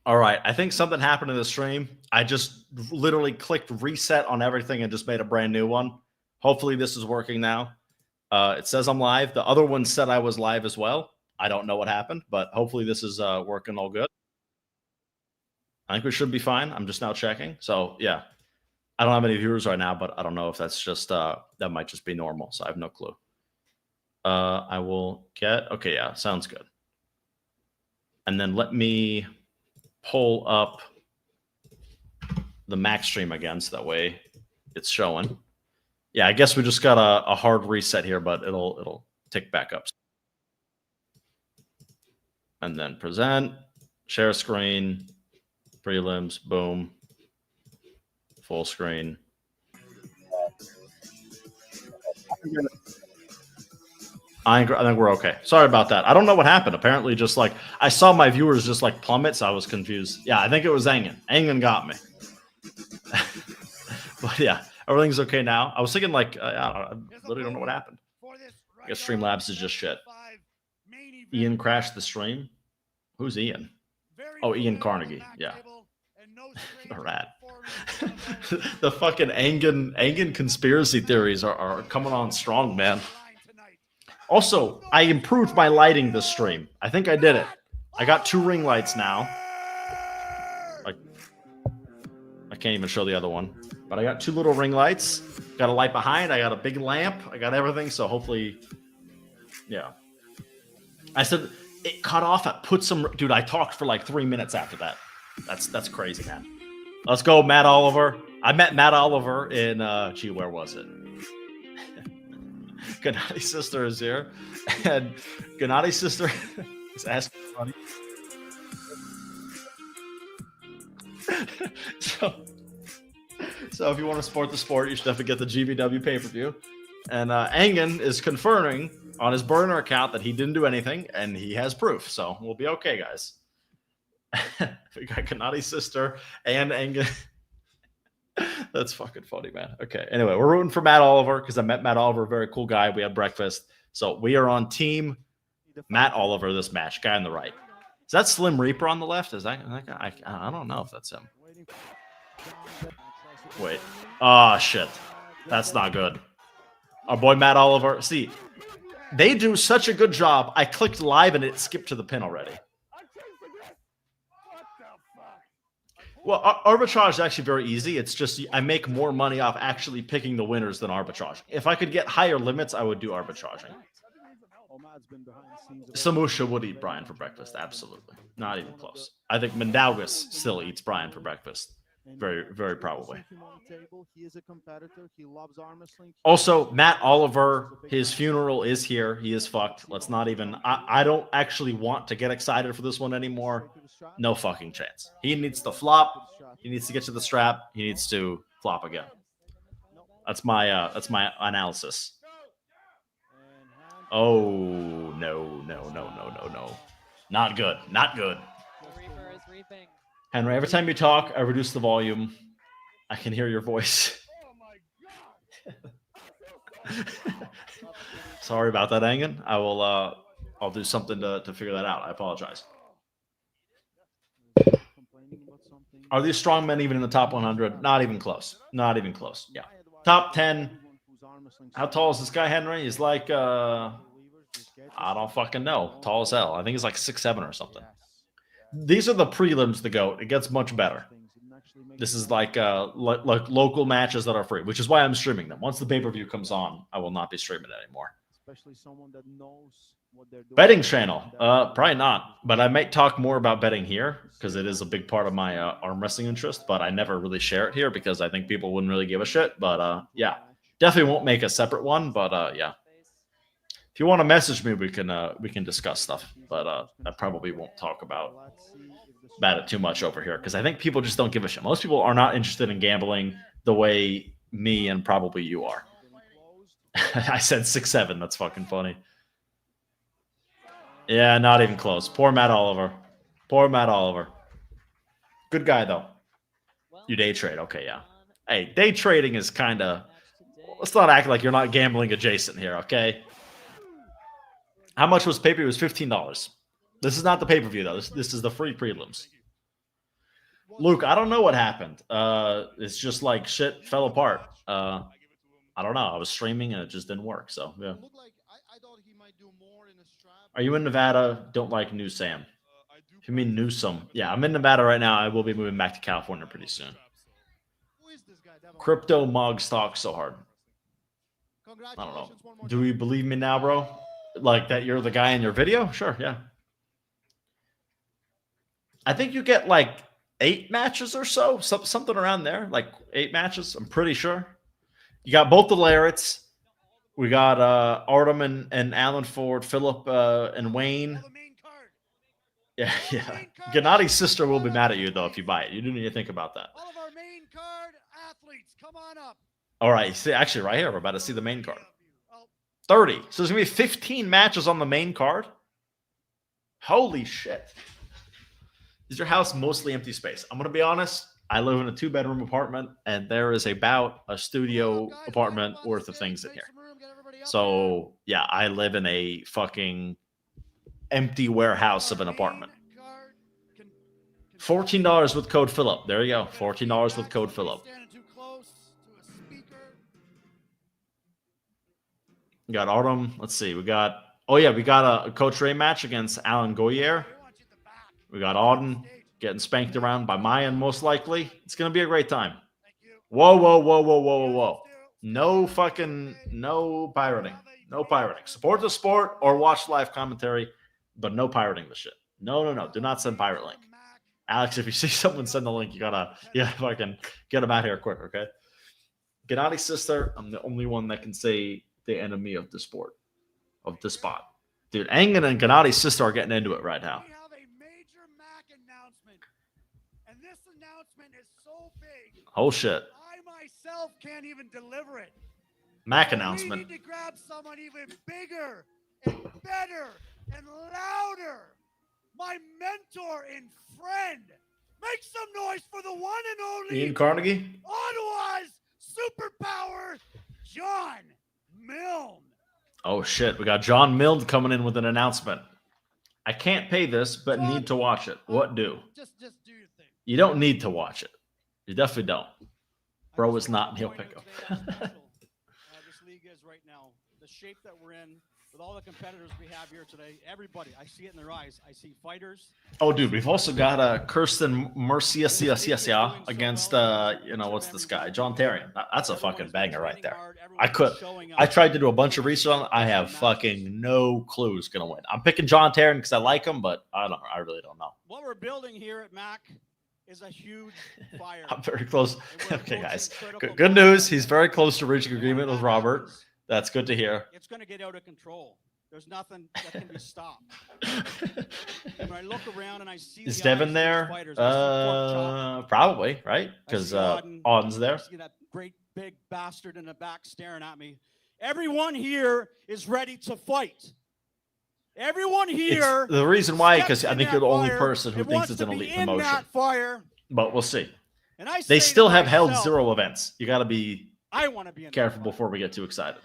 All right, I think something happened in the stream. I just literally clicked reset on everything and just made a brand new one. Hopefully this is working now. It says I'm live. The other one said I was live as well. I don't know what happened, but hopefully this is working all good. I think we should be fine. I'm just now checking. So yeah, I don't have any viewers right now, but I don't know if that's just that might just be normal. So I have no clue. I will get okay. Yeah, sounds good. And then let me pull up the max stream again, so that way it's showing. Yeah, I guess we just got a hard reset here, but it'll tick back up. And then present, share screen, prelims, boom, full screen. I think we're okay. Sorry about that. I don't know what happened. Apparently, just like I saw my viewers just like plummet, so I was confused. Yeah, I think it was Angen. Angen got me. But yeah, everything's okay now. I was thinking like I literally don't know what happened. I guess Streamlabs is just shit. Ian crashed the stream. Who's Ian? Oh, Ian Carnegie. Yeah. Rat. The fucking Angen conspiracy theories are coming on strong, man. Also, I improved my lighting this stream. I think I did it. I got 2 ring lights now. Like, I can't even show the other one. But I got 2 little ring lights. Got a light behind. I got a big lamp. I got everything. So hopefully, yeah. I said it cut off at put some. Dude, I talked for like 3 minutes after that. That's crazy, man. Let's go, Matt Oliver. I met Matt Oliver in gee, where was it? Gennadi's sister is here, and Gennadi's sister is asking money. So if you want to support the sport, you should definitely get the GBW pay-per-view. And Angen is confirming on his burner account that he didn't do anything, and he has proof. So we'll be okay, guys. We got Gennadi's sister and Angen. That's fucking funny, man. Okay. Anyway, we're rooting for Matt Oliver because I met Matt Oliver, very cool guy. We had breakfast. So we are on team Matt Oliver this match. Guy on the right. Is that Slim Reaper on the left? Is that guy? I don't know if that's him. Wait. Oh, shit. That's not good. Our boy Matt Oliver. See, they do such a good job. I clicked live and it skipped to the pin already. Well, arbitrage is actually very easy. It's just I make more money off actually picking the winners than arbitraging. If I could get higher limits, I would do arbitraging. Samusha would eat Brian for breakfast. Absolutely. Not even close. I think Mendaugas still eats Brian for breakfast. Very, very probably. Also, Matt Oliver, his funeral is here. He is fucked. Let's not even... I don't actually want to get excited for this one anymore. No fucking chance. He needs to flop. He needs to get to the strap. He needs to flop again. That's my analysis. Oh, no. Not good. Not good. Henry, every time you talk, I reduce the volume. I can hear your voice. Sorry about that, Angen. I will I'll do something to figure that out. I apologize. Are these strong men even in the top 100? Not even close. Not even close. Yeah. Top 10. How tall is this guy, Henry? He's like I don't fucking know. Tall as hell. I think he's like 6'7" or something. These are the prelims, the GOAT. It gets much better. This is like local matches that are free, which is why I'm streaming them. Once the pay-per-view comes on, I will not be streaming it anymore. Especially someone that knows what they're doing. Betting channel. Probably not. But I might talk more about betting here because it is a big part of my arm wrestling interest, but I never really share it here because I think people wouldn't really give a shit. But yeah, definitely won't make a separate one, but yeah. If you want to message me, we can discuss stuff, but I probably won't talk about it too much over here because I think people just don't give a shit. Most people are not interested in gambling the way me and probably you are. I said 6'7". That's fucking funny. Yeah, not even close. Poor Matt Oliver. Poor Matt Oliver. Good guy though. You day trade, okay? Yeah. Hey, day trading is kind of. Let's not act like you're not gambling adjacent here, okay? How much was pay-per-view? It was $15. This is not the pay-per-view, though. This is the free prelims. Luke, I don't know what happened. It's just like shit fell apart. I don't know. I was streaming and it just didn't work. So yeah. Are you in Nevada? Don't like New Sam. If you mean Newsome, yeah, I'm in Nevada right now. I will be moving back to California pretty soon. Crypto Mog stock so hard. I don't know. Do you believe me now, bro? Like that you're the guy in your video? Sure, yeah. I think you get like 8 matches or so, something around there, like 8 matches. I'm pretty sure. You got both the Larratts. We got Auden and Allan Ford, Philip and Wayne. Yeah, yeah. Gennadi's sister will be mad at you though if you buy it. You do need to think about that. All of our main card athletes, come on up. All right, see, actually, right here, we're about to see the main card. 30. So there's gonna be 15 matches on the main card. Holy shit! Is your house mostly empty space? I'm gonna be honest. I live in a 2-bedroom apartment, and there is about a studio apartment worth of things in here. So yeah, I live in a fucking empty warehouse of an apartment. $14 with code Philip. There you go. $14 with code Philip. We got Auden. Let's see. We got. Oh yeah, we got a Coach Ray match against Allan Goyer. We got Auden getting spanked around by Mayan, most likely. It's gonna be a great time. Whoa, whoa, whoa, whoa, whoa, whoa, whoa! No pirating. No pirating. Support the sport or watch live commentary, but no pirating the shit. No. Do not send pirate link. Alex, if you see someone send the link, you gotta fucking get them out here quick, okay? Gennadi's sister, I'm the only one that can say the enemy of the sport, of the spot. Dude, Engen and Gennadi's sister are getting into it right now. We have a major MAC announcement, and this announcement is so big. Oh shit. I myself can't even deliver it. MAC announcement. We need to grab someone even bigger and better and louder. My mentor and friend. Make some noise for the one and only Ian Carnegie. Ottawa's superpower, John Milne. Oh shit, we got John Milne coming in with an announcement. I can't pay this, but John, need to watch it. What do? Just do your thing. You don't need to watch it. You definitely don't. Bro is not Neil Pickup. This league is right now. The shape that we're in, with all the competitors we have here today, everybody, I see it in their eyes. I see fighters. Oh, dude, we've also got Kirsten Mercia against, what's this guy? John Terian. That's a fucking banger right there. I tried to do a bunch of research on it. I have fucking no clue who's going to win. I'm picking John Terian because I like him, but I really don't know. What we're building here at MAC is a huge fire. I'm very close. Okay, guys. Good news. He's very close to reaching agreement with Robert. That's good to hear. It's going to get out of control. There's nothing that can be stopped. When I look around and I see is Devin there? Probably, right? Because Auden's there. I see that great big bastard in the back staring at me. Everyone here is ready to fight. Everyone here. The reason why, because I think you're the only person who thinks it's an elite promotion. But we'll see. And they still have held 0 events. You got to be careful before we get too excited.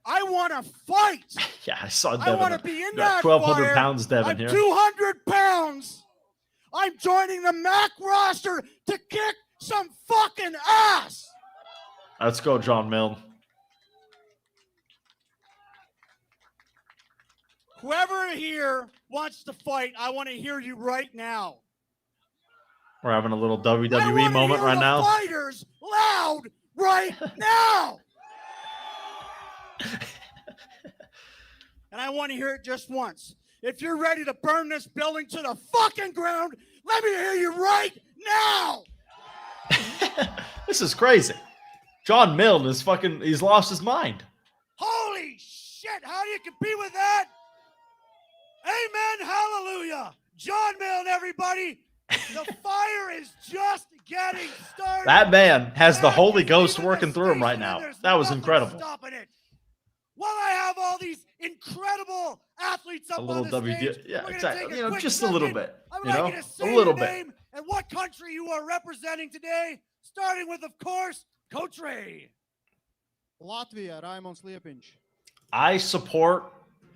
I want to fight. Yeah, I saw Devin. I want to be in that 1,200 fire. pounds, Devin I'm here. 200 pounds. I'm joining the MAC roster to kick some fucking ass. Let's go, John Milne. Whoever here wants to fight, I want to hear you right now. We're having a little WWE moment right now. Fighters loud right now. And I want to hear it just once. If you're ready to burn this building to the fucking ground, let me hear you right now. This is crazy. John Milne is he's lost his mind. Holy shit, how do you compete with that? Amen, hallelujah. John Milne, everybody. The fire is just getting started. That man has the Holy Ghost working through him right now. That was incredible. Stopping it. While I have all these incredible athletes up on the stage, yeah, exactly. Just a little bit. A little bit. And what country you are representing today? Starting with, of course, Coach Ray. Latvia, Raimons Liepiņš. I support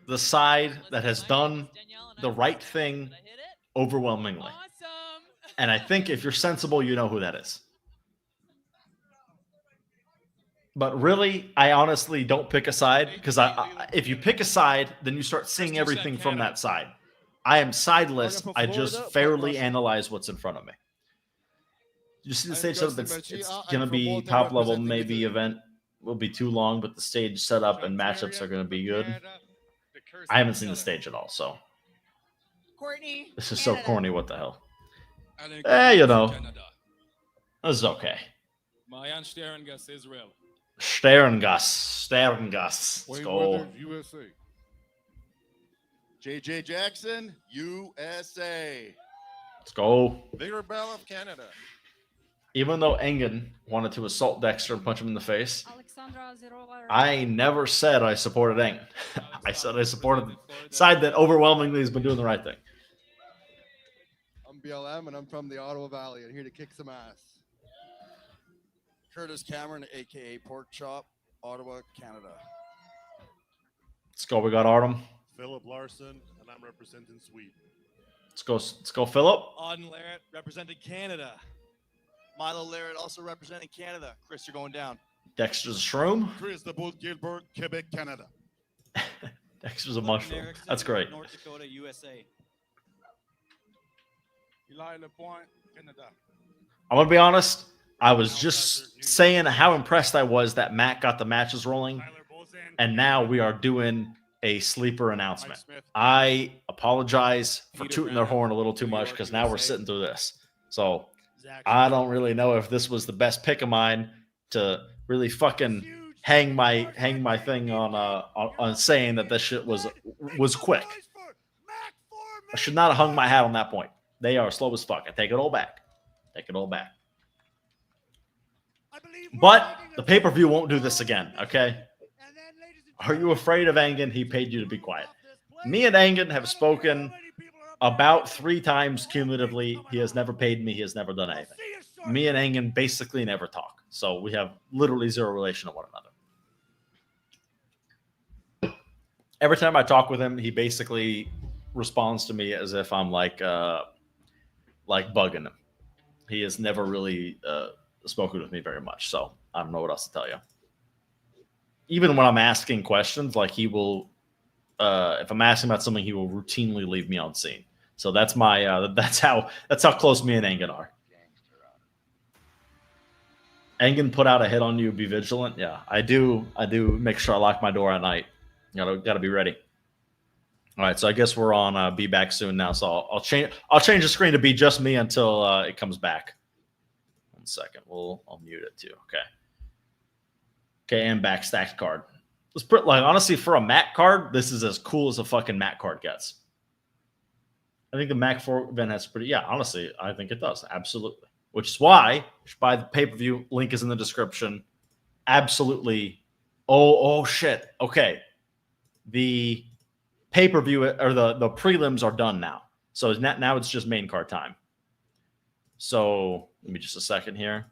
the side that has done the right thing overwhelmingly. And I think if you're sensible, you know who that is. But really, I honestly don't pick a side because if you pick a side, then you start seeing everything from that side. I am sideless. I just fairly analyze what's in front of me. You see the stage setup, it's going to be top level, maybe event will be too long, but the stage setup and matchups are going to be good. I haven't seen the stage at all, so. Courtney, this is so corny, what the hell. You know, this is okay. Mayan Sterrengas, Israel. Sterrengas. Let's go. USA. JJ Jackson, USA. Let's go. Vigor Bell of Canada. Even though Engen wanted to assault Dexter and punch him in the face, Alexandra, Ozerova, I never said I supported Engen. I said I supported the side that overwhelmingly has been doing the right thing. I'm BLM, and I'm from the Ottawa Valley, and here to kick some ass. Curtis Cameron, a.k.a. Pork Chop, Ottawa, Canada. Let's go. We got Artem. Philip Larson, and I'm representing Sweden. Let's go, Philip. Auden Larratt representing Canada. Milo Larratt also representing Canada. Chris, you're going down. Dexter's a shroom. Chris the Bull Gilbert, Quebec, Canada. Dexter's a mushroom. That's great. North Dakota, USA. Eli Lapointe, Canada. I'm going to be honest. I was just saying how impressed I was that Matt got the matches rolling, and now we are doing a sleeper announcement. I apologize for tooting their horn a little too much because now we're sitting through this. So Zack. I don't really know if this was the best pick of mine to really fucking hang my thing on saying that this shit was quick. I should not have hung my hat on that point. They are slow as fuck. I take it all back. But the pay-per-view won't do this again, okay? Are you afraid of Engen? He paid you to be quiet. Me and Engen have spoken about 3 times cumulatively. He has never paid me. He has never done anything. Me and Engen basically never talk. So we have literally zero relation to one another. Every time I talk with him, he basically responds to me as if I'm like bugging him. He has never really spoken with me very much. So I don't know what else to tell you. Even when I'm asking questions, like he will, if I'm asking about something, he will routinely leave me on scene. So that's my, that's how close me and Engen are. Engen put out a hit on you. Be vigilant. Yeah, I do make sure I lock my door at night. Gotta be ready. All right, so I guess we're on. Be back soon now. So I'll change the screen to be just me until it comes back. 1 second. I'll mute it too. Okay, and back stacked card. Let's put honestly for a Mac card, this is as cool as a fucking Mac card gets. I think the Mac 4 event has pretty. Yeah, honestly, I think it does absolutely. Which is why you should buy the pay-per-view. Link is in the description. Absolutely. Oh shit. Okay, the pay-per-view or the prelims are done now. So now it's just main card time. So let me just a second here.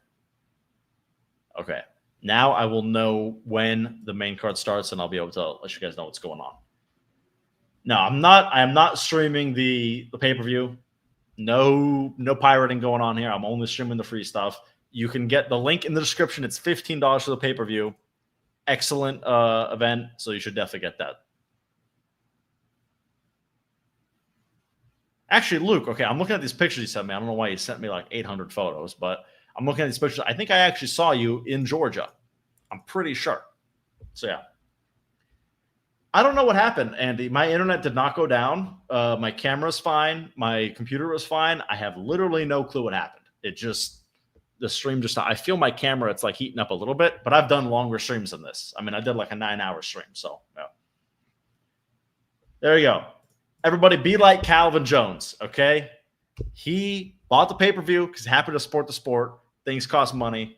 Okay. Now I will know when the main card starts, and I'll be able to let you guys know what's going on. No, I am not streaming the pay-per-view. No pirating going on here. I'm only streaming the free stuff. You can get the link in the description. It's $15 for the pay-per-view. Excellent event, so you should definitely get that. Actually, Luke, okay, I'm looking at these pictures you sent me. I don't know why you sent me like 800 photos, but I'm looking at these pictures. I think I actually saw you in Georgia. I'm pretty sure. So, yeah. I don't know what happened, Andy. My internet did not go down. My camera's fine. My computer was fine. I have literally no clue what happened. The stream just, I feel my camera, it's like heating up a little bit, but I've done longer streams than this. I mean, I did like a 9-hour stream. So, yeah. There you go. Everybody be like Calvin Jones, okay? He bought the pay-per-view because he's happy to support the sport. Things cost money.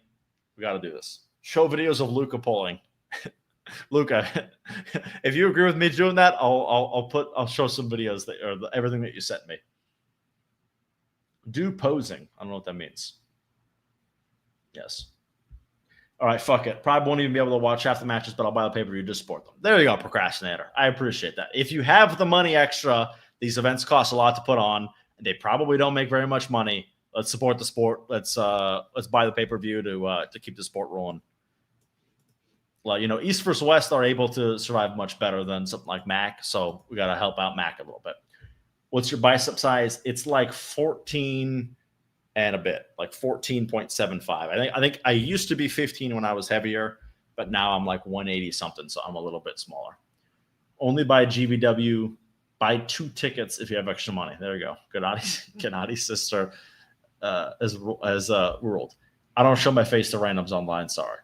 We got to do this. Show videos of Luca polling. Luca, if you agree with me doing that, I'll show some videos everything that you sent me. Do posing. I don't know what that means. Yes. All right, fuck it. Probably won't even be able to watch half the matches, but I'll buy the pay-per-view to support them. There you go, procrastinator. I appreciate that. If you have the money extra, these events cost a lot to put on, and they probably don't make very much money. Let's support the sport. Let's buy the pay-per-view to keep the sport rolling. Well, East versus West are able to survive much better than something like MAC, so we got to help out MAC a little bit. What's your bicep size? It's like 14 and a bit, like 14.75. I think I used to be 15 when I was heavier, but now I'm like 180 something, so I'm a little bit smaller. Only buy GVW. Buy 2 tickets if you have extra money. There you go. Gennadi's sister has ruled. I don't show my face to randoms online. Sorry.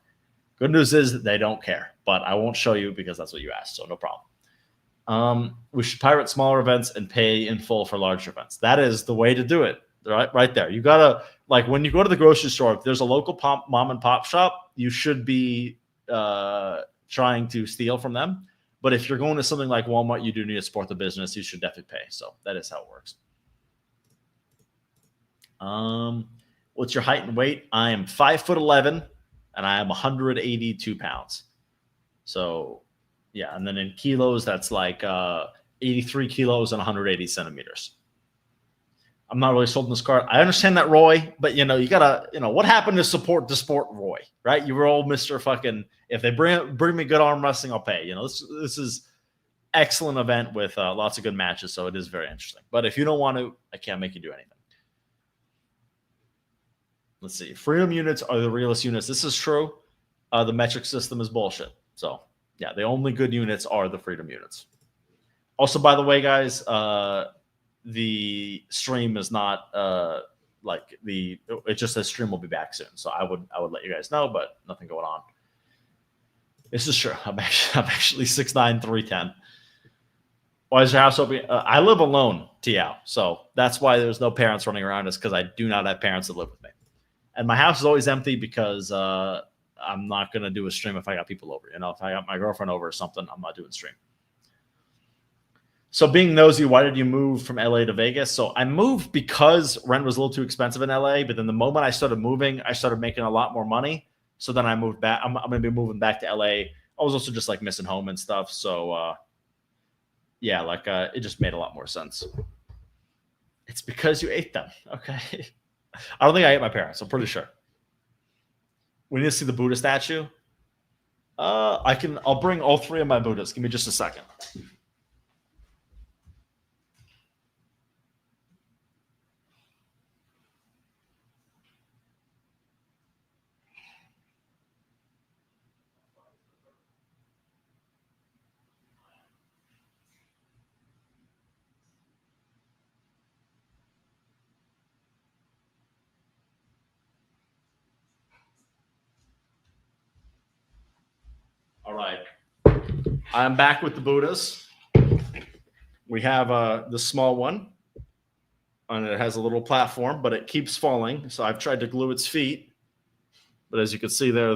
Good news is that they don't care, but I won't show you because that's what you asked, so no problem. We should pirate smaller events and pay in full for larger events. That is the way to do it. Right there. You gotta, like, when you go to the grocery store, if there's a local mom and pop shop, you should be trying to steal from them. But if you're going to something like Walmart, you do need to support the business. You should definitely pay. So that is how it works. What's your height and weight? I am 5'11", and I am 182 pounds. So yeah, and then in kilos, that's like 83 kilos and 180 centimeters. I'm not really sold on this card. I understand that, Roy, but you gotta, what happened to support the sport, Roy? Right? You were old Mr. Fucking. If they bring me good arm wrestling, I'll pay. This is excellent event with lots of good matches, so it is very interesting. But if you don't want to, I can't make you do anything. Let's see. Freedom units are the realest units. This is true. The metric system is bullshit. So yeah, the only good units are the freedom units. Also, by the way, guys, the stream is not it just says stream will be back soon. So I would let you guys know, but nothing going on. This is true. I'm actually 6'9", 310. Why is your house open? I live alone, Tiao. So that's why there's no parents running around us, because I do not have parents that live with me. And my house is always empty because I'm not going to do a stream if I got people over. If I got my girlfriend over or something, I'm not doing stream. So being nosy, why did you move from LA to Vegas? So I moved because rent was a little too expensive in LA. But then the moment I started moving, I started making a lot more money. So then I moved back. I'm going to be moving back to LA. I was also just like missing home and stuff. So yeah, it just made a lot more sense. It's because you ate them. Okay. I don't think I ate my parents. I'm pretty sure. We need to see the Buddha statue. I'll bring all 3 of my Buddhas. Give me just a second. All right. I'm back with the Buddhas. We have the small one, and it has a little platform, but it keeps falling. So I've tried to glue its feet, but as you can see there,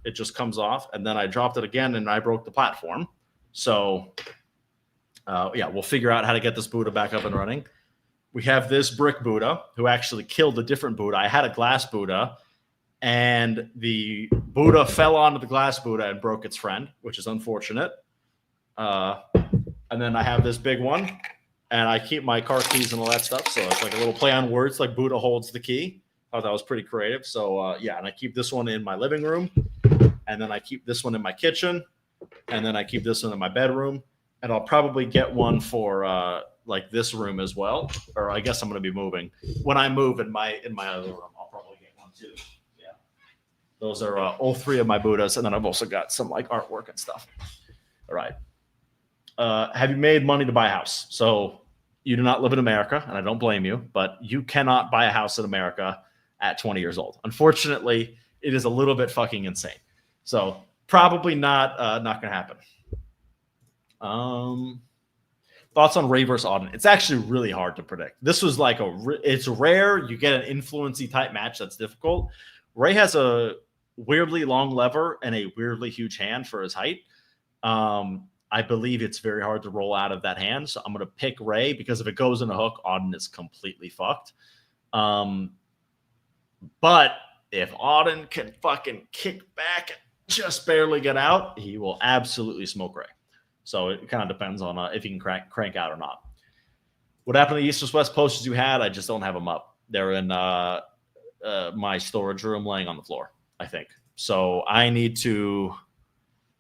it just comes off. And then I dropped it again, and I broke the platform. So yeah, we'll figure out how to get this Buddha back up and running. We have this brick Buddha who actually killed a different Buddha. I had a glass Buddha, and the Buddha fell onto the glass Buddha and broke its friend, which is unfortunate. And then I have this big one, and I keep my car keys and all that stuff. So it's like a little play on words, like Buddha holds the key. I thought that was pretty creative. So yeah, and I keep this one in my living room, and then I keep this one in my kitchen, and then I keep this one in my bedroom, and I'll probably get one for like this room as well. Or I guess I'm going to be moving. When I move in my other room, I'll probably get one too. Those are all 3 of my Buddhas, and then I've also got some like artwork and stuff. All right. Have you made money to buy a house? So you do not live in America, and I don't blame you, but you cannot buy a house in America at 20 years old. Unfortunately, it is a little bit fucking insane. So probably not going to happen. Thoughts on Ray versus Auden? It's actually really hard to predict. This was like it's rare. You get an influency type match that's difficult. Ray has a weirdly long lever and a weirdly huge hand for his height. I believe it's very hard to roll out of that hand. So I'm going to pick Ray because if it goes in a hook, Auden is completely fucked. But if Auden can fucking kick back and just barely get out, he will absolutely smoke Ray. So it kind of depends on if he can crank out or not. What happened to the East or West posters you had? I just don't have them up. They're in my storage room laying on the floor, I think. So I need to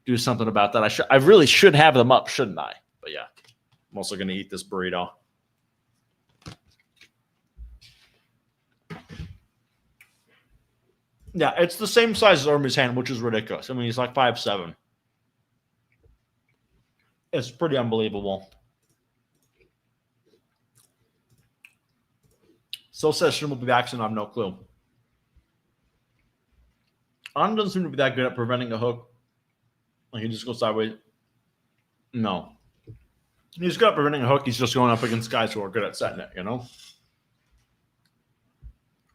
do something about that. I really should have them up, shouldn't I? But yeah, I'm also going to eat this burrito. Yeah, it's the same size as Army's hand, which is ridiculous. I mean, he's like 5'7". It's pretty unbelievable. Still says Shim will be back soon. I have no clue. Auden doesn't seem to be that good at preventing a hook. Like he just goes sideways. No. He's good at preventing a hook. He's just going up against guys who are good at setting it, you know?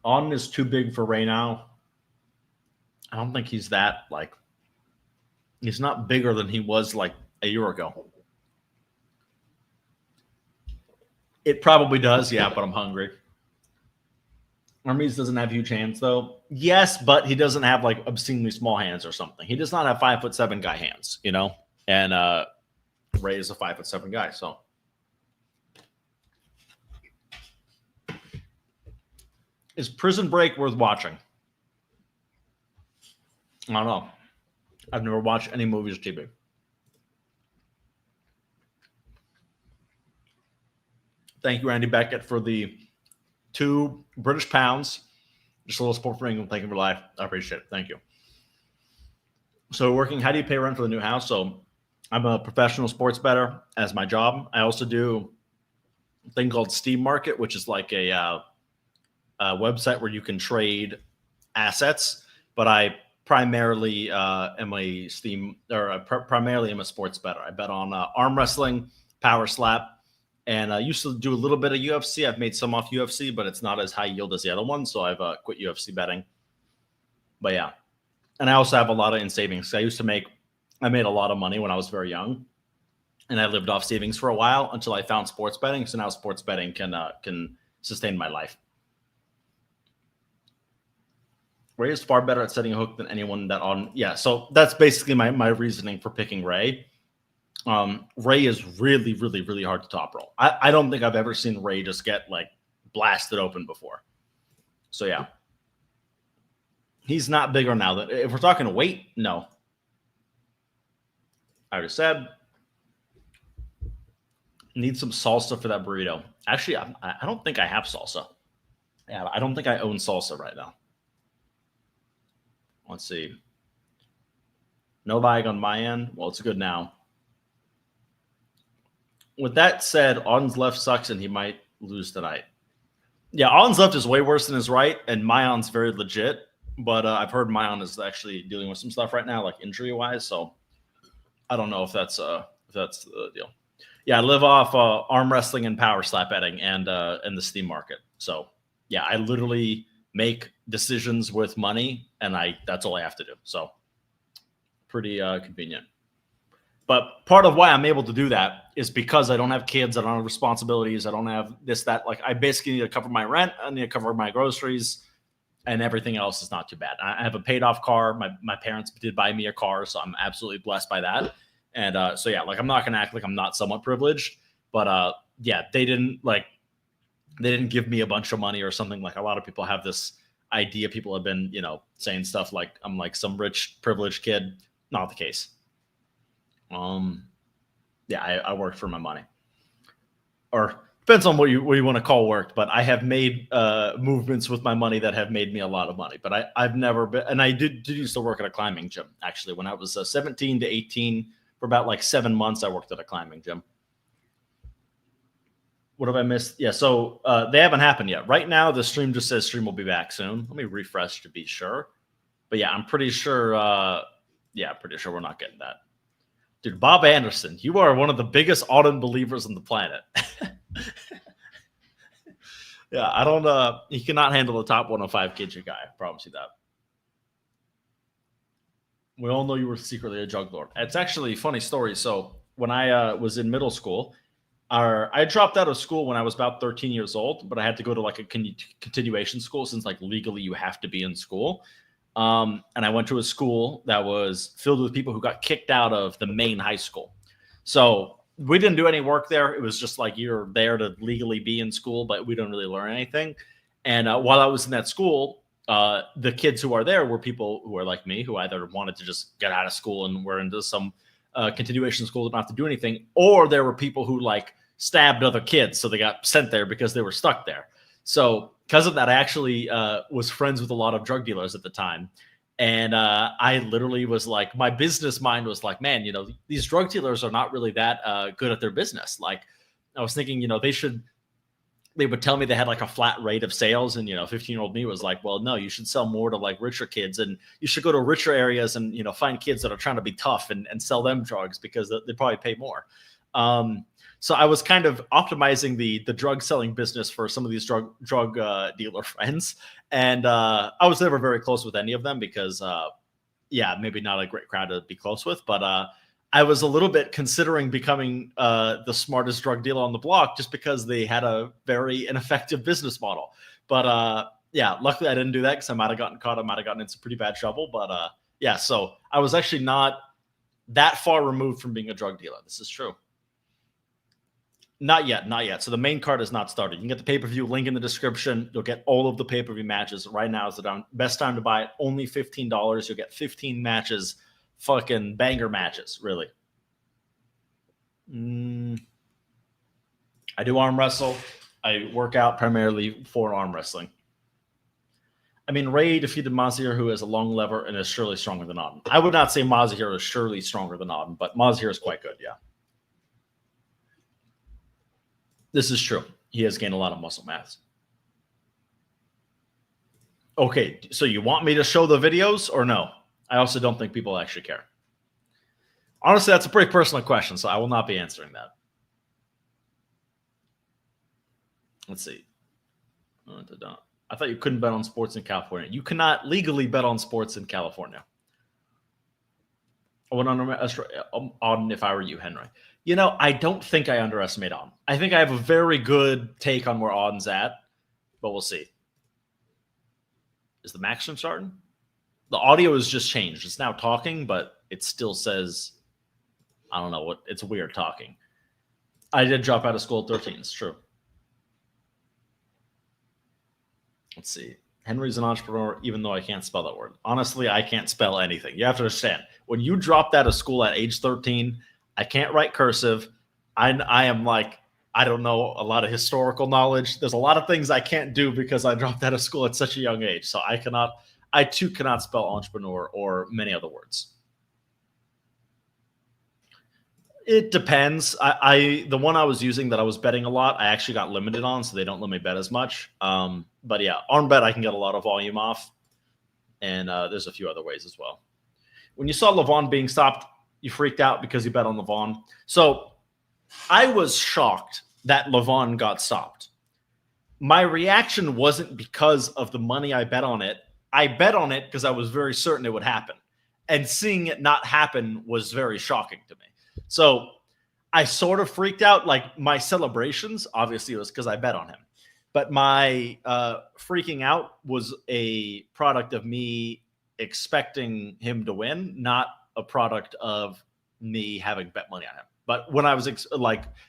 Auden is too big for Ray now. I don't think he's that, like, he's not bigger than he was like a year ago. It probably does, yeah, but I'm hungry. Hermes doesn't have huge hands, though. Yes, but he doesn't have like obscenely small hands or something. He does not have 5'7" guy hands, you know. And Ray is a 5'7" guy, so. Is Prison Break worth watching? I don't know. I've never watched any movies or TV. Thank you, Andy Beckett, for the 2 British pounds. Just a little support for England. Thank you for life. I appreciate it. Thank you. So how do you pay rent for the new house? So I'm a professional sports bettor as my job. I also do a thing called Steam Market, which is like a website where you can trade assets. But I primarily am a sports bettor. I bet on arm wrestling, power slap, and I used to do a little bit of UFC. I've made some off UFC, but it's not as high yield as the other one, so I've quit UFC betting. But yeah, and I also have a lot in savings. I made a lot of money when I was very young, and I lived off savings for a while until I found sports betting. So now sports betting can sustain my life. Ray is far better at setting a hook than anyone that on. Yeah, so that's basically my reasoning for picking Ray. Ray is really, really, really hard to top roll. I don't think I've ever seen Ray just get like blasted open before. So yeah, he's not bigger now. That if we're talking weight, no. I already said. Need some salsa for that burrito. Actually, I don't think I have salsa. Yeah, I don't think I own salsa right now. Let's see. No lag on my end. Well, it's good now. With that said, Auden's left sucks and he might lose tonight. Yeah, Auden's left is way worse than his right, and Mayan's very legit. But I've heard Mayan is actually dealing with some stuff right now, like injury-wise. So I don't know if that's the deal. Yeah, I live off arm wrestling and power slap betting and the Steam Market. So yeah, I literally make decisions with money, and that's all I have to do. So pretty convenient. But part of why I'm able to do that is because I don't have kids, I don't have responsibilities, I don't have this, that. Like I basically need to cover my rent, I need to cover my groceries, and everything else is not too bad. I have a paid off car. My parents did buy me a car, so I'm absolutely blessed by that. And so yeah, like I'm not gonna act like I'm not somewhat privileged, but yeah, they didn't give me a bunch of money or something. Like a lot of people have this idea. People have been, saying stuff like I'm like some rich privileged kid. Not the case. Yeah, I worked for my money, or depends on what you want to call worked. But I have made movements with my money that have made me a lot of money. But I've never been, and I did used to work at a climbing gym actually when I was 17 to 18. For about like 7 months, I worked at a climbing gym. What have I missed? Yeah, so they haven't happened yet. Right now, the stream just says stream will be back soon. Let me refresh to be sure. But yeah, I'm pretty sure. Pretty sure we're not getting that. Dude, Bob Anderson, you are one of the biggest Auden believers on the planet. Yeah, I don't. He cannot handle the top 105 kg guy. I promise you that. We all know you were secretly a jug lord. It's actually a funny story. So when I was in middle school, I dropped out of school when I was about 13 years old, but I had to go to like a continuation school since like legally you have to be in school. And I went to a school that was filled with people who got kicked out of the main high school. So we didn't do any work there. It was just like you're there to legally be in school, but we don't really learn anything. And while I was in that school, the kids who are there were people who are like me, who either wanted to just get out of school and were into some continuation school, don't have to do anything, or there were people who like stabbed other kids, so they got sent there because they were stuck there. So because of that, I actually was friends with a lot of drug dealers at the time. And I literally was like, my business mind was like, man, these drug dealers are not really that good at their business. Like I was thinking, they would tell me they had like a flat rate of sales. And, 15-year-old me was like, well, no, you should sell more to like richer kids, and you should go to richer areas and, find kids that are trying to be tough and sell them drugs because they probably pay more. So I was kind of optimizing the drug selling business for some of these drug dealer friends. And I was never very close with any of them because, maybe not a great crowd to be close with. But I was a little bit considering becoming the smartest drug dealer on the block just because they had a very ineffective business model. But luckily I didn't do that because I might have gotten caught. I might have gotten into pretty bad trouble. But so I was actually not that far removed from being a drug dealer. This is true. Not yet. So the main card is not started. You can get the pay-per-view link in the description. You'll get all of the pay-per-view matches. Right now is the best time to buy it. Only $15. You'll get 15 matches. Fucking banger matches, really. I do arm wrestle. I work out primarily for arm wrestling. I mean, Ray defeated Mazahir, who has a long lever and is surely stronger than Auden. I would not say Mazahir is surely stronger than Auden, but Mazahir is quite good, yeah. This is true. He has gained a lot of muscle mass. Okay, so you want me to show the videos or no? I also don't think people actually care. Honestly, that's a pretty personal question, so I will not be answering that. Let's see. I thought you couldn't bet on sports in California. You cannot legally bet on sports in California. I would underestimate Auden if I were you, Henry. I don't think I underestimate Auden. I think I have a very good take on where Auden's at, but we'll see. Is the maximum starting? The audio has just changed. It's now talking, but it still says, I don't know what. It's weird talking. I did drop out of school at 13. It's true. Let's see. Henry's an entrepreneur, even though I can't spell that word. Honestly, I can't spell anything. You have to understand. When you dropped out of school at age 13, I can't write cursive. I am like, I don't know a lot of historical knowledge. There's a lot of things I can't do because I dropped out of school at such a young age. So I too cannot spell entrepreneur or many other words. It depends. The one I was using that I was betting a lot, I actually got limited on, so they don't let me bet as much. But yeah, arm bet, I can get a lot of volume off. And there's a few other ways as well. When you saw Levon being stopped, you freaked out because you bet on Levon. So I was shocked that Levon got stopped. My reaction wasn't because of the money I bet on it. I bet on it because I was very certain it would happen. And seeing it not happen was very shocking to me. So I sort of freaked out. Like my celebrations, obviously, it was because I bet on him. But my freaking out was a product of me expecting him to win, not a product of me having bet money on him. But when I was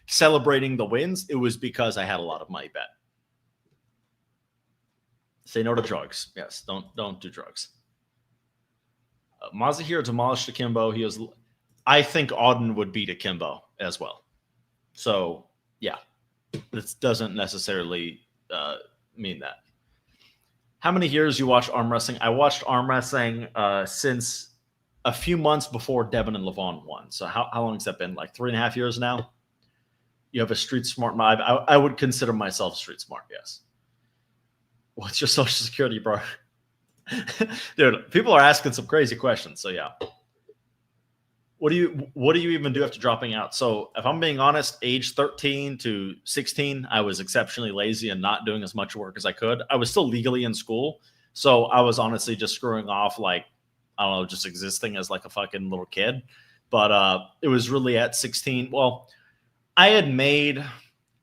celebrating the wins, it was because I had a lot of money bet. Say no to drugs. Yes, don't do drugs. Mazahir demolished Akimbo. I think Auden would beat Akimbo as well. So yeah, this doesn't necessarily mean that. How many years you watch arm wrestling? I watched arm wrestling since a few months before Devin and Levon won. So how long has that been? Like 3.5 years now? You have a street smart mind. I would consider myself street smart, yes. What's your social security, bro? Dude, people are asking some crazy questions. So yeah. What do you even do after dropping out? So if I'm being honest, age 13 to 16, I was exceptionally lazy and not doing as much work as I could. I was still legally in school. So I was honestly just screwing off, like, I don't know, just existing as like a fucking little kid. But it was really at 16. Well, I had made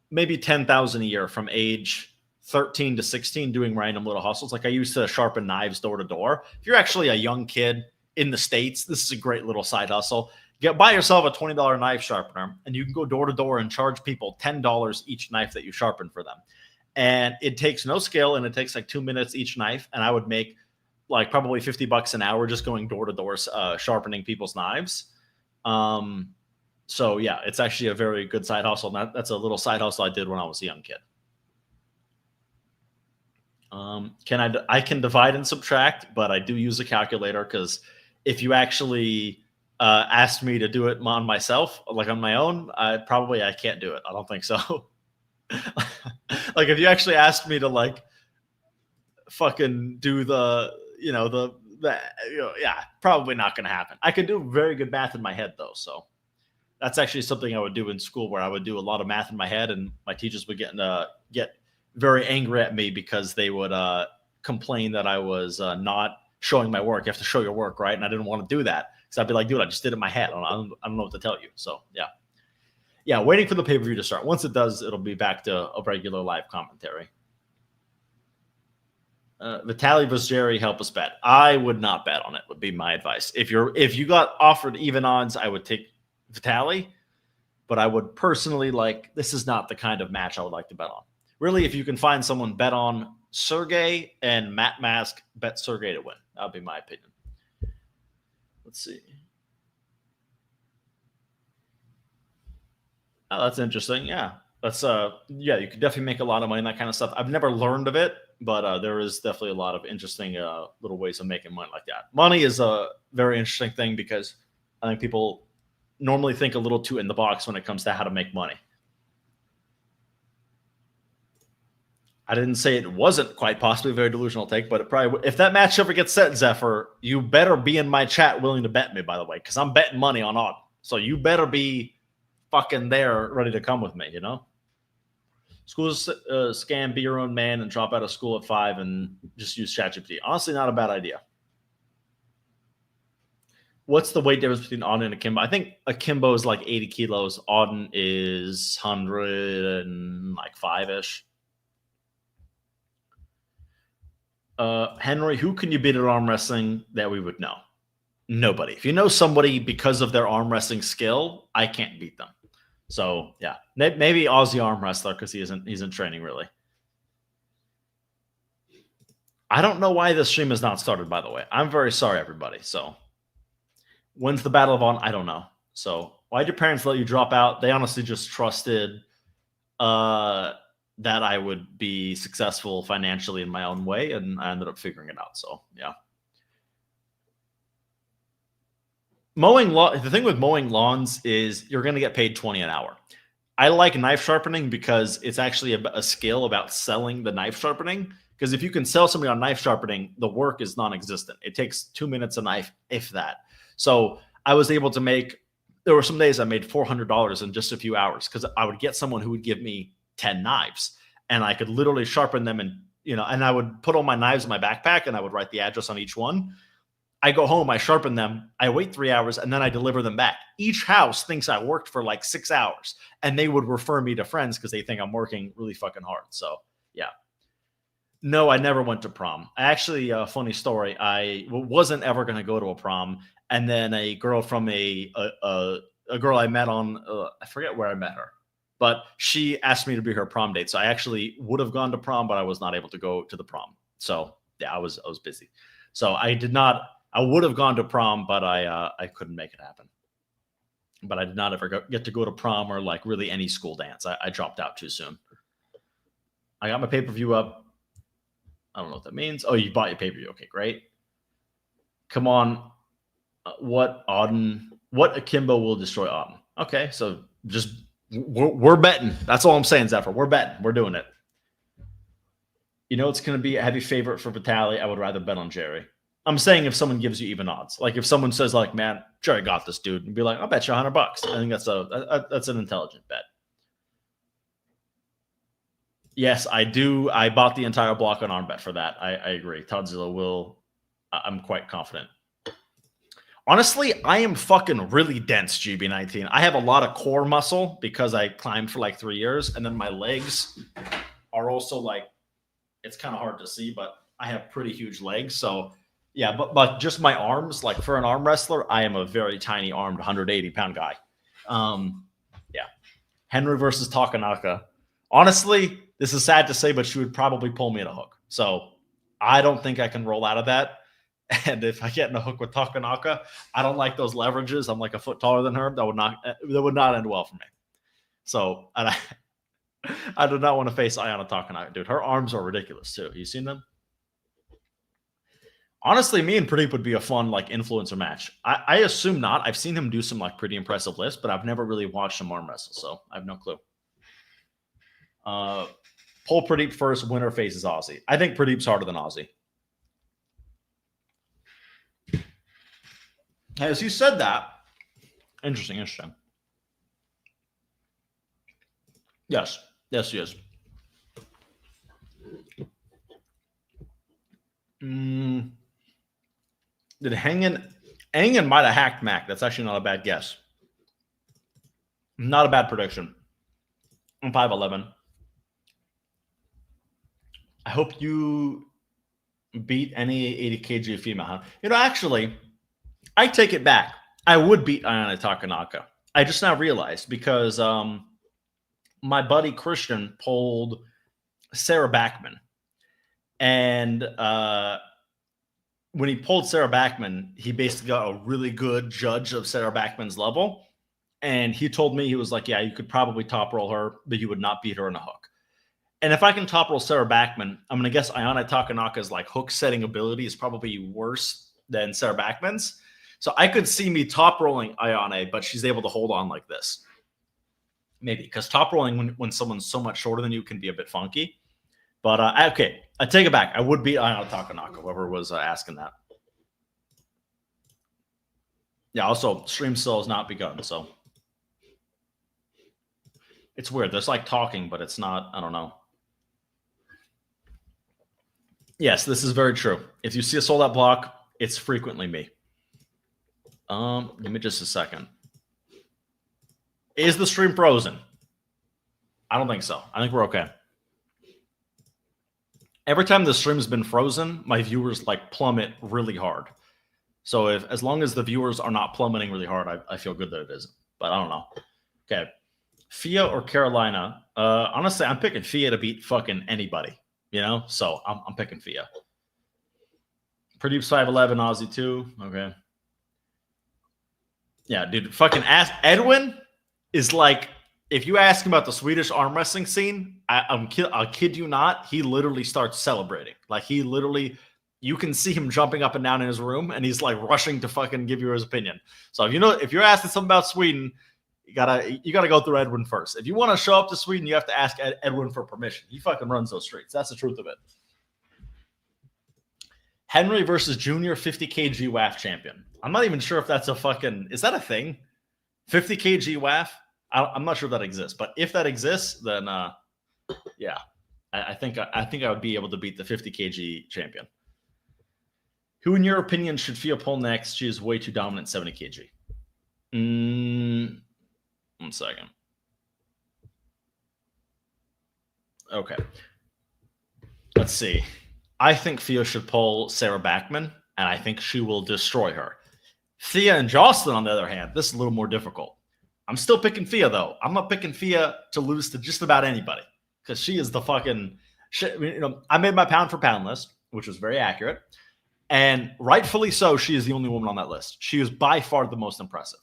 maybe 10,000 a year from age 13 to 16 doing random little hustles. Like I used to sharpen knives door to door. If you're actually a young kid in the States, this is a great little side hustle. Buy yourself a $20 knife sharpener, and you can go door to door and charge people $10 each knife that you sharpen for them. And it takes no skill, and it takes like 2 minutes each knife. And I would make like probably $50 an hour just going door to door sharpening people's knives. So yeah, it's actually a very good side hustle. That's a little side hustle I did when I was a young kid. I can divide and subtract, but I do use a calculator because if you actually asked me to do it on myself, like on my own, I can't do it. I don't think so. Like if you actually asked me to like fucking do probably not going to happen. I can do very good math in my head though. So that's actually something I would do in school, where I would do a lot of math in my head, and my teachers would get very angry at me because they would complain that I was not showing my work. You have to show your work, right? And I didn't want to do that because I'd be like, dude, I just did it in my head. I don't know what to tell you. So yeah, waiting for the pay-per-view to start. Once it does, it'll be back to a regular live commentary. Vitaly versus Jerry, help us bet. I would not bet on it, would be my advice. If you got offered even odds, I would take Vitaly, but I would personally this is not the kind of match I would like to bet on. Really, if you can find someone, bet on Sergey, and Matt Mask, bet Sergey to win. That would be my opinion. Let's see. Oh, that's interesting. Yeah. That's you could definitely make a lot of money in that kind of stuff. I've never learned of it, but there is definitely a lot of interesting little ways of making money like that. Money is a very interesting thing because I think people normally think a little too in the box when it comes to how to make money. I didn't say it wasn't quite possibly a very delusional take, but it probably if that match ever gets set, Zephyr, you better be in my chat willing to bet me, by the way, because I'm betting money on Auden. So you better be fucking there ready to come with me, you know? Schools scam, be your own man, and drop out of school at 5 and just use ChatGPT. Honestly, not a bad idea. What's the weight difference between Auden and Akimbo? I think Akimbo is like 80 kilos. Auden is 105-ish. Henry, who can you beat at arm wrestling that we would know? Nobody. If you know somebody because of their arm wrestling skill, I can't beat them. So yeah, maybe Aussie arm wrestler because he's in training really. I don't know why this stream has not started, by the way. I'm very sorry, everybody. So when's the Battle of Auden? I don't know. So why'd your parents let you drop out? They honestly just trusted that I would be successful financially in my own way, and I ended up figuring it out. So yeah. The thing with mowing lawns is you're going to get paid $20 an hour. I like knife sharpening because it's actually a skill about selling the knife sharpening. Because if you can sell somebody on knife sharpening, the work is non-existent. It takes 2 minutes a knife, if that. So I was able to there were some days I made $400 in just a few hours because I would get someone who would give me 10 knives and I could literally sharpen them and I would put all my knives in my backpack and I would write the address on each one. I go home, I sharpen them, I wait 3 hours, and then I deliver them back. Each house thinks I worked for like 6 hours, and they would refer me to friends because they think I'm working really fucking hard. So, yeah. No, I never went to prom. Actually, a funny story. I wasn't ever going to go to a prom, and then a girl from a girl I met on, I forget where I met her, but she asked me to be her prom date. So I actually would have gone to prom, but I was not able to go to the prom. So, yeah, I was busy. So I would have gone to prom, but I couldn't make it happen. But I did not ever get to go to prom or like really any school dance. I dropped out too soon. I got my pay-per-view up. I don't know what that means. Oh, you bought your pay-per-view. Okay, great. Come on. What Akimbo will destroy Auden? Okay, so just we're betting. That's all I'm saying, Zephyr. We're betting. We're doing it. You know it's going to be a heavy favorite for Vitaly. I would rather bet on Jerry. I'm saying if someone gives you even odds, like if someone says like, man, Jerry got this dude, and be like, I'll bet you $100. I think that's an intelligent bet. Yes, I do. I bought the entire block on arm bet for that. I agree. Todzilla will. I'm quite confident. Honestly, I am fucking really dense, GB19. I have a lot of core muscle because I climbed for like 3 years, and then my legs are also like, it's kind of hard to see, but I have pretty huge legs. So yeah, but just my arms, like for an arm wrestler, I am a very tiny armed 180-pound guy. Yeah. Henry versus Takanaka. Honestly, this is sad to say, but she would probably pull me in a hook. So I don't think I can roll out of that. And if I get in a hook with Takanaka, I don't like those leverages. I'm like a foot taller than her. That would not end well for me. So I do not want to face Ayana Takanaka, dude. Her arms are ridiculous too. You seen them? Honestly, me and Pradeep would be a fun like influencer match. I assume not. I've seen him do some like pretty impressive lifts, but I've never really watched him arm wrestle, so I have no clue. Pull Pradeep first. Winner faces Aussie. I think Pradeep's harder than Aussie. As you said that, interesting. Yes, he is. Did Engen might have hacked Mac? That's actually not a bad guess. Not a bad prediction. I'm 5'11". I hope you beat any 80 kg female. Huh? You know, actually, I take it back. I would beat Ayana Takanaka. I just now realized because my buddy Kirsten pulled Sarah Bachmann. And when he pulled Sarah Bachmann, he basically got a really good judge of Sarah Bachmann's level. And he told me, he was like, yeah, you could probably top roll her, but you would not beat her in a hook. And if I can top roll Sarah Bachmann, I'm going to guess Ayana Takanaka's like hook setting ability is probably worse than Sarah Bachmann's. So I could see me top rolling Ayana, but she's able to hold on like this. Maybe, because top rolling when someone's so much shorter than you can be a bit funky. But okay, I take it back. I would beat Ayana Takanaka, whoever was asking that. Yeah, also, stream still has not begun, so. It's weird. There's like talking, but it's not, I don't know. Yes, this is very true. If you see a sold out block, it's frequently me. Give me just a second. Is the stream frozen? I don't think so. I think we're okay. Every time the stream's been frozen, my viewers like plummet really hard. So as long as the viewers are not plummeting really hard, I feel good that it isn't. But I don't know. Okay. Fia or Carolina? Honestly, I'm picking Fia to beat fucking anybody. You know? So I'm picking Fia. Pradeep's 5'11", Aussie too. Okay. Yeah, dude. Fucking ask Edwin is like, if you ask him about the Swedish arm wrestling scene, I'll kid you not, he literally starts celebrating. Like he literally, you can see him jumping up and down in his room, and he's like rushing to fucking give you his opinion. So if you're asking something about Sweden, you gotta go through Edwin first. If you want to show up to Sweden, you have to ask Edwin for permission. He fucking runs those streets. That's the truth of it. Henry versus Junior 50 kg WAF champion. I'm not even sure if that's a fucking, is that a thing? 50 kg WAF? I'm not sure if that exists, but if that exists, then yeah, I think I would be able to beat the 50 kg champion. Who, in your opinion, should Fia pull next? She is way too dominant, 70 kg. 1 second. Okay, let's see. I think Fia should pull Sarah Bachmann, and I think she will destroy her. Fia and Jocelyn, on the other hand, this is a little more difficult. I'm still picking Fia, though. I'm not picking Fia to lose to just about anybody because she is the fucking shit. You know, I made my pound for pound list, which was very accurate, and rightfully so. She is the only woman on that list. She is by far the most impressive.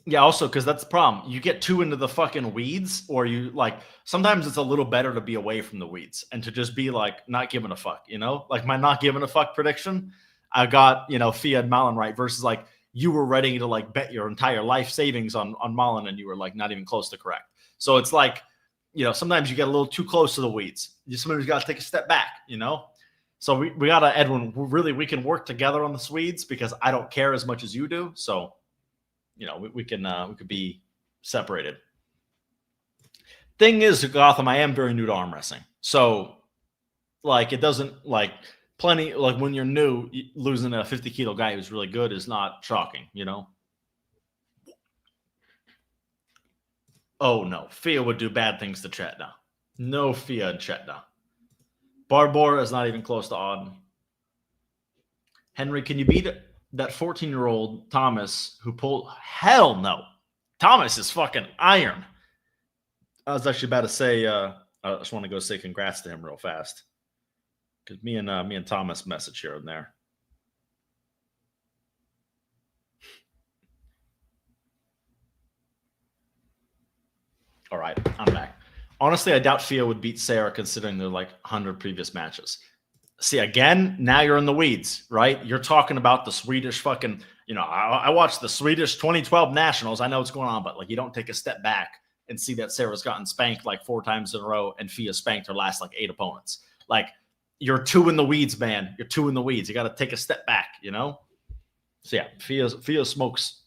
Yeah, also because that's the problem. You get too into the fucking weeds, or you like sometimes it's a little better to be away from the weeds and to just be like not giving a fuck. You know, like my not giving a fuck prediction. I got Fia and Malin right versus like. You were ready to like bet your entire life savings on Malin, and you were like not even close to correct. So it's like, sometimes you get a little too close to the weeds. Sometimes you got to take a step back, So we got to, Edwin, we can work together on the Swedes because I don't care as much as you do. So, we could be separated. Thing is, Gotham, I am very new to arm wrestling. So like, it doesn't like plenty, like when you're new, losing a 50 kilo guy who's really good is not shocking, you know? Oh, no. Fia would do bad things to Chetna. No Fia and Chetna. Barbora is not even close to Auden. Henry, can you beat that 14-year-old Thomas who pulled? Hell no. Thomas is fucking iron. I was actually about to say, I just want to go say congrats to him real fast. Because me and Thomas message here and there. All right, I'm back. Honestly, I doubt Fia would beat Sarah considering they're like 100 previous matches. See, again, now you're in the weeds, right? You're talking about the Swedish fucking, I watched the Swedish 2012 Nationals. I know what's going on, but like you don't take a step back and see that Sarah's gotten spanked like 4 times in a row and Fia spanked her last like 8 opponents. Like, you're too in the weeds, man. You're too in the weeds. You got to take a step back, So yeah, Fia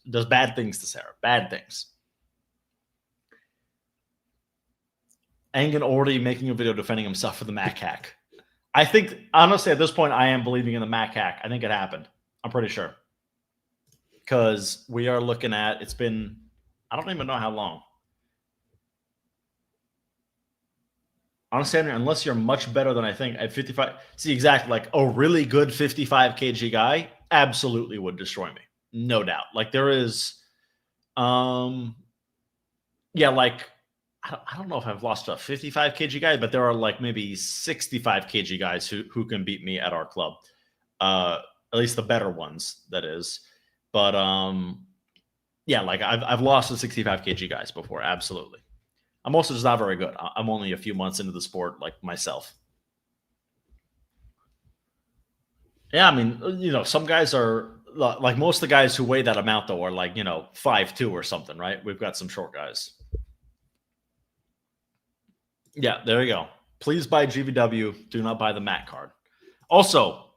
does bad things to Sarah. Bad things. Angan already making a video defending himself for the Mac hack. I think, honestly, at this point, I am believing in the Mac hack. I think it happened. I'm pretty sure. Because we are looking at, it's been, I don't even know how long. Honestly, unless you're much better than I think at 55. See, exactly. Like a really good 55 kg guy absolutely would destroy me. No doubt. Like there is, yeah, like, I don't know if I've lost a 55 kg guy, but there are like maybe 65 kg guys who can beat me at our club. At least the better ones, that is. But yeah, like I've lost to 65 kg guys before, absolutely. I'm also just not very good. I'm only a few months into the sport, like myself. Yeah, I mean, some guys are like most of the guys who weigh that amount though are like 5'2" or something, right? We've got some short guys. Yeah, there you go. Please buy GVW. Do not buy the Mac card. Also,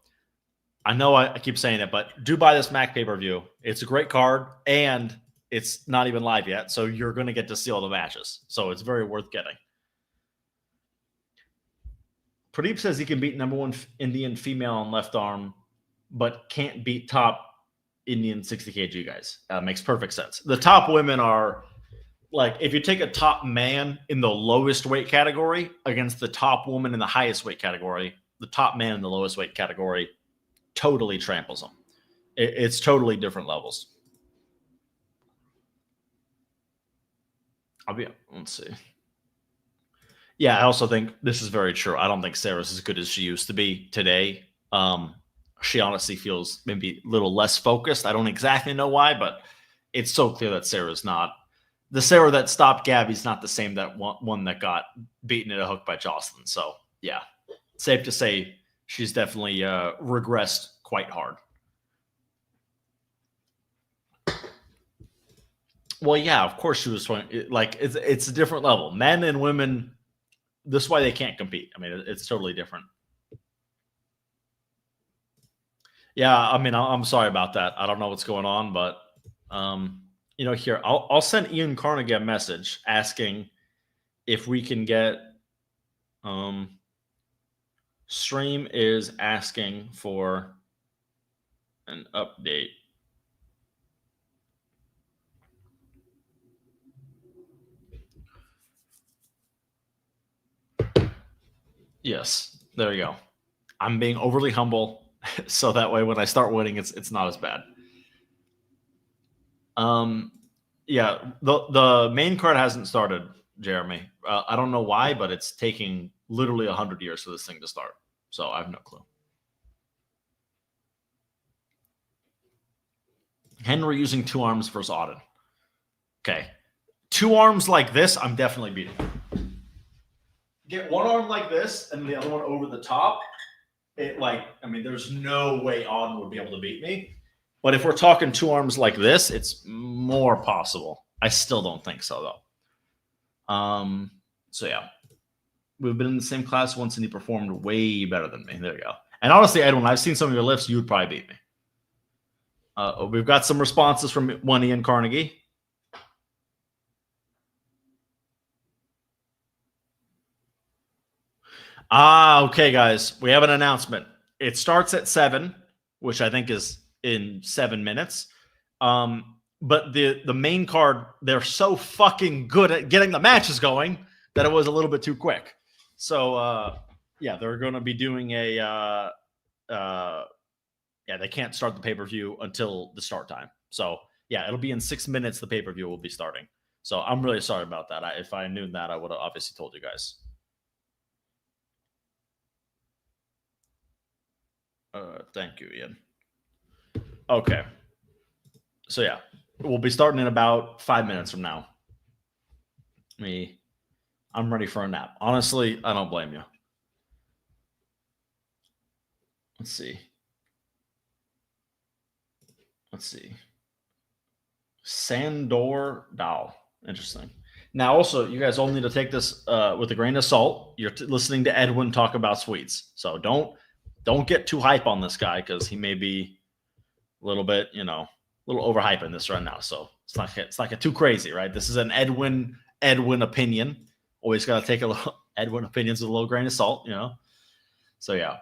I know I keep saying it, but do buy this Mac pay-per-view. It's a great card, and it's not even live yet, so you're going to get to see all the matches. So it's very worth getting. Pradeep says he can beat #1 Indian female on left arm, but can't beat top Indian 60 kg guys. Makes perfect sense. The top women are... Like, if you take a top man in the lowest weight category against the top woman in the highest weight category, the top man in the lowest weight category totally tramples them. It's totally different levels. Let's see. Yeah, I also think this is very true. I don't think Sarah's as good as she used to be today. She honestly feels maybe a little less focused. I don't exactly know why, but it's so clear that Sarah's not. The Sarah that stopped Gabby's not the same that one that got beaten at a hook by Jocelyn. So, yeah, safe to say she's definitely regressed quite hard. Well, yeah, of course she was like it's a different level. Men and women, this is why they can't compete. I mean, it's totally different. Yeah, I mean, I'm sorry about that. I don't know what's going on, but here I'll send Ian Carnegie a message asking if we can get. Stream is asking for an update. Yes, there you go. I'm being overly humble, so that way when I start winning, it's not as bad. Yeah, the main card hasn't started, Jeremy. I don't know why, but it's taking literally 100 years for this thing to start. So I have no clue. Henry using 2 arms versus Auden. Okay. 2 arms like this, I'm definitely beating him. Get 1 arm like this and the other one over the top. There's no way Auden would be able to beat me. But if we're talking 2 arms like this, it's more possible. I still don't think so, though. So, yeah. We've been in the same class once, and you performed way better than me. There you go. And honestly, Edwin, I've seen some of your lifts. You would probably beat me. We've got some responses from one Ian Carnegie. Okay, guys. We have an announcement. It starts at 7, which I think is in 7 minutes. But the main card, they're so fucking good at getting the matches going that it was a little bit too quick. So yeah, they're going to be doing a they can't start the pay-per-view until the start time. So yeah, it'll be in 6 minutes. The pay-per-view will be starting. So I'm really sorry about that. If I knew that, I would have obviously told you guys. Thank you, Ian. Okay. So yeah, we'll be starting in about 5 minutes from now. I'm ready for a nap. Honestly, I don't blame you. Let's see. Sandor Dal. Interesting. Now, also, you guys all need to take this with a grain of salt. You're listening to Edwin talk about sweets. So don't get too hype on this guy because he may be a little bit, a little overhyping this right now. So it's not too crazy, right? This is an Edwin opinion. Always got to take a little Edwin opinions with a little grain of salt, So yeah.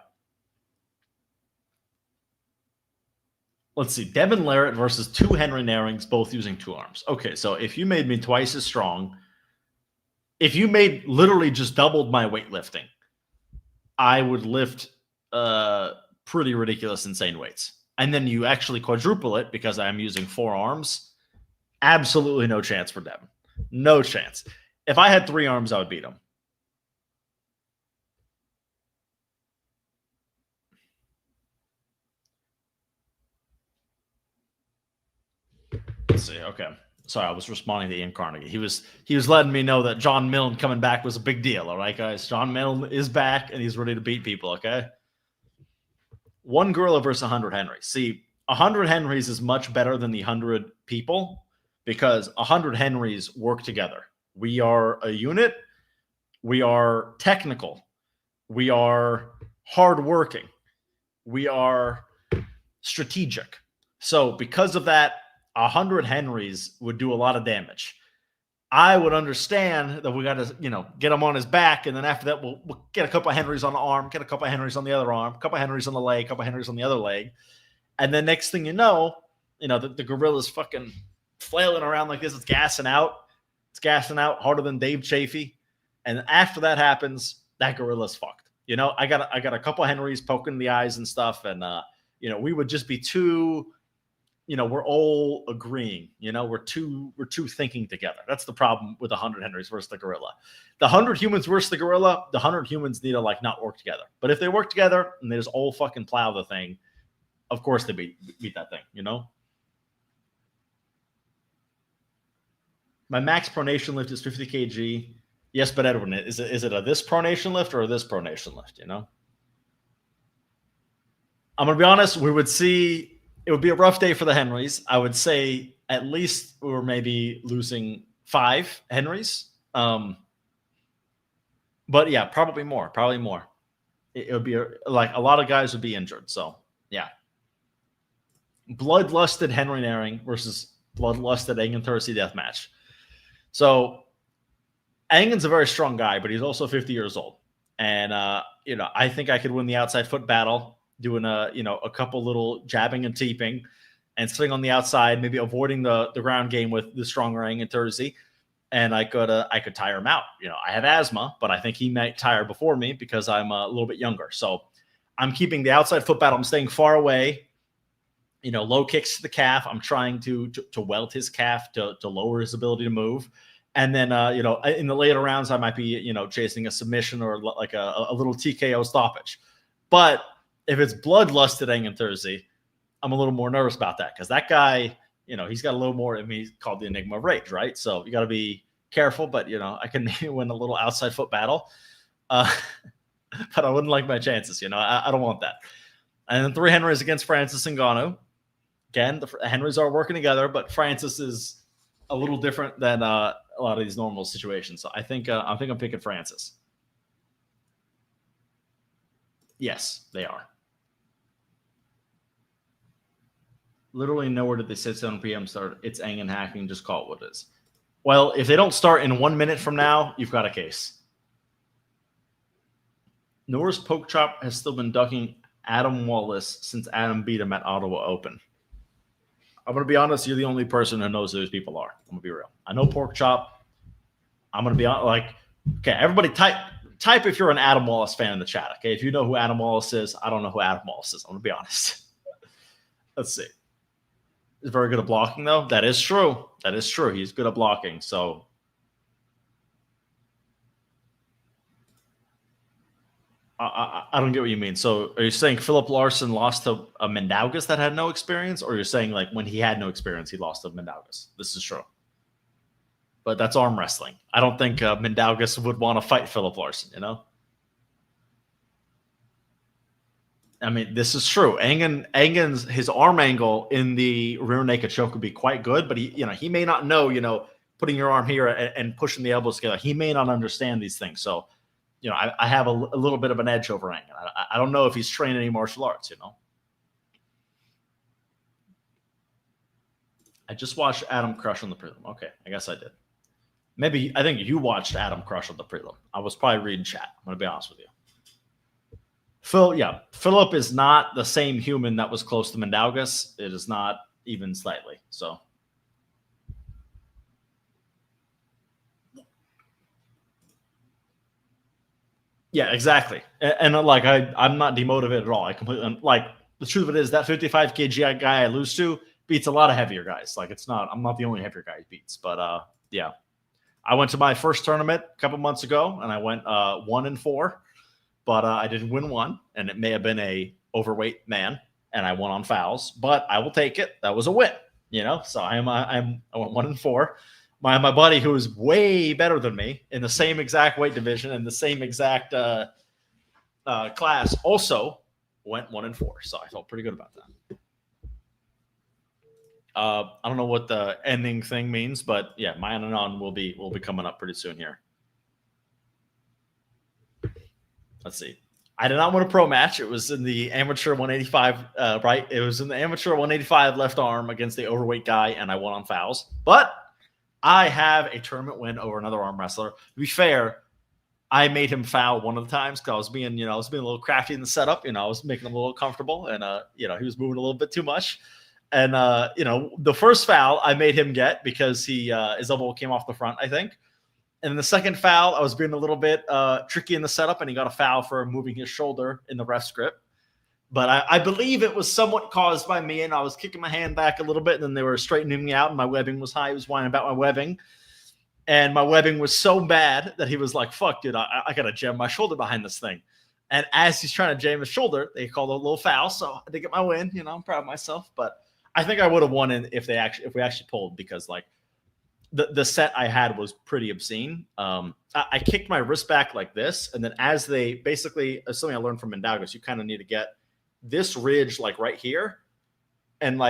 Let's see. Devin Larratt versus 2 Henry Nairings, both using 2 arms. Okay, so if you made me twice as strong, if you made literally just doubled my weightlifting, I would lift pretty ridiculous, insane weights. And then you actually quadruple it because I'm using 4 arms. Absolutely no chance for Devin. No chance. If I had 3 arms, I would beat him. Let's see. Okay. Sorry, I was responding to Ian Carnegie. He was letting me know that John Milne coming back was a big deal. All right, guys. John Milne is back and he's ready to beat people. Okay. 1 gorilla versus 100 Henrys. See, 100 Henrys is much better than the 100 people because 100 Henrys work together. We are a unit. We are technical. We are hardworking. We are strategic. So because of that, 100 Henrys would do a lot of damage. I would understand that we got to, get him on his back, and then after that, we'll get a couple of Henrys on the arm, get a couple of Henrys on the other arm, a couple of Henrys on the leg, a couple of Henrys on the other leg, and then next thing you know, the gorilla's fucking flailing around like this. It's gassing out. It's gassing out harder than Dave Chafee, and after that happens, that gorilla's fucked. I got a couple of Henrys poking the eyes and stuff, and we would just be too. We're all agreeing, we're too thinking together. That's the problem with the 100 Henrys versus the gorilla. The 100 humans versus the gorilla, the 100 humans need to not work together. But if they work together and they just all fucking plow the thing, of course they beat that thing, My max pronation lift is 50 kg. Yes, but Edwin, is it a this pronation lift or a this pronation lift, I'm going to be honest, it would be a rough day for the Henrys. I would say at least we were maybe losing 5 Henrys. But yeah, probably more. It would be a lot of guys would be injured. So yeah. Bloodlusted Henry Naring versus bloodlusted Auden Thursday death match. So Aungen's a very strong guy, but he's also 50 years old. And, I think I could win the outside foot battle. Doing a couple little jabbing and teeping and sitting on the outside, maybe avoiding the ground game with the stronger Auden Thursday. And I could tire him out. I have asthma, but I think he might tire before me because I'm a little bit younger. So I'm keeping the outside foot battle. I'm staying far away, low kicks to the calf. I'm trying to welt his calf to lower his ability to move. And then, in the later rounds, I might be, chasing a submission or like a little TKO stoppage. But if it's bloodlusted Auden Thursday, I'm a little more nervous about that because that guy, he's got a little more. He's called the Enigma of Rage, right? So you got to be careful. But I can maybe win a little outside foot battle, but I wouldn't like my chances. I don't want that. And then 3 Henrys against Francis Ngannou. Again, the Henrys are working together, but Francis is a little different than a lot of these normal situations. So I think I'm picking Francis. Yes, they are. Literally nowhere did they say 7 p.m. start. It's Auden hacking. Just call it what it is. Well, if they don't start in 1 minute from now, you've got a case. Nora's poke chop has still been ducking Adam Wallace since Adam beat him at Ottawa Open? I'm going to be honest. You're the only person who knows who those people are. I'm going to be real. I know Pork Chop. I'm going to be like, okay, everybody type if you're an Adam Wallace fan in the chat. Okay, if you know who Adam Wallace is, I don't know who Adam Wallace is. I'm going to be honest. Let's see. He's very good at blocking, though. That is true. That is true. He's good at blocking. So I don't get what you mean. So are you saying Philip Larson lost to a Mindaugas that had no experience, or you're saying like when he had no experience, he lost to Mindaugas? This is true. But that's arm wrestling. I don't think Mindaugas would want to fight Philip Larson, you know? I mean, this is true. Angen's his arm angle in the rear naked choke would be quite good, but he may not know, putting your arm here and pushing the elbows together. He may not understand these things. So, I have a little bit of an edge over Angen. I don't know if he's trained any martial arts, I just watched Adam crush on the prelim. Okay, I guess I did. I think you watched Adam crush on the prelim. I was probably reading chat. I'm going to be honest with you. Philip is not the same human that was close to Mindaugas. It is not even slightly. So, yeah, exactly. And like I'm not demotivated at all. I completely the truth of it is that 55 kg guy I lose to beats a lot of heavier guys. Like I'm not the only heavier guy he beats. But yeah, I went to my first tournament a couple months ago, and I went 1-4. But I didn't win one, and it may have been a overweight man, and I won on fouls. But I will take it. That was a win, So I went 1-4. My buddy, who is way better than me in the same exact weight division and the same exact class, also went 1-4. So I felt pretty good about that. I don't know what the ending thing means, but yeah, Mayan and Auden will be coming up pretty soon here. Let's see. I did not win a pro match. It was in the amateur 185, right? It was in the amateur 185 left arm against the overweight guy, and I won on fouls. But I have a tournament win over another arm wrestler. To be fair, I made him foul one of the times because I was being a little crafty in the setup. I was making him a little comfortable, and he was moving a little bit too much. And the first foul I made him get because his elbow came off the front, I think. And in the second foul, I was being a little bit tricky in the setup, and he got a foul for moving his shoulder in the ref's grip. But I believe it was somewhat caused by me, and I was kicking my hand back a little bit, and then they were straightening me out, and my webbing was high. He was whining about my webbing. And my webbing was so bad that he was like, fuck, dude, I got to jam my shoulder behind this thing. And as he's trying to jam his shoulder, they called a little foul, so I did get my win. I'm proud of myself. But I think I would have won if we actually pulled, because the set I had was pretty obscene. I kicked my wrist back like this, and then as something I learned from Mindaugas, you kind of need to get this ridge like right here, and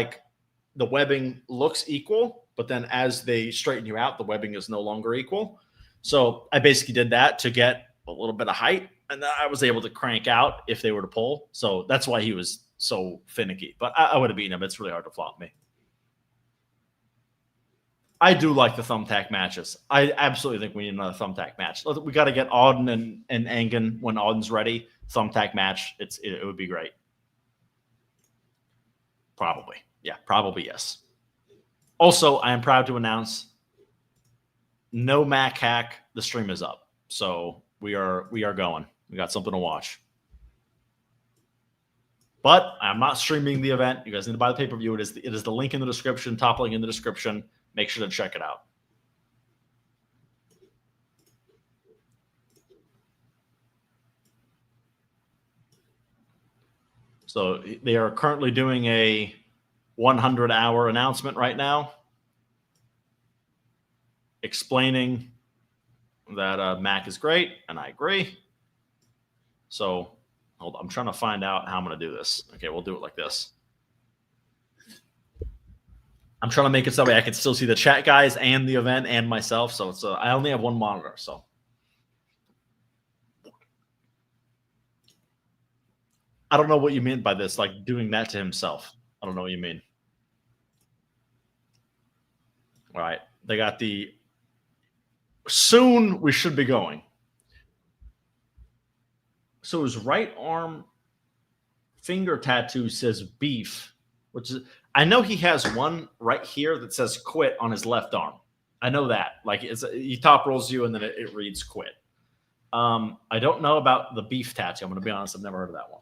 the webbing looks equal, but then as they straighten you out, the webbing is no longer equal. So I basically did that to get a little bit of height, and then I was able to crank out if they were to pull. So that's why he was so finicky. But I would have beaten him. It's really hard to flop me. I do like the thumbtack matches. I absolutely think we need another thumbtack match. We got to get Auden and Angen when Auden's ready. Thumbtack match. It would be great. Probably. Yeah, probably yes. Also, I am proud to announce no Mac hack. The stream is up. So we are going. We got something to watch. But I'm not streaming the event. You guys need to buy the pay-per-view. It is the link in the description, top link in the description. Make sure to check it out. So they are currently doing a 100-hour announcement right now, explaining that Mac is great, and I agree. So hold on, I'm trying to find out how I'm going to do this. Okay, we'll do it like this. I'm trying to make it so that way I can still see the chat guys and the event and myself. So it's I only have one monitor. So I don't know what you mean by this, like doing that to himself. I don't know what you mean. All right. They got soon we should be going. So his right arm finger tattoo says beef, which is, I know he has one right here that says quit on his left arm. I know that. Like he top rolls you and then it reads quit. I don't know about the beef tattoo. I'm going to be honest. I've never heard of that one.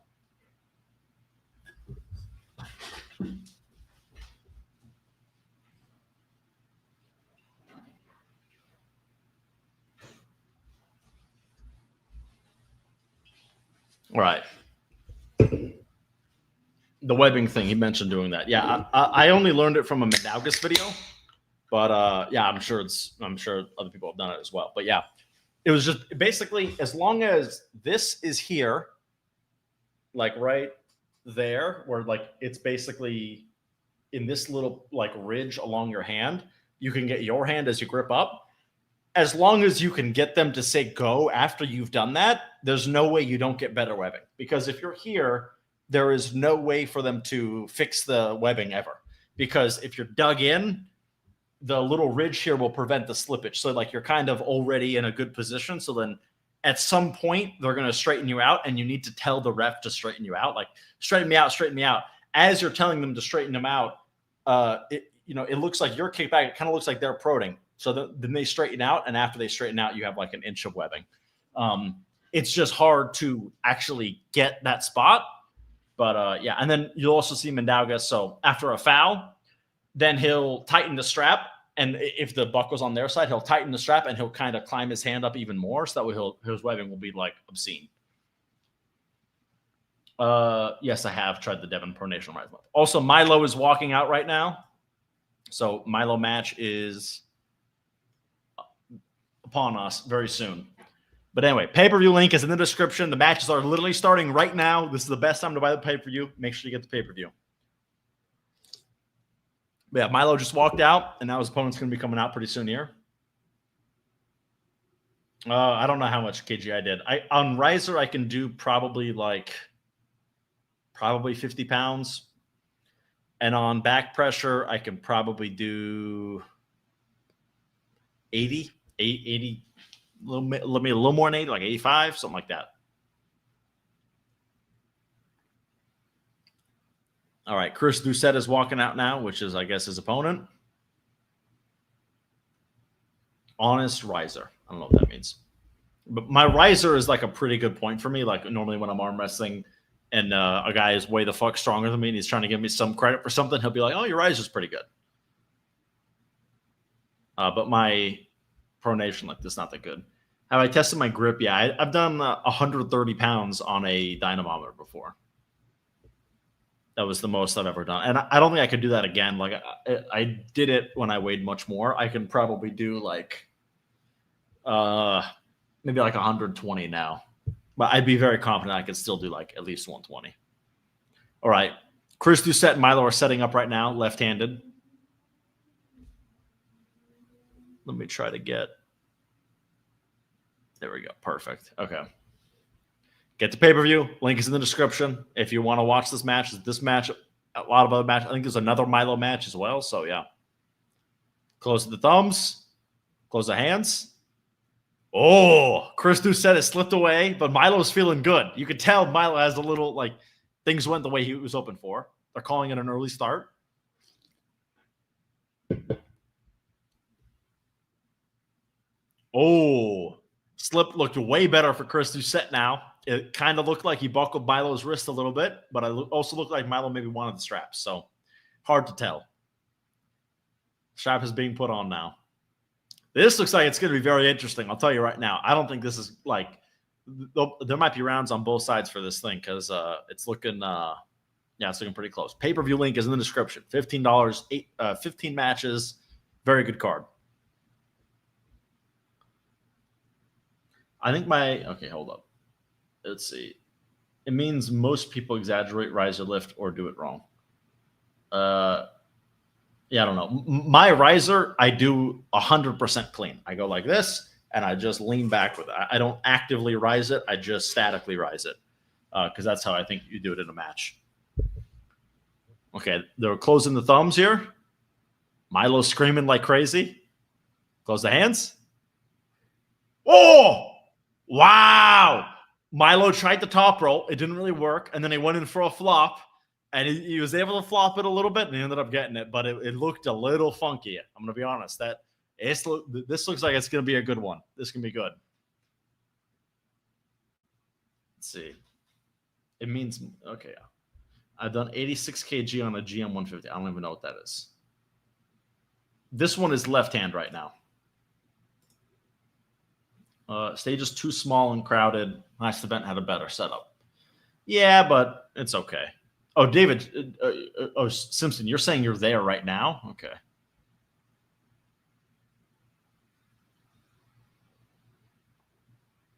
All right. The webbing thing, he mentioned doing that. Yeah, I only learned it from a Mindaugas video, but yeah, I'm sure other people have done it as well. But yeah, it was just basically as long as this is here, like right there, where like it's basically in this little like ridge along your hand, you can get your hand as you grip up. As long as you can get them to say go after you've done that, there's no way you don't get better webbing. Because if you're here, there is no way for them to fix the webbing ever. Because if you're dug in, the little ridge here will prevent the slippage. So like you're kind of already in a good position. So then at some point, they're going to straighten you out and you need to tell the ref to straighten you out. Like, straighten me out, straighten me out. As you're telling them to straighten them out, it looks like you're kicked back. It kind of looks like they're prodding. So then they straighten out, and after they straighten out, you have like an inch of webbing. It's just hard to actually get that spot. But yeah, and then you'll also see Mindaugas. So after a foul, then he'll tighten the strap. And if the buckle's on their side, he'll tighten the strap and he'll kind of climb his hand up even more. So that way his webbing will be like obscene. Yes, I have tried the Devon Pronation Rise. Also, Milo is walking out right now. So Milo match is upon us very soon. But anyway, pay-per-view link is in the description. The matches are literally starting right now. This is the best time to buy the pay-per-view. Make sure you get the pay-per-view. But yeah, Milo just walked out, and now his opponent's going to be coming out pretty soon here. I don't know how much KG I did. On Riser, I can do probably 50 pounds. And on back pressure, I can probably do 80, a little more than 80, like 85, something like that. All right, Chris Ducet is walking out now, which is, I guess, his opponent. Honest riser. I don't know what that means. But my riser is like a pretty good point for me. Like normally when I'm arm wrestling and a guy is way the fuck stronger than me and he's trying to give me some credit for something, he'll be like, oh, your riser's pretty good. But my pronation like this, not that good. Have I tested my grip? Yeah, I've done 130 pounds on a dynamometer before. That was the most I've ever done. And I don't think I could do that again. Like I did it when I weighed much more. I can probably do like maybe like 120 now. But I'd be very confident I could still do like at least 120. All right. Chris Ducet and Milo are setting up right now, left-handed. Let me try to get. There we go. Perfect. Okay. Get the pay-per-view. Link is in the description. If you want to watch this match, a lot of other matches. I think there's another Milo match as well. So, yeah. Close the thumbs. Close the hands. Oh, Chris Ducet has slipped away, but Milo's feeling good. You could tell Milo has a little, like, things went the way he was hoping for. They're calling it an early start. Oh, slip looked way better for Chris Ducet now. It kind of looked like he buckled Milo's wrist a little bit, but it also looked like Milo maybe wanted the straps. So hard to tell. Strap is being put on now. This looks like it's going to be very interesting. I'll tell you right now. I don't think this is like there might be rounds on both sides for this thing because it's looking it's looking pretty close. Pay-per-view link is in the description. $15, 15 matches. Very good card. I think okay, hold up. Let's see. It means most people exaggerate riser lift or do it wrong. Yeah, I don't know. My riser, I do 100% clean. I go like this, and I just lean back with it. I don't actively rise it. I just statically rise it because that's how I think you do it in a match. Okay, they're closing the thumbs here. Milo's screaming like crazy. Close the hands. Oh! Wow. Milo tried the top roll. It didn't really work. And then he went in for a flop. And he was able to flop it a little bit, and he ended up getting it. But it looked a little funky. I'm going to be honest. This looks like it's going to be a good one. This can be good. Let's see. It means, okay. I've done 86 kg on a GM 150. I don't even know what that is. This one is left hand right now. Stage is too small and crowded. Last event had a better setup. Yeah, but it's okay. Oh, David. Simpson, you're saying you're there right now? Okay.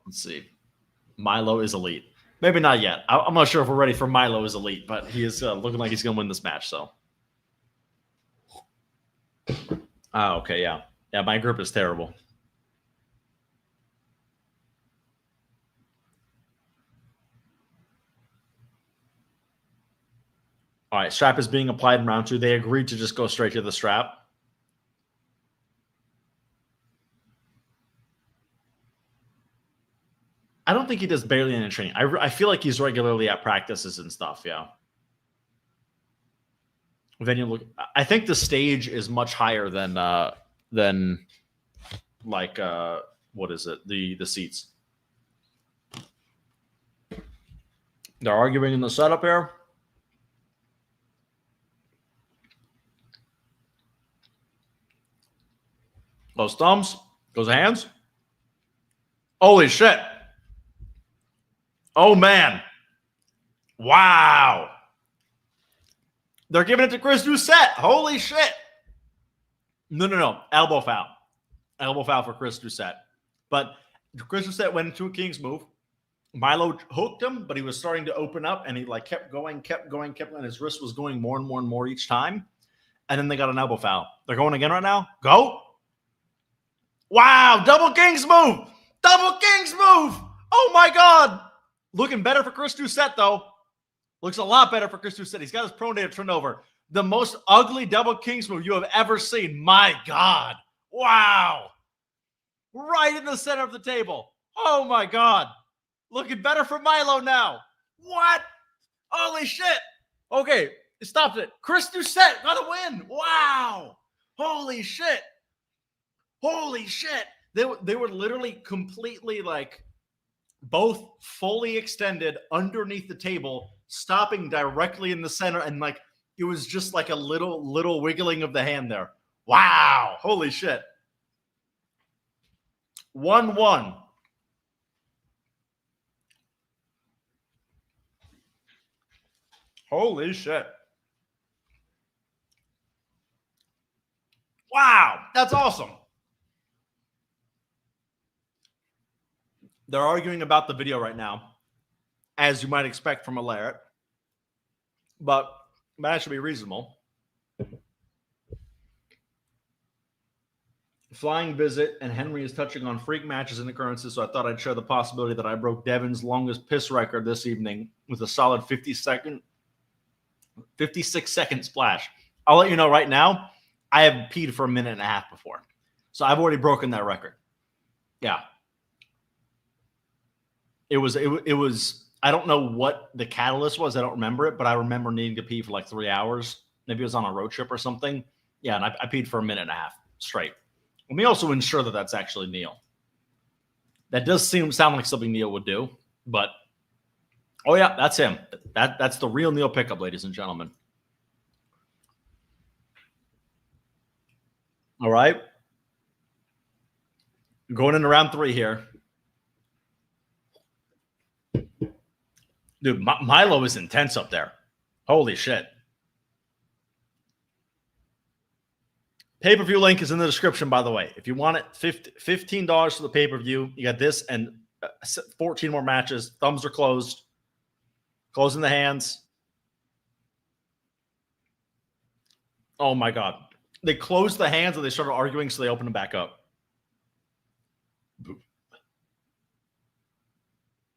Let's see. Milo is elite. Maybe not yet. I'm not sure if we're ready for Milo is elite, but he is looking like he's going to win this match. So. Okay, yeah. Yeah, my group is terrible. All right, strap is being applied in round 2. They agreed to just go straight to the strap. I don't think he does barely any training. I feel like he's regularly at practices and stuff, yeah. Then you look. I think the stage is much higher than like what is it? The seats. They're arguing in the setup here. Goes thumbs. Goes hands. Holy shit. Oh, man. Wow. They're giving it to Chris Ducet. Holy shit. No. Elbow foul. Elbow foul for Chris Ducet. But Chris Ducet went into a king's move. Milo hooked him, but he was starting to open up, and he like kept going, and his wrist was going more and more each time. And then they got an elbow foul. They're going again right now. Go. Wow. Double king's move. Double king's move. Oh, my God. Looking better for Chris Ducet, though. Looks a lot better for Chris Ducet. He's got his pronator turned over. The most ugly double kings move you have ever seen. My God. Wow. Right in the center of the table. Oh, my God. Looking better for Milo now. What? Holy shit. Okay, stopped it. Chris Ducet got a win. Wow. Holy shit. Holy shit. They were literally completely like both fully extended underneath the table, stopping directly in the center. And like, it was just like a little wiggling of the hand there. Wow. Holy shit. 1-1. Holy shit. Wow. That's awesome. They're arguing about the video right now, as you might expect from a Larratt, but that should be reasonable. Flying visit, and Henry is touching on freak matches and occurrences, so I thought I'd share the possibility that I broke Devin's longest piss record this evening with a solid 56-second splash. I'll let you know right now, I have peed for a minute and a half before, so I've already broken that record. Yeah. It was, I don't know what the catalyst was. I don't remember it, but I remember needing to pee for like 3 hours. Maybe it was on a road trip or something. Yeah, and I peed for a minute and a half straight. Let me also ensure that that's actually Neil. That does sound like something Neil would do, but oh yeah, that's him. That's the real Neil pickup, ladies and gentlemen. All right. Going into round 3 here. Dude, Milo is intense up there. Holy shit. Pay-per-view link is in the description, by the way. If you want it, $15 for the pay-per-view. You got this and 14 more matches. Thumbs are closed. Closing the hands. Oh, my God. They closed the hands and they started arguing, so they opened them back up.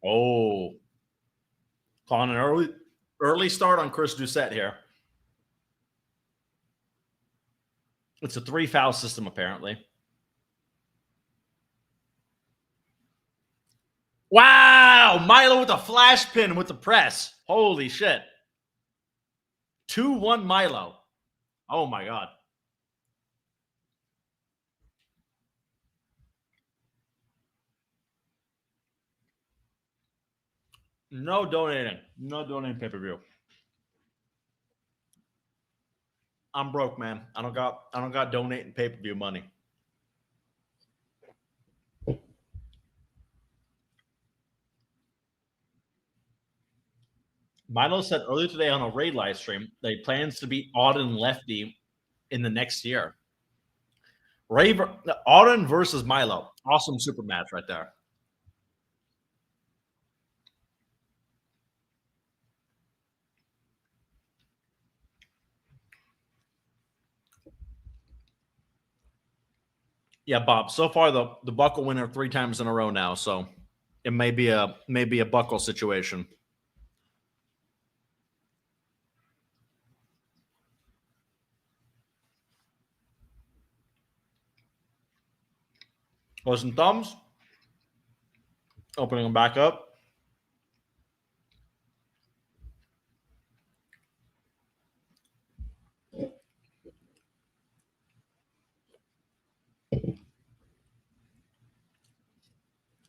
Oh. Calling an early start on Chris Ducet here. It's a 3-foul system, apparently. Wow! Wow, Milo with a flash pin with the press. Holy shit. 2-1 Milo. Oh my God. No donating. No donating pay-per-view. I'm broke, man. I don't got donating pay-per-view money. Milo said earlier today on a raid live stream that he plans to beat Auden Lefty in the next year. Auden versus Milo. Awesome super match right there. Yeah, Bob. So far, the buckle winner 3 times in a row now, so it may be a buckle situation. Toes and thumbs. Opening them back up.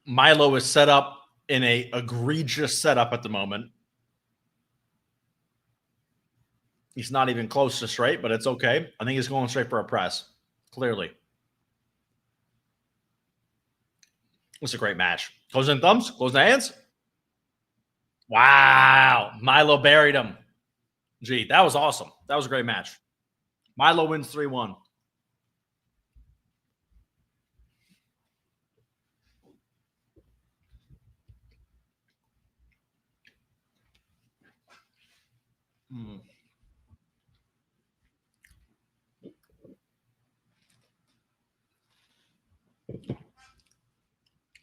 Milo is set up in a egregious setup at the moment. He's not even close to straight, but it's okay. I think he's going straight for a press. Clearly. It's a great match. Closing thumbs, closing hands. Wow. Milo buried him. Gee, that was awesome. That was a great match. Milo wins 3-1.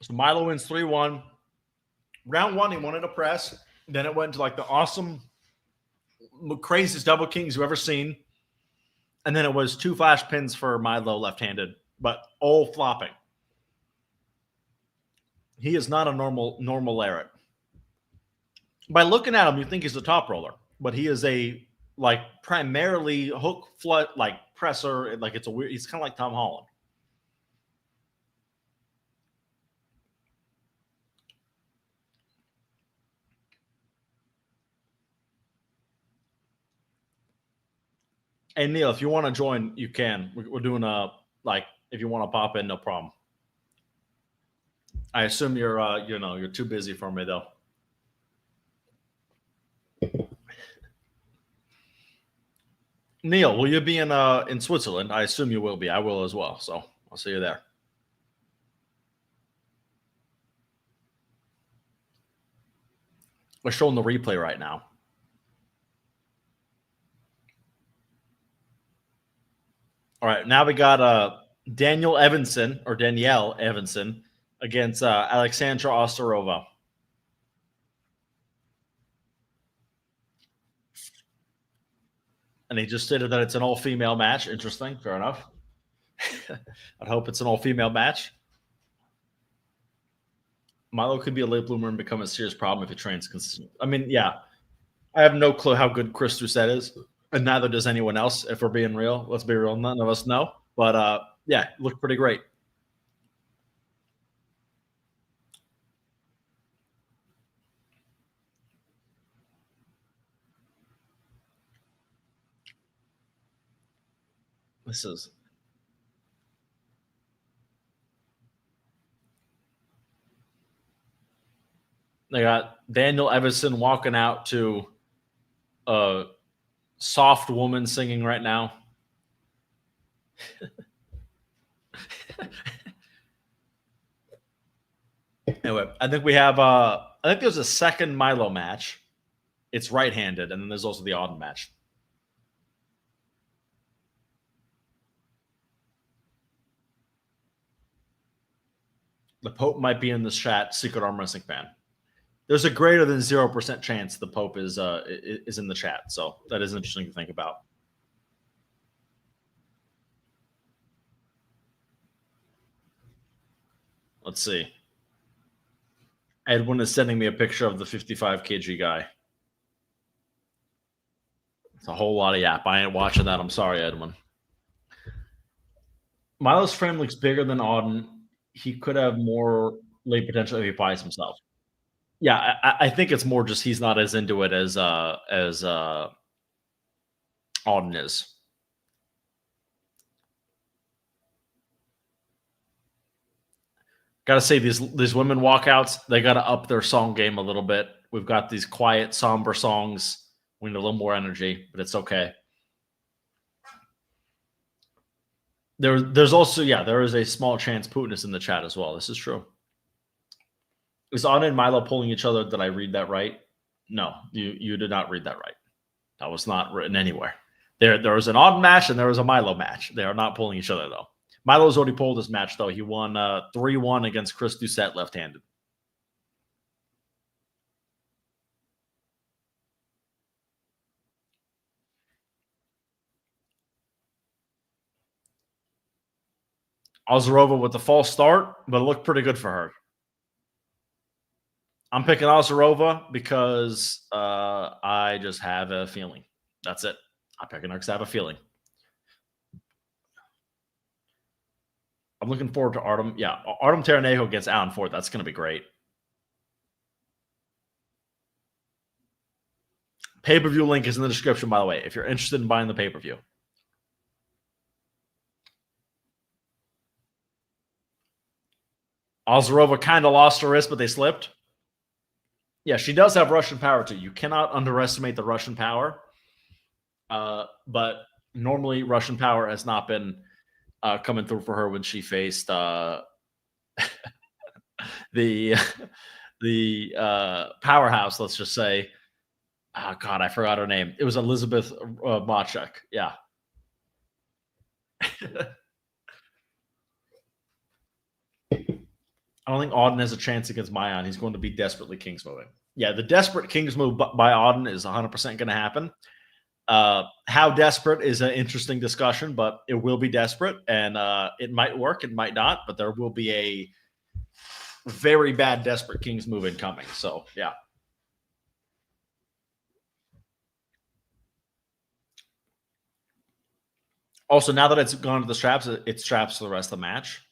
So Milo wins 3-1. Round 1, he wanted a press. Then it went to like the awesome, craziest double kings you've ever seen. And then it was 2 flash pins for Milo left-handed, but all flopping. He is not a normal Larratt. By looking at him, you think he's a top roller, but he is a primarily hook flood presser. It's a weird. He's kind of like Tom Holland. Hey Neil, if you want to join, you can. We're doing if you want to pop in, no problem. I assume you're too busy for me though. Neil, will you be in Switzerland? I assume you will be. I will as well. So I'll see you there. We're showing the replay right now. All right, now we got Danielle Evanson against Alexandra Ozerova. And he just stated that it's an all-female match. Interesting. Fair enough. I'd hope it's an all-female match. Milo could be a late bloomer and become a serious problem if he trains consistently. I mean, yeah. I have no clue how good Chris Ducet is, and neither does anyone else, if we're being real. Let's be real. None of us know. But, yeah, looked pretty great. They got Danielle Evanson walking out to a soft woman singing right now. Anyway, I think we have I think there's a second Milo match. It's right-handed, and then there's also the Auden match. The Pope might be in this chat, Secret Arm Wrestling fan. There's a greater than 0% chance the Pope is in the chat, so that is interesting to think about. Let's see. Edwin is sending me a picture of the 55 kg guy. It's a whole lot of yap. I ain't watching that. I'm sorry, Edwin. Milo's frame looks bigger than Auden. He could have more late potential if he applies himself. Yeah, I think it's more just he's not as into it as Auden is. Gotta say, these women walkouts, they gotta up their song game a little bit. We've got these quiet, somber songs. We need a little more energy, but it's okay. There's also, there is a small chance Putin is in the chat as well. This is true. Is Auden and Milo pulling each other? Did I read that right? No, you did not read that right. That was not written anywhere. There was an Auden match and there was a Milo match. They are not pulling each other, though. Milo's already pulled this match, though. He won 3-1 against Chris Ducet left-handed. Ozerova with the false start, but it looked pretty good for her. I'm picking Ozerova because I just have a feeling. That's it. I'm picking her because I have a feeling. I'm looking forward to Artem. Yeah, Artem Terian against Allan Ford. That's going to be great. Pay-per-view link is in the description, by the way, if you're interested in buying the pay-per-view. Ozerova kind of lost her wrist, but they slipped. Yeah, she does have Russian power, too. You cannot underestimate the Russian power. But normally, Russian power has not been coming through for her when she faced the powerhouse, let's just say. Oh, God, I forgot her name. It was Elizabeth Machek. Yeah. I don't think Auden has a chance against Mayan. He's going to be desperately Kings moving. Yeah, the desperate Kings move by Auden is 100% going to happen. How desperate is an interesting discussion, but it will be desperate, and it might work, it might not, but there will be a very bad desperate Kings move incoming. So, yeah. Also, now that it's gone to the straps, it straps for the rest of the match.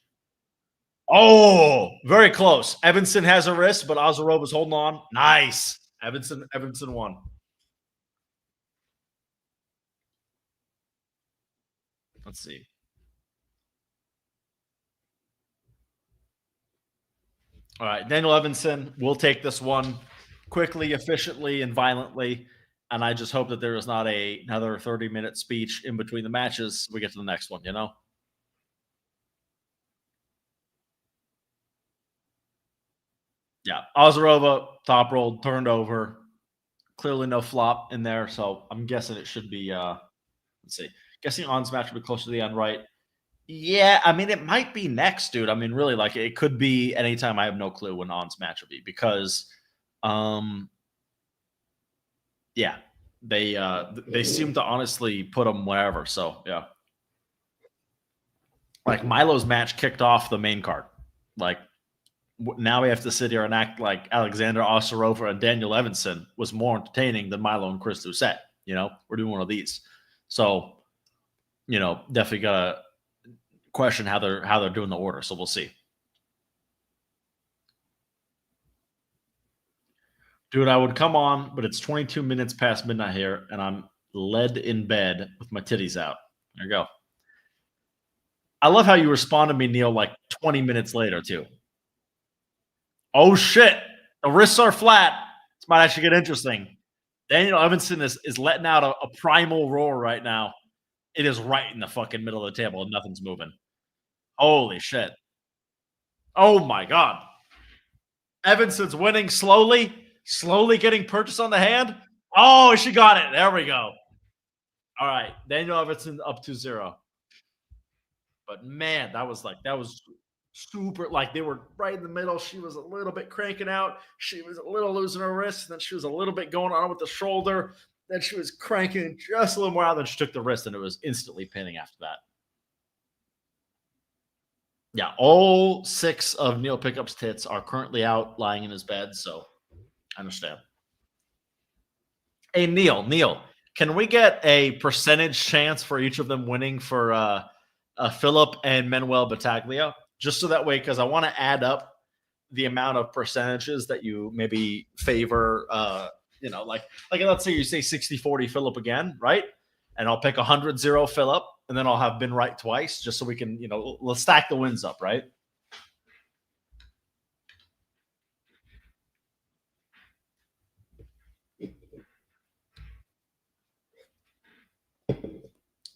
Oh, very close. Evanson has a wrist, but Ozerova's holding on. Nice. Evanson won. Let's see. All right, Daniel Evanson will take this one quickly, efficiently, and violently. And I just hope that there is not another 30-minute speech in between the matches. We get to the next one, you know? Yeah, Ozerova, top roll, turned over. Clearly no flop in there, so I'm guessing it should be, let's see. Guessing On's match will be closer to the end, right? Yeah, I mean, it might be next, dude. I mean, really, like, it could be anytime. I have no clue when On's match will be because, yeah, they seem to honestly put them wherever, so, yeah. Like, Milo's match kicked off the main card. Like, now we have to sit here and act like Alexandra, Ozerova, and Daniel Evanson was more entertaining than Milo and Chris Ducet. You know, we're doing one of these. So, you know, definitely gotta question how they're doing the order. So we'll see. Dude, I would come on, but it's 22 minutes past midnight here, and I'm laid in bed with my titties out. There you go. I love how you respond to me, Neil, like 20 minutes later, too. Oh, shit. The wrists are flat. This might actually get interesting. Daniel Evanson is letting out a primal roar right now. It is right in the fucking middle of the table and nothing's moving. Holy shit. Oh, my God. Evanson's winning slowly getting purchased on the hand. Oh, she got it. There we go. All right. Daniel Evanson up 2-0. But, man, that was super, like, they were right in the middle. She was a little bit cranking out. She was a little losing her wrist. Then she was a little bit going on with the shoulder. Then she was cranking just a little more out. Then she took the wrist, and it was instantly pinning after that. Yeah, all 6 of Neil Pickup's tits are currently out lying in his bed, so I understand. Hey, Neil, can we get a percentage chance for each of them winning for Philip and Manuel Battaglia? Just so that way, because I want to add up the amount of percentages that you maybe favor, like let's say you say 60-40 Philip again, right? And I'll pick 100-0 Philip, and then I'll have been right twice, just so we can, let's stack the wins up, right?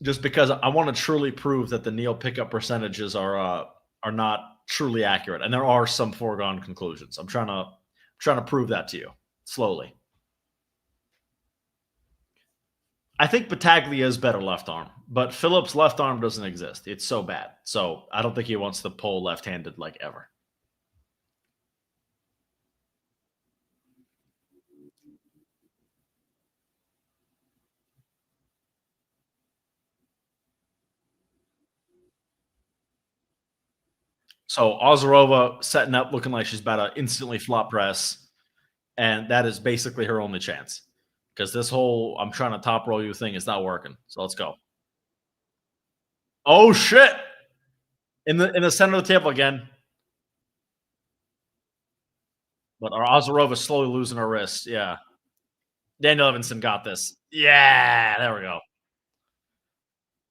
Just because I want to truly prove that the Neil pickup percentages are not truly accurate, and there are some foregone conclusions. I'm trying to prove that to you slowly. I think Battaglia is better left arm, but Philip's left arm doesn't exist. It's so bad. So I don't think he wants to pull left-handed like ever. So Ozerova setting up looking like she's about to instantly flop press, and that is basically her only chance. Because this whole I'm trying to top roll you thing is not working. So let's go. Oh shit! In the center of the table again. But our Ozerova is slowly losing her wrist. Yeah. Danielle Evanson got this. Yeah, there we go.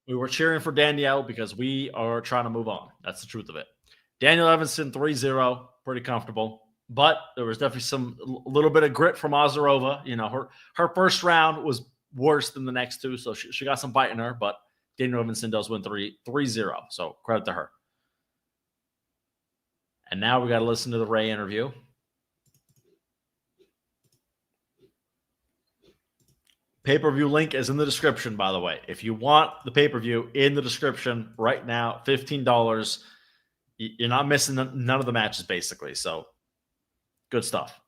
We were cheering for Danielle because we are trying to move on. That's the truth of it. Danielle Evanson 3-0, pretty comfortable. But there was definitely a little bit of grit from Ozerova. Her first round was worse than the next two, so she got some bite in her. But Danielle Evanson does win 3-0, so credit to her. And now we got to listen to the Ray interview. Pay-per-view link is in the description, by the way. If you want the pay-per-view, in the description right now, $15. You're not missing none of the matches, basically. So, good stuff.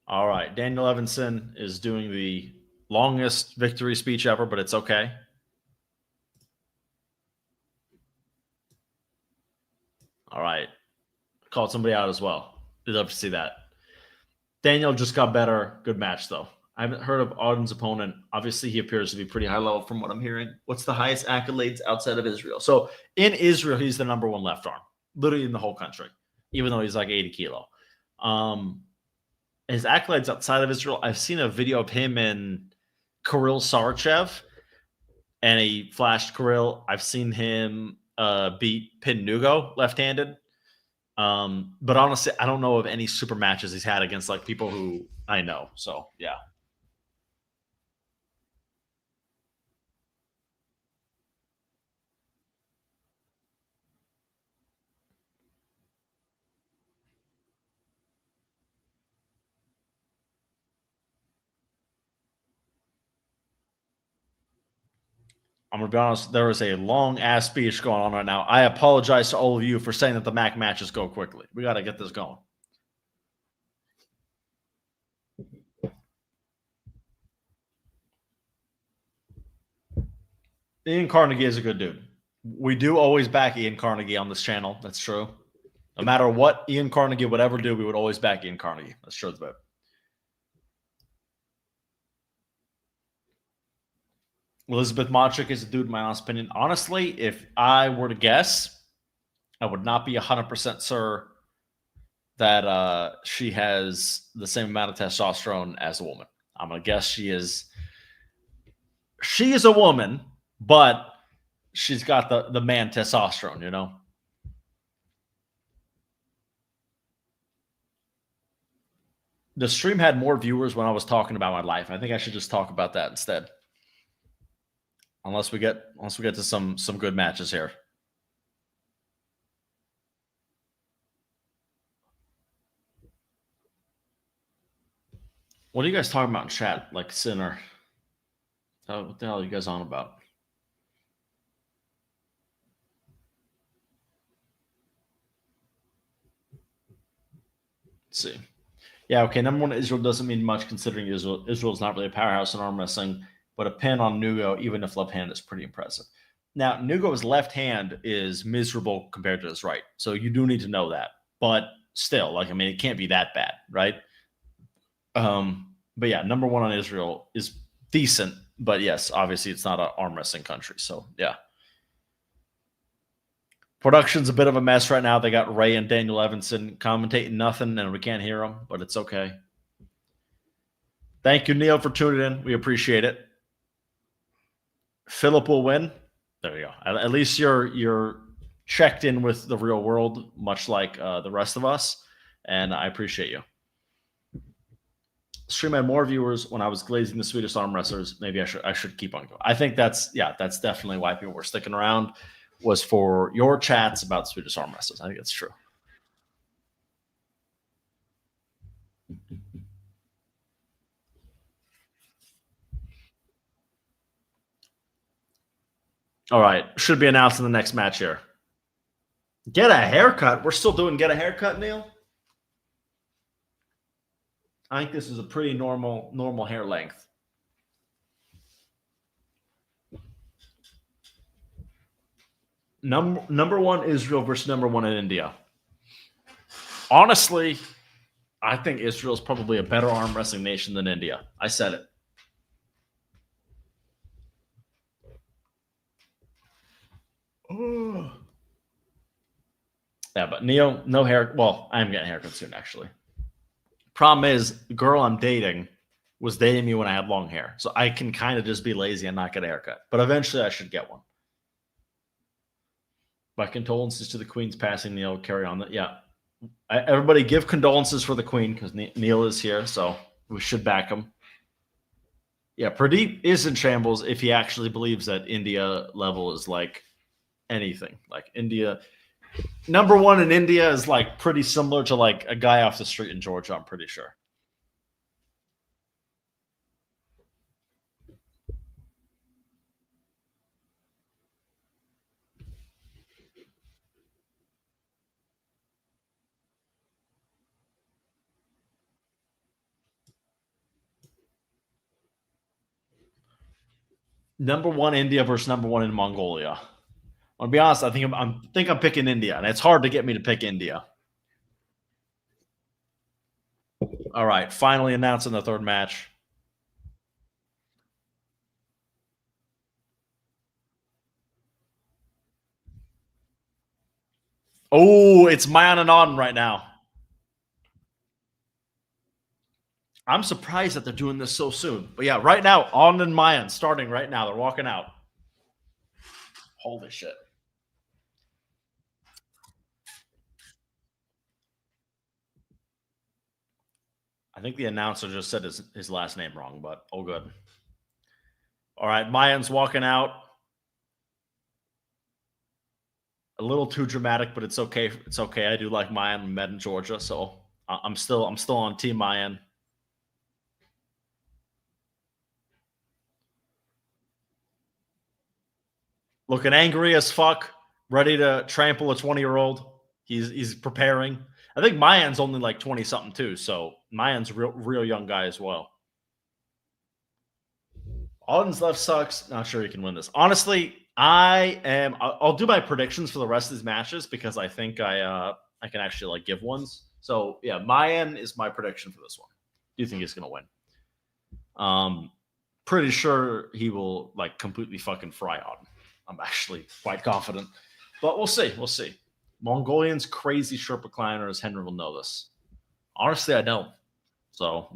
All right. Danielle Evanson is doing the longest victory speech ever, but it's okay. All right. Called somebody out as well. We'd love to see that. Danielle just got better. Good match, though. I haven't heard of Auden's opponent. Obviously, he appears to be pretty high level from what I'm hearing. What's the highest accolades outside of Israel? So in Israel, he's the number 1 left arm, literally in the whole country, even though he's like 80 kilo. His accolades outside of Israel, I've seen a video of him and Kirill Sarchev, and he flashed Kirill. I've seen him beat Pinnugo left-handed. But honestly, I don't know of any super matches he's had against like people who I know. So yeah. I'm going to be honest, there is a long-ass speech going on right now. I apologize to all of you for saying that the MAC matches go quickly. We got to get this going. Ian Carnegie is a good dude. We do always back Ian Carnegie on this channel. That's true. No matter what Ian Carnegie would ever do, we would always back Ian Carnegie. That's true about it. Elizabeth Motrick is a dude, in my honest opinion. Honestly, if I were to guess, I would not be 100% sure that she has the same amount of testosterone as a woman. I'm going to guess she is a woman, but she's got the man testosterone, you know? The stream had more viewers when I was talking about my life. I think I should just talk about that instead. Unless we get to some good matches here. What are you guys talking about in chat? Like Sinner. What the hell are you guys on about? Let's see. Yeah, okay. Number one, Israel doesn't mean much considering Israel's not really a powerhouse in arm wrestling, but a pin on Nugo, even if left hand, is pretty impressive. Now, Nugo's left hand is miserable compared to his right. So you do need to know that. But still, like, I mean, it can't be that bad, right? But yeah, number one on Israel is decent. But yes, obviously it's not an arm wrestling country. So yeah. Production's a bit of a mess right now. They got Ray and Daniel Evanson commentating nothing, and we can't hear them, but it's okay. Thank you, Neil, for tuning in. We appreciate it. Philip will win. There you go. At least you're checked in with the real world, much like the rest of us, and I appreciate you. Stream had more viewers when I was glazing the Swedish arm wrestlers. Maybe I should keep on going. I think that's definitely why people were sticking around, was for your chats about Swedish arm wrestlers. I think that's true. All right. Should be announced in the next match here. Get a haircut. We're still doing get a haircut, Neil? I think this is a pretty normal hair length. Number one Israel versus number one in India. Honestly, I think Israel's probably a better arm wrestling nation than India. I said it. Oh. Yeah, but Neil, no hair. Well, I am getting a haircut soon, actually. Problem is, the girl I'm dating was dating me when I had long hair. So I can kind of just be lazy and not get a haircut. But eventually I should get one. My condolences to the Queen's passing, Neil. Carry on. Yeah. Everybody give condolences for the Queen because Neil is here. So we should back him. Yeah, Pradeep is in shambles if he actually believes that India level is like anything. Like India, number one in India is like pretty similar to like a guy off the street in Georgia, I'm pretty sure. Number one India versus number one in Mongolia. I'll be honest. I think I'm picking India, and it's hard to get me to pick India. All right, finally announcing the third match. Oh, it's Mayan and Auden right now. I'm surprised that they're doing this so soon. But yeah, right now, Auden and Mayan starting right now. They're walking out. Holy shit. I think the announcer just said his last name wrong, but all good. All right, Mayan's walking out. A little too dramatic, but it's okay. It's okay. I do like Mayan. We met in Georgia, so I'm still on Team Mayan. Looking angry as fuck, ready to trample a 20-year-old. He's preparing. I think Mayan's only like 20-something too, so Mayan's a real young guy as well. Auden's left sucks. Not sure he can win this. Honestly, I'll do my predictions for the rest of these matches because I think I can actually like give ones. So yeah, Mayan is my prediction for this one. Do you think he's gonna win? Pretty sure he will like completely fucking fry Auden. I'm actually quite confident, but we'll see. We'll see. Mongolians crazy Sherpa climbers. Henry will know this. Honestly, I don't. So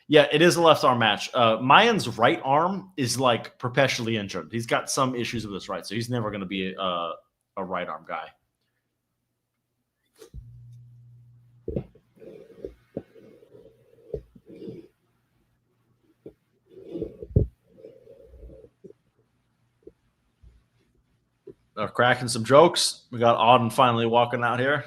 yeah, it is a left arm match. Mayan's right arm is like perpetually injured. He's got some issues with his right, so he's never going to be a right arm guy. They're cracking some jokes. We got Auden finally walking out here.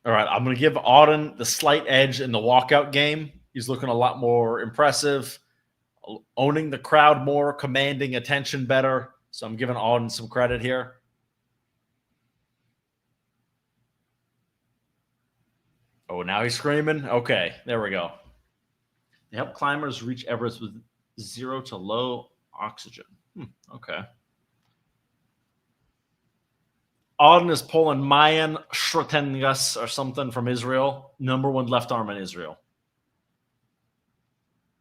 All right, I'm going to give Auden the slight edge in the walkout game. He's looking a lot more impressive, owning the crowd more, commanding attention better. So I'm giving Auden some credit here. Oh, now he's screaming. Okay, there we go. They help climbers reach Everest with 0 to low oxygen. Okay. Auden is pulling Mayan Shretengas or something from Israel. #1 left arm in Israel.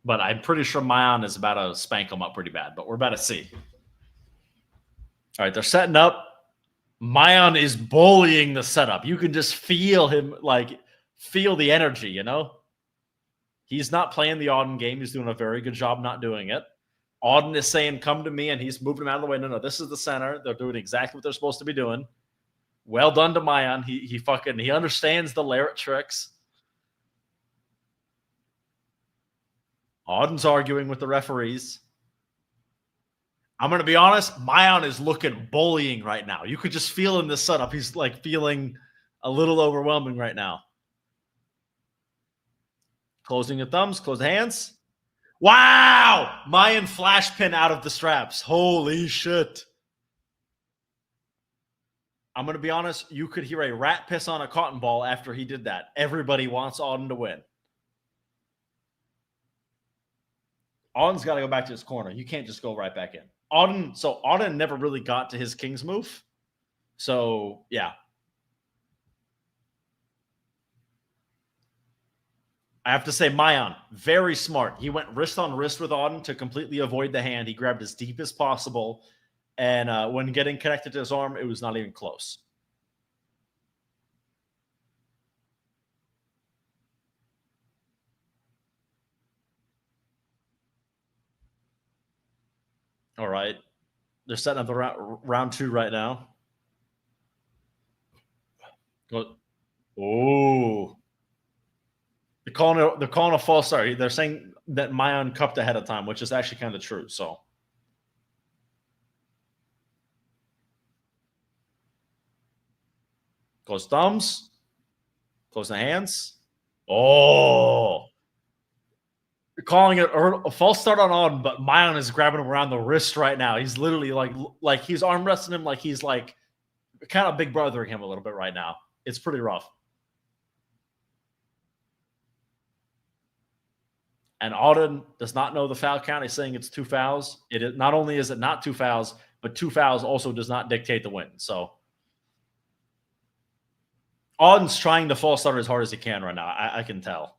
But I'm pretty sure Mayan is about to spank him up pretty bad. But we're about to see. All right, they're setting up. Mayan is bullying the setup. You can just feel him, feel the energy, you know? He's not playing the Auden game. He's doing a very good job not doing it. Auden is saying, come to me, and he's moving him out of the way. No, this is the center. They're doing exactly what they're supposed to be doing. Well done to Mayan. He understands the Larratt tricks. Auden's arguing with the referees. I'm going to be honest, Mayan is looking bullying right now. You could just feel in this setup. He's feeling a little overwhelming right now. Closing the thumbs, close the hands. Wow! Mayan flash pin out of the straps. Holy shit. I'm going to be honest, you could hear a rat piss on a cotton ball after he did that. Everybody wants Auden to win. Auden's got to go back to his corner. You can't just go right back in. Auden never really got to his king's move. So, yeah. I have to say, Mayan, very smart. He went wrist on wrist with Auden to completely avoid the hand. He grabbed as deep as possible. And when getting connected to his arm, it was not even close. All right. They're setting up the round 2 right now. Oh. They're calling a false start. They're saying that Mayan cupped ahead of time, which is actually kind of true. So. Close thumbs. Close the hands. Oh. You're calling it a false start on Auden, but Mayan is grabbing him around the wrist right now. He's literally like he's arm wrestling him like he's kind of big brothering him a little bit right now. It's pretty rough. And Auden does not know the foul count. He's saying it's 2 fouls. It is not only is it not 2 fouls, but 2 fouls also does not dictate the win. So Auden's trying to false start as hard as he can right now. I can tell.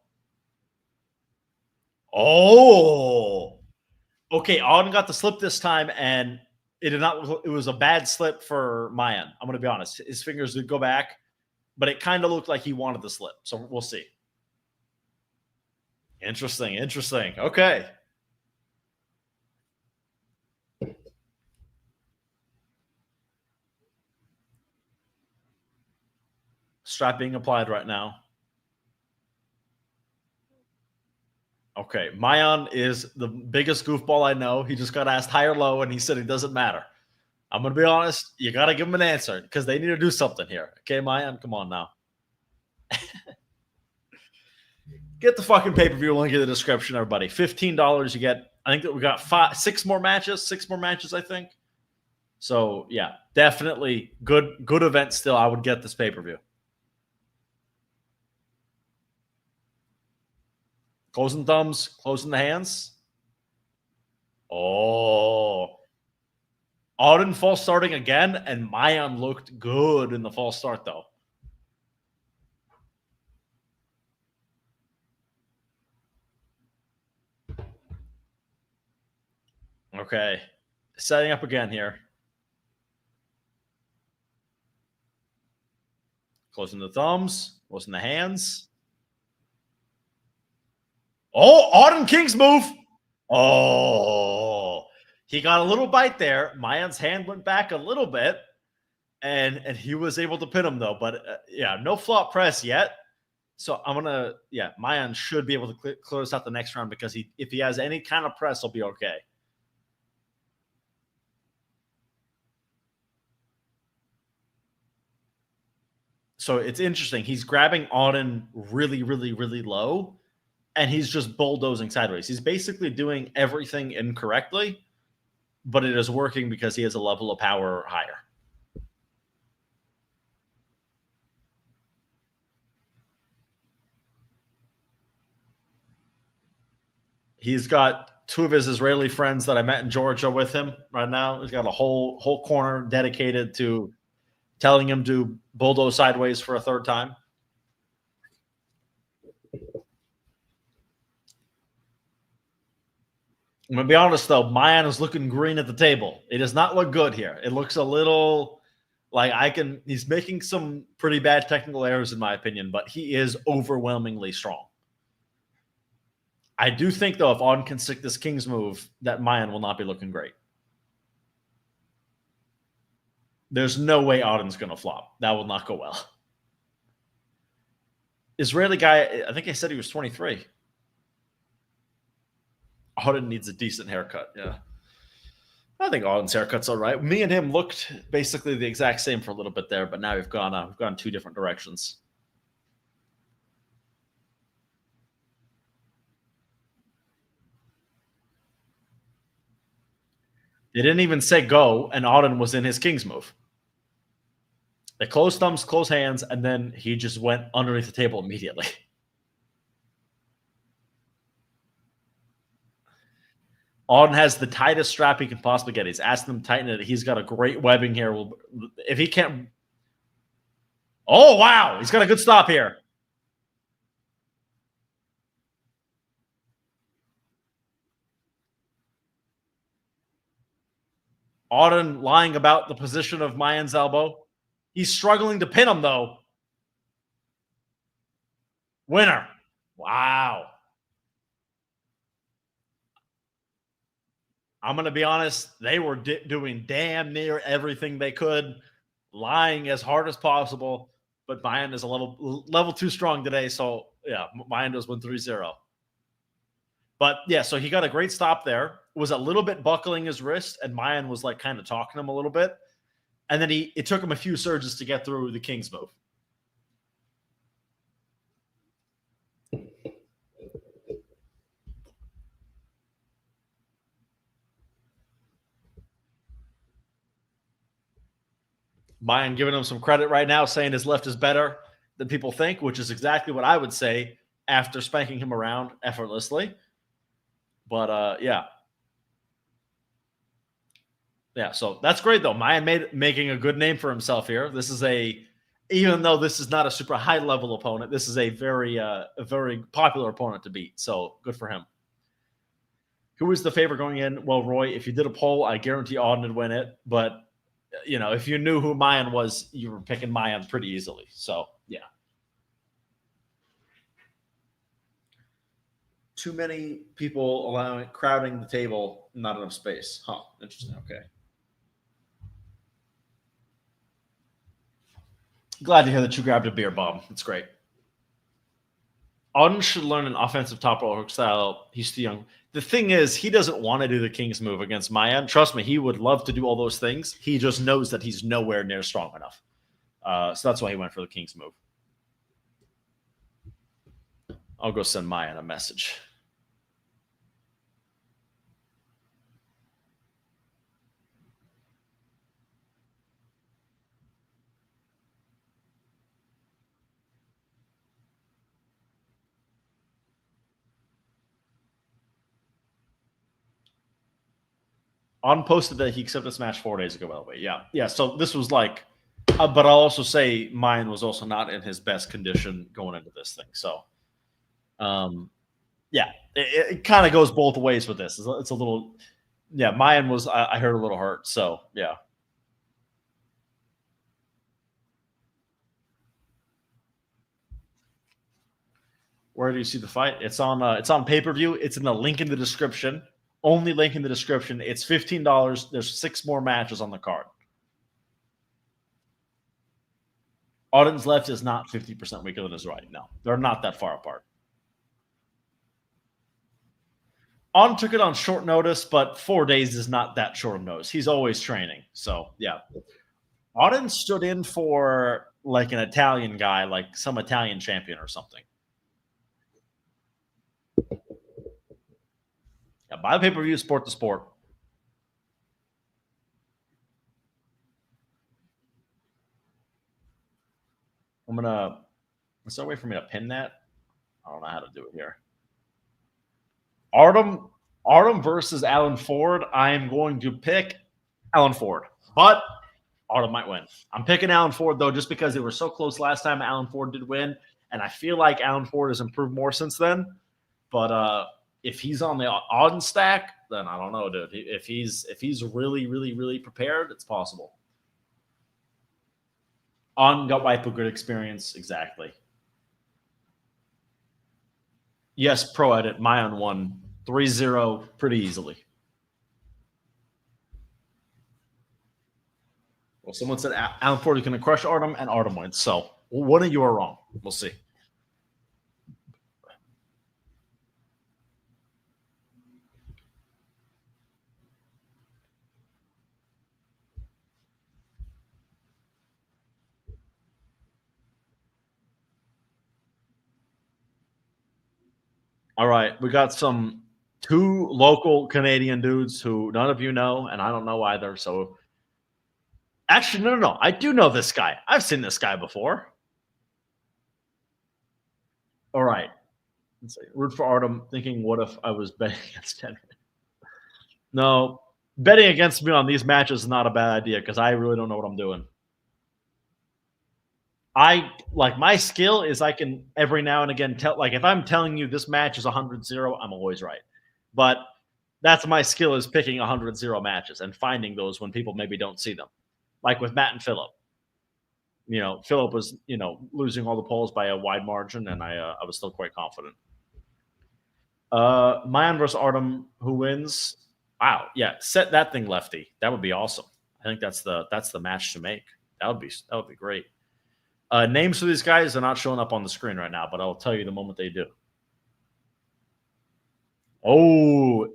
Oh, okay. Auden got the slip this time, and it did not. It was a bad slip for Mayan. I'm going to be honest. His fingers did go back, but it kind of looked like he wanted the slip. So we'll see. Interesting. Okay. Strap being applied right now. Okay, Mayan is the biggest goofball I know. He just got asked high or low, and he said it doesn't matter. I'm going to be honest. You got to give him an answer because they need to do something here. Okay, Mayan, come on now. Get the fucking pay-per-view link in the description, everybody. $15 you get. I think that we got 6 more matches. 6 more matches, I think. So, yeah, definitely good event still. I would get this pay-per-view. Closing thumbs, closing the hands. Oh. Auden false starting again, and Mayan looked good in the false start, though. Okay. Setting up again here. Closing the thumbs, closing the hands. Oh, Auden King's move. Oh, he got a little bite there. Mayan's hand went back a little bit, and he was able to pin him, though. But, yeah, no flop press yet. So I'm going to, Mayan should be able to close out the next round because if he has any kind of press, he'll be okay. So it's interesting. He's grabbing Auden really, really, really low. And he's just bulldozing sideways. He's basically doing everything incorrectly. but it is working because he has a level of power higher. He's got 2 of his Israeli friends that I met in Georgia with him right now. He's got a whole corner dedicated to telling him to bulldoze sideways for a 3rd time. I'm going to be honest, though. Mayan is looking green at the table. It does not look good here. It looks a little like he's making some pretty bad technical errors, in my opinion, but he is overwhelmingly strong. I do think, though, if Auden can stick this King's move, that Mayan will not be looking great. There's no way Auden's going to flop. That will not go well. Israeli guy, I think I said he was 23. Auden needs a decent haircut, yeah. I think Auden's haircut's all right. Me and him looked basically the exact same for a little bit there, but now we've gone 2 different directions. They didn't even say go, and Auden was in his King's move. They closed thumbs, closed hands, and then he just went underneath the table immediately. Auden has the tightest strap he can possibly get. He's asked them to tighten it. He's got a great webbing here. If he can't... Oh, wow! He's got a good stop here. Auden lying about the position of Mayan's elbow. He's struggling to pin him, though. Winner. Wow. I'm going to be honest. They were doing damn near everything they could, lying as hard as possible. But Mayan is a level 2 strong today. So, yeah, Mayan does win 3-0. But, yeah, so he got a great stop there. Was a little bit buckling his wrist, and Mayan was like kind of talking him a little bit. And then it took him a few surges to get through the King's move. Mayan giving him some credit right now, saying his left is better than people think, which is exactly what I would say after spanking him around effortlessly. But, yeah. Yeah, so that's great, though. Mayan making a good name for himself here. This is even though this is not a super high-level opponent, this is a very popular opponent to beat. So good for him. Who is the favorite going in? Well, Roy, if you did a poll, I guarantee Auden would win it. But, you know, if you knew who Mayan was, you were picking Mayan pretty easily. So, yeah. Too many people crowding the table, not enough space. Huh, interesting. Okay. Glad to hear that you grabbed a beer, Bob. It's great. Auden should learn an offensive top roll hook style. He's too young. The thing is, he doesn't want to do the King's move against Mayan. Trust me, he would love to do all those things. He just knows that he's nowhere near strong enough. So that's why he went for the King's move. I'll go send Mayan a message. Auden posted that he accepted Smash 4 days ago, by the way. Yeah. So this was like, but I'll also say Mayan was also not in his best condition going into this thing. So, yeah, it kind of goes both ways with this. It's a little, yeah. Mayan was, I heard, a little hurt. So, yeah. Where do you see the fight? It's on pay-per-view. It's in the link in the description. Only link in the description. It's $15. There's 6 more matches on the card. Auden's left is not 50% weaker than his right. No, they're not that far apart. Auden took it on short notice, but 4 days is not that short notice. He's always training. So, yeah. Auden stood in for like an Italian guy, like some Italian champion or something. Buy the pay-per-view, sport to sport. Is there a way for me to pin that? I don't know how to do it here. Artem versus Alan Ford. I am going to pick Alan Ford, but Artem might win. I'm picking Alan Ford, though, just because they were so close last time. Alan Ford did win, and I feel like Alan Ford has improved more since then. But if he's on the Auden stack, then I don't know, dude. If he's really, really, really prepared, it's possible. Auden got wipe a good experience, exactly. Yes, pro edit. Mayan won 3-0 pretty easily. Well, someone said Alan Ford is going to crush Artem, and Artem wins. So one of you are wrong. We'll see. All right, we got two local Canadian dudes who none of you know, and I don't know either. So, actually, no. I do know this guy. I've seen this guy before. All right. Let's see. Root for Artem, thinking, what if I was betting against Henry? No, betting against me on these matches is not a bad idea because I really don't know what I'm doing. My skill is I can every now and again tell, like if I'm telling you this match is 100-0, I'm always right. But that's my skill, is picking 100-0 matches and finding those when people maybe don't see them. Like with Matt and Philip. Philip was, losing all the polls by a wide margin, and I was still quite confident. Mayan versus Artem, who wins? Wow, yeah, set that thing lefty. That would be awesome. I think that's the match to make. That would be great. Names for these guys are not showing up on the screen right now, but I'll tell you the moment they do. Oh,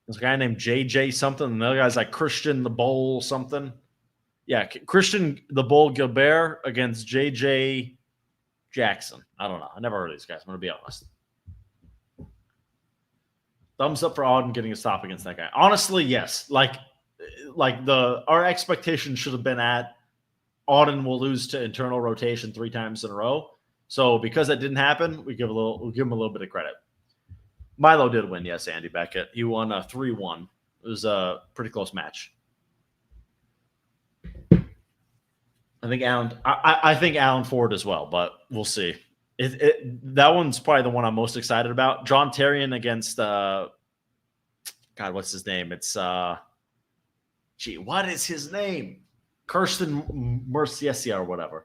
there's a guy named JJ something. And the other guy's like Christian the Bull something. Yeah, Christian the Bull Gilbert against JJ Jackson. I don't know. I never heard of these guys. I'm going to be honest. Thumbs up for Auden getting a stop against that guy. Honestly, yes. Our expectation should have been at Auden will lose to internal rotation 3 times in a row. So because that didn't happen, we'll give him a little bit of credit. Milo did win, yes, Andy Beckett. He won 3-1. It was a pretty close match. I think Alan Ford as well, but we'll see. That one's probably the one I'm most excited about. John Terian against God, what's his name? It's what is his name? Kirsten Merciesia or whatever.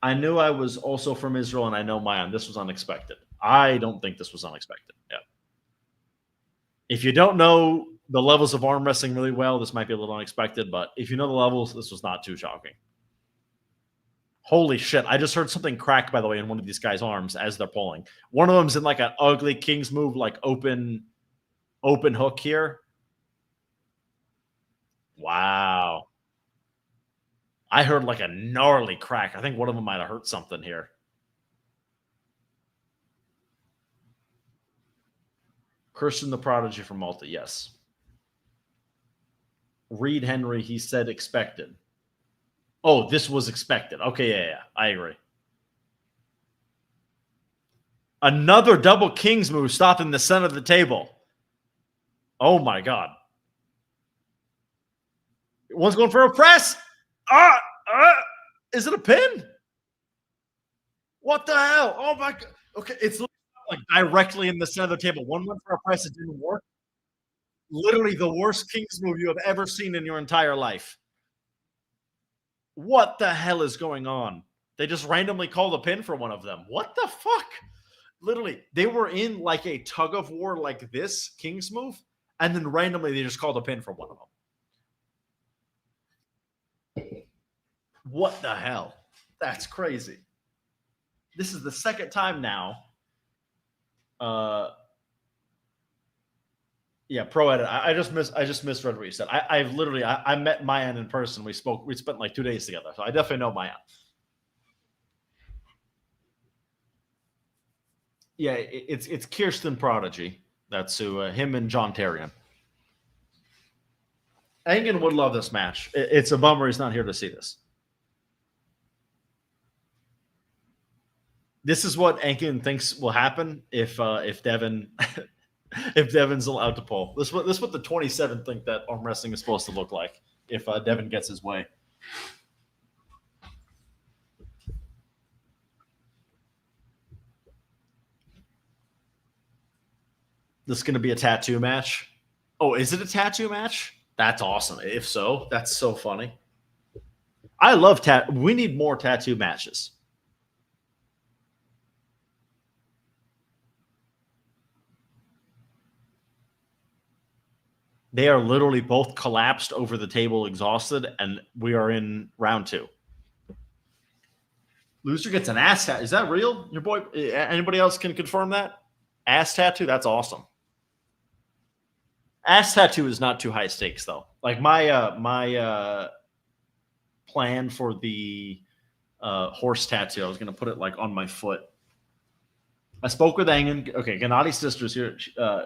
I knew I was also from Israel, and I know Mayan. This was unexpected. I don't think this was unexpected. Yeah. If you don't know the levels of arm wrestling really well, this might be a little unexpected, but if you know the levels, this was not too shocking. Holy shit. I just heard something crack, by the way, in one of these guys' arms as they're pulling. One of them's in like an ugly King's move, like open hook here. Wow. I heard like a gnarly crack. I think one of them might have hurt something here. Kirsten the Prodigy from Malta, yes. Reed Henry, he said expected. Oh, this was expected. Okay, yeah, I agree. Another double King's move stopped in the center of the table. Oh, my God. One's going for a press. Is it a pin? What the hell? Oh, my God. Okay, it's like directly in the center of the table. One went for a press. It didn't work. Literally the worst King's move you have ever seen in your entire life. What the hell is going on? They just randomly called a pin for one of them. What the fuck? Literally, they were in like a tug of war like this King's move, and then randomly they just called a pin for one of them. What the hell? That's crazy. This is the second time now. Yeah, pro edit. I just misread what you said. I met Mayan in person. We spent like 2 days together. So I definitely know Mayan. Yeah, it's Kirsten Prodigy. That's who him and John Terian. Engen would love this match. It's a bummer he's not here to see this. This is what Engen thinks will happen if Devin if Devin's allowed to pull. This is what the 27 think that arm wrestling is supposed to look like if Devin gets his way. This is going to be a tattoo match. Oh, is it a tattoo match? That's awesome. If so, that's so funny. I love we need more tattoo matches. They are literally both collapsed over the table, exhausted, and we are in round 2. Loser gets an ass tattoo. Is that real? Your boy? Anybody else can confirm that? Ass tattoo? That's awesome. Ass tattoo is not too high stakes, though. Like my plan for the horse tattoo, I was going to put it like on my foot. I spoke with Engen. Okay, Gennadi's sister's here.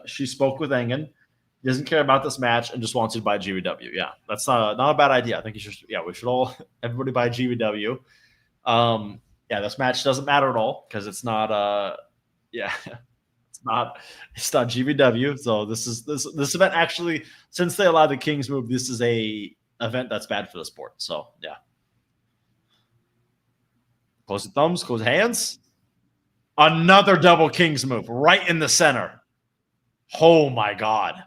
She spoke with Engen. He doesn't care about this match and just wants you to buy GVW. Yeah, that's not a bad idea. I think you should. Yeah, we should all everybody buy GVW. Yeah, this match doesn't matter at all because it's not. Yeah, it's not GVW. So this event actually, since they allowed the Kings move, this is a event that's bad for the sport. So yeah, close the thumbs, close hands. Another double Kings move right in the center. Oh my God.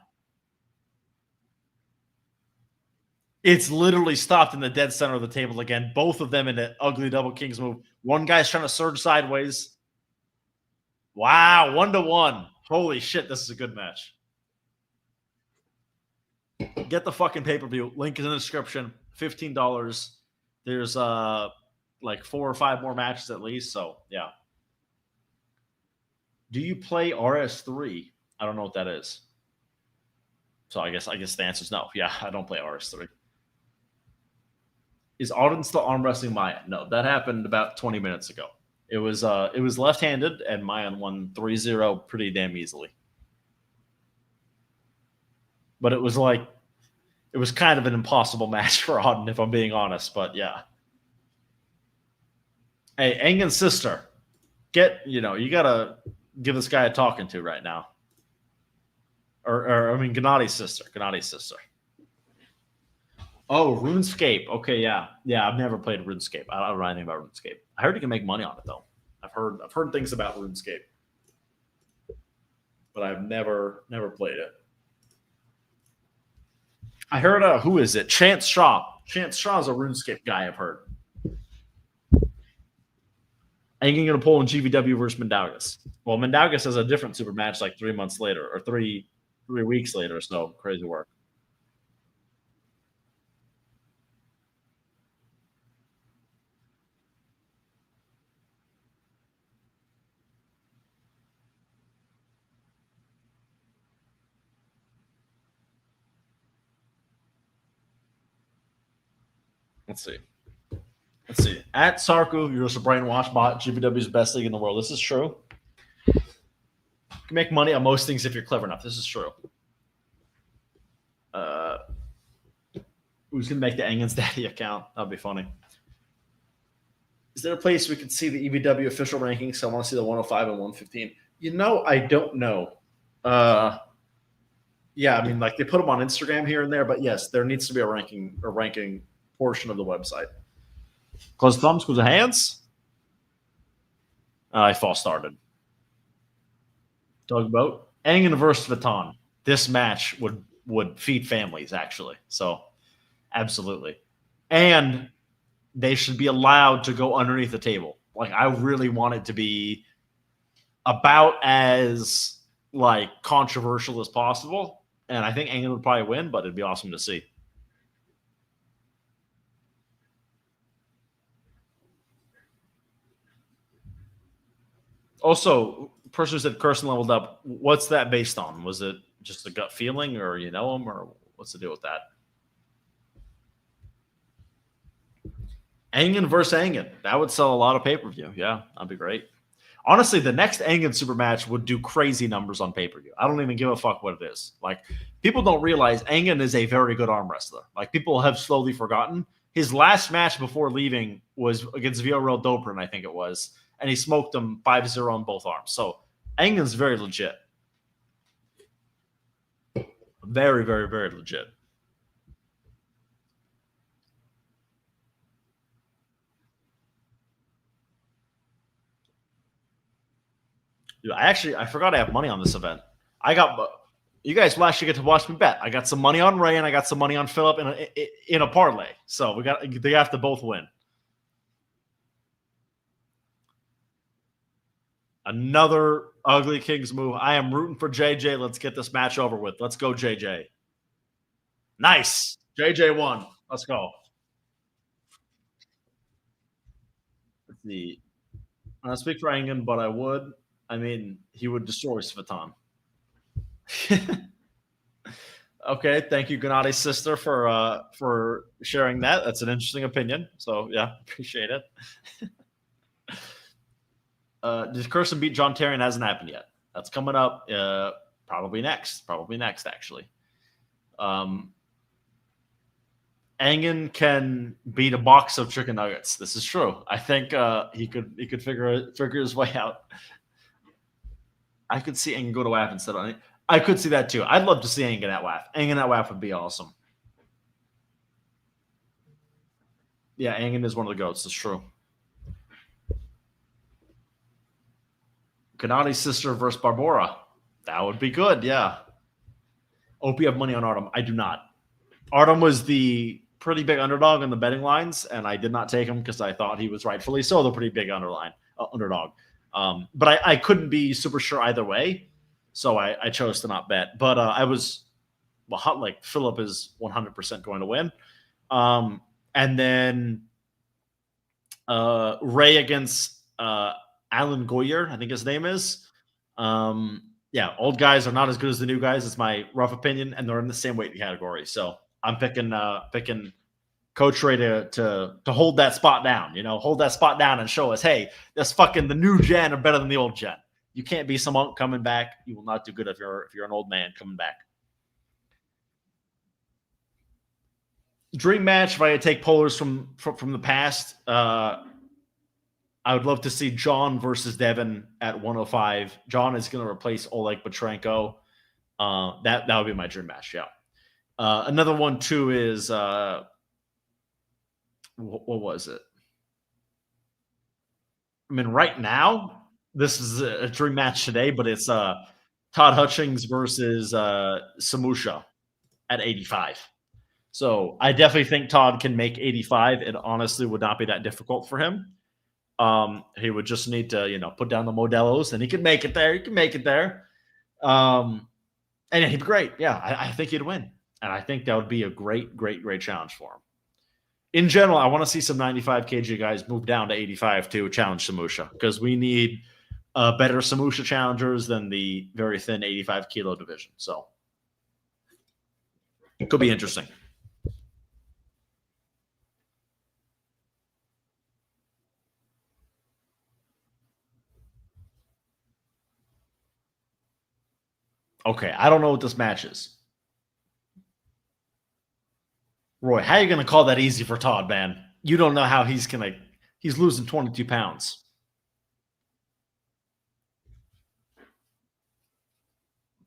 It's literally stopped in the dead center of the table again. Both of them in an ugly double Kings move. One guy's trying to surge sideways. Wow, 1-1. Holy shit, this is a good match. Get the fucking pay-per-view. Link is in the description. $15. There's like 4 or 5 more matches at least. So yeah. Do you play RS3? I don't know what that is. So I guess the answer is no. Yeah, I don't play RS3. Is Auden still arm wrestling Mayan? No, that happened about 20 minutes ago. It was left-handed, and Mayan won 3-0 pretty damn easily. But it was kind of an impossible match for Auden, if I'm being honest. But yeah. Hey, Engen's sister, you gotta give this guy a talking to right now. Or I mean, Gennadi's sister. Oh, RuneScape. Okay, yeah. I've never played RuneScape. I don't know anything about RuneScape. I heard you can make money on it though. I've heard things about RuneScape, but I've never played it. I heard who is it? Chance Shaw. Chance Shaw's a RuneScape guy. I've heard. Engen going to pull in GVW versus Mindaugas. Well, Mindaugas has a different super match like 3 months later or 3 weeks later. So crazy work. Let's see. At Sarku, you're just a brainwash bot. GVW's best league in the world. This is true. You can make money on most things if you're clever enough. This is true. Who's going to make the Engen's Daddy account? That'd be funny. Is there a place we could see the EBW official rankings? I want to see the 105 and 115. I don't know. Yeah, I mean, like they put them on Instagram here and there, but yes, there needs to be a ranking portion of the website. Close thumbs, close the hands. I false started. Tugboat. Engen versus Vuitton. This match would feed families, actually. So, absolutely. And they should be allowed to go underneath the table. Like, I really want it to be about as, controversial as possible. And I think Engen would probably win, but it'd be awesome to see. Also, person who said Kirsten leveled up, what's that based on? Was it just a gut feeling, or you know him, or what's the deal with that? Engen versus Engen. That would sell a lot of pay-per-view. Yeah, that'd be great. Honestly, the next Auden super match would do crazy numbers on pay-per-view. I don't even give a fuck what it is. Like, people don't realize Auden is a very good arm wrestler. Like, people have slowly forgotten. His last match before leaving was against VRL Dobrin, I think it was, and he smoked him 5-0 on both arms. So Aungen's very legit. Very, very, very legit. Dude, I forgot I have money on this event. You guys will actually get to watch me bet. I got some money on Ray and I got some money on Philip in a parlay. So they have to both win. Another ugly Kings move. I am rooting for JJ. Let's get this match over with. Let's go, JJ. Nice. JJ won. Let's go. Let's see. I don't speak for Auden, but I would. I mean, he would destroy Svetan. Okay, thank you, Gennadi's sister, for sharing that. That's an interesting opinion. So yeah, appreciate it. Did Kirsten beat John Terian? Hasn't happened yet. That's coming up. Probably next. Actually. Auden can beat a box of chicken nuggets. This is true. I think he could figure his way out. I could see Auden go to WAF instead of. I could see that too. I'd love to see Auden at WAF. Auden at WAF would be awesome. Yeah, Auden is one of the goats. That's true. Gennadi's sister versus Barbora. That would be good, yeah. Hope you have money on Artem. I do not. Artem was the pretty big underdog on the betting lines, and I did not take him because I thought he was rightfully so the pretty big underdog. But I couldn't be super sure either way, so I chose to not bet. But I was like Philip is 100% going to win. And then Ray against Allan Goyer, I think his name is. Yeah, old guys are not as good as the new guys. It's my rough opinion, and they're in the same weight category. So I'm picking Coach Ray to hold that spot down. Hold that spot down and show us, hey, this fucking the new gen are better than the old gen. You can't be someone coming back. You will not do good if you're an old man coming back. Dream match. If I could take polars from the past, I would love to see John versus Devin at 105. John is going to replace Oleg Petrenko. That would be my dream match. Yeah. Another one too is what was it? I mean, right now this is a dream match today, but it's Todd Hutchings versus Samusha at 85. So I definitely think Todd can make 85. It honestly would not be that difficult for him. He would just need to, put down the Modelos, and he can make it there. And yeah, he'd be great. Yeah, I think he'd win. And I think that would be a great, great, great challenge for him. In general, I want to see some 95 kg guys move down to 85 to challenge Samusha, because we need better Samusha challengers than the very thin 85 kilo division. So it could be interesting. Okay, I don't know what this match is. Roy, how are you going to call that easy for Todd, man? You don't know how he's losing 22 pounds.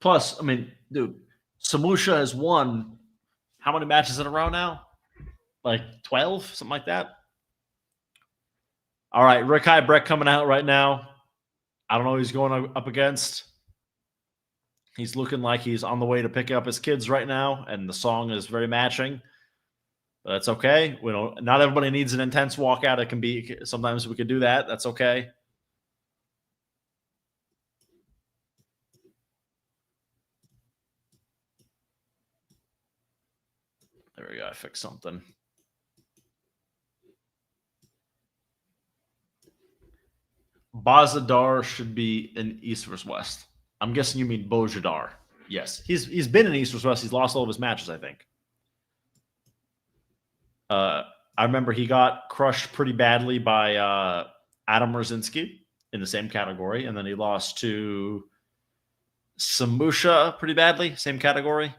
Plus, I mean, dude, Samusha has won how many matches in a row now? Like 12, something like that. All right, Rikai Breck coming out right now. I don't know who he's going up against. He's looking like he's on the way to pick up his kids right now, and the song is very matching. But that's okay. Not everybody needs an intense walkout. It can be sometimes we could do that. That's okay. There we go. I fixed something. Bazadar should be in East versus West. I'm guessing you mean Bojadar. Yes. He's been in East versus West. He's lost all of his matches, I think. I remember he got crushed pretty badly by Adam Roszinski in the same category. And then he lost to Samusha pretty badly, same category.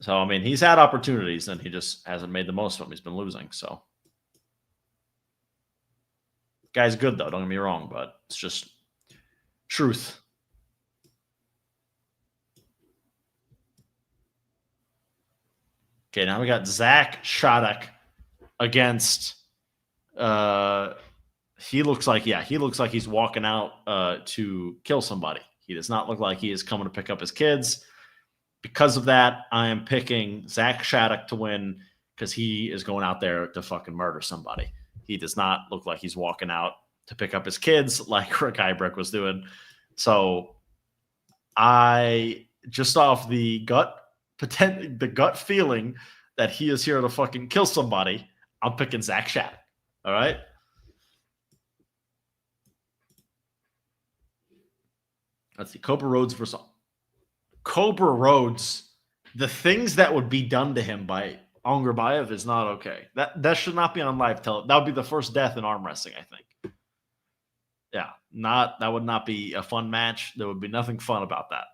So, I mean, he's had opportunities and he just hasn't made the most of them. He's been losing. So, guy's good, though. Don't get me wrong, but it's just truth. Okay, now we got Zack Shadock against. He looks like he's walking out to kill somebody. He does not look like he is coming to pick up his kids. Because of that, I am picking Zack Shadock to win because he is going out there to fucking murder somebody. He does not look like he's walking out to pick up his kids like Rick Breck was doing. So I just off the gut feeling that he is here to fucking kill somebody, I'm picking Zack Shadock. All right. Let's see. Cobra Rhodes versus Cobra Rhodes. The things that would be done to him by Ongarbayev is not okay. That should not be on live television. That would be the first death in arm wrestling, I think. Yeah, that would not be a fun match. There would be nothing fun about that.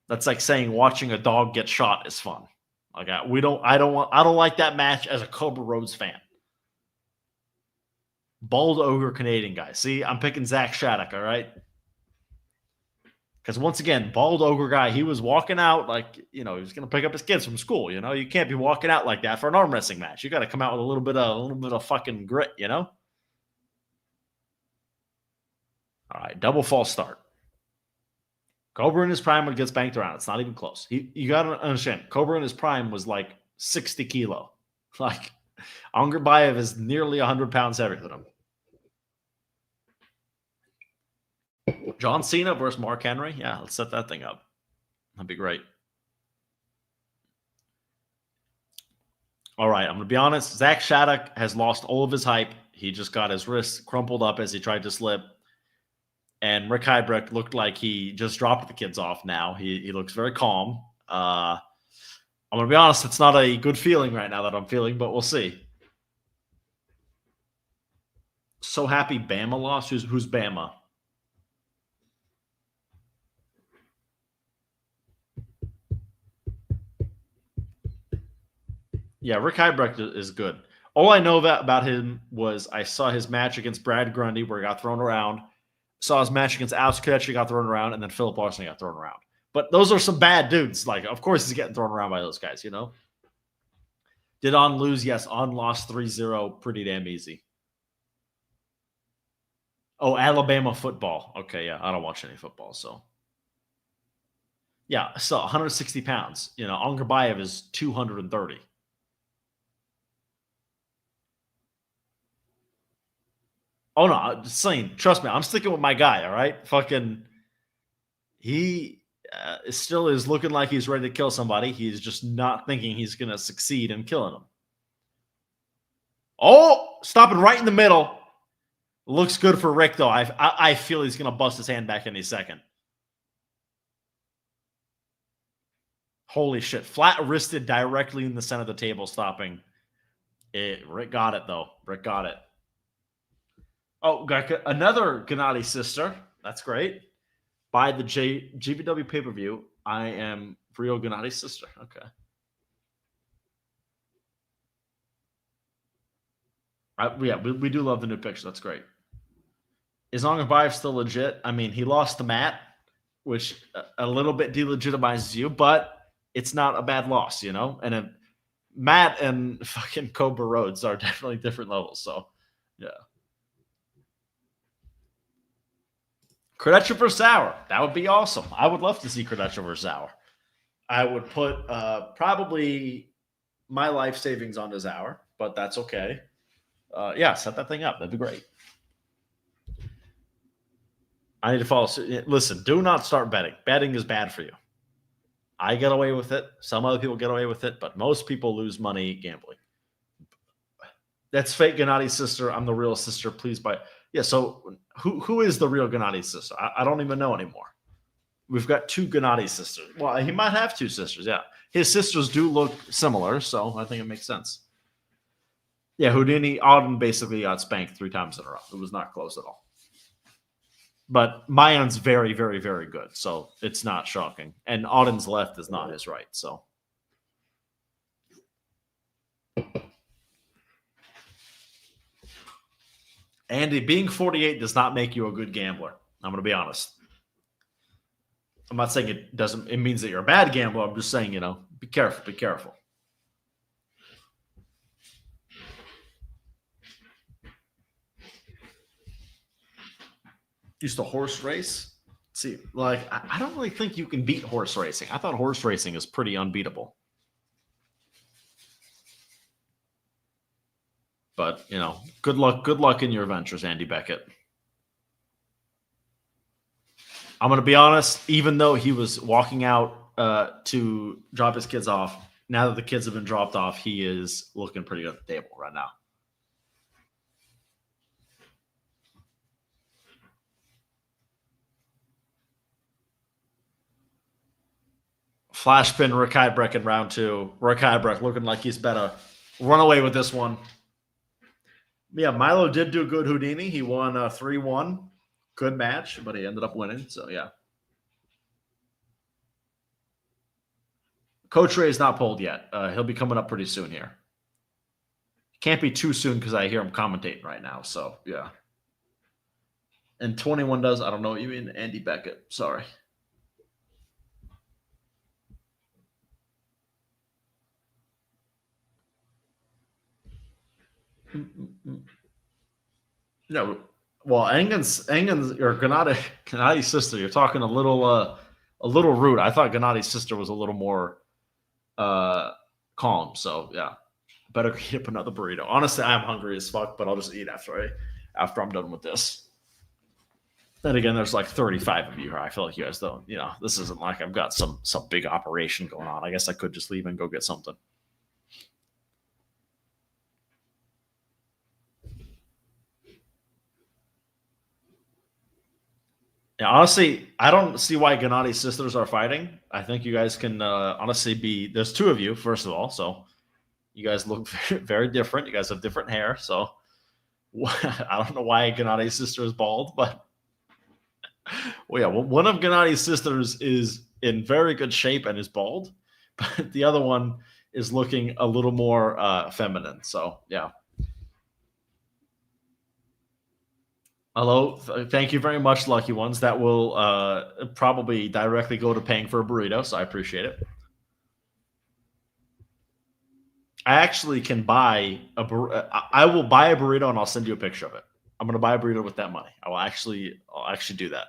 That's like saying watching a dog get shot is fun. Like I don't like that match as a Cobra Rhodes fan. Bald ogre Canadian guy. See, I'm picking Zack Shadock, all right? Because once again, bald ogre guy, he was walking out like, he was going to pick up his kids from school. You can't be walking out like that for an arm wrestling match. You got to come out with a little bit of fucking grit, All right, double false start. Cobra in his prime when he gets banked around. It's not even close. You got to understand, Cobra in his prime was like 60 kilo. Like, Ongarbayev is nearly 100 pounds heavier than him. John Cena versus Mark Henry. Yeah, let's set that thing up. That'd be great. All right, I'm going to be honest. Zack Shadock has lost all of his hype. He just got his wrist crumpled up as he tried to slip. And Rick Breck looked like he just dropped the kids off now. He looks very calm. I'm going to be honest. It's not a good feeling right now that I'm feeling, but we'll see. So happy Bama lost. Who's Bama? Yeah, Rick Breck is good. All I know about him was I saw his match against Brad Grundy where he got thrown around. Saw his match against Alex Kadechi, got thrown around, and then Philip Larson got thrown around. But those are some bad dudes. Like, of course he's getting thrown around by those guys, Did On lose? Yes, On lost 3-0 pretty damn easy. Oh, Alabama football. Okay, yeah, I don't watch any football, so. Yeah, so 160 pounds. Ongarbayev is 230. Oh, no, I'm just saying, trust me, I'm sticking with my guy, all right? Fucking, he still is looking like he's ready to kill somebody. He's just not thinking he's going to succeed in killing him. Oh, stopping right in the middle. Looks good for Rick, though. I feel he's going to bust his hand back any second. Holy shit. Flat-wristed directly in the center of the table, stopping. Rick got it, though. Rick got it. Oh, got another Gennady sister. That's great. By the GVW pay-per-view, I am Rio Gennady's sister. Okay. Yeah, we do love the new picture. That's great. Is Ongarbayev still legit? I mean, he lost to Matt, which a little bit delegitimizes you, but it's not a bad loss, And Matt and fucking Cobra Rhodes are definitely different levels. So, yeah. Credential for Sour. That would be awesome. I would love to see Credential for Sour. I would put probably my life savings on his hour, but that's okay. Yeah, set that thing up. That'd be great. I need to follow suit. Listen, do not start betting. Betting is bad for you. I get away with it. Some other people get away with it, but most people lose money gambling. That's fake Gennady's sister. I'm the real sister. Please buy. Yeah, so who is the real Gennady sister? I don't even know anymore. We've got two Gennady sisters. Well, he might have two sisters, yeah. His sisters do look similar, so I think it makes sense. Yeah, Houdini, Auden basically got spanked 3 times in a row. It was not close at all. But Mayan's very, very, very good, so it's not shocking. And Auden's left is not his right, so. Andy, being 48 does not make you a good gambler. I'm going to be honest. I'm not saying it doesn't. It means that you're a bad gambler. I'm just saying, be careful. Be careful. Used to horse race. See, like I don't really think you can beat horse racing. I thought horse racing is pretty unbeatable. But good luck in your ventures, Andy Beckett. I'm going to be honest, even though he was walking out to drop his kids off, now that the kids have been dropped off, he is looking pretty good at the table right now. Flash spin, Rakai Breck in round 2. Rakai Breck looking like he's better run away with this one. Yeah, Milo did do good Houdini. He won 3-1. Good match, but he ended up winning. So, yeah. Coach Ray is not pulled yet. He'll be coming up pretty soon here. Can't be too soon because I hear him commentating right now. So, yeah. And 21 does. I don't know what you mean. Andy Beckett. Sorry. No, well, Engen's or Gennadi's sister. You're talking a little rude. I thought Gennadi's sister was a little more calm. So yeah, better eat up another burrito. Honestly, I'm hungry as fuck, but I'll just eat after I'm done with this. Then again, there's like 35 of you here. I feel like you guys don't. This isn't like I've got some big operation going on. I guess I could just leave and go get something. Yeah, honestly, I don't see why Gennadi's sisters are fighting. I think you guys can honestly be. There's 2 of you, first of all, so you guys look very, very different. You guys have different hair, so I don't know why Gennadi's sister is bald, but well, yeah, one of Gennadi's sisters is in very good shape and is bald, but the other one is looking a little more feminine. So yeah. Hello. Thank you very much, Lucky Ones. That will probably directly go to paying for a burrito, so I appreciate it. I actually can buy I will buy a burrito and I'll send you a picture of it. I'm going to buy a burrito with that money. I'll actually do that.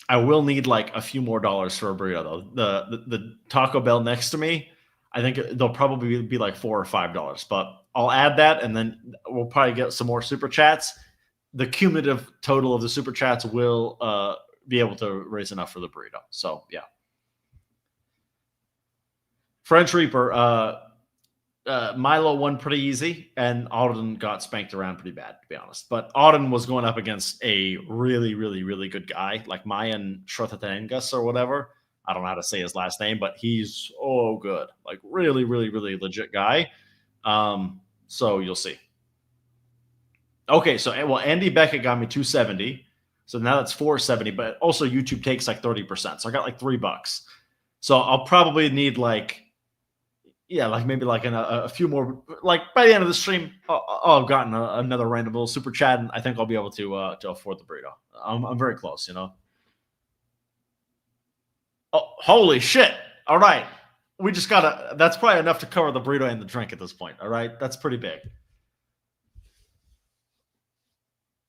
I will need like a few more dollars for a burrito though. The Taco Bell next to me, I think they'll probably be like $4 or $5, but I'll add that and then we'll probably get some more super chats. The cumulative total of the super chats will be able to raise enough for the burrito. So yeah. French Reaper, Milo won pretty easy, and Auden got spanked around pretty bad, to be honest. But Auden was going up against a really, really, really good guy, like Mayan Shrotatengas or whatever. I don't know how to say his last name, but he's good. Like really, really, really legit guy. So you'll see. Okay, so Andy Beckett got me 270. So now that's 470, but also YouTube takes like 30%. So I got like $3. So I'll probably need like maybe like a few more. Like by the end of the stream, I'll have gotten another random little super chat, and I think I'll be able to afford the burrito. I'm very close, Oh, holy shit! All right, we just gotta. That's probably enough to cover the burrito and the drink at this point. All right, that's pretty big.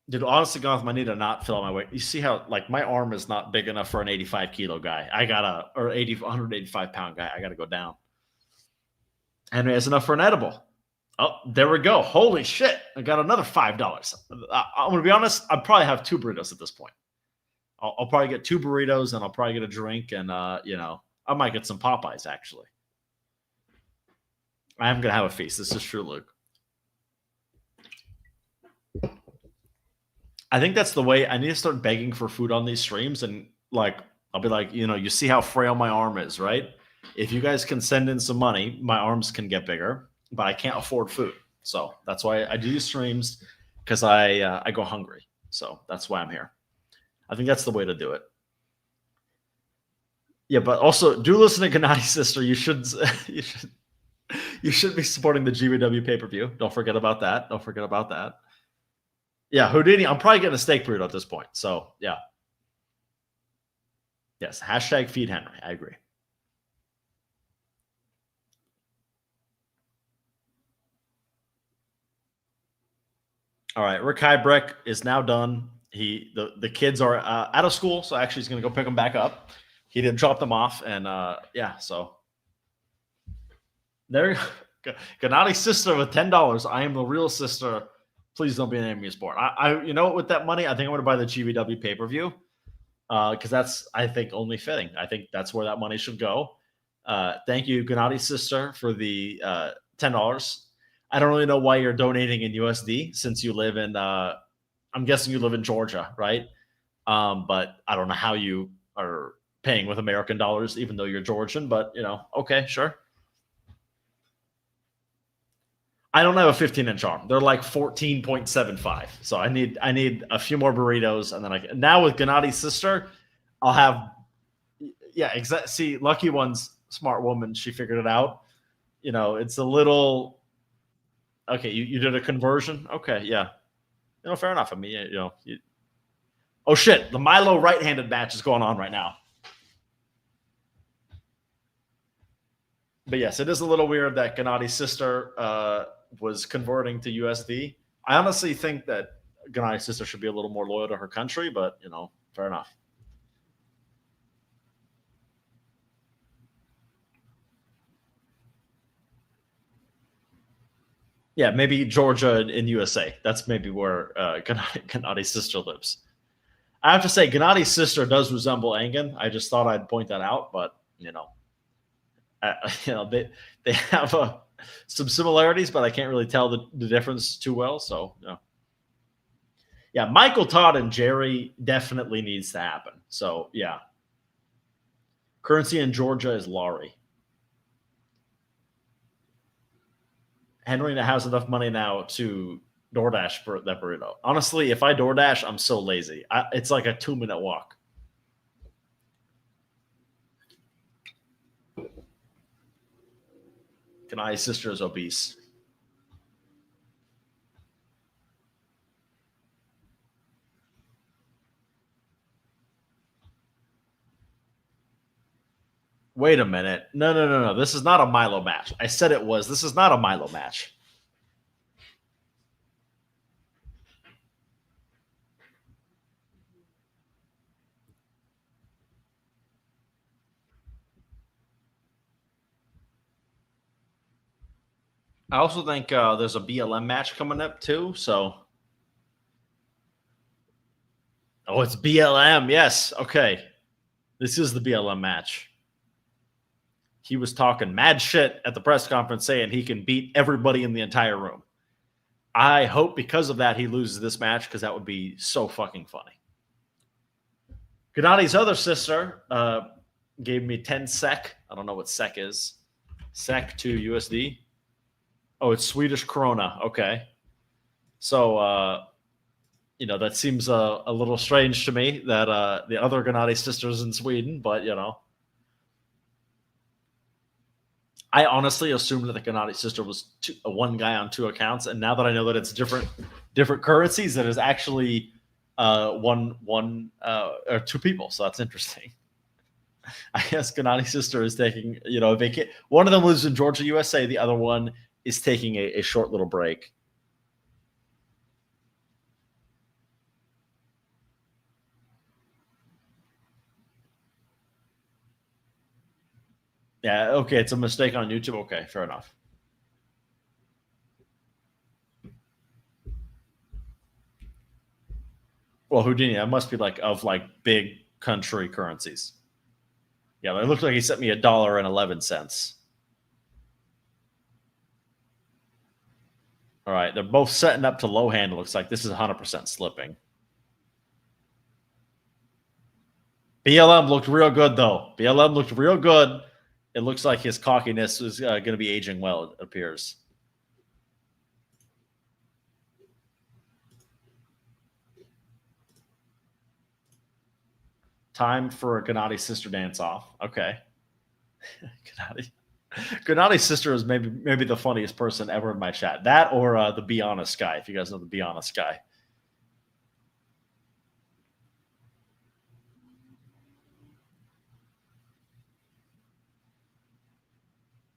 Dude, honestly, Goth, I need to not fill out my weight. You see how like my arm is not big enough for an 85 kilo guy. I got 185 pound guy. I got to go down. And it has enough for an edible. Oh, there we go. Holy shit. I got another $5. I'm going to be honest. I probably have 2 burritos at this point. I'll probably get 2 burritos and I'll probably get a drink. And, I might get some Popeyes, actually. I am going to have a feast. This is true, Luke. I think that's the way. I need to start begging for food on these streams and, like, I'll be like, you see how frail my arm is, right? If you guys can send in some money, my arms can get bigger, but I can't afford food. So that's why I do these streams, because I go hungry. So that's why I'm here. I think that's the way to do it. Yeah, but also do listen to Gennadi's sister. You should be supporting the GBW pay-per-view. Don't forget about that. Yeah, Houdini. I'm probably getting a steak burrito at this point. So yeah. Yes, hashtag feed Henry. I agree. All right, Rick Breck is now done. The kids are out of school, so actually he's going to go pick them back up. He didn't drop them off, and yeah, so there. Gennadi's sister with $10. I am the real sister. Please don't be an enemy sport. With that money, I think I'm going to buy the GVW pay-per-view because that's, I think, only fitting. I think that's where that money should go. Thank you, Gennadi's sister, for the $10. I don't really know why you're donating in USD since you live in, I'm guessing you live in Georgia, right? But I don't know how you are paying with American dollars, even though you're Georgian, but okay, sure. I don't have a 15-inch arm. They're like 14.75. So I need a few more burritos, and then now with Gennadi's sister, I'll have See, Lucky One's smart woman. She figured it out. It's a little okay. You did a conversion. Okay, yeah. Fair enough. I mean, oh shit, the Milo right-handed match is going on right now. But yes, it is a little weird that Gennadi's sister was converting to USD. I honestly think that Gennadi's sister should be a little more loyal to her country, but fair enough. Yeah, maybe Georgia in USA. That's maybe where Gennadi's sister lives. I have to say, Gennadi's sister does resemble Engen. I just thought I'd point that out, but they have some similarities, but I can't really tell the difference too well. So yeah, Michael Todd and Jerry definitely needs to happen. So yeah, currency in Georgia is Laurie. Henry has enough money now to DoorDash for that burrito. Honestly, if I DoorDash, I'm so lazy. It's like a 2-minute walk. Gennadi's sister is obese. Wait a minute. No. This is not a Milo match. I said it was. This is not a Milo match. I also think there's a BLM match coming up too. So, it's BLM. Yes. Okay. This is the BLM match. He was talking mad shit at the press conference saying he can beat everybody in the entire room. I hope because of that he loses this match because that would be so fucking funny. Gennadi's other sister gave me 10 SEK. I don't know what SEK is. SEK to USD. Oh, it's Swedish krona. Okay. So, that seems a little strange to me that the other Gennadi sisters in Sweden, but, I honestly assumed that the Gennadi sister was one guy on 2 accounts, and now that I know that it's different currencies, that is actually one or 2 people. So that's interesting. I guess Gennadi's sister is taking a vacation. One of them lives in Georgia, USA. The other one is taking a short little break. Yeah, okay, it's a mistake on YouTube. Okay, fair enough. Well, Houdini, that must be of big country currencies. Yeah, it looks like he sent me $1.11. All right, they're both setting up to low hand. It looks like this is 100% slipping. BLM looked real good, though. BLM looked real good. It looks like his cockiness is going to be aging well, it appears. Time for a Gennady sister dance-off. Okay. Gennadi's sister is maybe the funniest person ever in my chat. That or the Be Honest guy, if you guys know the Be Honest guy.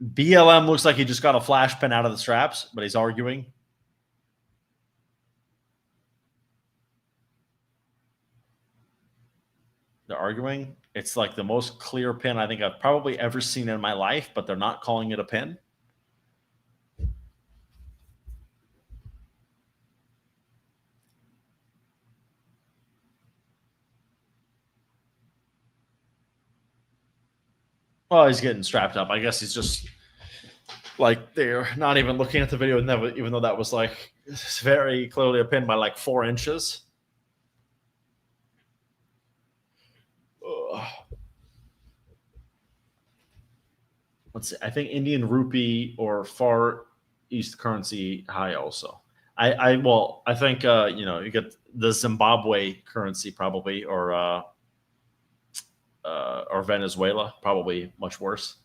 BLM looks like he just got a flash pen out of the straps, but he's arguing. They're arguing. It's like the most clear pin I think I've probably ever seen in my life, but they're not calling it a pin. Well, he's getting strapped up. I guess he's just like they're not even looking at the video, even though that was like very clearly a pin by like 4 inches. Let's see. I think Indian rupee or Far East currency high also. I think you get the Zimbabwe currency probably or Venezuela probably much worse.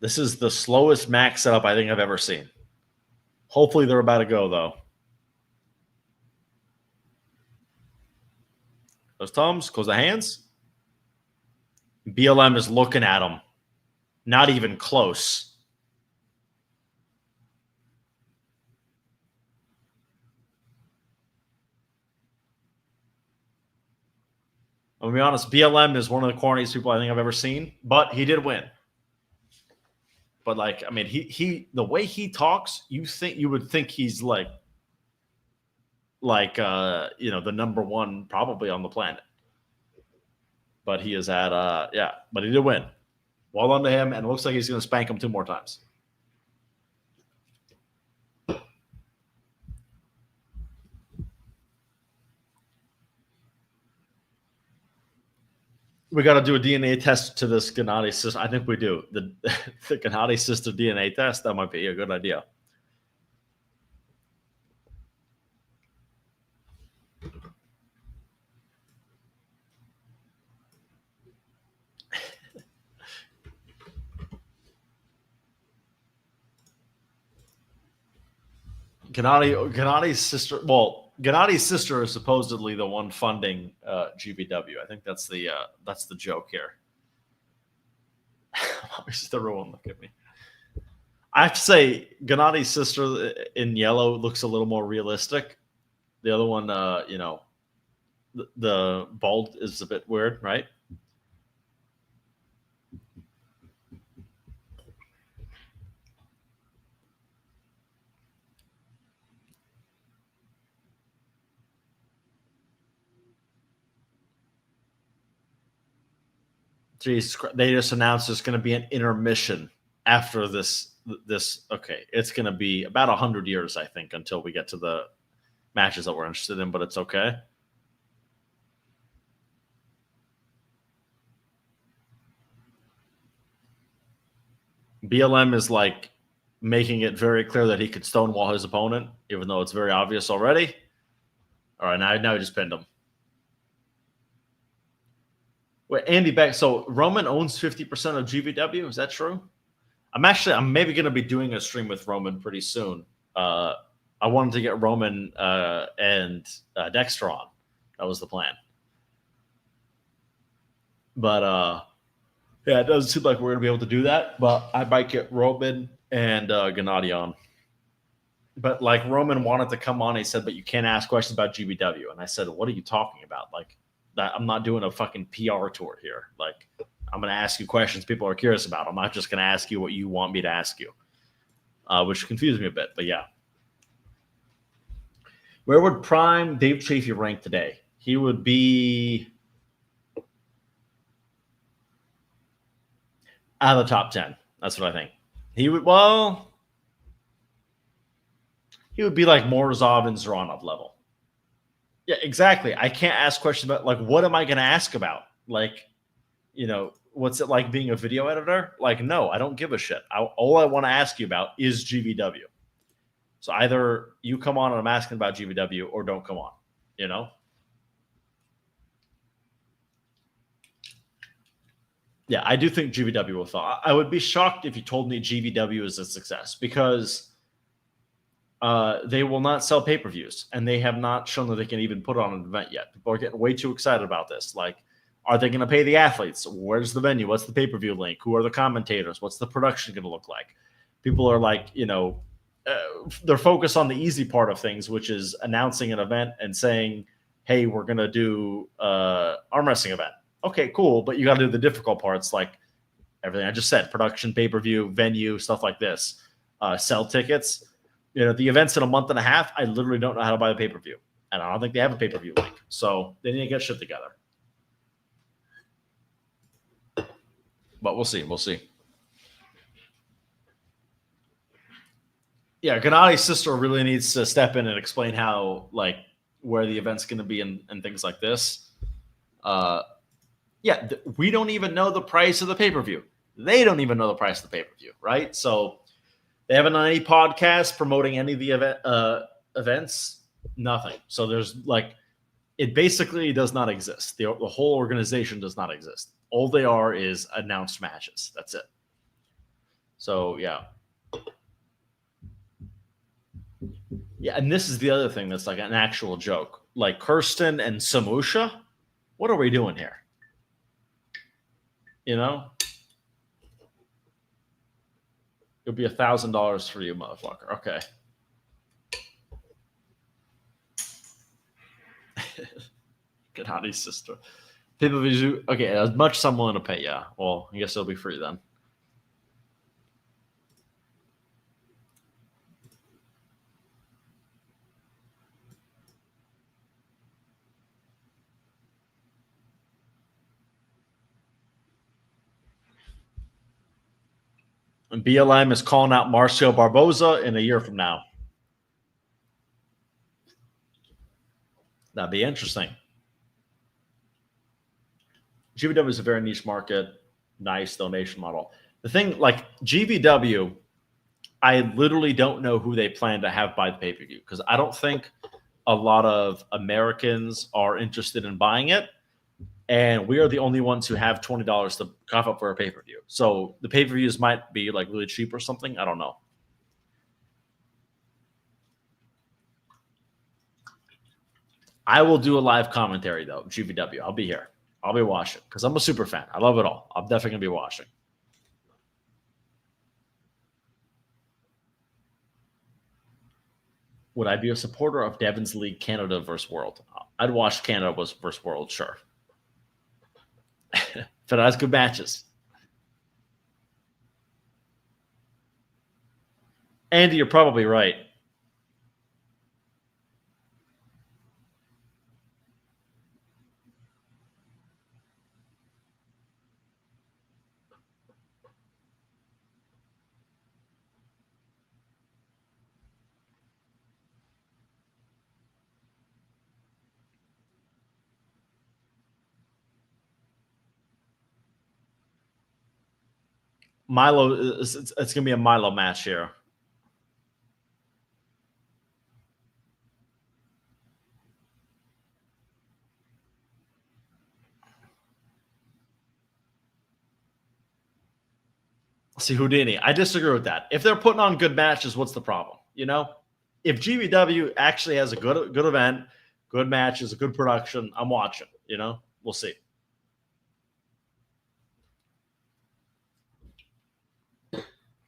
This is the slowest max setup I think I've ever seen. Hopefully they're about to go, though. Those thumbs, close the hands. BLM is looking at him. Not even close. I'll be honest, BLM is one of the corniest people I think I've ever seen, but he did win. But like, I mean, he the way he talks, you would think he's like the number one probably on the planet. But he is at but he did win. Well done to him, and it looks like he's going to spank him 2 more times. We got to do a DNA test to this Gennady sister. I think we do. The Gennady sister DNA test, that might be a good idea. Gennady's sister. Well, Gennady's sister is supposedly the one funding GBW. I think that's the joke here. Everyone look at me. I have to say, Gennady's sister in yellow looks a little more realistic. The other one, the bald is a bit weird, right? Jeez, they just announced there's going to be an intermission after this. Okay, it's going to be about 100 years, I think, until we get to the matches that we're interested in, but it's okay. BLM is like making it very clear that he could stonewall his opponent, even though it's very obvious already. All right, now he just pinned him. Wait, Andy Beck. So Roman owns 50% of GVW. Is that true? I'm maybe going to be doing a stream with Roman pretty soon. I wanted to get Roman and Dexter on. That was the plan. But it doesn't seem like we're going to be able to do that. But I might get Roman and Gennady on. But like Roman wanted to come on. He said, but you can't ask questions about GVW. And I said, what are you talking about? Like, I'm not doing a fucking PR tour here. Like, I'm going to ask you questions people are curious about. I'm not just going to ask you what you want me to ask you, which confused me a bit. But yeah. Where would Prime Dave Chafee rank today? He would be out of the top 10. That's what I think. He would be like Morozov and Zoranov level. Yeah, exactly. I can't ask questions about, like, what am I going to ask about? Like, what's it like being a video editor? Like, no, I don't give a shit. All I want to ask you about is GVW. So either you come on and I'm asking about GVW, or don't come on, Yeah, I do think GVW will fall. I would be shocked if you told me GVW is a success, because they will not sell pay-per-views, and they have not shown that they can even put on an event yet. People are getting way too excited about this. Like, are they going to pay the athletes? Where's the venue? What's the pay-per-view link? Who are the commentators? What's the production going to look like? People are like, they're focused on the easy part of things, which is announcing an event and saying, hey, we're going to do arm wrestling event. Okay, cool. But you got to do the difficult parts, like everything I just said, production, pay-per-view, venue, stuff like this, sell tickets. The event's in a month and a half. I literally don't know how to buy the pay-per-view. And I don't think they have a pay-per-view link. So they need to get shit together. But we'll see. We'll see. Yeah, Gennadi's sister really needs to step in and explain how, like, where the event's going to be and things like this. We don't even know the price of the pay-per-view. They don't even know the price of the pay-per-view, right? So they haven't done any podcasts promoting any of the events. Nothing. So there's, like, it basically does not exist. The whole organization does not exist. All they are is announced matches. That's it. So, yeah. Yeah, and this is the other thing that's like an actual joke. Like, Kirsten and Samusha, what are we doing here? It'll be $1,000 for you, motherfucker. Okay. Gennadi's sister. Pay-per-view. Okay, as much as I'm willing to pay, yeah. Well, I guess it'll be free then. And BLM is calling out Marcio Barboza in a year from now. That'd be interesting. GVW is a very niche market, nice donation model. The thing, like, GVW, I literally don't know who they plan to have buy the pay-per-view, because I don't think a lot of Americans are interested in buying it. And we are the only ones who have $20 to cough up for a pay-per-view. So the pay-per-views might be, like, really cheap or something. I don't know. I will do a live commentary, though, GVW. I'll be here. I'll be watching, because I'm a super fan. I love it all. I'm definitely going to be watching. Would I be a supporter of Devon's League Canada versus World? I'd watch Canada versus World, sure. If it has good matches. Andy, you're probably right. Milo, it's going to be a Milo match here. See, Houdini. I disagree with that. If they're putting on good matches, what's the problem? If GVW actually has a good event, good matches, a good production, I'm watching. We'll see.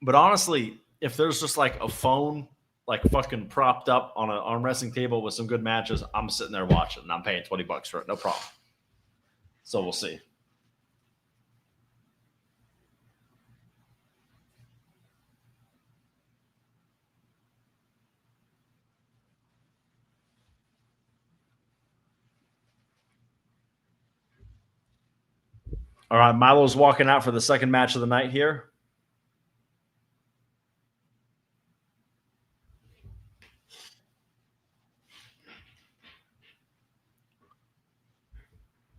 But honestly, if there's just like a phone, like fucking propped up on an arm wrestling table with some good matches, I'm sitting there watching, and I'm paying $20 for it, no problem. So we'll see. All right, Milo's walking out for the second match of the night here.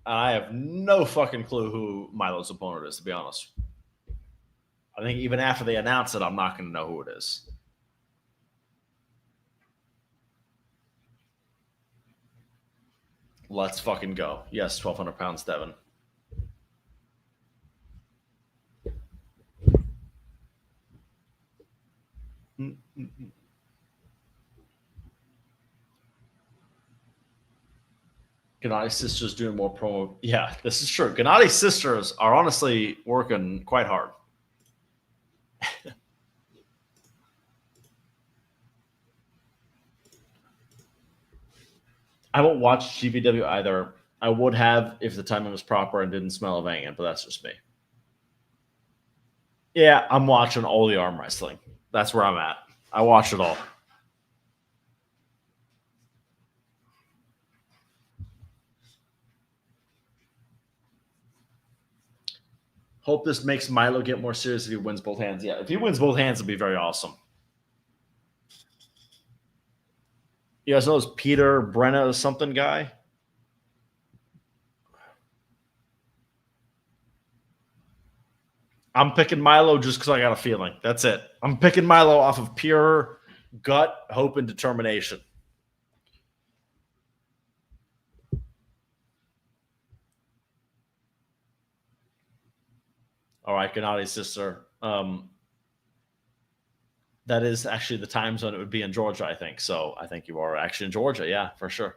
I have no fucking clue who Milo's opponent is, to be honest. I think even after they announce it, I'm not going to know who it is. Let's fucking go. Yes, 1,200 pounds, Devin. Gennadi's sisters doing more promo. Yeah, this is true. Gennadi's sisters are honestly working quite hard. I won't watch GVW either. I would have if the timing was proper and didn't smell of hanging, but that's just me. Yeah, I'm watching all the arm wrestling. That's where I'm at. I watch it all. Hope this makes Milo get more serious if he wins both hands. Yeah, if he wins both hands, it'd be very awesome. You guys know this Peter Brenna or something guy? I'm picking Milo just because I got a feeling. That's it. I'm picking Milo off of pure gut, hope, and determination. All right, Gennadi's sister. That is actually the time zone it would be in Georgia, I think. So I think you are actually in Georgia. Yeah, for sure.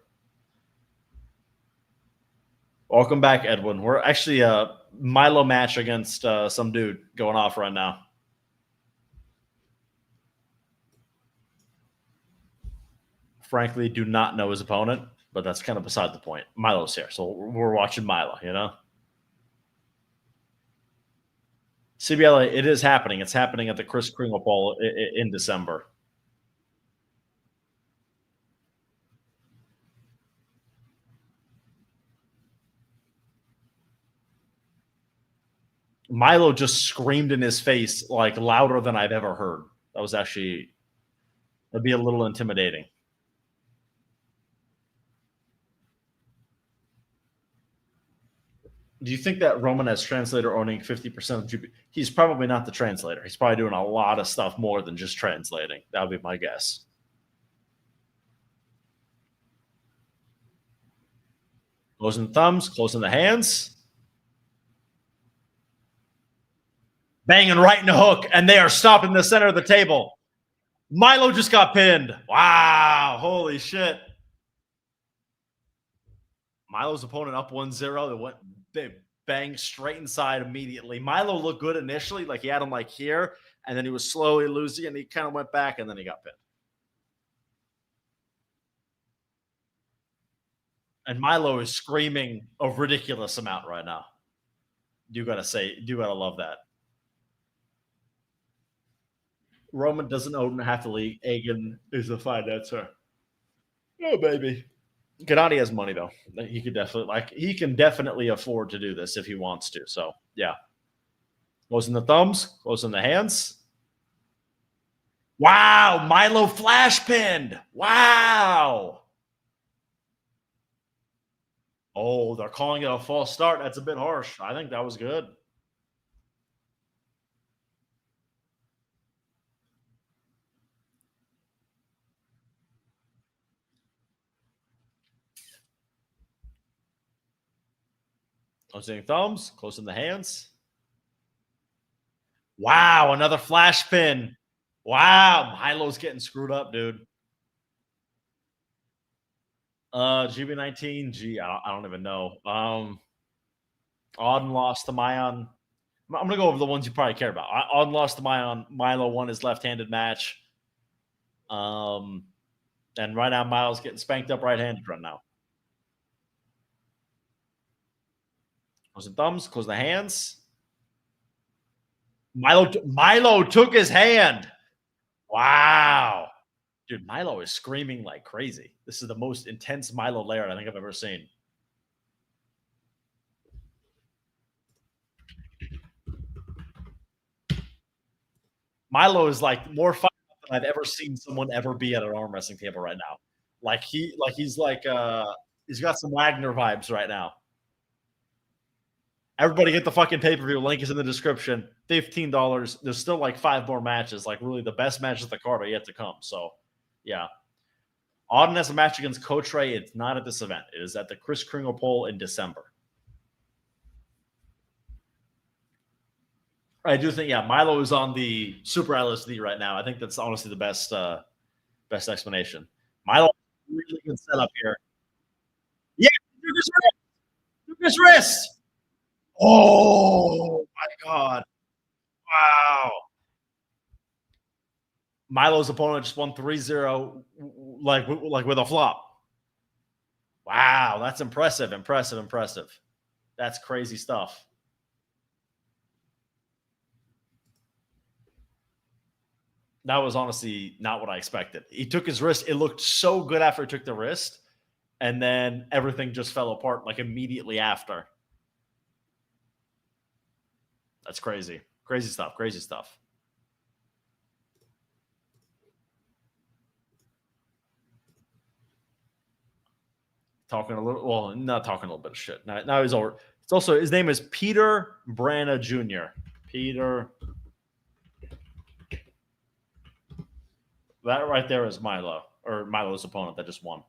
Welcome back, Edwin. We're actually a Milo match against some dude going off right now. Frankly, do not know his opponent, but that's kind of beside the point. Milo's here, so we're watching Milo, you know? CBLA, it is happening. It's happening at the Chris Kringle Bowl in December. Milo just screamed in his face like louder than I've ever heard. That was actually, that'd be a little intimidating. Do you think that Roman as translator owning 50% of GP? He's probably not the translator. He's probably doing a lot of stuff more than just translating. That would be my guess. Closing the thumbs, closing the hands. Banging right in the hook, and they are stopping the center of the table. Milo just got pinned. Wow, holy shit. Milo's opponent up 1-0. They banged straight inside immediately. Milo looked good initially, like he had him like here, and then he was slowly losing, and he kind of went back, and then he got pinned. And Milo is screaming a ridiculous amount right now. You gotta love that. Roman doesn't own half the league. Agen is the financer. Oh, baby. Gennady has money though. He can definitely afford to do this if he wants to. So yeah. Closing the thumbs, closing the hands. Wow, Milo flash pinned. Wow. Oh, they're calling it a false start. That's a bit harsh. I think that was good. Closing thumbs, closing the hands. Wow, another flash pin. Wow, Milo's getting screwed up, dude. GB19, I don't even know. Auden lost to Mayan. I'm going to go over the ones you probably care about. Auden lost to Mayan. Milo won his left-handed match. And right now, Milo's getting spanked up right-handed right now. Close the thumbs, close the hands. Milo took his hand. Wow. Dude, Milo is screaming like crazy. This is the most intense Milo Larratt I think I've ever seen. Milo is like more fired up than I've ever seen someone ever be at an arm wrestling table right now. He's got some Wagner vibes right now. Everybody get the fucking pay-per-view. Link is in the description. $15. There's still like 5 more matches. Like really the best matches of the card are yet to come. So yeah. Auden has a match against Cotre. It's not at this event. It is at the Chris Kringle poll in December. I do think, Milo is on the Super LSD right now. I think that's honestly the best explanation. Milo, really good setup here. Yeah, took his wrist. Oh my God! Wow. Milo's opponent just won 3-0, like with a flop. Wow, that's impressive. That's crazy stuff. That was honestly not what I expected. He took his wrist. It looked so good after he took the wrist, and then everything just fell apart like immediately after. That's crazy. Crazy stuff. Talking a little, well, not talking a little bit of shit. Now he's over. It's also, his name is Peter Brana Jr. Peter. That right there is Milo, or Milo's opponent that just won.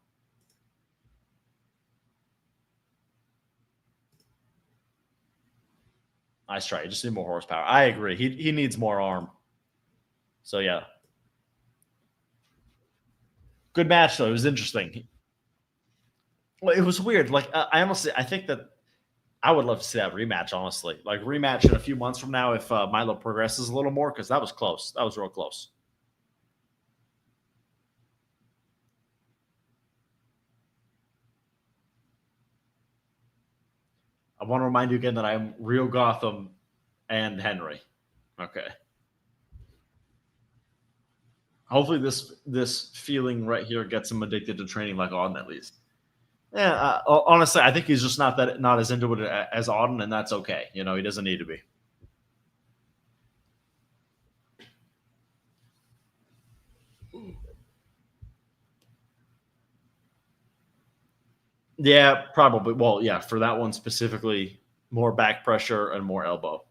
Nice try. You just need more horsepower. I agree. He needs more arm. So, yeah. Good match, though. It was interesting. Well, it was weird. Like, I think that I would love to see that rematch, honestly. Like, rematch in a few months from now if Milo progresses a little more, because that was close. That was real close. I want to remind you again that I'm Real Gotham and Henry. Okay. Hopefully this feeling right here gets him addicted to training like Auden at least. Yeah, honestly, I think he's just not as into it as Auden, and that's okay. He doesn't need to be. Yeah, probably. Well, yeah, for that one specifically, more back pressure and more elbow.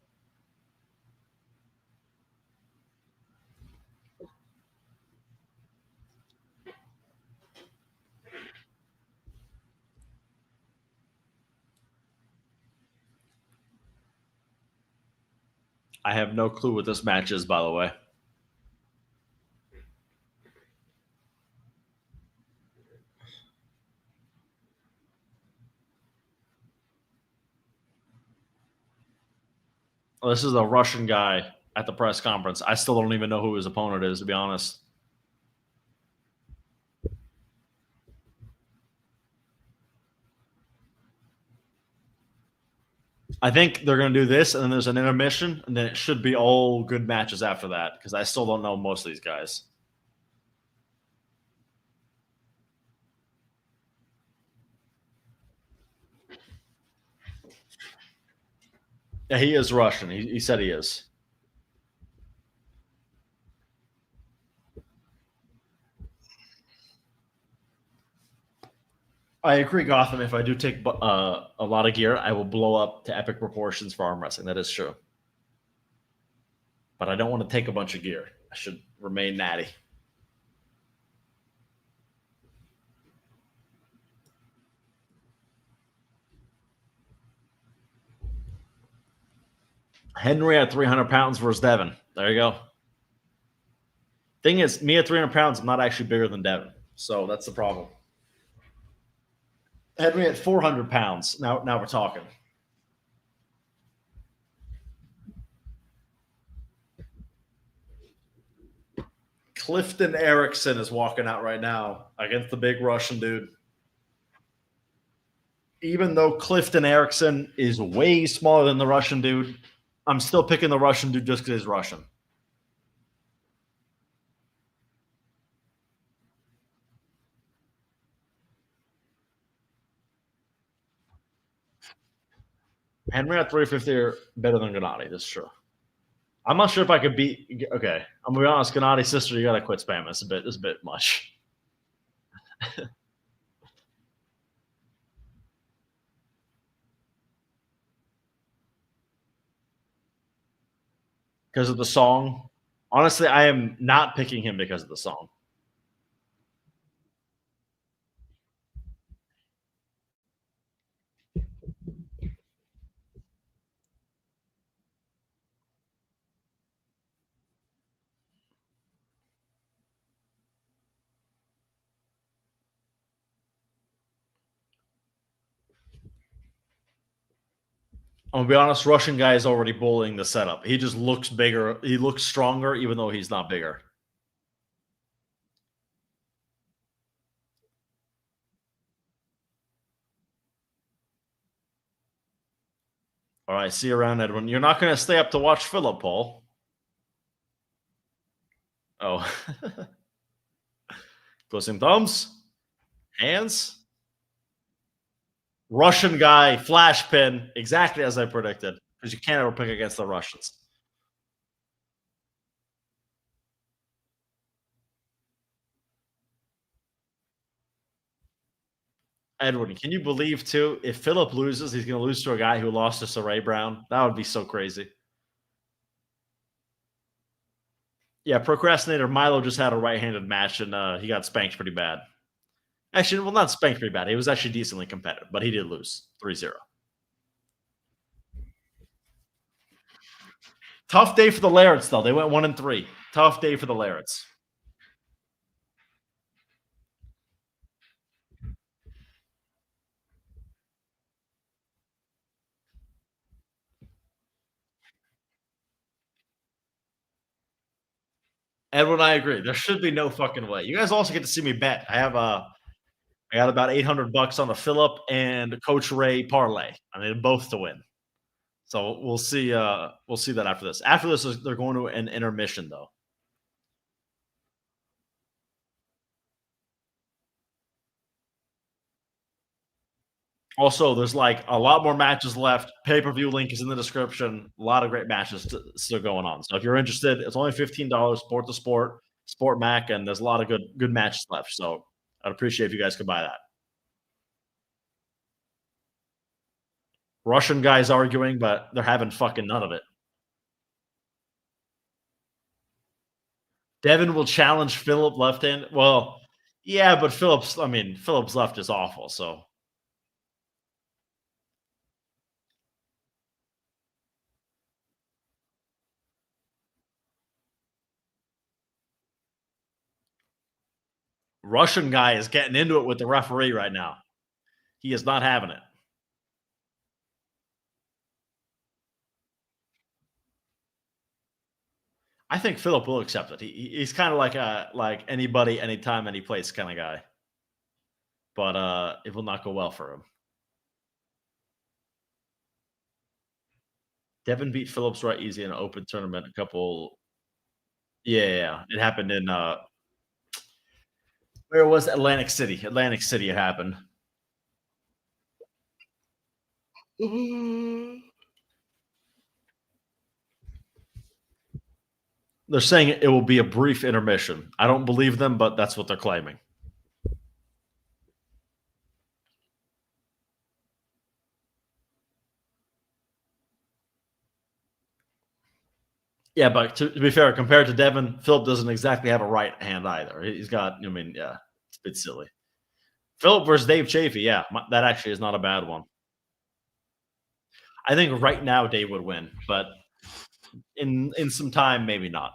I have no clue what this match is, by the way. Well, this is a Russian guy at the press conference. I still don't even know who his opponent is, to be honest. I think they're going to do this, and then there's an intermission, and then it should be all good matches after that, because I still don't know most of these guys. Yeah, he is Russian. He said he is. I agree, Gotham. If I do take a lot of gear, I will blow up to epic proportions for arm wrestling. That is true. But I don't want to take a bunch of gear. I should remain natty. Henry at 300 pounds versus Devin. There you go. Thing is, me at 300 pounds, I'm not actually bigger than Devin. So that's the problem. Henry at 400 pounds. Now we're talking. Clifton Erickson is walking out right now against the big Russian dude. Even though Clifton Erickson is way smaller than the Russian dude, I'm still picking the Russian dude just because he's Russian. Henry at 350 are better than Gennady. That's true. I'm not sure if I could beat. Okay, I'm gonna be honest, Gennady, sister, you gotta quit spamming. It's a bit much. Because of the song. Honestly, I am not picking him because of the song. I'm gonna be honest, Russian guy is already bullying the setup. He just looks bigger. He looks stronger, even though he's not bigger. All right, see you around, Edwin. You're not gonna stay up to watch Philip, Paul. Oh. Closing thumbs. Hands. Russian guy, flash pin, exactly as I predicted. Because you can't ever pick against the Russians. Edwin, can you believe too? If Philip loses, he's going to lose to a guy who lost to Saray Brown. That would be so crazy. Yeah, procrastinator Milo just had a right-handed match and he got spanked pretty bad. Actually, well, not spanked pretty bad. He was actually decently competitive, but he did lose 3-0. Tough day for the Larratts, though. They went 1-3. Tough day for the Larratts. Edwin, I agree. There should be no fucking way. You guys also get to see me bet. I got about $800 on the Philip and Coach Ray parlay. I need both to win. So we'll see. We'll see that after this. After this, they're going to an intermission, though. Also, there's like a lot more matches left. Pay-per-view link is in the description. A lot of great matches still going on. So if you're interested, it's only $15. Sport to Sport, Sport Mac, and there's a lot of good matches left. So I'd appreciate if you guys could buy that. Russian guys arguing, but they're having fucking none of it. Devin will challenge Philip left hand. Well, yeah, but Philip's left is awful. So Russian guy is getting into it with the referee right now. He is not having it. I think Philip will accept it. He's kind of like anybody, anytime, any place kind of guy. But it will not go well for him. Devin beat Phillips right easy in an open tournament. A couple. Yeah. It happened in where was Atlantic City? Atlantic City. It happened. They're saying it will be a brief intermission. I don't believe them, but that's what they're claiming. Yeah, but to be fair, compared to Devin, Philip doesn't exactly have a right hand either. He's got, yeah, it's a bit silly. Philip versus Dave Chafee, yeah, that actually is not a bad one. I think right now Dave would win, but in some time, maybe not.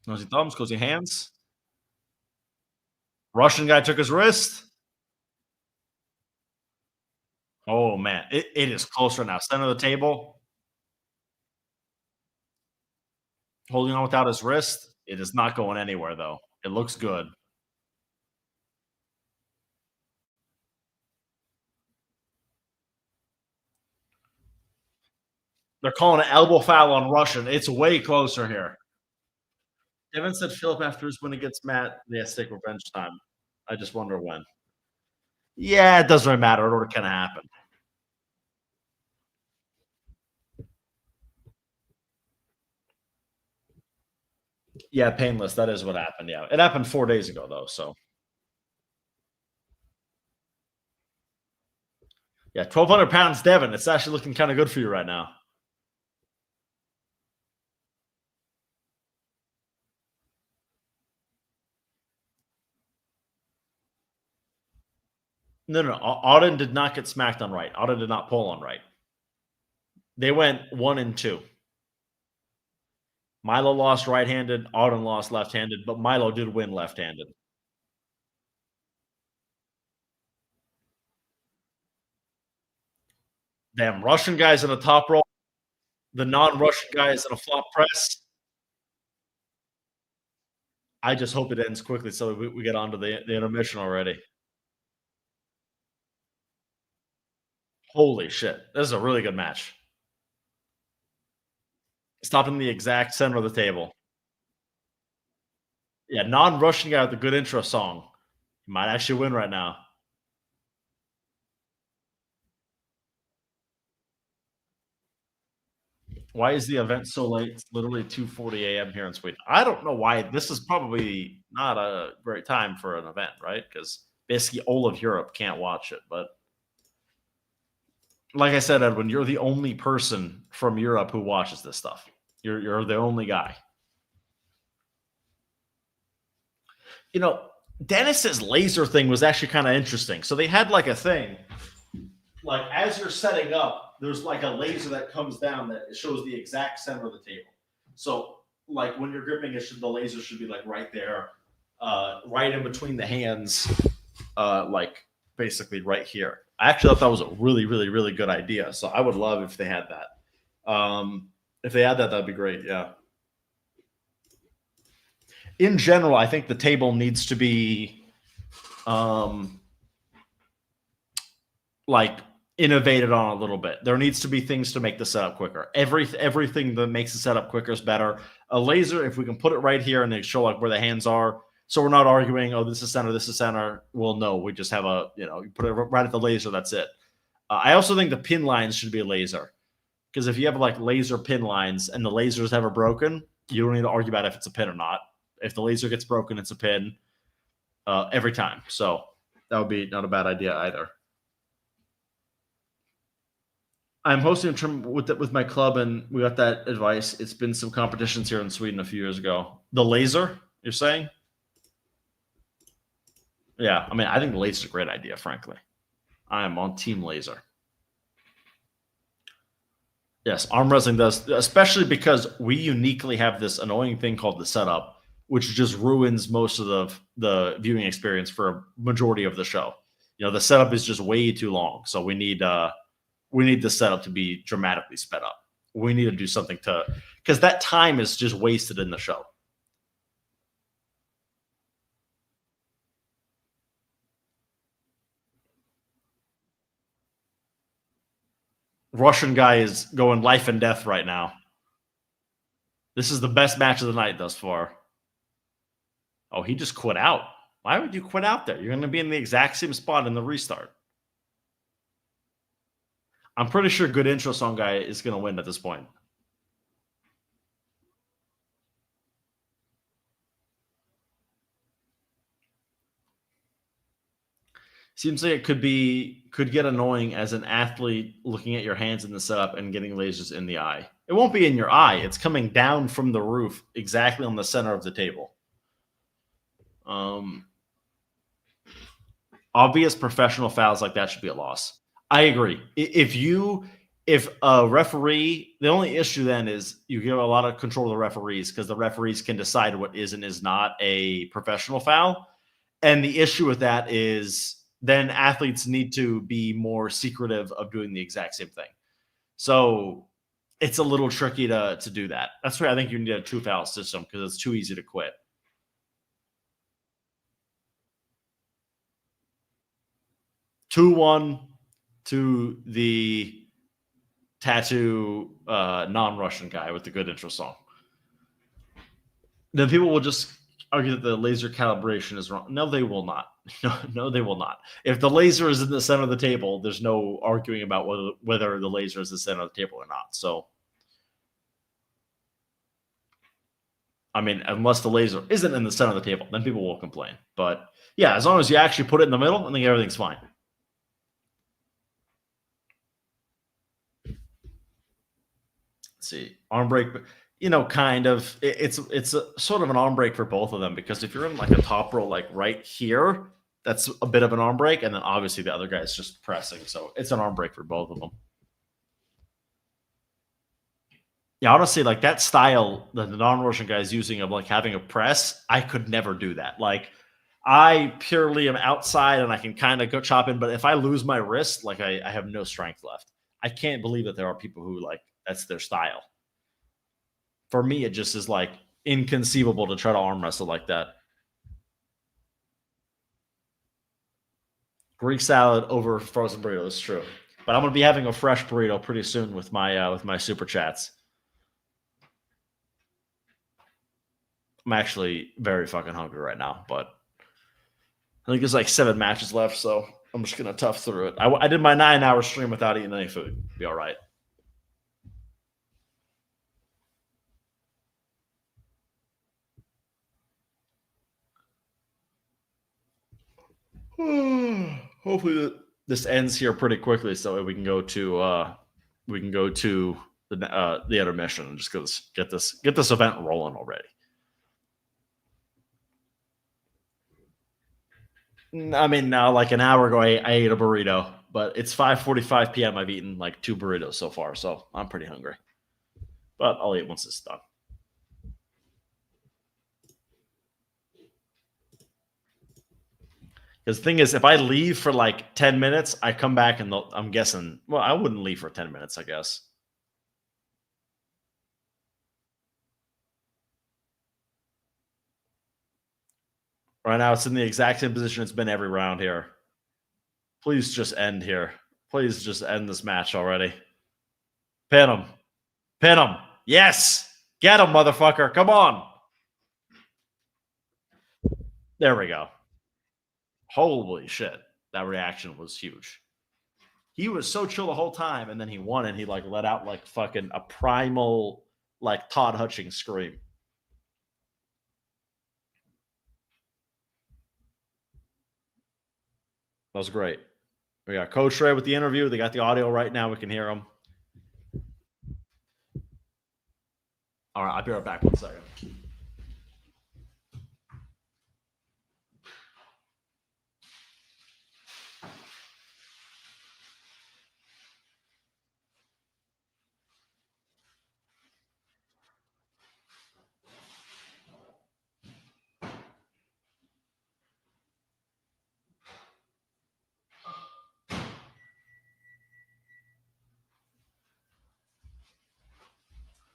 Nosy thumbs, cozy hands. Russian guy took his wrist. Oh, man. It is closer now. Center of the table. Holding on without his wrist. It is not going anywhere, though. It looks good. They're calling an elbow foul on Russian. It's way closer here. Devin said Philip after his win against Matt, they have to take revenge time. I just wonder when. Yeah, it doesn't really matter. It already kind of happened. Yeah, painless. That is what happened. Yeah, it happened 4 days ago though. So yeah, 1,200 pounds, Devin. It's actually looking kind of good for you right now. No. Auden did not get smacked on right. Auden did not pull on right. They went 1 and 2. Milo lost right-handed. Auden lost left-handed, but Milo did win left-handed. Damn, Russian guys in a top roll. The non-Russian guys in a flop press. I just hope it ends quickly so we get on to the intermission already. Holy shit. This is a really good match. Stopped in the exact center of the table. Yeah, non-Russian guy with a good intro song. He might actually win right now. Why is the event so late? It's literally 2:40 a.m. here in Sweden. I don't know why. This is probably not a great time for an event, right? Because basically all of Europe can't watch it. But like I said, Edwin, you're the only person from Europe who watches this stuff. You're the only guy. You know, Dennis's laser thing was actually kind of interesting. So they had like a thing, like as you're setting up, there's like a laser that comes down that shows the exact center of the table. So like when you're gripping it, the laser should be like right there, right in between the hands, like basically right here. I actually thought that was a really, really, really good idea. So I would love if they had that. If they had that, that'd be great. Yeah. In general, I think the table needs to be like innovated on a little bit. There needs to be things to make the setup quicker. Everything that makes the setup quicker is better. A laser, if we can put it right here and they show like where the hands are, so we're not arguing, oh, this is center, this is center. Well, no, we just have a, you put it right at the laser, that's it. I also think the pin lines should be a laser. Because if you have like laser pin lines and the laser is ever broken, you don't need to argue about if it's a pin or not. If the laser gets broken, it's a pin every time. So that would be not a bad idea either. I'm hosting a tournament with my club, and we got that advice. It's been some competitions here in Sweden a few years ago. The laser, you're saying? Yeah, I mean, I think the laser is a great idea, frankly. I am on Team Laser. Yes, arm wrestling does, especially because we uniquely have this annoying thing called the setup, which just ruins most of the viewing experience for a majority of the show. The setup is just way too long, so we need the setup to be dramatically sped up. We need to do something because that time is just wasted in the show. Russian guy is going life and death right now. This is the best match of the night thus far. Oh, he just quit out. Why would you quit out there? You're going to be in the exact same spot in the restart. I'm pretty sure good intro song guy is going to win at this point. Seems like it could get annoying as an athlete looking at your hands in the setup and getting lasers in the eye. It won't be in your eye. It's coming down from the roof exactly on the center of the table. Obvious professional fouls like that should be a loss. I agree. If a referee, the only issue then is you give a lot of control to the referees because the referees can decide what is and is not a professional foul. And the issue with that is then athletes need to be more secretive of doing the exact same thing. So it's a little tricky to do that. That's why I think you need a true foul system because it's too easy to quit. Two-one to the tattoo non-Russian guy with the good intro song. Then people will just argue that the laser calibration is wrong. No, they will not. No, they will not. If the laser is in the center of the table, there's no arguing about whether the laser is the center of the table or not. So, I mean, unless the laser isn't in the center of the table, then people will complain. But yeah, as long as you actually put it in the middle, I think everything's fine. Let's see, arm break. Kind of. It's a sort of an arm break for both of them, because if you're in like a top row, like right here, that's a bit of an arm break, and then obviously the other guy is just pressing, so it's an arm break for both of them. Yeah, honestly, like that style that the non-Russian guy is using of like having a press, I could never do that. Like, I purely am outside and I can kind of go chop in, but if I lose my wrist, like I have no strength left. I can't believe that there are people who like that's their style. For me, it just is like inconceivable to try to arm wrestle like that. Greek salad over frozen burrito is true, but I'm gonna be having a fresh burrito pretty soon with my super chats. I'm actually very fucking hungry right now, but I think there's like 7 matches left, so I'm just gonna tough through it. I did my 9-hour stream without eating any food. Be all right. Hopefully this ends here pretty quickly, so we can go to the intermission and just get this event rolling already. I mean, now like an hour ago, I ate a burrito, but it's 5:45 p.m. I've eaten like 2 burritos so far, so I'm pretty hungry. But I'll eat once it's done. Because the thing is, if I leave for like 10 minutes, I come back and I'm guessing, well, I wouldn't leave for 10 minutes, I guess. Right now, it's in the exact same position it's been every round here. Please just end here. Please just end this match already. Pin him. Pin him. Yes. Get him, motherfucker. Come on. There we go. Holy shit. That reaction was huge. He was so chill the whole time, and then he won, and he like let out like fucking a primal like Todd Hutchings scream. That was great. We got Coach Ray with the interview. They got the audio right now. We can hear him. All right, I'll be right back. 1 second.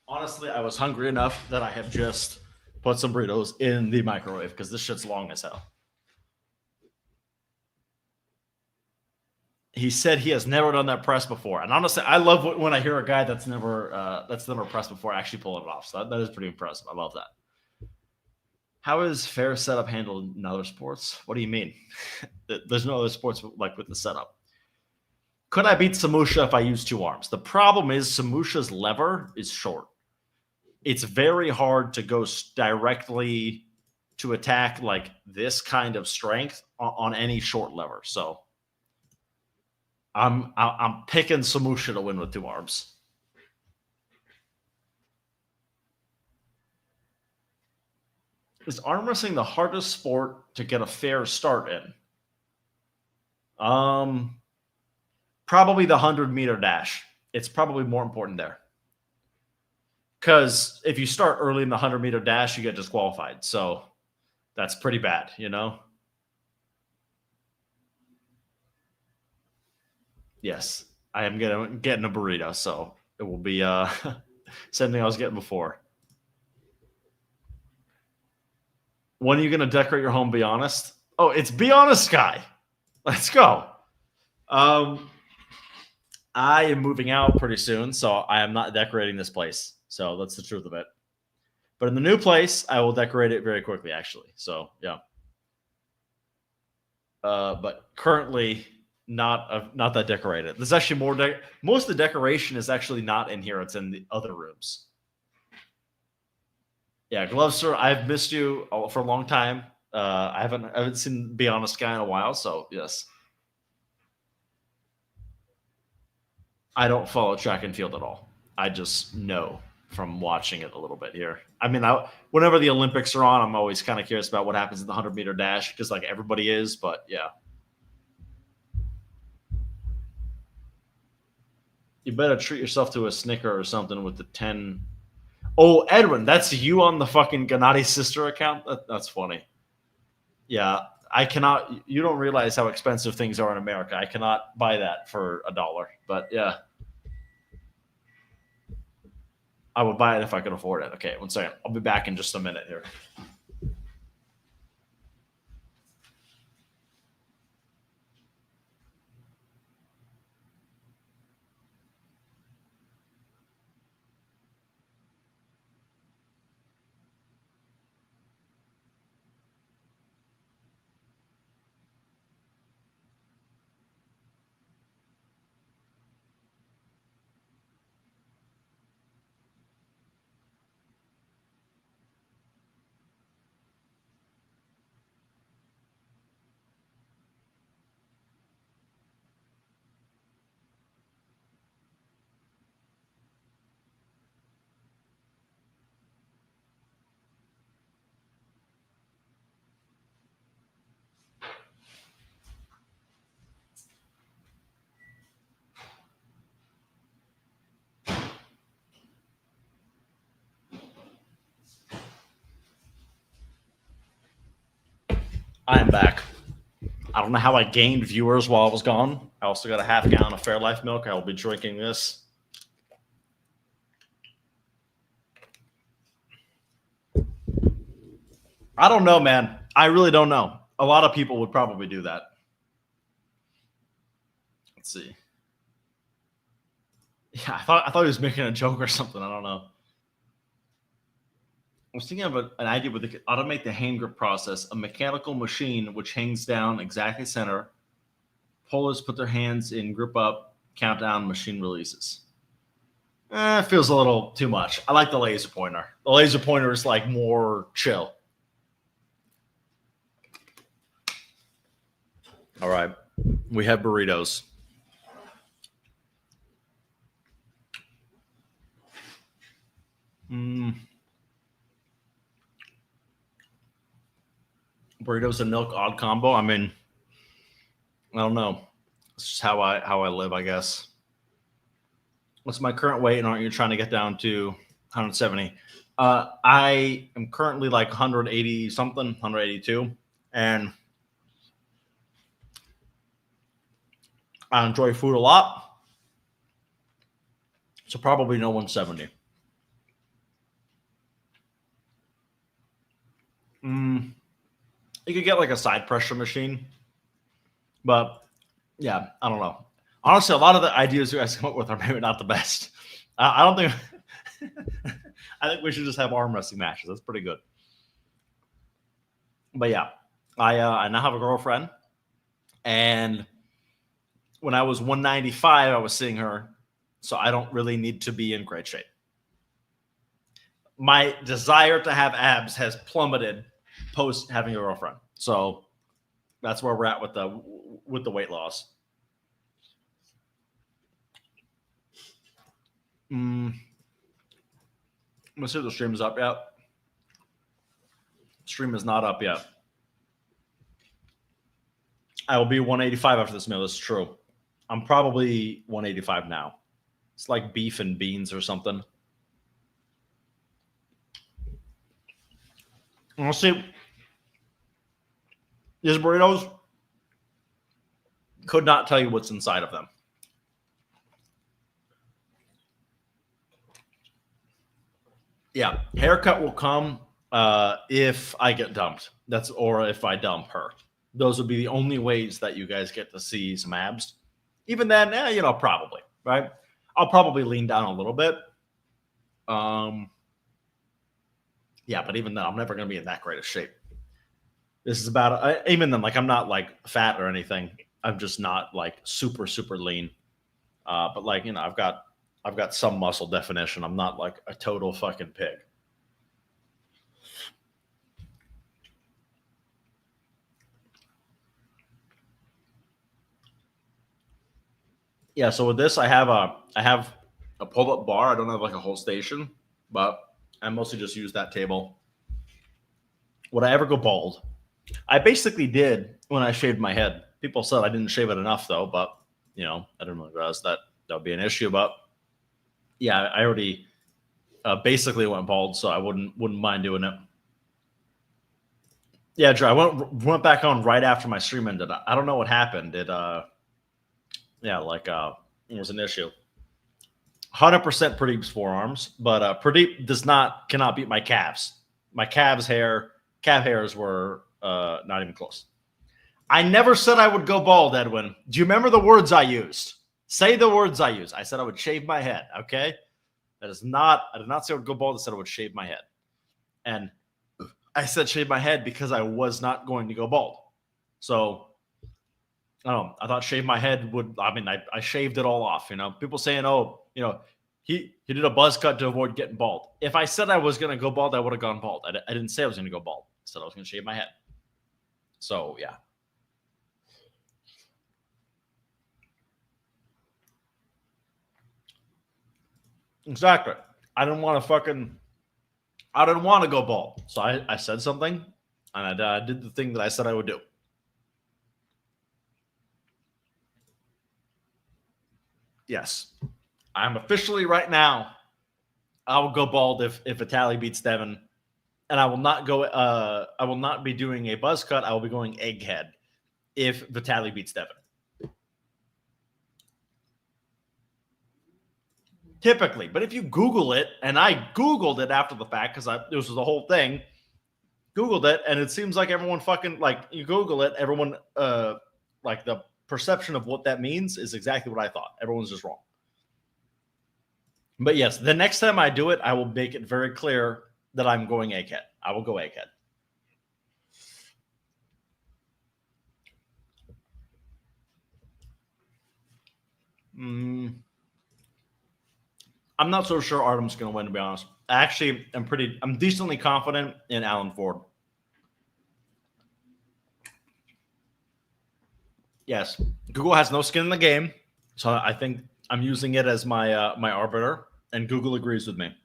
Honestly, I was hungry enough that I have just put some burritos in the microwave because this shit's long as hell. He said he has never done that press before, and honestly, I love when I hear a guy that's never pressed before actually pulling it off. So that is pretty impressive. I love that. How is fair setup handled in other sports? What do you mean? There's no other sports like with the setup. Could I beat Samusha if I use 2 arms? The problem is Samusha's lever is short. It's very hard to go directly to attack like this kind of strength on any short lever. So I'm picking Samusha to win with 2 arms. Is arm wrestling the hardest sport to get a fair start in? Probably the 100-meter dash. It's probably more important there. Because if you start early in the 100-meter dash, you get disqualified. So that's pretty bad, you know? Yes, I am getting a burrito, so it will be same thing I was getting before. When are you going to decorate your home, be honest? Oh, it's Be Honest Guy. Let's go. I am moving out pretty soon, so I am not decorating this place. So that's the truth of it. But in the new place, I will decorate it very quickly, actually. So, yeah. But currently, not that decorated. There's actually more. Most of the decoration is actually not in here. It's in the other rooms. Yeah, Gloves, sir, I've missed you for a long time. I haven't seen Be Honest Guy in a while, so yes. I don't follow track and field at all. I just know from watching it a little bit here. I mean, whenever the Olympics are on, I'm always kind of curious about what happens in the 100-meter dash because, like, everybody is. But yeah, you better treat yourself to a Snicker or something with the 10. Oh, Edwin, that's you on the fucking Gennady sister account. That's funny. Yeah, I cannot. You don't realize how expensive things are in America. I cannot buy that for $1. But yeah. I would buy it if I could afford it. Okay, one second. I'll be back in just a minute here. I am back. I don't know how I gained viewers while I was gone. I also got a half gallon of Fairlife milk. I will be drinking this. I don't know, man. I really don't know. A lot of people would probably do that. Let's see. Yeah, I thought he was making a joke or something. I don't know. I was thinking of an idea where they could automate the hand grip process, a mechanical machine which hangs down exactly center. Pullers put their hands in, grip up, countdown, machine releases. It feels a little too much. I like the laser pointer. The laser pointer is like more chill. All right. We have burritos. Burritos and milk, odd combo. I mean, I don't know. It's just how I live, I guess. What's my current weight? And aren't you trying to get down to 170? I am currently like 180 something, 182, and I enjoy food a lot. So probably no 170. You could get like a side pressure machine, but yeah, I don't know. Honestly, a lot of the ideas you guys come up with are maybe not the best. I don't think. I think we should just have arm wrestling matches. That's pretty good. But yeah, I now have a girlfriend, and when I was 195, I was seeing her, so I don't really need to be in great shape. My desire to have abs has plummeted post having a girlfriend, so that's where we're at with the weight loss. Let's see if the stream is up yet. Stream is not up yet. I will be 185 after this meal. That's true. I'm probably 185 now. It's like beef and beans or something. And we'll see. These burritos, could not tell you what's inside of them. Yeah, haircut will come if I get dumped. Or if I dump her. Those would be the only ways that you guys get to see some abs. Even then, probably, right? I'll probably lean down a little bit. Yeah, but even then, I'm never going to be in that great of shape. This is about even then, like I'm not like fat or anything. I'm just not like super lean. But like I've got some muscle definition. I'm not like a total fucking pig. Yeah. So with this, I have a pull up bar. I don't have like a whole station, but I mostly just use that table. Would I ever go bald? I basically did when I shaved my head. People said I didn't shave it enough though, but I didn't really realize that would be an issue. But yeah, I already basically went bald, so I wouldn't mind doing it. Yeah, Drew, I went back on right after my stream ended. I don't know what happened. It it was an issue. 100% Pradeep's forearms, but Pradeep cannot beat my calves. My calf hairs were not even close. I never said I would go bald, Edwin. Do you remember the words I used? Say the words I used. I said I would shave my head, okay? I did not say I would go bald. I said I would shave my head. And I said shave my head because I was not going to go bald. So, I thought shave my head would, I shaved it all off, People saying, he did a buzz cut to avoid getting bald. If I said I was going to go bald, I would have gone bald. I didn't say I was going to go bald. I said I was going to shave my head. So, yeah. Exactly. I didn't want to go bald. So I said something, and I did the thing that I said I would do. Yes. I'm officially right now, I will go bald if Vitaly beats Devin. And I will not go I will not be doing a buzz cut. I will be going egghead if Vitaly beats Devin. Typically, but if you Google it, and I Googled it after the fact because this was the whole thing, Googled it, and it seems like everyone fucking you Google it, everyone like the perception of what that means is exactly what I thought. Everyone's just wrong. But yes, the next time I do it, I will make it very clear that I'm going egghead. I will go egghead. I'm not so sure Artem's going to win, to be honest. Actually, I'm decently confident in Allan Ford. Yes, Google has no skin in the game, so I think I'm using it as my my arbiter, and Google agrees with me.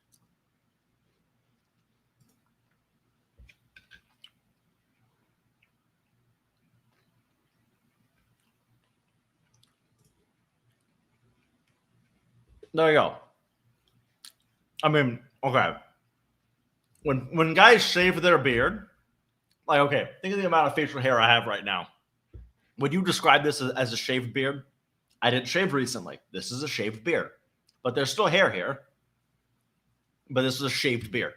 There you go. I mean, okay. When guys shave their beard, okay, think of the amount of facial hair I have right now. Would you describe this as a shaved beard? I didn't shave recently. This is a shaved beard. But there's still hair here. But this is a shaved beard.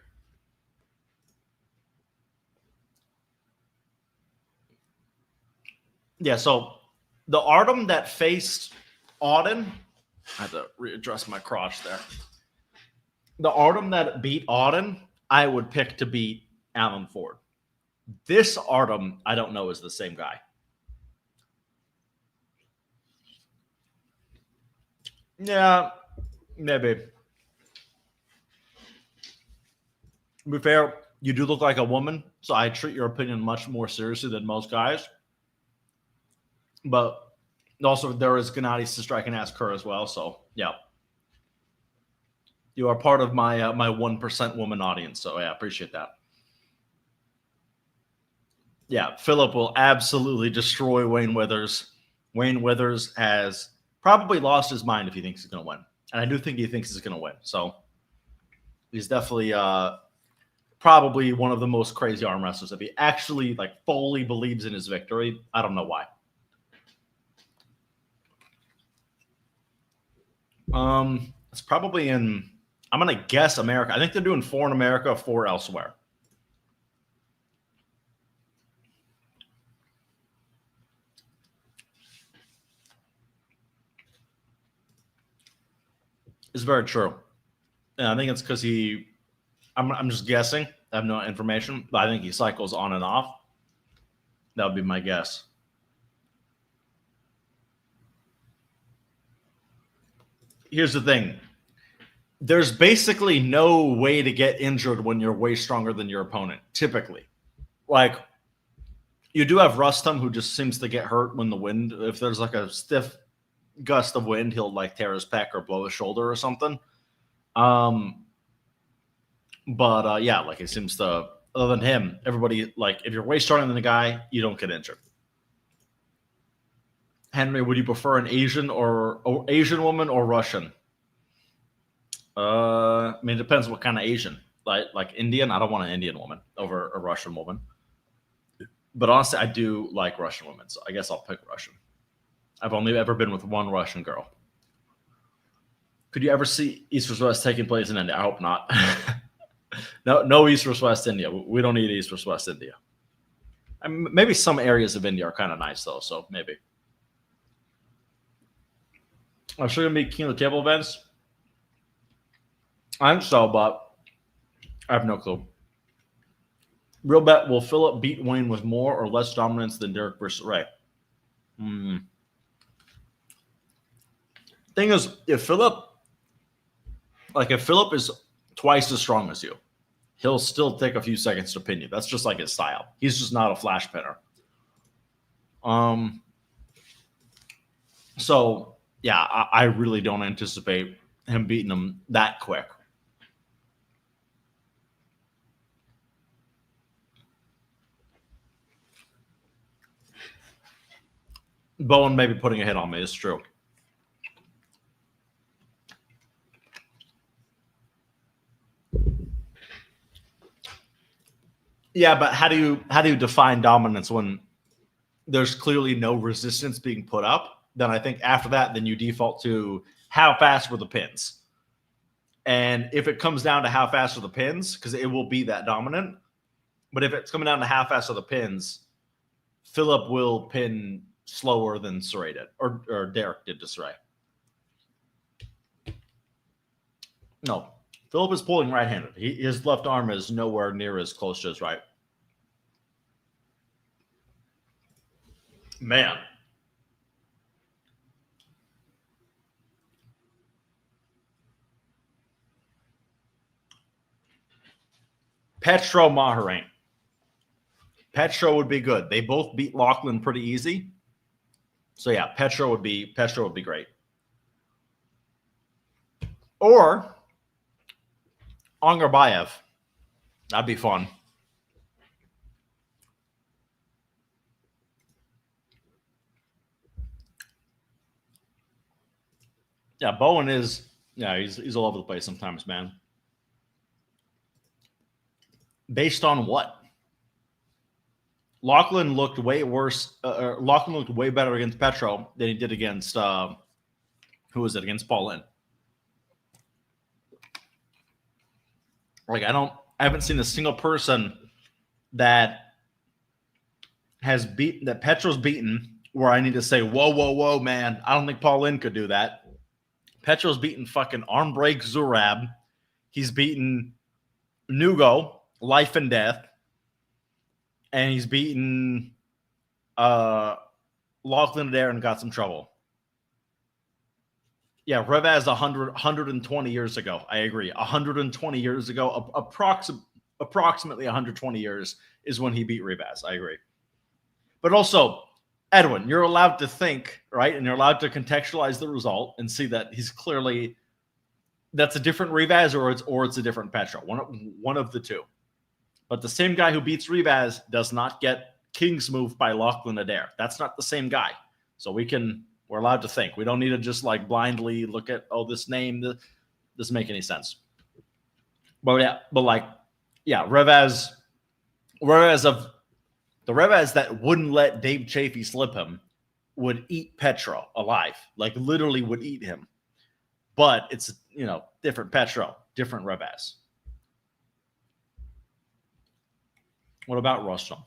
Yeah, so the Artem that faced Auden, I have to readjust my crotch there. The Artem that beat Auden, I would pick to beat Allan Ford. This Artem, I don't know, is the same guy. Yeah, maybe. To be fair, you do look like a woman, so I treat your opinion much more seriously than most guys. But also, there is Gennadi's sister I can ask her as well, so yeah. You are part of my my 1% woman audience, so yeah, I appreciate that. Yeah, Philip will absolutely destroy Wayne Withers. Wayne Withers has probably lost his mind if he thinks he's going to win. And I do think he thinks he's going to win. So he's definitely probably one of the most crazy arm wrestlers. If he actually fully believes in his victory, I don't know why. It's probably in, I'm going to guess America. I think they're doing 4 in America, 4 elsewhere. It's very true. And I think it's because I'm just guessing. I have no information, but I think he cycles on and off. That would be my guess. Here's the thing. There's basically no way to get injured when you're way stronger than your opponent, typically. Like, you do have Rustam, who just seems to get hurt when the wind, if there's like a stiff gust of wind, he'll like tear his pec or blow his shoulder or something. But yeah, like it seems to, other than him, everybody, like if you're way stronger than the guy, you don't get injured. Henry, would you prefer an Asian or Asian woman or Russian? I mean, it depends what kind of Asian. Like Indian, I don't want an Indian woman over a Russian woman. But honestly, I do like Russian women, so I guess I'll pick Russian. I've only ever been with one Russian girl. Could you ever see East vs. West taking place in India? I hope not. No East vs. West India. We don't need East vs. West India. I mean, maybe some areas of India are kind of nice, though, so maybe. I'm sure going to be king of the table events. I think so, but I have no clue. Real bet, will Philip beat Wayne with more or less dominance than Derek versus Ray? Thing is, if Philip is twice as strong as you, he'll still take a few seconds to pin you. That's just like his style. He's just not a flash pinner. So yeah, I really don't anticipate him beating him that quick. Bowen may be putting a hit on me. It's true. Yeah, but how do you define dominance when there's clearly no resistance being put up? Then I think after that, then you default to how fast were the pins. And if it comes down to how fast are the pins, because it will be that dominant. But if it's coming down to how fast are the pins, Philip will pin slower than Saray did, or Derek did to Saray. No, Philip is pulling right-handed. His left arm is nowhere near as close to his right. Man. Petro Maharain. Petro would be good. They both beat Lachlan pretty easy. So yeah, Petro would be great. Or Angarbayev. That'd be fun. Yeah, Bowen is, yeah, he's all over the place sometimes, man. Based on what? Lachlan looked way worse. Lachlan looked way better against Petro than he did against, who was it? Against Paulin. Like, I haven't seen a single person that Petro's beaten where I need to say, whoa, man. I don't think Paulin could do that. Petro's beaten fucking arm break Zurab. He's beaten Nugo, life and death. And he's beaten Lachlan Adair and got some trouble. Yeah, Revaz 120 years ago. I agree. 120 years ago, approximately 120 years is when he beat Revaz. I agree. But also, Edwin, you're allowed to think, right? And you're allowed to contextualize the result and see that he's clearly, that's a different Revaz or it's a different Petro. One of the two. But the same guy who beats Revaz does not get King's move by Lachlan Adair. That's not the same guy. So we're allowed to think. We don't need to just like blindly look at, this name. This doesn't make any sense. But Revaz the Revaz that wouldn't let Dave Chafee slip him would eat Petro alive. Like literally would eat him. But it's, different Petro, different Revaz. What about Rustam?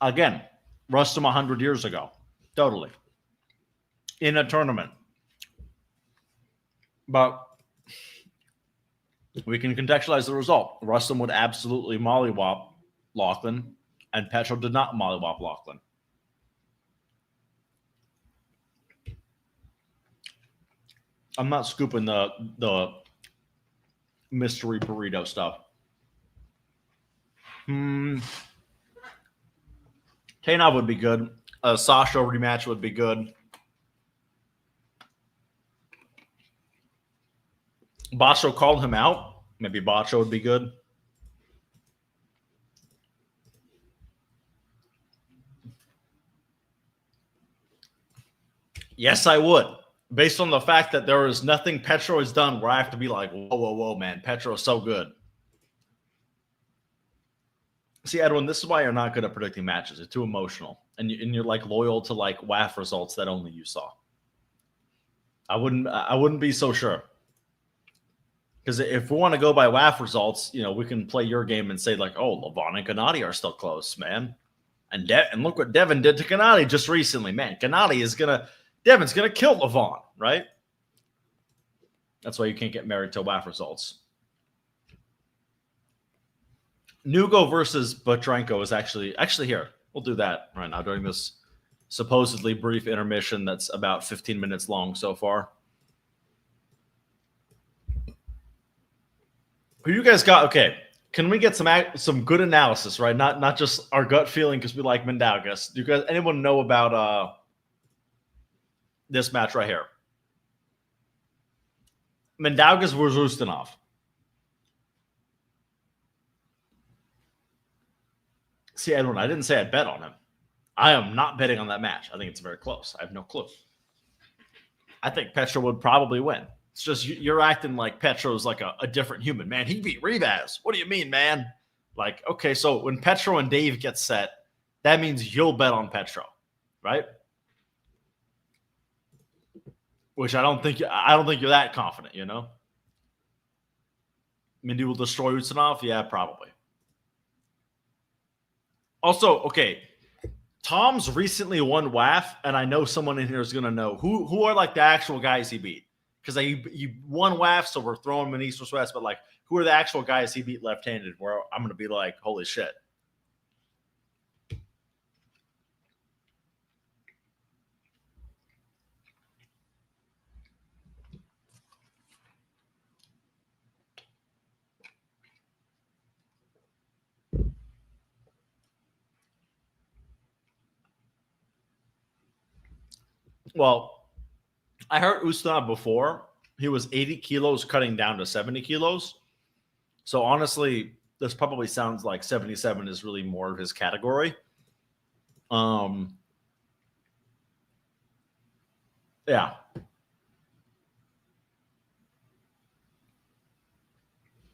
Again, Rustam 100 years ago. Totally. In a tournament. But We can contextualize the result. Rustin would absolutely mollywop Lachlan, and Petro did not mollywop Lachlan. I'm not scooping the mystery burrito stuff. Kanov would be good. A Sasha rematch would be good. Bacho called him out. Maybe Bacho would be good. Yes, I would. Based on the fact that there is nothing Petro has done where I have to be like, whoa, whoa, whoa, man. Petro's so good. See, Edwin, this is why you're not good at predicting matches. It's too emotional. And you're like loyal to like WAF results that only you saw. I wouldn't be so sure. Because if we want to go by WAF results, you know, we can play your game and say like, oh, Levon and Gennady are still close, man. And look what Devin did to Gennady just recently, man. Devin's gonna kill Levon, right? That's why you can't get married to WAF results. Nugo versus Brzenk is actually here. We'll do that right now during this supposedly brief intermission that's about 15 minutes long so far. Who you guys got? Okay, can we get some good analysis, right? Not just our gut feeling because we like Mindaugas. Do you guys anyone know about this match right here? Mindaugas versus Ustinov. See, Edwin, I didn't say I'd bet on him. I am not betting on that match. I think it's very close. I have no clue. I think Petro would probably win. It's just you're acting like Petro's like a different human. Man, he beat Rivas. What do you mean, man? Like, okay, so when Petro and Dave get set, that means you'll bet on Petro, right? Which I don't think you're that confident, you know? Mindy will destroy Ustinov? Yeah, probably. Also, okay, Tom's recently won WAF, and I know someone in here is going to know who are like the actual guys he beat. Because he won WAF, so we're throwing him in East or West, but like, who are the actual guys he beat left-handed where I'm going to be like, holy shit. Well, I heard Ustinov before. He was 80 kilos cutting down to 70 kilos. So honestly, this probably sounds like 77 is really more of his category. Yeah.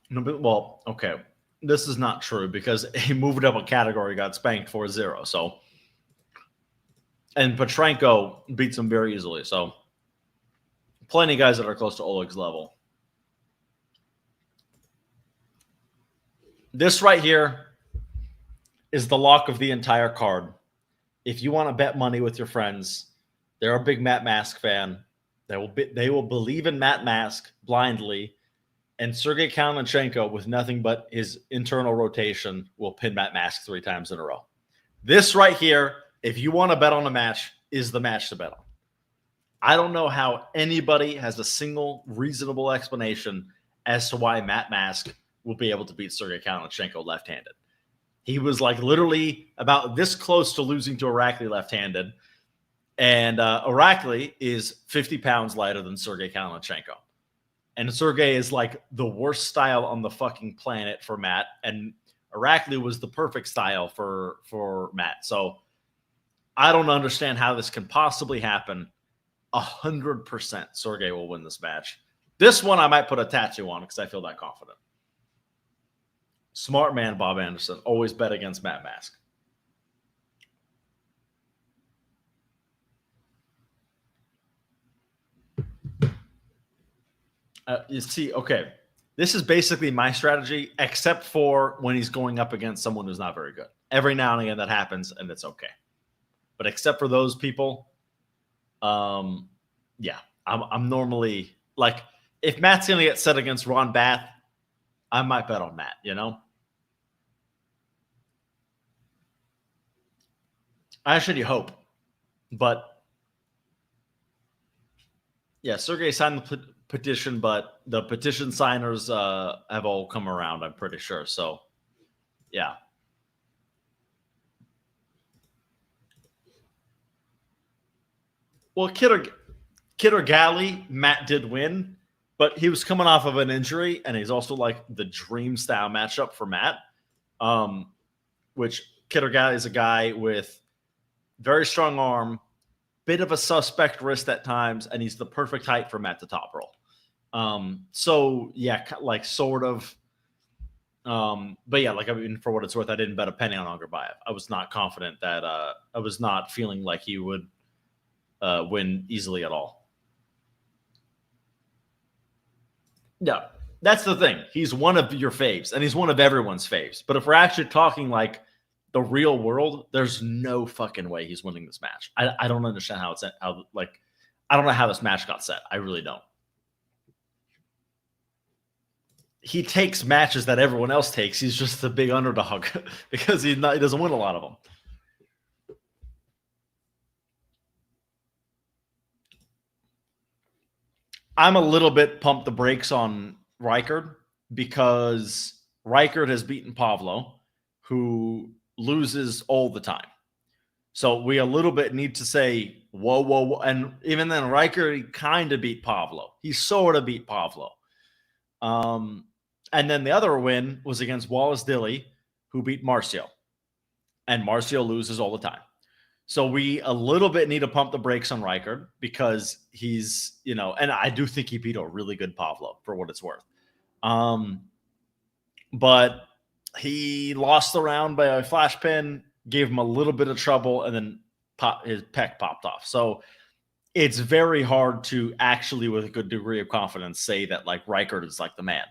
No, but, well, okay. This is not true because he moved up a category, got spanked 4-0. So, and Petrenko beats him very easily. So, plenty of guys that are close to Oleg's level. This right here is the lock of the entire card. If you want to bet money with your friends, they're a big Matt Mask fan. They will believe in Matt Mask blindly, and Sergey Kmanchenko, with nothing but his internal rotation, will pin Matt Mask 3 times in a row. This right here, if you want to bet on a match, is the match to bet on. I don't know how anybody has a single reasonable explanation as to why Matt Mask will be able to beat Sergey Kmanchenko left-handed. He was like literally about this close to losing to Irakli left-handed, and Irakli is 50 pounds lighter than Sergey Kmanchenko. And Sergey is like the worst style on the fucking planet for Matt, and Irakli was the perfect style for Matt. So I don't understand how this can possibly happen. 100% Sergey will win this match. This one I might put a tattoo on because I feel that confident. Smart man, Bob Anderson. Always bet against Matt Mask. You see, okay. This is basically my strategy, except for when he's going up against someone who's not very good. Every now and again that happens, and it's okay. But except for those people, yeah, I'm normally like, if Matt's going to get set against Ron Bath, I might bet on Matt, you know? I actually hope. But yeah, Sergey signed the petition, but the petition signers have all come around, I'm pretty sure. So, yeah. Well, Kid or Galley, Matt did win, but he was coming off of an injury, and he's also like the dream style matchup for Matt. Which Kid or Galley is a guy with very strong arm, bit of a suspect wrist at times, and he's the perfect height for Matt to top roll. So yeah, like sort of. But yeah, like I mean, for what it's worth, I didn't bet a penny on Angerbayev. I was not confident that I was not feeling like he would win easily at all. Yeah, that's the thing. He's one of your faves, and he's one of everyone's faves. But if we're actually talking like the real world, there's no fucking way he's winning this match. I don't understand how it's like I don't know how this match got set. I really don't. He takes matches that everyone else takes. He's just the big underdog because he doesn't win a lot of them. I'm a little bit pumped the brakes on Reichard because Reichard has beaten Pavlo, who loses all the time. So we a little bit need to say, whoa, whoa, whoa. And even then, Reichard kind of beat Pavlo. He sort of beat Pavlo. And then the other win was against Wallace Dilly, who beat Marcio. And Marcio loses all the time. So we a little bit need to pump the brakes on Reichard because he's, you know, and I do think he beat a really good Pavlo for what it's worth. But he lost the round by a flash pin, gave him a little bit of trouble, and then his pec popped off. So it's very hard to actually, with a good degree of confidence, say that like Reichard is like the man.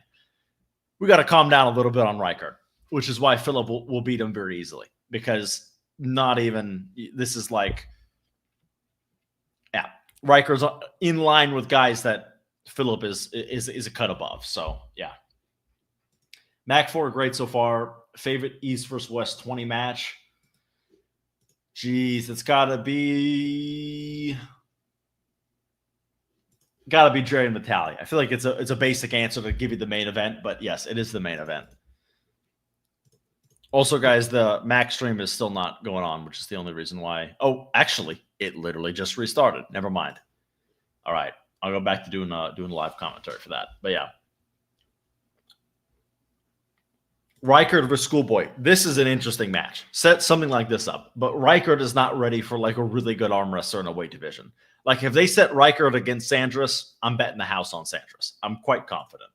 We got to calm down a little bit on Reichard, which is why Philip will beat him very easily because not even this is like, yeah, Reichard's in line with guys that Philip is a cut above. So yeah, Mac 4 great so far. Favorite East versus West 20 match. Jeez, it's gotta be Jerry and Vitaly. I feel like it's a basic answer to give you the main event, but yes, it is the main event. Also, guys, the Mac stream is still not going on, which is the only reason why. Oh, actually, it literally just restarted. Never mind. All right, I'll go back to doing live commentary for that. But yeah, Reichard versus Schoolboy. This is an interesting match. Set something like this up, but Reichard is not ready for like a really good arm wrestler in a weight division. Like if they set Reichard against Sandras, I'm betting the house on Sandras. I'm quite confident.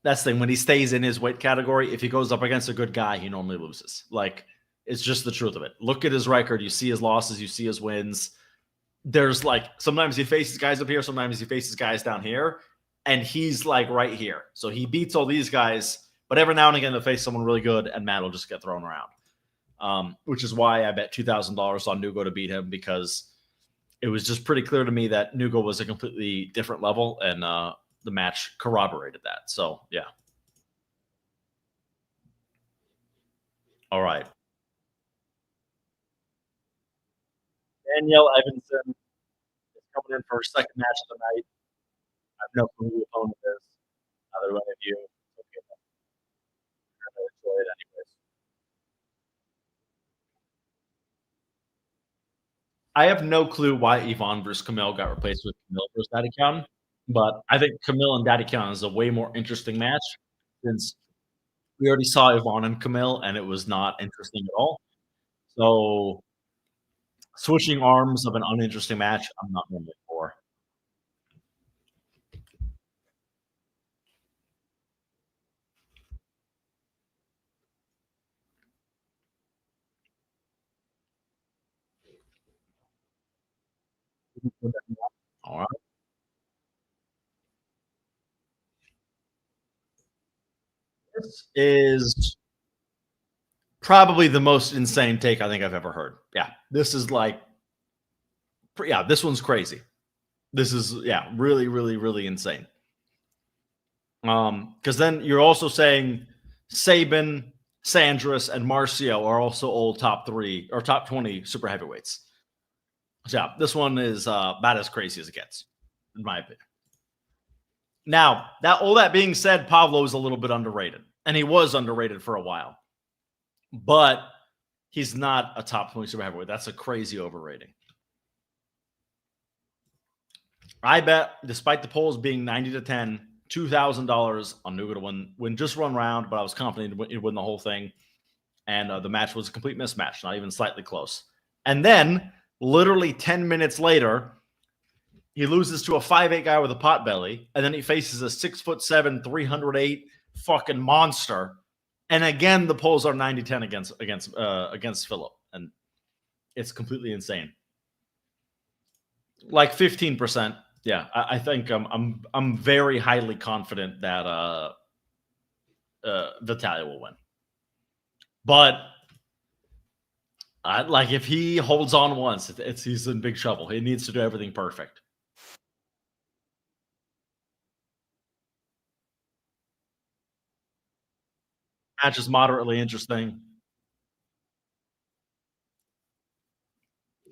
That's the thing. When he stays in his weight category, if he goes up against a good guy, he normally loses. Like, it's just the truth of it. Look at his record. You see his losses. You see his wins. There's like, sometimes he faces guys up here. Sometimes he faces guys down here. And he's like right here. So he beats all these guys. But every now and again, he'll face someone really good. And Matt will just get thrown around. Which is why I bet $2,000 on Nugo to beat him. Because it was just pretty clear to me that Nugo was a completely different level. And, the match corroborated that. So, yeah. All right. Danielle Evanson is coming in for her second match of the night. I have no clue who the opponent is. Neither one of you. Okay. I'm going to enjoy it anyways. I have no clue why Yvonne versus Camille got replaced with Camille versus Daddy. But I think Camille and Daddy Count is a way more interesting match since we already saw Yvonne and Camille, and it was not interesting at all. So switching arms of an uninteresting match, I'm not normally for. All right. This is probably the most insane take I think I've ever heard. Yeah, this is like, yeah, this one's crazy. This is, yeah, really, really, really insane. Because then you're also saying Sabin, Sandras, and Marcio are also all top 3 or top 20 super heavyweights. So yeah, this one is about as crazy as it gets, in my opinion. Now, all that being said, Pavlo is a little bit underrated, and he was underrated for a while, but he's not a top 20 super heavyweight. That's a crazy overrating. I bet, despite the polls being 90-10, $2,000 on Nuga to win just one round, but I was confident he'd win the whole thing. And the match was a complete mismatch, not even slightly close. And then, literally 10 minutes later, he loses to a 5'8" guy with a pot belly, and then he faces a 6'7", 308 fucking monster. And again, the polls are 90-10 against Philip, and it's completely insane. Like 15%. Yeah, I think I'm very highly confident that Vitaly will win. But like if he holds on once, he's in big trouble. He needs to do everything perfect. Match is moderately interesting.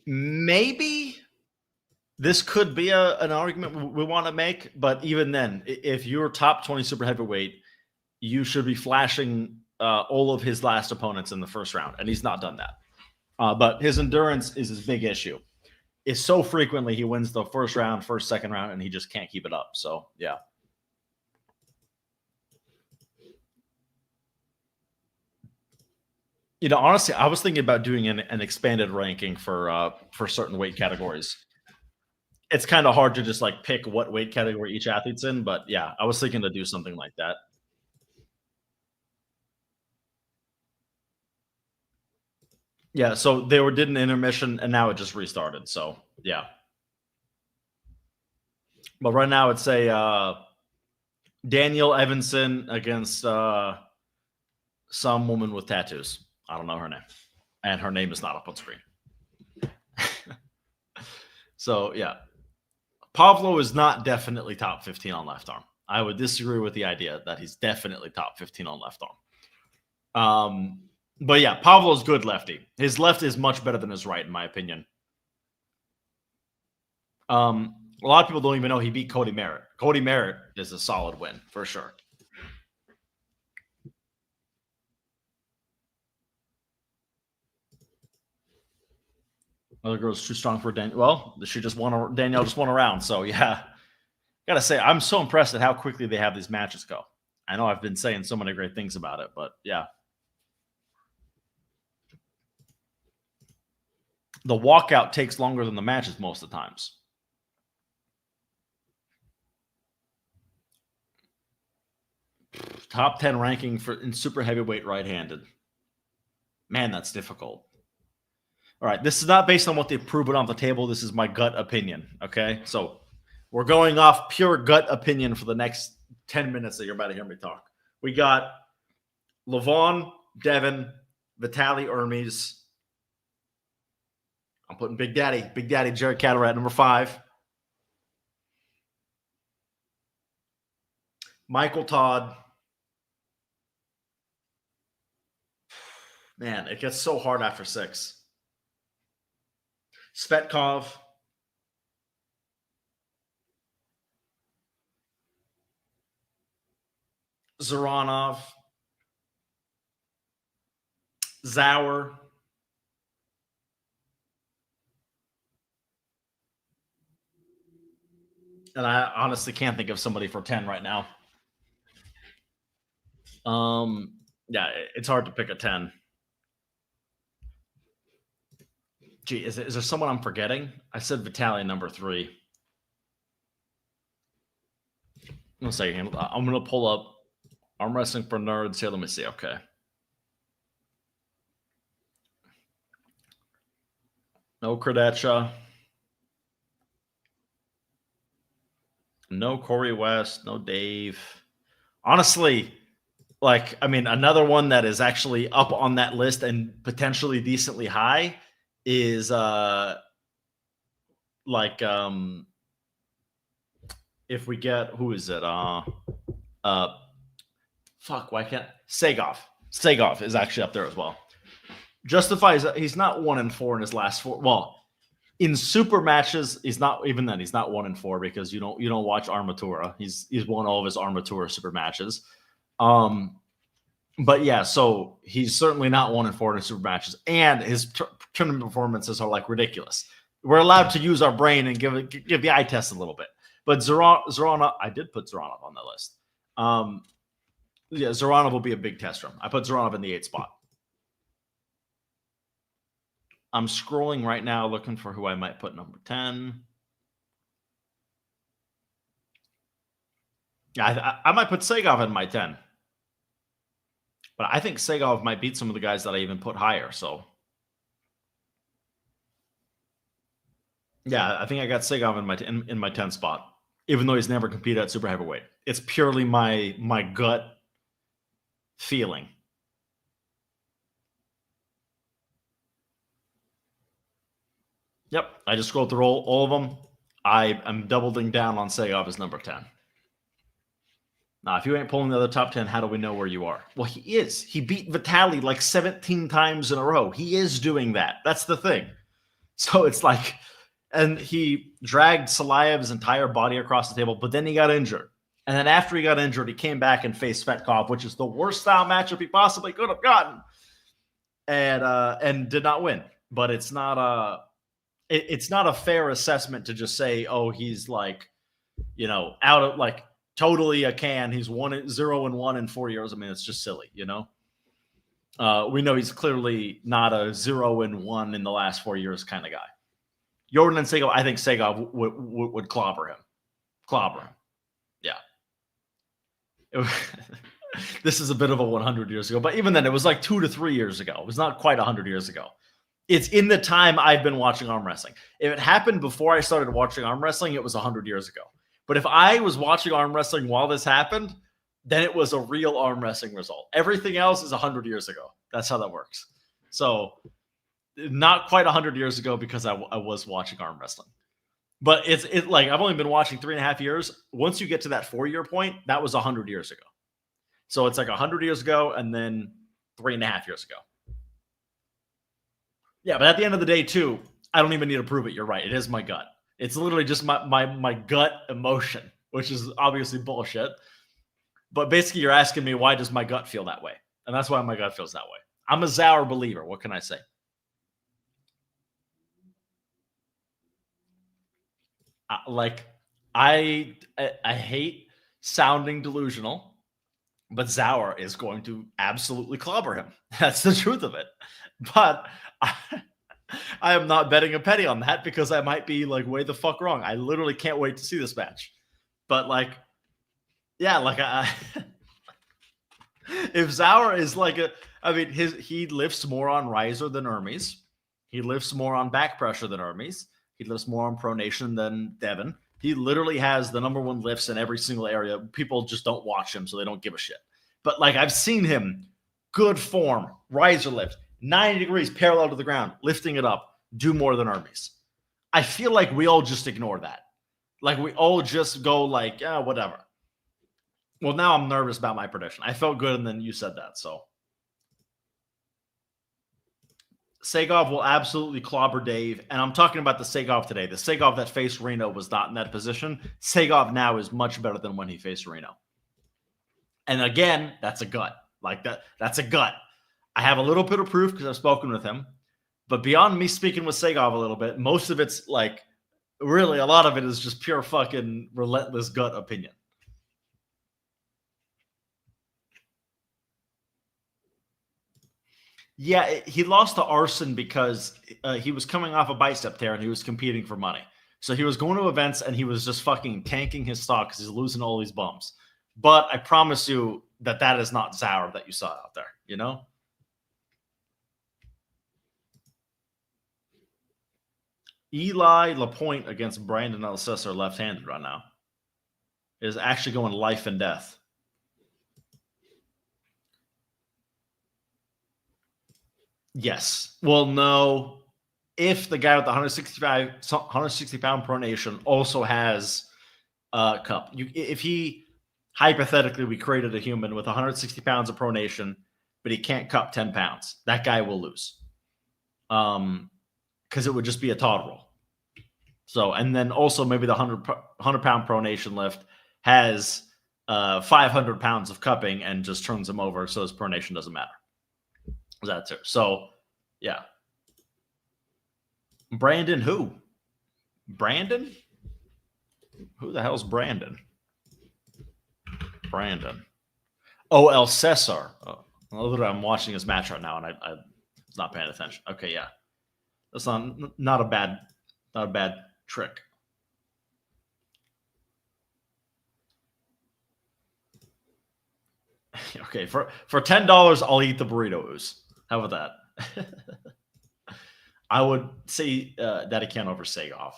Maybe this could be an argument we want to make, but even then, if you're top 20 super heavyweight, you should be flashing all of his last opponents in the first round, and he's not done that. But his endurance is his big issue. It's so frequently he wins the first round, second round, and he just can't keep it up. So, yeah. You know, honestly, I was thinking about doing an expanded ranking for certain weight categories. It's kind of hard to just like pick what weight category each athlete's in, but yeah, I was thinking to do something like that. Yeah, so they did an intermission and now it just restarted. So yeah. But right now it's a Danielle Evanson against some woman with tattoos. I don't know her name. And her name is not up on screen. So yeah. Pavlo is not definitely top 15 on left arm. I would disagree with the idea that he's definitely top 15 on left arm. But yeah, Pavlo's good lefty. His left is much better than his right, in my opinion. A lot of people don't even know he beat Cody Merritt. Cody Merritt is a solid win, for sure. Other girl's too strong for Danielle. Well, Danielle just won a round. So, yeah. Gotta say, I'm so impressed at how quickly they have these matches go. I know I've been saying so many great things about it, but yeah. The walkout takes longer than the matches most of the times. Top 10 ranking in super heavyweight right-handed. Man, that's difficult. All right, this is not based on what they've proven on the table. This is my gut opinion, okay? So we're going off pure gut opinion for the next 10 minutes that you're about to hear me talk. We got Levon, Devin, Vitaly Hermes. I'm putting Big Daddy Jared Cadarat, number 5. Michael Todd. Man, it gets so hard after 6. Svetkov. Zoranov. Zauer. And I honestly can't think of somebody for 10 right now. Yeah, it's hard to pick a 10. Gee, is there someone I'm forgetting? I said Vitaly number 3. One second. I'm going to pull up Arm Wrestling for Nerds here. Let me see. Okay. No Kredecha. No Corey West. No Dave. Honestly, like, I mean, another one that is actually up on that list and potentially decently high is if we get, who is it? Fuck, why can't Sagov? Sagov is actually up there as well. Justifies that he's not 1-4 in his last 4. Well, in super matches, he's not even then. He's not 1-4 because you don't watch Armatura. He's won all of his Armatura super matches. But yeah, so he's certainly not 1-4 in super matches, and his tournament performances are like ridiculous. We're allowed to use our brain and give the eye test a little bit. But Zoranov, I did put Zoranov on the list. Yeah, Zoranov will be a big test room. I put Zoranov in the 8th spot. I'm scrolling right now looking for who I might put number 10. Yeah, I might put Sagov in my 10. But I think Sagov might beat some of the guys that I even put higher. So, yeah, I think I got Sagov in my 10 spot, even though he's never competed at super heavyweight. It's purely my gut feeling. Yep, I just scrolled through all of them. I'm doubling down on Sagov as number 10. Now, if you ain't pulling the other top 10, how do we know where you are? Well, he is. He beat Vitaly like 17 times in a row. He is doing that. That's the thing. So it's like, and he dragged Salayev's entire body across the table, but then he got injured. And then after he got injured, he came back and faced Svetkov, which is the worst style matchup he possibly could have gotten, and did not win. But it's not a fair assessment to just say, oh, he's like, out of like totally a can. He's 0-1 in 4 years. I mean, it's just silly, We know he's clearly not a 0-1 in the last 4 years kind of guy. Jordan and Sagov, I think Sagov would clobber him. Yeah. This is a bit of a 100 years ago, but even then, it was like 2 to 3 years ago. It was not quite 100 years ago. It's in the time I've been watching arm wrestling. If it happened before I started watching arm wrestling, it was 100 years ago. But if I was watching arm wrestling while this happened, then it was a real arm wrestling result. Everything else is 100 years ago. That's how that works. So not quite 100 years ago because I was watching arm wrestling. But it's like I've only been watching 3.5 years. Once you get to that 4-year point, that was 100 years ago. So it's like 100 years ago and then 3.5 years ago. Yeah, but at the end of the day, too, I don't even need to prove it. You're right. It is my gut. It's literally just my gut emotion, which is obviously bullshit. But basically, you're asking me, why does my gut feel that way? And that's why my gut feels that way. I'm a Zauer believer. What can I say? I hate sounding delusional, but Zauer is going to absolutely clobber him. That's the truth of it. But I am not betting a penny on that because I might be like way the fuck wrong. I literally can't wait to see this match. But if Zauer is he lifts more on riser than Hermes. He lifts more on back pressure than Hermes. He lifts more on pronation than Devin. He literally has the number 1 lifts in every single area. People just don't watch him, so they don't give a shit. But I've seen him, good form, riser lift, 90 degrees parallel to the ground, lifting it up, do more than Hermes. I feel like we all just ignore that. Like we all just go whatever. Well, now I'm nervous about my prediction. I felt good, and then you said that, so. Sagov will absolutely clobber Dave, and I'm talking about the Sagov today. The Sagov that faced Reno was not in that position. Sagov now is much better than when he faced Reno. And again, that's a gut. That's a gut. I have a little bit of proof because I've spoken with him. But beyond me speaking with Sagov a little bit, most of it's really a lot of it is just pure fucking relentless gut opinion. Yeah, he lost to Arson because he was coming off a bicep tear and he was competing for money. So he was going to events and he was just fucking tanking his stock because he's losing all these bumps. But I promise you that is not Zauer that you saw out there, Eli Lapointe against Brandon Alcesser left-handed right now is actually going life and death. Yes. Well, no. If the guy with the 160-pound pronation also has cup. If he hypothetically we created a human with 160 pounds of pronation, but he can't cup 10 pounds, that guy will lose. Because it would just be a Todd roll. So, and then also maybe the 100-pound pronation lift has 500 pounds of cupping and just turns him over, so his pronation doesn't matter. That's it. So, yeah. Brandon who? Brandon? Who the hell's Brandon? Brandon. Oh, El Cesar. Oh, I'm watching his match right now, and I was not paying attention. Okay, yeah. That's not a bad trick. Okay, for $10, I'll eat the burrito ooze. How about that? I would say Daddy Can over Sagov.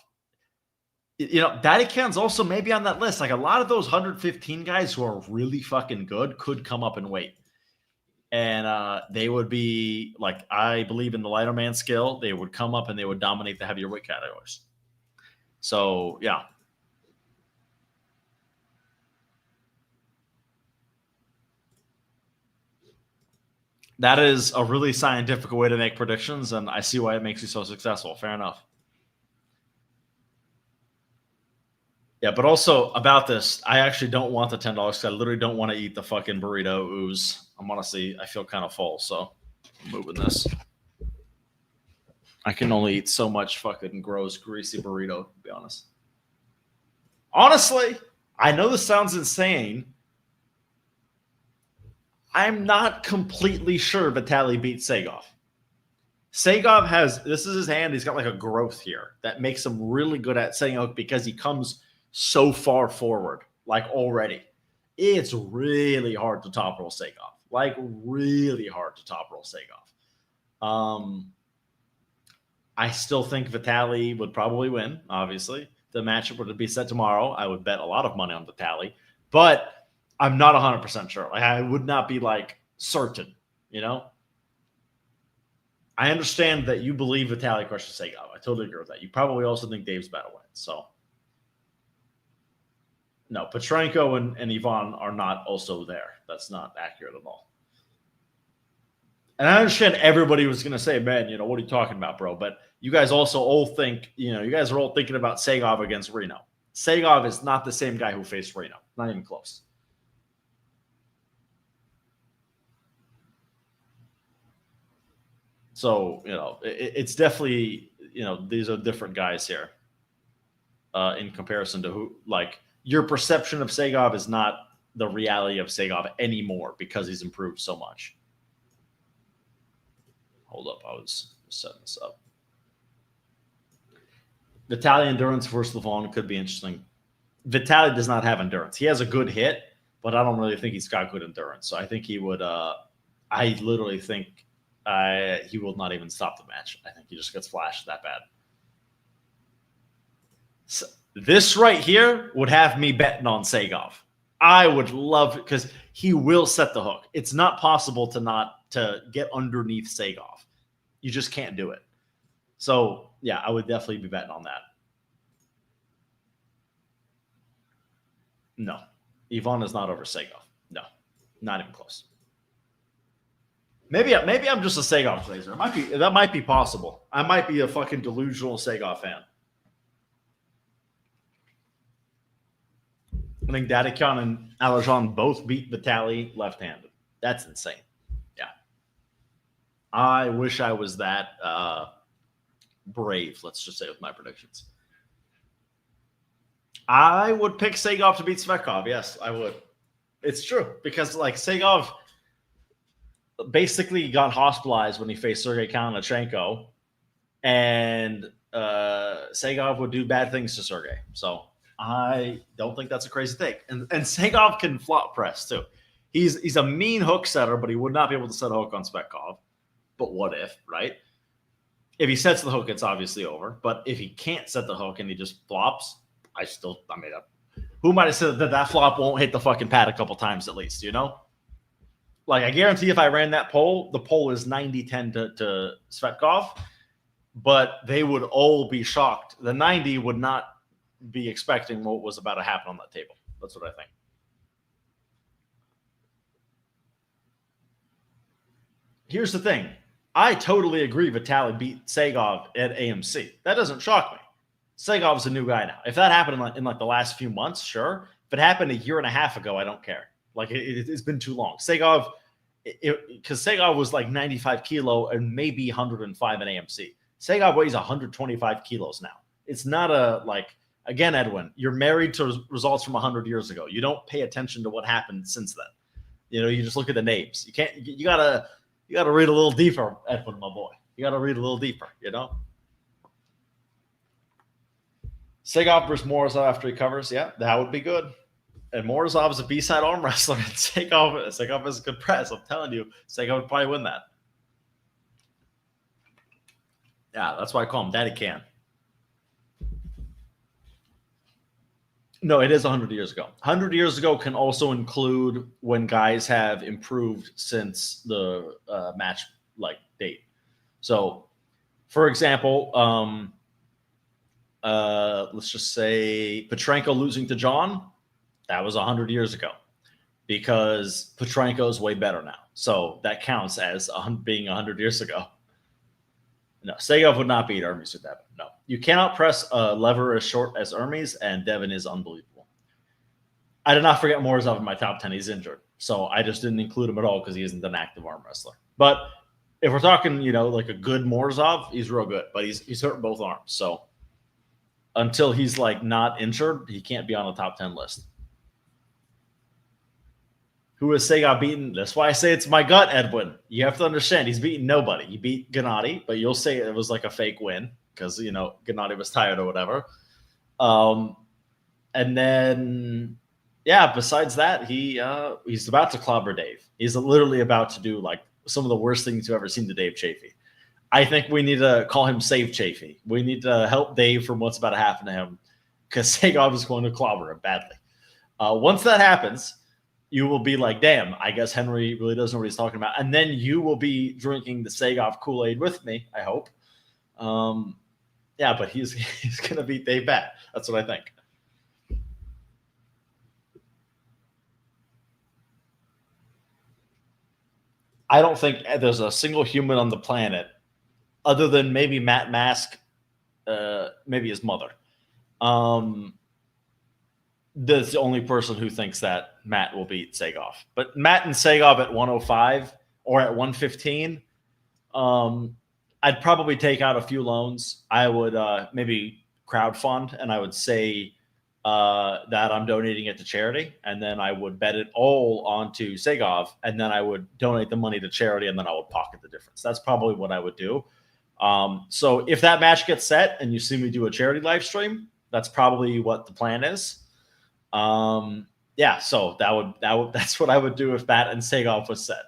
You know, Daddy Can's also maybe on that list. Like a lot of those 115 guys who are really fucking good could come up in weight. And they would be, like, I believe in the lighter man skill. They would come up and they would dominate the heavier weight categories. So, yeah. That is a really scientific way to make predictions, and I see why it makes you so successful. Fair enough. Yeah, but also about this, I actually don't want the $10 because I literally don't want to eat the fucking burrito ooze. I'm honestly, I feel kind of full, so I'm moving this. I can only eat so much fucking gross, greasy burrito, to be honest. Honestly, I know this sounds insane. I'm not completely sure Vitaly beat Sagov. Sagov has, this is his hand, he's got like a growth here that makes him really good at setting out because he comes so far forward, like already. It's really hard to top roll Sagov. Like really hard to top roll Sagov. I still think Vitaly would probably win, obviously. The matchup would be set tomorrow. I would bet a lot of money on Vitaly. But I'm not 100% sure. Like I would not be like certain, you know? I understand that you believe Vitaly crushes Sagov. I totally agree with that. You probably also think Dave's better win. So no, Petrenko and Ivan are not also there. That's not accurate at all. And I understand everybody was going to say, man, you know, what are you talking about, bro? But you guys also all think, you know, you guys are all thinking about Sagov against Reno. Sagov is not the same guy who faced Reno. Not even close. So, you know, it's definitely, you know, these are different guys here in comparison to who, like, your perception of Sagov is not the reality of Sagov anymore because he's improved so much. Hold up, I was setting this up. Vitaly endurance versus Levon could be interesting. Vitaly does not have endurance. He has a good hit, but I don't really think he's got good endurance. So I think he would, I literally think he will not even stop the match. I think he just gets flashed that bad. So this right here would have me betting on Sagov. I would love it because he will set the hook. It's not possible to get underneath Sagov. You just can't do it. So yeah, I would definitely be betting on that. No, Ivan is not over Sagov. No, not even close. Maybe I'm just a Sagov glazer. That might be possible. I might be a fucking delusional Sagov fan. I think Dadikyan and Allan both beat Vitaly left-handed. That's insane. Yeah. I wish I was that brave, let's just say, with my predictions. I would pick Sagov to beat Svetkov. Yes, I would. It's true. Because, like, Sagov basically got hospitalized when he faced Sergey Kmanchenko, and Sagov would do bad things to Sergey. So I don't think that's a crazy thing. And Sagov can flop press too. He's a mean hook setter, but he would not be able to set a hook on Svetkov. But what if, right? If he sets the hook, it's obviously over. But if he can't set the hook and he just flops, who might have said that flop won't hit the fucking pad a couple times at least, you know? Like, I guarantee if I ran that poll, the poll is 90-10 to Svetkov, but they would all be shocked. The 90 would not be expecting what was about to happen on that table. That's what I think. Here's the thing. I totally agree Vitaly beat Segov at AMC. That doesn't shock me. Segov's a new guy now. If that happened in like the last few months, sure. If it happened a year and a half ago, I don't care. Like it's been too long. Segov, because Segov was like 95 kilo and maybe 105 in AMC. Segov weighs 125 kilos now. It's not a like, again, Edwin, you're married to results from 100 years ago. You don't pay attention to what happened since then. You know, you just look at the names. You gotta read a little deeper, Edwin, my boy. You gotta read a little deeper, you know? Segov versus Morozov after he covers, yeah, that would be good. And Morozov is a B-side arm wrestler, and Segov is a good press. I'm telling you, Segov would probably win that. Yeah, that's why I call him Daddy Can. No, it is 100 years ago. 100 years ago can also include when guys have improved since the match like date. So, for example, let's just say Kmanchenko losing to John, that was 100 years ago because Kmanchenko is way better now. So that counts as being 100 years ago. No, Segov would not beat Hermes or Devin. No. You cannot press a lever as short as Hermes, and Devin is unbelievable. I did not forget Morozov in my top 10. He's injured. So I just didn't include him at all because he isn't an active arm wrestler. But if we're talking, you know, like a good Morozov, he's real good. But he's hurt both arms. So until he's like not injured, he can't be on the top 10 list. Who has Segov beaten? That's why I say it's my gut, Edwin. You have to understand, he's beaten nobody. He beat Gennady, but you'll say it was like a fake win because, you know, Gennady was tired or whatever. And then, yeah, besides that, he's about to clobber Dave. He's literally about to do like some of the worst things you've ever seen to Dave Chafee. I think we need to call him Save Chafee. We need to help Dave from what's about to happen to him because Segov is going to clobber him badly. Once that happens, you will be like, damn, I guess Henry really doesn't know what he's talking about. And then you will be drinking the Segov Kool-Aid with me, I hope. Yeah, but he's going to beat Dave bad. That's what I think. I don't think there's a single human on the planet other than maybe Matt Mask, maybe his mother. That's the only person who thinks that Matt will beat Segov. But Matt and Segov at 105 or at 115, I'd probably take out a few loans. I would maybe crowdfund, and I would say that I'm donating it to charity, and then I would bet it all onto Segov, and then I would donate the money to charity, and then I would pocket the difference. That's probably what I would do. So if that match gets set and you see me do a charity live stream, that's probably what the plan is. Yeah, so that's what I would do if Matt and Segov was set.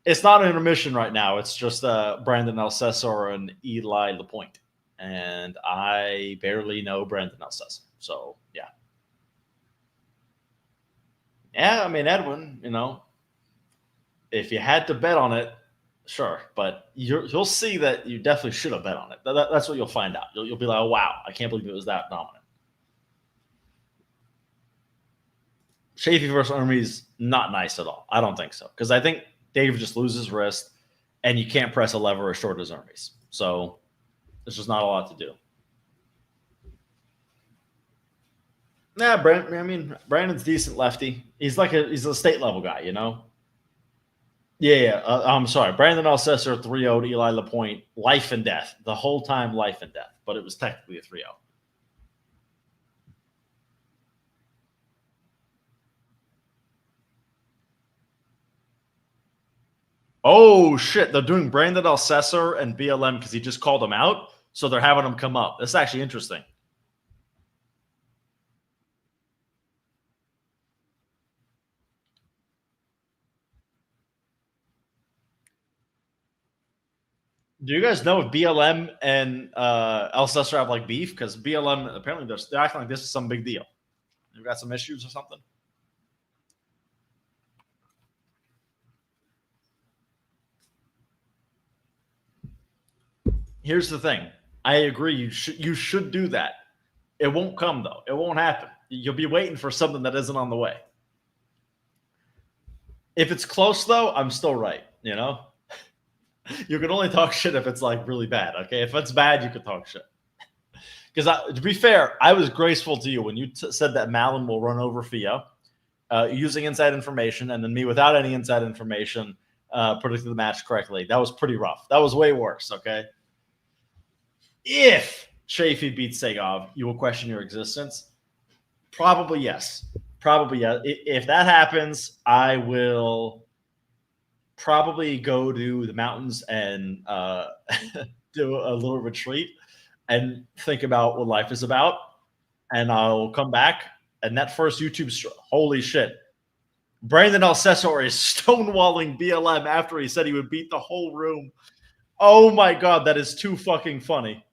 It's not an intermission right now. It's just Brandon Alcesor and Eli Lapointe. And I barely know Brandon Alcesor. So, yeah. Yeah, I mean, Edwin, you know, if you had to bet on it, sure. But you'll see that you definitely should have bet on it. That's what you'll find out. You'll be like, oh, wow, I can't believe it was that dominant. Chafee versus Hermes, not nice at all. I don't think so. Because I think Dave just loses wrist, and you can't press a lever as short as Hermes. So there's just not a lot to do. Nah, Brandon's decent lefty. He's a state level guy, you know? Yeah. I'm sorry. Brandon Alcesor 3-0'd Eli Lapointe, life and death. The whole time, life and death. But it was technically a 3-0. Oh, shit. They're doing Brandon Alcesor and BLM because he just called him out. So they're having him come up. That's actually interesting. Do you guys know if BLM and Alcesor have like beef? Because BLM, apparently they're acting like this is some big deal. They've got some issues or something. Here's the thing. I agree. You should do that. It won't come though. It won't happen. You'll be waiting for something that isn't on the way. If it's close though, I'm still right. You know, you can only talk shit if it's like really bad. Okay, if it's bad, you can talk shit. Because to be fair, I was graceful to you when you said that Malin will run over Fio using inside information, and then me without any inside information predicted the match correctly. That was pretty rough. That was way worse. Okay. If Chafee beats Segov, you will question your existence. Probably yes. Probably yes. If that happens, I will probably go to the mountains and do a little retreat and think about what life is about. And I'll come back. And that first YouTube, holy shit. Brandon Alcesor is stonewalling BLM after he said he would beat the whole room. Oh my God, that is too fucking funny.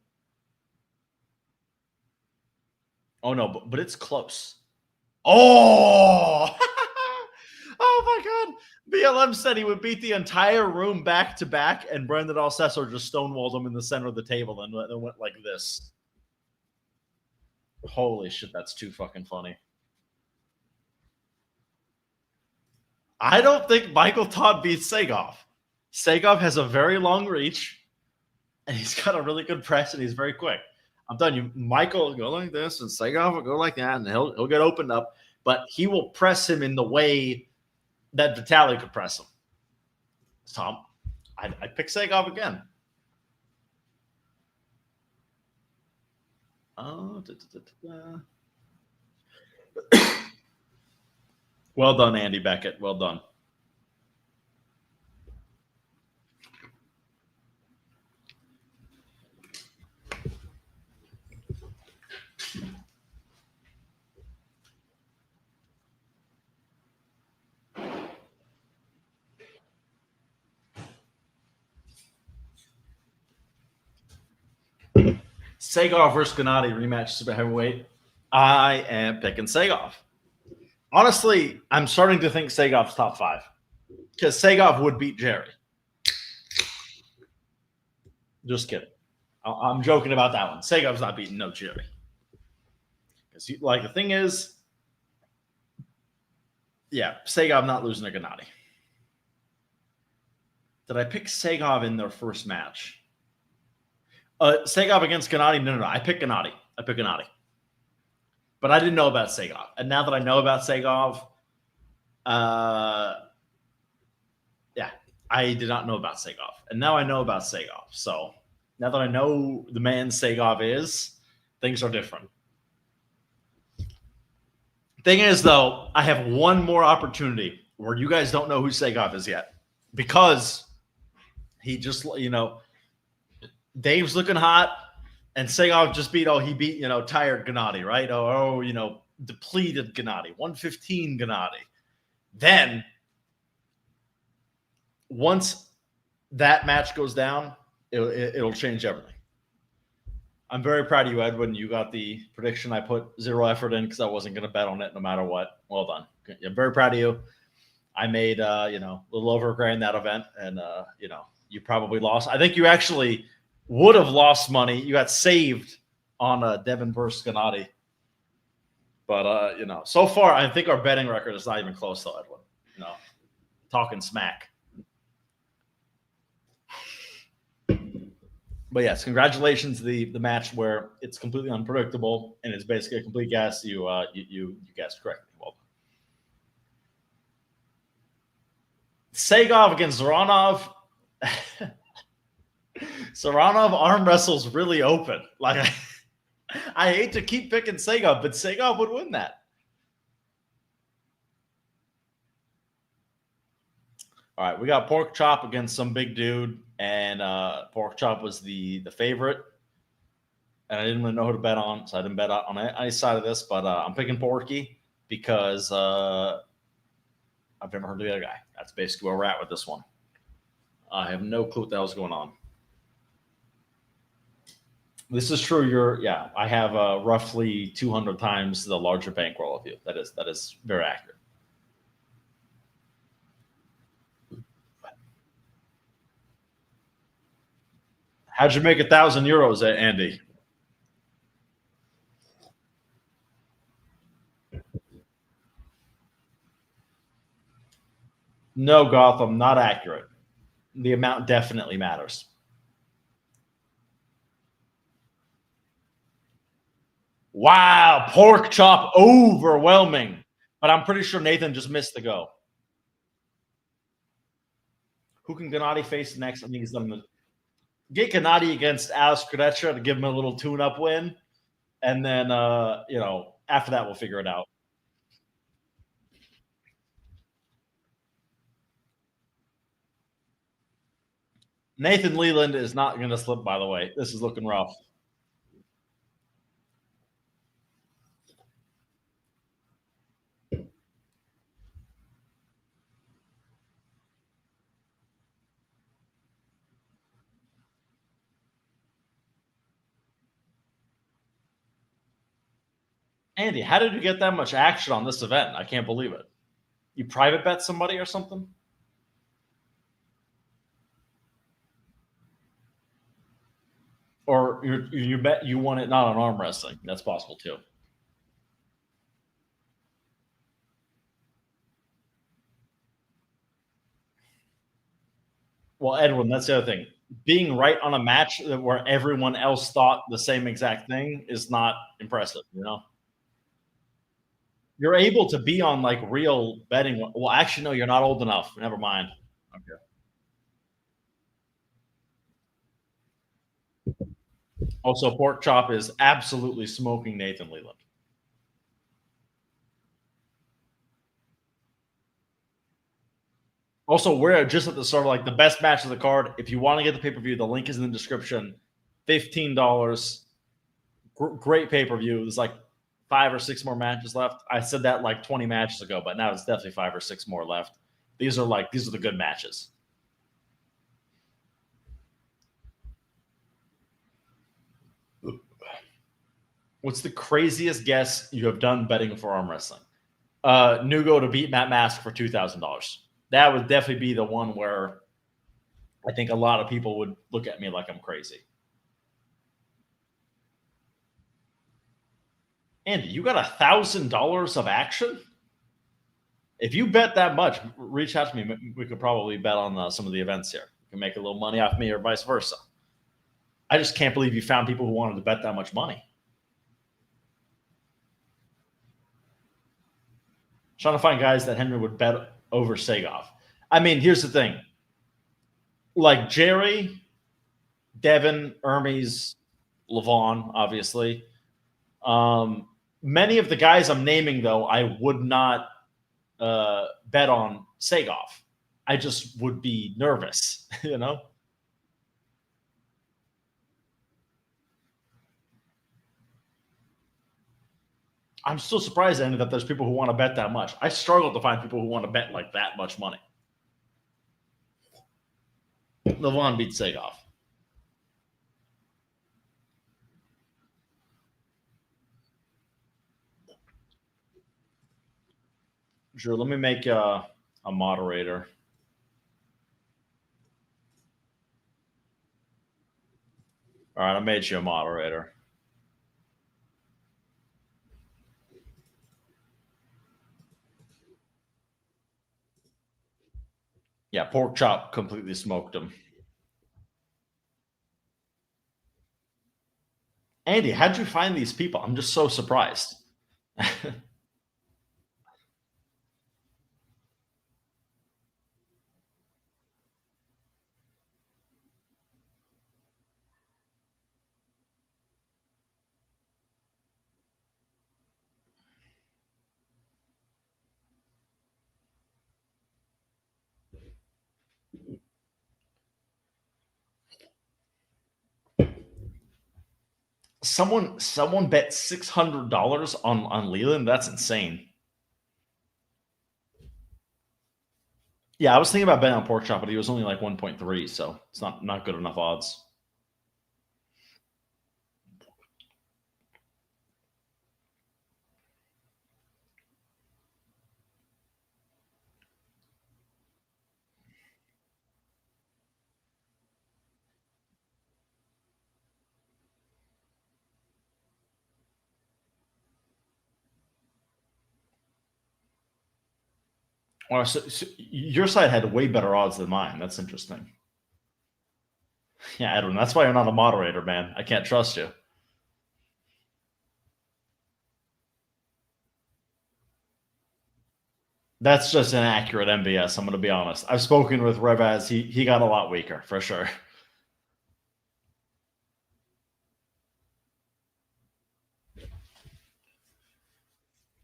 Oh no, but it's close. Oh! Oh my God. BLM said he would beat the entire room back to back, and Brandon Alcesor just stonewalled him in the center of the table and then went like this. Holy shit, that's too fucking funny. I don't think Michael Todd beats Segov. Segov has a very long reach, and he's got a really good press, and he's very quick. I'm telling you, Michael will go like this, and Segov will go like that, and he'll get opened up, but he will press him in the way that Vitaly could press him. So I pick Segov again. Oh, well done, Andy Beckett. Well done. Segov versus Gennady rematch super heavyweight. I am picking Segov. Honestly, I'm starting to think Segov's top 5 because Segov would beat Jerry. Just kidding. I'm joking about that one. Segov's not beating no Jerry. Because like the thing is, yeah, Segov not losing to Gennady. Did I pick Segov in their first match? Segov against Gennady? No. I picked Gennady. But I didn't know about Segov. And now that I know about Segov, yeah, I did not know about Segov. And now I know about Segov. So now that I know the man Segov is, things are different. Thing is, though, I have one more opportunity where you guys don't know who Segov is yet. Because he just, Dave's looking hot, and Segov just beat, tired Gennady, right? Depleted Gennady, 115 Gennady. Then, once that match goes down, it'll change everything. I'm very proud of you, Edwin. You got the prediction. I put 0 effort in because I wasn't going to bet on it no matter what. Well done. I'm very proud of you. I made, a little over $1,000 that event, and, you probably lost. I think you actually would have lost money. You got saved on Devin versus Gennady. But, so far, I think our betting record is not even close, though, Edwin. Talking smack. But, yes, congratulations to the match where it's completely unpredictable and it's basically a complete guess. You guessed correctly. Well done. Segov against Zoranov. Zoranov arm wrestles really open. Like, I hate to keep picking Segov, but Segov would win that. All right, we got Pork Chop against some big dude, and Pork Chop was the favorite, and I didn't really know who to bet on, so I didn't bet on any side of this, but I'm picking Porky because I've never heard of the other guy. That's basically where we're at with this one. I have no clue what the hell's going on. This is true. I have roughly 200 times the larger bankroll of you. That is very accurate. How'd you make €1,000, Andy? No, Gotham, not accurate. The amount definitely matters. Wow, pork chop overwhelming. But I'm pretty sure Nathan just missed the go. Who can Gennady face next? I think he's done the get Gennady against Alex Krejcir to give him a little tune-up win, and then after that we'll figure it out. Nathan Leland is not going to slip. By the way, this is looking rough. Andy, how did you get that much action on this event? I can't believe it. You private bet somebody or something? Or you bet you won it not on arm wrestling. That's possible too. Well, Edwin, that's the other thing. Being right on a match where everyone else thought the same exact thing is not impressive, You're able to be on like real betting. Well, actually, no, you're not old enough. Never mind. Okay. Also, pork chop is absolutely smoking Nathan Leland. Also, we're just at the start of like the best match of the card. If you want to get the pay-per-view, the link is in the description. $15. Great pay-per-view. There's like 5 or 6 more matches left. I said that like 20 matches ago, but now it's definitely 5 or 6 more left. These are the good matches. What's the craziest guess you have done betting for arm wrestling? Nugo to beat Matt Mask for $2,000. That would definitely be the one where I think a lot of people would look at me like I'm crazy. Andy, you got $1,000 of action? If you bet that much, reach out to me. We could probably bet on some of the events here. You can make a little money off me or vice versa. I just can't believe you found people who wanted to bet that much money. Trying to find guys that Henry would bet over Segoff. I mean, here's the thing. Like Jerry, Devin, Hermes, Levon, obviously. Many of the guys I'm naming, though, I would not bet on Segoff. I just would be nervous, I'm still surprised, Andy, that there's people who want to bet that much. I struggle to find people who want to bet like that much money. Levon beats Segoff. Drew, let me make a moderator. All right, I made you a moderator. Yeah, pork chop completely smoked him. Andy, how'd you find these people? I'm just so surprised. Someone bet $600 on Leland. That's insane. Yeah, I was thinking about betting on pork chop, but he was only like 1.3, so it's not good enough odds. Oh, so your side had way better odds than mine. That's interesting. Yeah, Edwin, that's why you're not a moderator, man. I can't trust you. That's just inaccurate MBS, I'm going to be honest. I've spoken with Revaz. He got a lot weaker, for sure.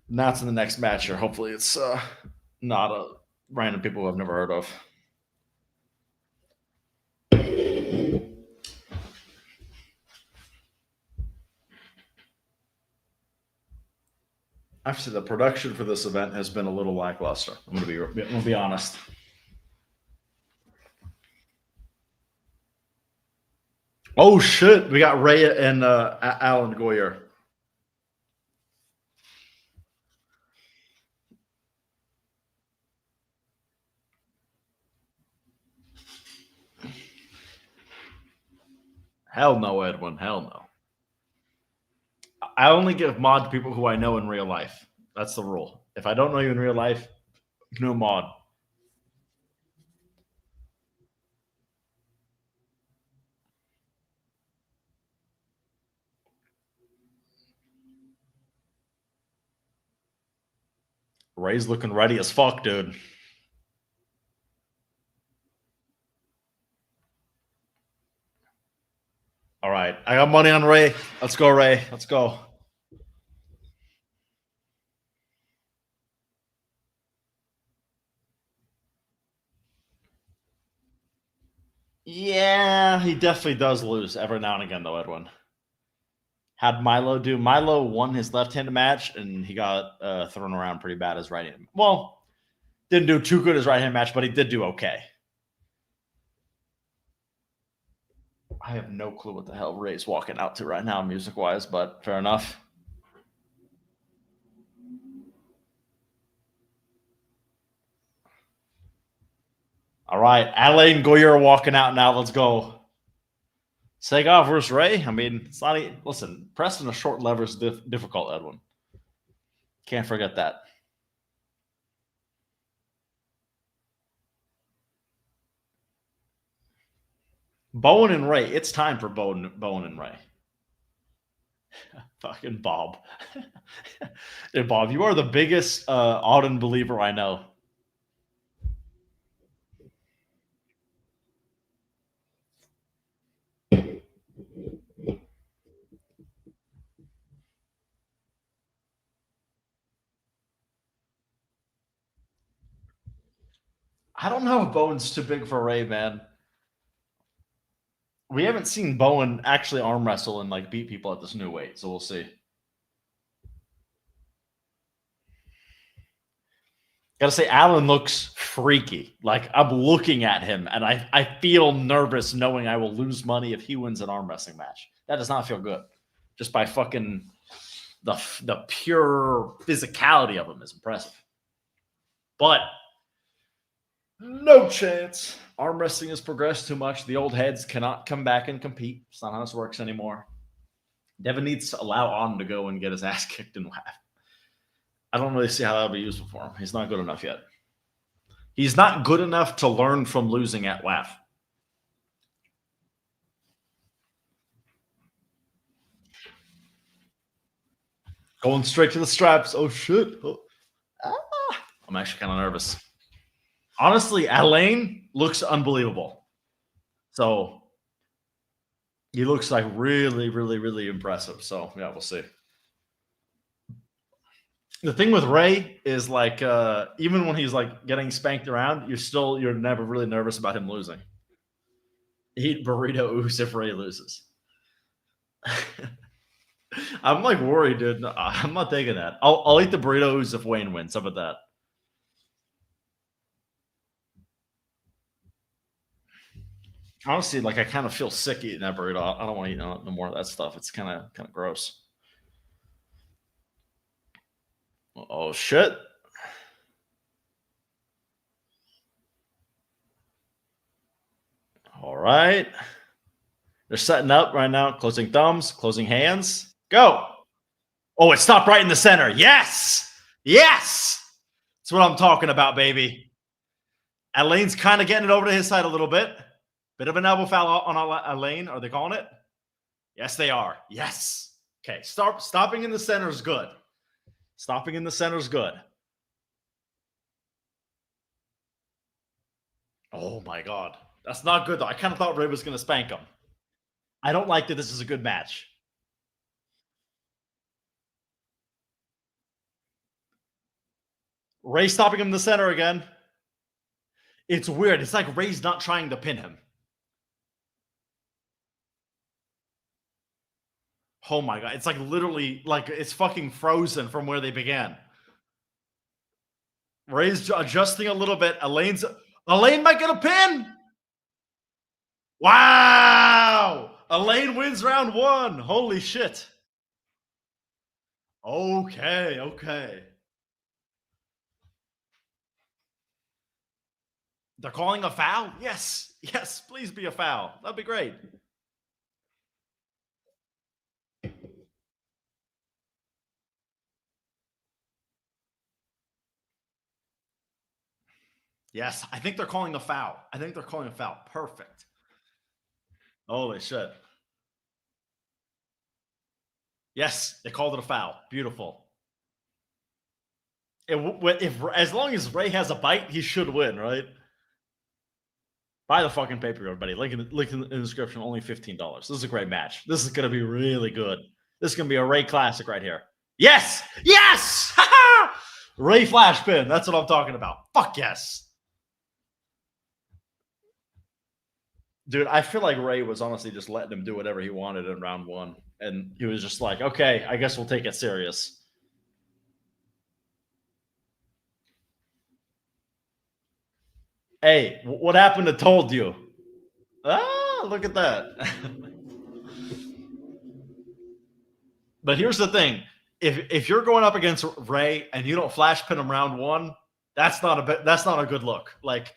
And that's in the next match here. Hopefully it's not a random people who I've never heard of. Actually, the production for this event has been a little lackluster. I'm gonna be honest. Oh shit! We got Ray and Allan Goyer. Hell no, Edwin. Hell no. I only give mod to people who I know in real life. That's the rule. If I don't know you in real life, no mod. Ray's looking ready as fuck, dude. All right. I got money on Ray. Let's go, Ray. Let's go. Yeah, he definitely does lose every now and again, though, Edwin. How'd Milo do? Milo won his left-handed match, and he got thrown around pretty bad as right-handed. Well, didn't do too good as right-handed match, but he did do okay. I have no clue what the hell Ray's walking out to right now, music-wise, but fair enough. All right, Allan and Goyer are walking out now. Let's go. Segoff versus Ray. I mean, it's not. Listen, pressing a short lever is difficult, Edwin. Can't forget that. Bowen and Ray. It's time for Bowen and Ray. Fucking Bob. Hey, Bob, you are the biggest Auden believer I know. I don't know if Bowen's too big for Ray, man. We haven't seen Bowen actually arm wrestle and like beat people at this new weight, so we'll see. Gotta say, Allan looks freaky. Like, I'm looking at him, and I feel nervous knowing I will lose money if he wins an arm wrestling match. That does not feel good. Just by fucking the pure physicality of him is impressive. But no chance. Arm wrestling has progressed too much. The old heads cannot come back and compete. It's not how this works anymore. Devin needs to allow Auden to go and get his ass kicked in WAF. I don't really see how that'll be useful for him. He's not good enough yet. He's not good enough to learn from losing at WAF. Going straight to the straps. Oh, shit. Oh. Ah. I'm actually kind of nervous. Honestly, Allan looks unbelievable. So he looks like really, really, really impressive. So yeah, we'll see. The thing with Ray is like even when he's like getting spanked around, you're never really nervous about him losing. Eat burrito ooze if Ray loses. I'm like worried, dude. No, I'm not taking that. I'll eat the burrito ooze if Wayne wins. How about that? Honestly, like I kind of feel sick eating that burrito. I don't want to eat no more of that stuff. It's kind of gross. Oh shit! All right, they're setting up right now. Closing thumbs, closing hands. Go! Oh, it stopped right in the center. Yes, yes. That's what I'm talking about, baby. Alain's kind of getting it over to his side a little bit. Bit of an elbow foul on Alain. Are they calling it? Yes, they are. Yes. Okay, stopping in the center is good. Stopping in the center is good. Oh, my God. That's not good, though. I kind of thought Ray was going to spank him. I don't like that this is a good match. Ray stopping him in the center again. It's weird. It's like Ray's not trying to pin him. Oh my God. It's like literally like it's fucking frozen from where they began. Ray's adjusting a little bit. Alain might get a pin. Wow. Alain wins round 1. Holy shit. Okay. They're calling a foul? Yes, please be a foul. That'd be great. Yes, I think they're calling a foul. Perfect. Holy shit. Yes, they called it a foul. Beautiful. As long as Ray has a bite, he should win, right? Buy the fucking pay-per-view, everybody. Link in the description. Only $15. This is a great match. This is going to be really good. This is going to be a Ray classic right here. Yes! Ray flash pin. That's what I'm talking about. Fuck yes. Dude, I feel like Ray was honestly just letting him do whatever he wanted in round 1. And he was just like, okay, I guess we'll take it serious. Hey, what happened to told you? Ah, look at that. But here's the thing. If you're going up against Ray and you don't flash pin him round 1, that's not a good look. Like,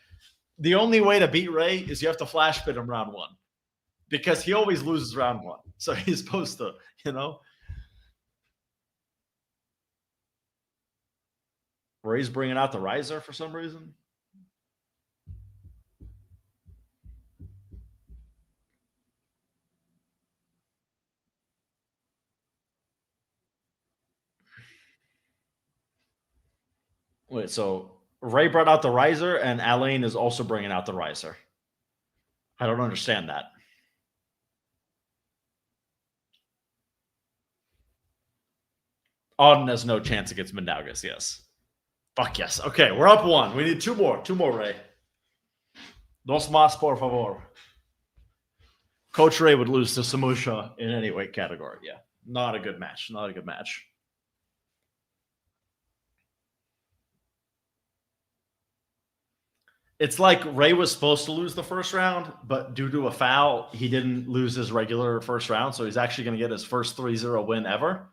the only way to beat Ray is you have to flash pin him round 1. Because he always loses round 1. So he's supposed to, Ray's bringing out the riser for some reason. Wait, so Ray brought out the riser and Alain is also bringing out the riser. I don't understand that. Auden has no chance against Mindaugas, yes. Fuck yes. Okay, we're up 1. We need 2 more. 2 more, Ray. Dos más, por favor. Coach Ray would lose to Samusha in any weight category. Yeah, not a good match. It's like Ray was supposed to lose the first round, but due to a foul, he didn't lose his regular first round. So he's actually going to get his first 3-0 win ever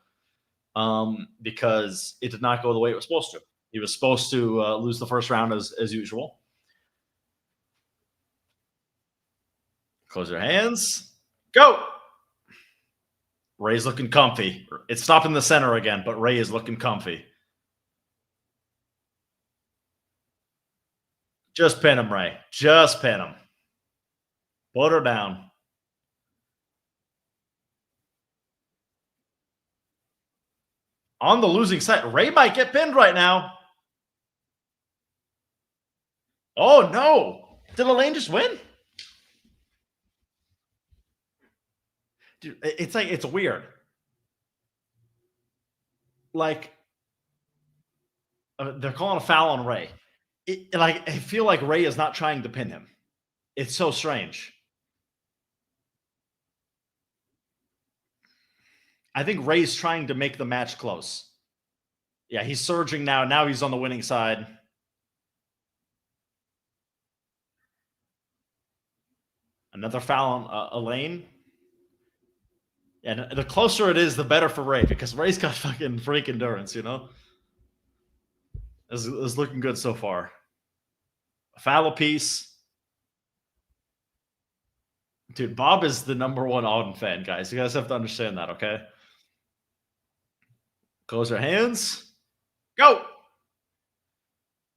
because it did not go the way it was supposed to. He was supposed to lose the first round as usual. Close your hands. Go! Ray's looking comfy. It's stopped in the center again, but Ray is looking comfy. Just pin him, Ray. Just pin him. Put her down. On the losing side, Ray might get pinned right now. Oh, no. Did Alain just win? Dude, it's weird. Like, they're calling a foul on Ray. I feel like Ray is not trying to pin him. It's so strange. I think Ray's trying to make the match close. Yeah, he's surging now. Now he's on the winning side. Another foul on Alain. And the closer it is, the better for Ray, because Ray's got fucking freak endurance, It's looking good so far. A foul apiece. Dude, Bob is the #1 Auden fan, guys. You guys have to understand that, okay? Close your hands. Go!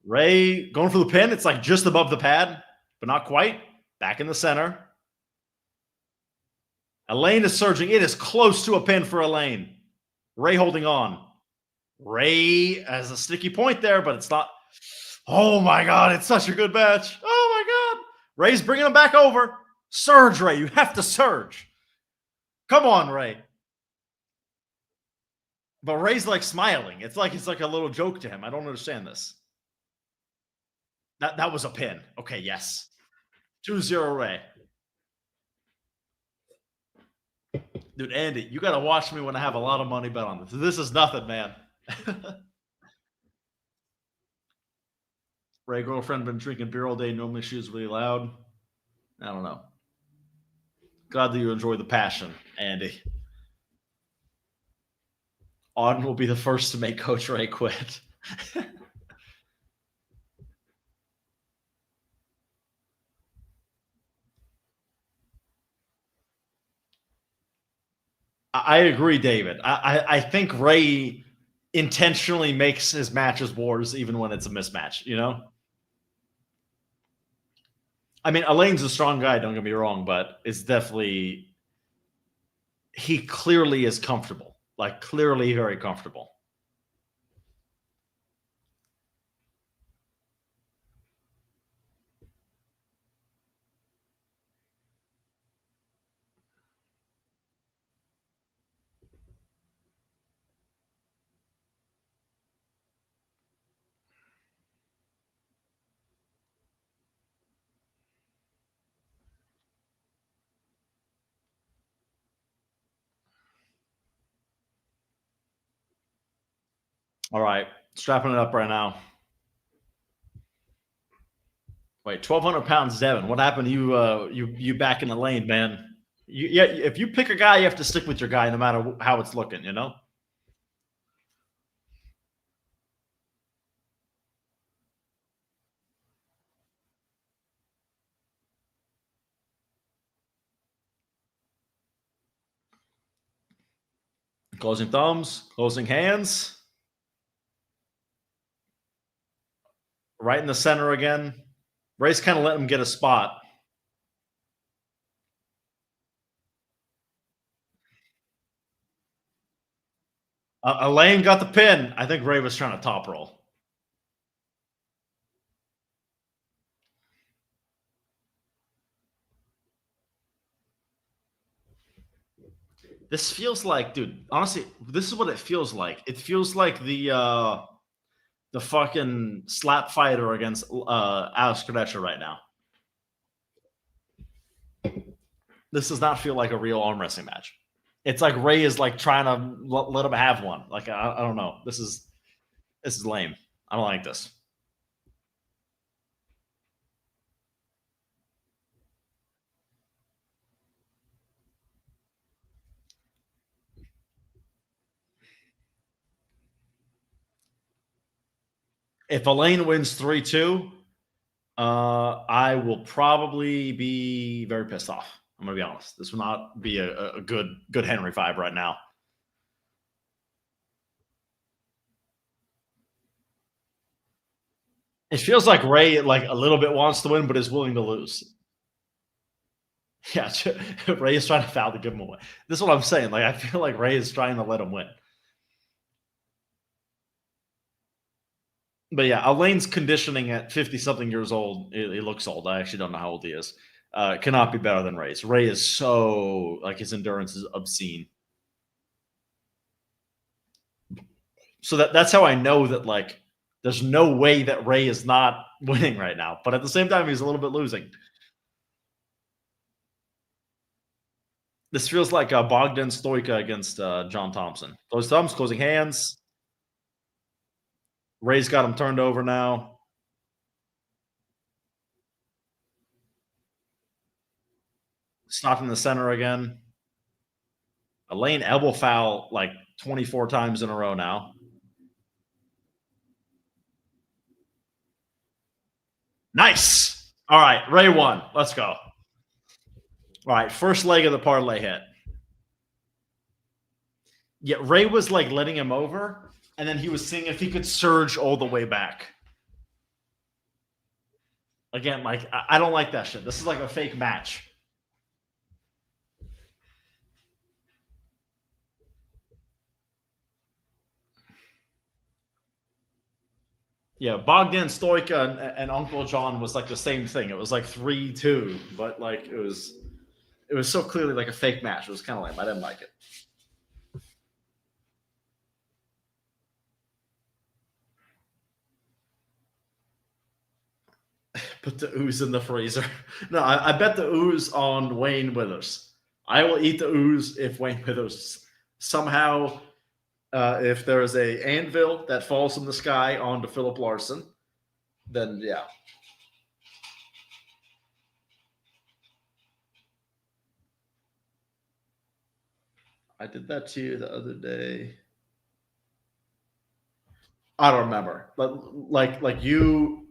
Ray going for the pin. It's like just above the pad, but not quite. Back in the center. Elaine is surging. It is close to a pin for Elaine. Ray holding on. Ray has a sticky point there, but it's not. Oh my God, it's such a good match. Oh my God. Ray's bringing him back over. Surge, Ray. You have to surge. Come on, Ray. But Ray's like smiling. It's like a little joke to him. I don't understand this. That was a pin. Okay, yes. 2-0 Ray. Dude, Andy, you got to watch me when I have a lot of money bet on this. This is nothing, man. Ray, girlfriend, been drinking beer all day. Normally she is really loud. I don't know. Glad that you enjoy the passion, Andy. Auden will be the first to make Coach Ray quit. I agree, David. I think Ray intentionally makes his matches wars even when it's a mismatch, you know? I mean, Elaine's a strong guy, don't get me wrong, but it's definitely – he clearly is comfortable. Like, clearly very comfortable. All right, strapping it up right now. Wait, 1,200 pounds, Devin. What happened to you? You back in the lane, man. Yeah, if you pick a guy, you have to stick with your guy no matter how it's looking, you know? Closing thumbs, closing hands. Right in the center again. Ray's kind of letting him get a spot. Elaine got the pin. I think Ray was trying to top roll. This feels like, dude, honestly, this is what it feels like. It feels like the fucking slap fighter against Alex Kadesha right now. This does not feel like a real arm wrestling match. It's like Ray is like trying to let him have one. Like, I don't know. This is lame. I don't like this. If Elaine wins 3-2, I will probably be very pissed off. I'm going to be honest. This will not be a good Henry vibe right now. It feels like Ray like a little bit wants to win, but is willing to lose. Yeah, Ray is trying to foul to give him away. This is what I'm saying. Like, I feel like Ray is trying to let him win. But yeah, Elaine's conditioning at 50-something years old. He looks old. I actually don't know how old he is. Cannot be better than Ray's. Ray is so, like, his endurance is obscene. So that's how I know that, like, there's no way that Ray is not winning right now. But at the same time, he's a little bit losing. This feels like Bogdan Stoica against John Thompson. Closed thumbs, closing hands. Ray's got him turned over now. Stopped in the center again. Elaine elbow foul like 24 times in a row now. Nice. All right, Ray won. Let's go. All right, first leg of the parlay hit. Yeah, Ray was like letting him over, and then he was seeing if he could surge all the way back. Again, like I don't like that shit. This is like a fake match. Yeah, Bogdan, Stoica, and Uncle John was like the same thing. It was like 3-2, but like it was so clearly like a fake match. It was kind of lame. I didn't like it. Put the ooze in the freezer. No, I bet the ooze on Wayne Withers. I will eat the ooze if Wayne Withers somehow, if there is a anvil that falls from the sky onto Philip Larson, then yeah. I did that to you the other day. I don't remember, but like you.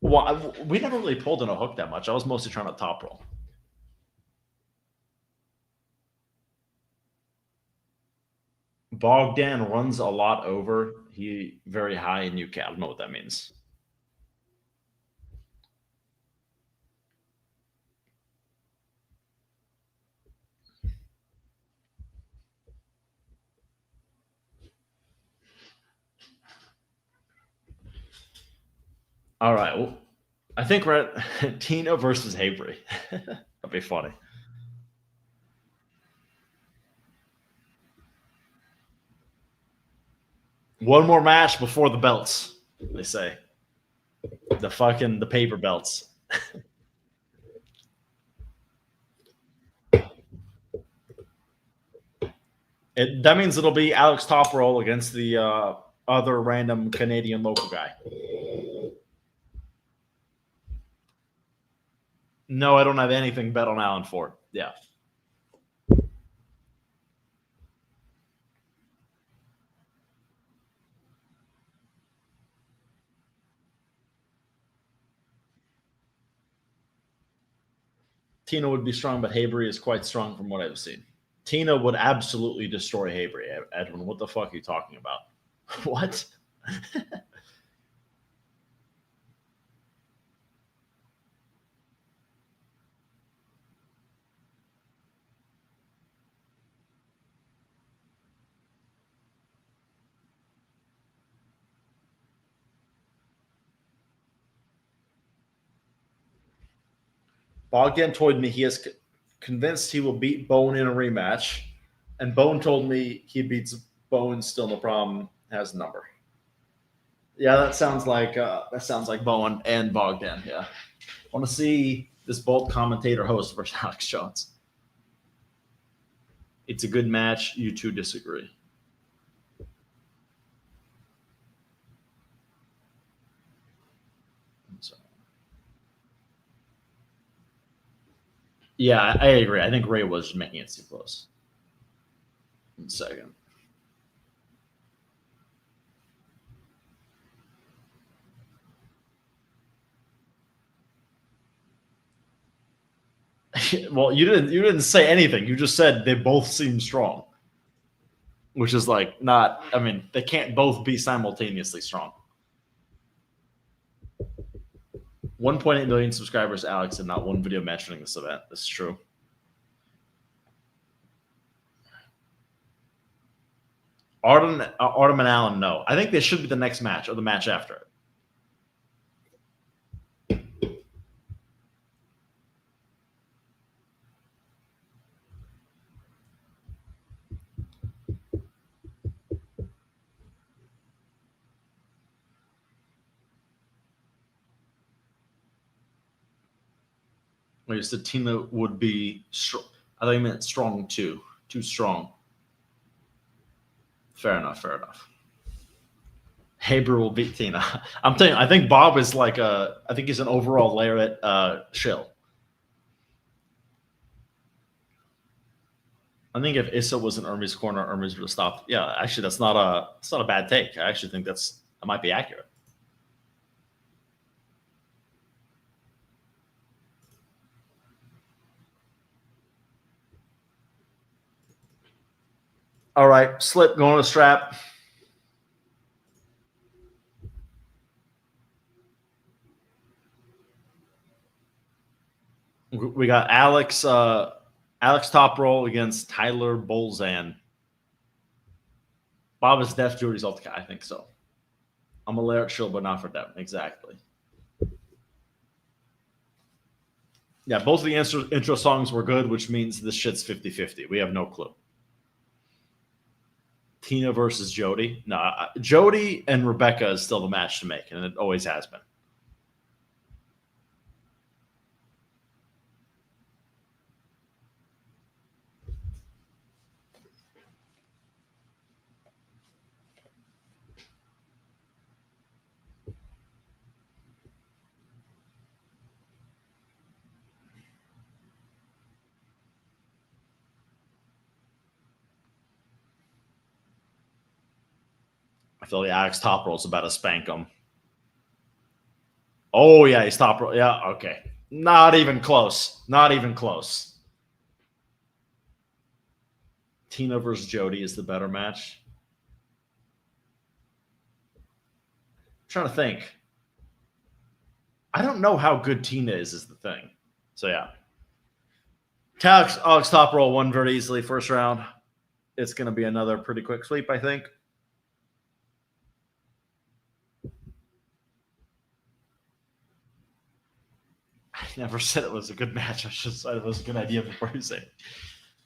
Well, we never really pulled in a hook that much. I was mostly trying to top roll. Bogdan runs a lot over. He very high in UK. I don't know what that means. All right. Well, I think we're at Tina versus Havery. That'd be funny. One more match before the belts, they say. The paper belts. That means it'll be Alex Topperall against the other random Canadian local guy. No, I don't have anything bet on Allan for. Yeah. Tina would be strong, but Havery is quite strong from what I've seen. Tina would absolutely destroy Havery, Edwin. What the fuck are you talking about? What? Bogdan told me he is convinced he will beat Bone in a rematch, and Bone told me he beats Bone. Still no problem. Has the number. Yeah, that sounds like Bowen and Bogdan. Yeah, I want to see this bold commentator host versus Alex Jones. It's a good match. You two disagree. So. Yeah, I agree. I think Ray was making it too close. 1 second. Well, you didn't say anything. You just said they both seem strong, which is like not. I mean, they can't both be simultaneously strong. 1.8 million subscribers, Alex, and not one video mentioning this event. This is true. Auden and Allan, no. I think they should be the next match or the match after it. Well, you said Tina would be strong. I thought you meant strong too. Too strong. Fair enough. Haber will beat Tina. I'm telling you, I think Bob is like I think he's an overall Larratt shill. I think if Issa was in Ermi's corner, Ermi's would have stopped. Yeah, actually, that's not a bad take. I actually think that might be accurate. All right, slip going to the strap. We got Alex top roll against Tyler Bullzan. Bob is Def, Jody's Ultica. I think so. I'm a Larratt shield, but not for them. Exactly. Yeah, both of the intro songs were good, which means this shit's 50-50. We have no clue. Tina versus Jody. No, Jody and Rebecca is still the match to make, and it always has been. I feel like Alex top roll's about to spank him. Oh, yeah, he's top roll. Yeah, okay. Not even close. Not even close. Tina versus Jody is the better match. I'm trying to think. I don't know how good Tina is the thing. So, yeah. Alex top roll won very easily first round. It's going to be another pretty quick sweep, I think. I never said it was a good match. I just said it was a good idea before you say it.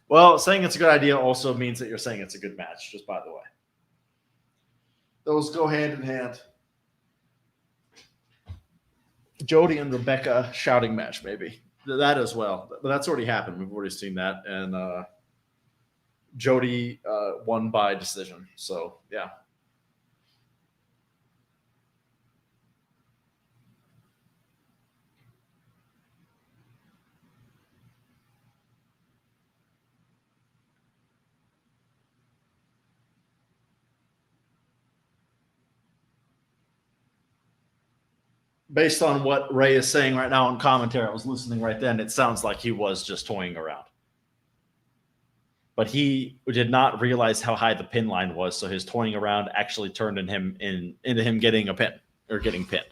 Well, saying it's a good idea also means that you're saying it's a good match, just by the way. Those go hand in hand. Jody and Rebecca shouting match, maybe. That as well. But that's already happened. We've already seen that. And Jody won by decision. So, yeah. Based on what Ray is saying right now in commentary, I was listening right then. It sounds like he was just toying around. But he did not realize how high the pin line was, so his toying around actually turned into him getting a pin or getting pinned.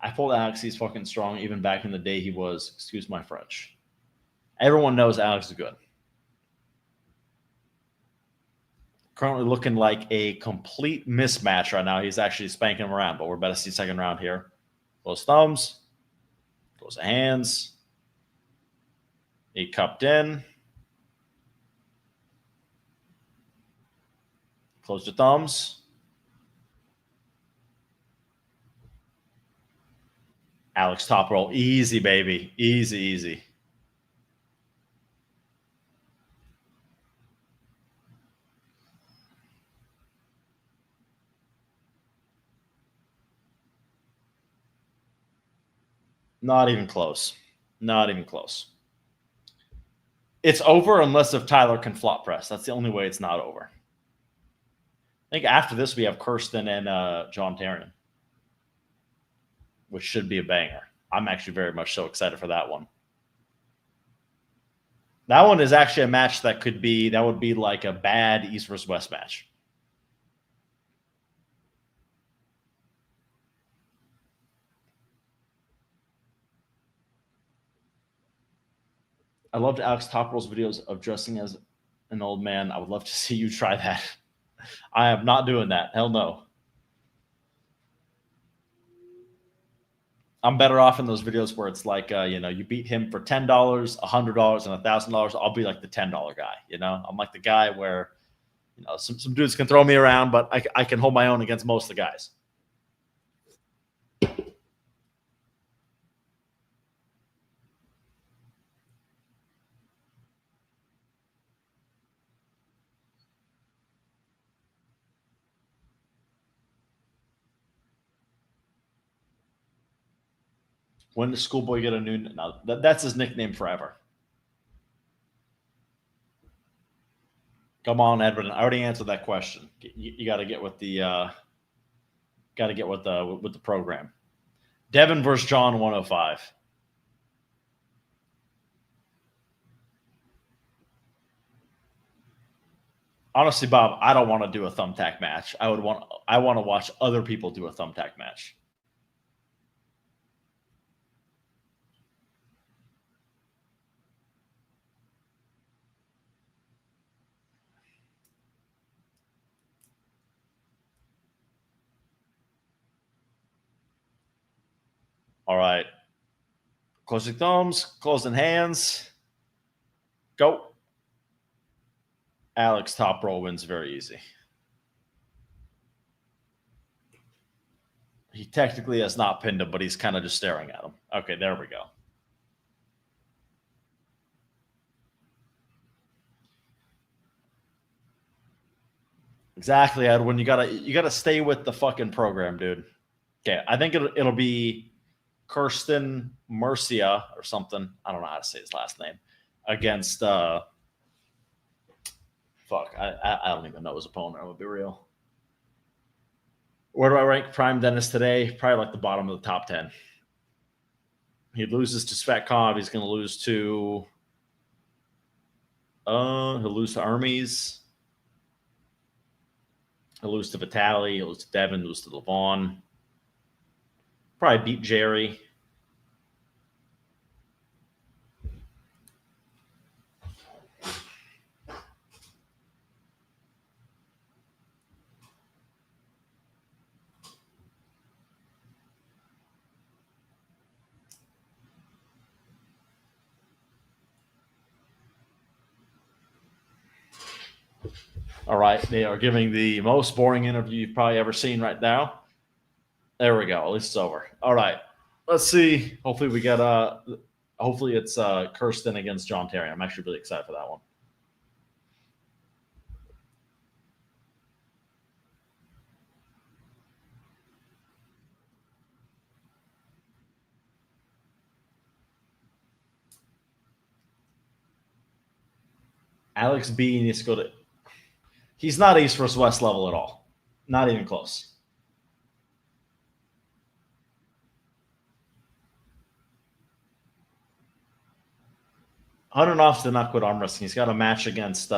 I told Alex he's fucking strong. Even back in the day, he was. Excuse my French. Everyone knows Alex is good. Currently looking like a complete mismatch right now. He's actually spanking him around, but we're about to see second round here. Close thumbs. Close hands. He cupped in. Close your thumbs. Alex top roll. Easy, baby. Easy, easy. Not even close. Not even close. It's over unless if Tyler can flop press. That's the only way it's not over. I think after this we have Kirsten and John Terian, which should be a banger. I'm actually very much so excited for that one. That one is actually a match that would be like a bad East versus West match. I loved Alex Topper's videos of dressing as an old man. I would love to see you try that. I am not doing that. Hell no. I'm better off in those videos where it's like, you beat him for $10, $100, and $1,000. I'll be like the $10 guy. I'm like the guy where, some dudes can throw me around, but I can hold my own against most of the guys. When does Schoolboy get a new? No, that's his nickname forever. Come on, Edwin. I already answered that question. You got to get with the with the program. Devin versus John 105. Honestly, Bob, I don't want to do a thumbtack match. I want to watch other people do a thumbtack match. All right. Closing thumbs, closing hands. Go. Alex top roll wins very easy. He technically has not pinned him, but he's kind of just staring at him. Okay, there we go. Exactly, Edwin. You gotta stay with the fucking program, dude. Okay, I think it'll be Kirsten Mercia or something. I don't know how to say his last name. Against fuck, I don't even know his opponent. I'm gonna be real. Where do I rank Prime Dennis today? Probably like the bottom of the top 10. He loses to Svetkov. He's gonna lose to he'll lose to Hermes. He'll lose to Vitaly. He'll lose to Devin. Lose to Levon. Probably beat Jerry. All right, they are giving the most boring interview you've probably ever seen right now. There we go. At least it's over. All right, let's see. Hopefully we get hopefully it's Kirsten against John Terian. I'm actually really excited for that one. Alex B needs to go to. He's not East versus West level at all. Not even close. Hunternoff's did not quit arm wrestling. He's got a match against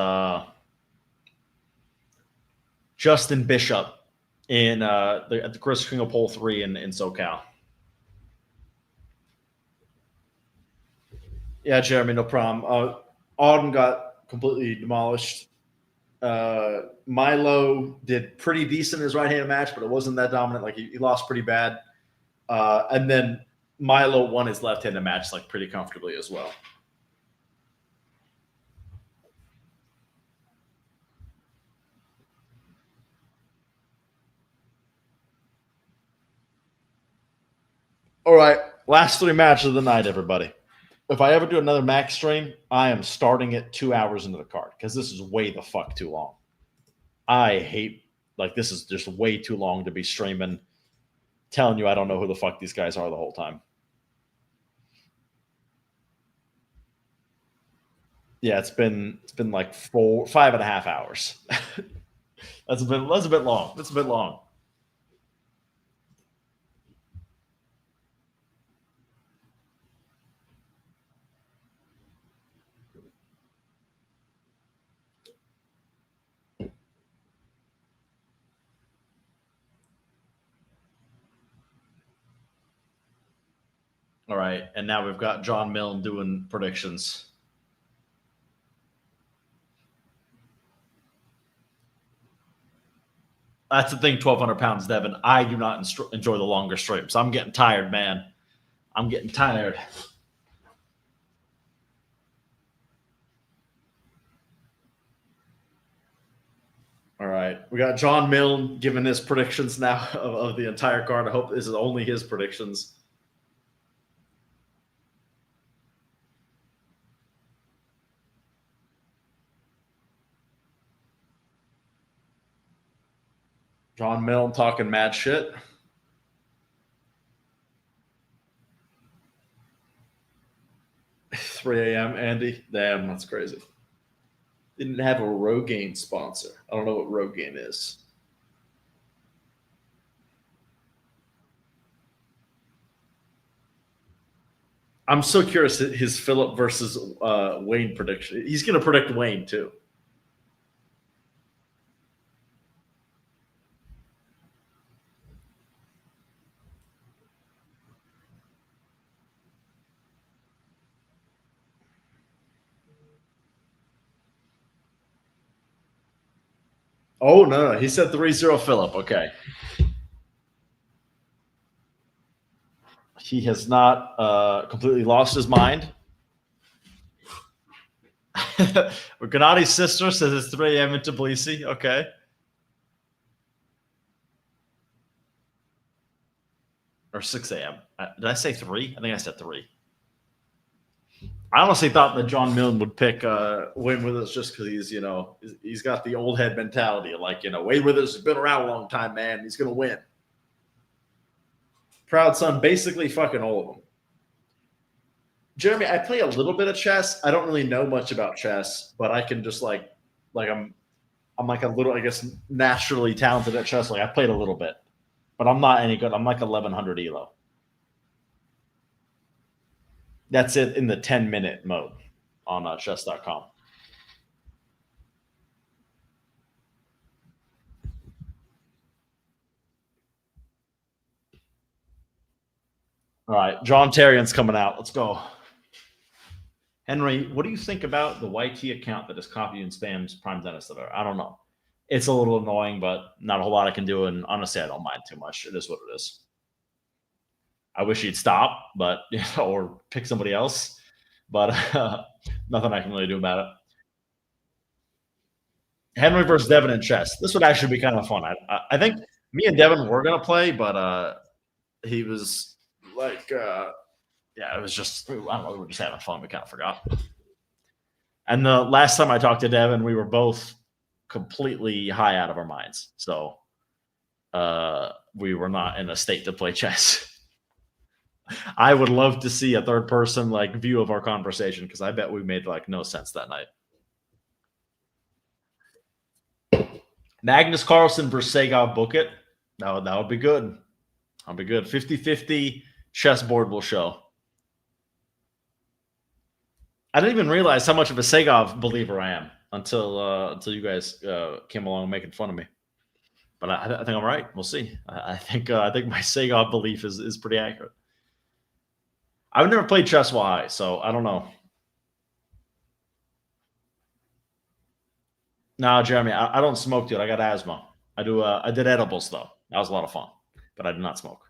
Justin Bishop in at the Chris King of Pole 3 in SoCal. Yeah, Jeremy, no problem. Auden got completely demolished. Milo did pretty decent in his right-handed match, but it wasn't that dominant. Like he lost pretty bad. And then Milo won his left-handed match like pretty comfortably as well. All right, last 3 matches of the night, everybody. If I ever do another Max stream, I am starting it 2 hours into the card because this is way the fuck too long. I hate, like, this is just way too long to be streaming, telling you I don't know who the fuck these guys are the whole time. Yeah, it's been like 5.5 hours. That's a bit long. That's a bit long. All right, and now we've got John Milne doing predictions. That's the thing, 1,200 pounds, Devin. I do not enjoy the longer streams. I'm getting tired, man. I'm getting tired. All right, we got John Milne giving his predictions now of the entire card. I hope this is only his predictions. John Milne talking mad shit. $3 a.m. Andy. Damn, that's crazy. Didn't have a Rogaine sponsor. I don't know what Rogaine is. I'm so curious his Phillip versus Wayne prediction. He's going to predict Wayne too. Oh, no. He said 3-0 Phillip. Okay. He has not completely lost his mind. Gennadi's sister says it's 3 a.m. in Tbilisi. Okay. Or 6 a.m. Did I say 3? I think I said 3. I honestly thought that John Milne would pick Wayne Withers just because he's got the old head mentality of like, Wayne Withers has been around a long time, man. He's going to win. Proud son, basically fucking all of them. Jeremy, I play a little bit of chess. I don't really know much about chess, but I can just like I'm like a little, I guess, naturally talented at chess. Like I played a little bit, but I'm not any good. I'm like 1100 elo. That's it in the 10-minute mode on chess.com. All right, John Terian's coming out. Let's go. Henry, what do you think about the YT account that is copy and spams Prime Tennis? I don't know. It's a little annoying, but not a whole lot I can do. And honestly, I don't mind too much. It is what it is. I wish he'd stop, but or pick somebody else. But nothing I can really do about it. Henry versus Devin in chess. This would actually be kind of fun. I think me and Devin were gonna play, but he was like, yeah, it was just, I don't know, we were just having fun. We kind of forgot. And the last time I talked to Devin, we were both completely high out of our minds. So we were not in a state to play chess. I would love to see a third person like view of our conversation because I bet we made like no sense that night. Magnus Carlsen versus Sergey Bucket. That would be good. That'll be good. 50-50 chessboard will show. I didn't even realize how much of a Segov believer I am until you guys came along making fun of me. But I think I'm right. We'll see. I think my Segov belief is pretty accurate. I've never played chess while high, so I don't know. No, Jeremy, I don't smoke, dude. I got asthma. I did edibles though. That was a lot of fun, but I did not smoke.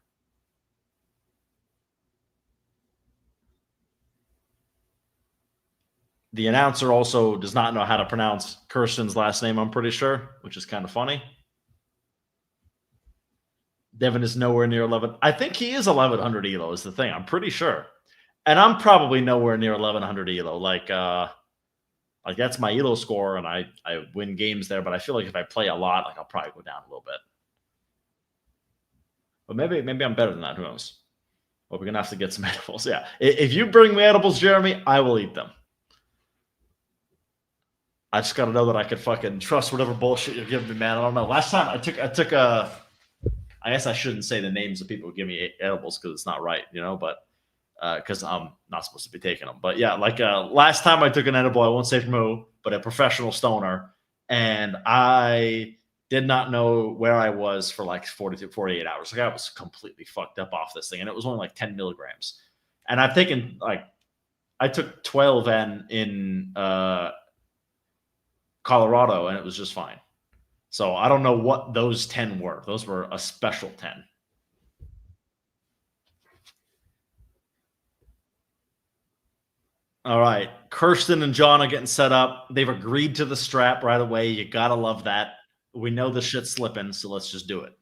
The announcer also does not know how to pronounce Kirsten's last name, I'm pretty sure, which is kind of funny. Devin is nowhere near 11. I think he is 1100 elo is the thing. I'm pretty sure. And I'm probably nowhere near 1100 elo. Like that's my elo score, and I win games there. But I feel like if I play a lot, like I'll probably go down a little bit. But maybe I'm better than that. Who knows? Well, we're gonna have to get some edibles. Yeah, if you bring me edibles, Jeremy, I will eat them. I just got to know that I could fucking trust whatever bullshit you're giving me, man. I don't know. Last time I took a. I guess I shouldn't say the names of people who give me edibles because it's not right, but because I'm not supposed to be taking them. But yeah, like last time I took an edible, I won't say from who, but a professional stoner, and I did not know where I was for like 40 to 48 hours. Like I was completely fucked up off this thing, and it was only like 10 milligrams. And I've taken I took 12N in Colorado, and it was just fine. So I don't know what those 10 were. Those were a special 10. All right. Kirsten and John are getting set up. They've agreed to the strap right away. You got to love that. We know the shit's slipping, so let's just do it.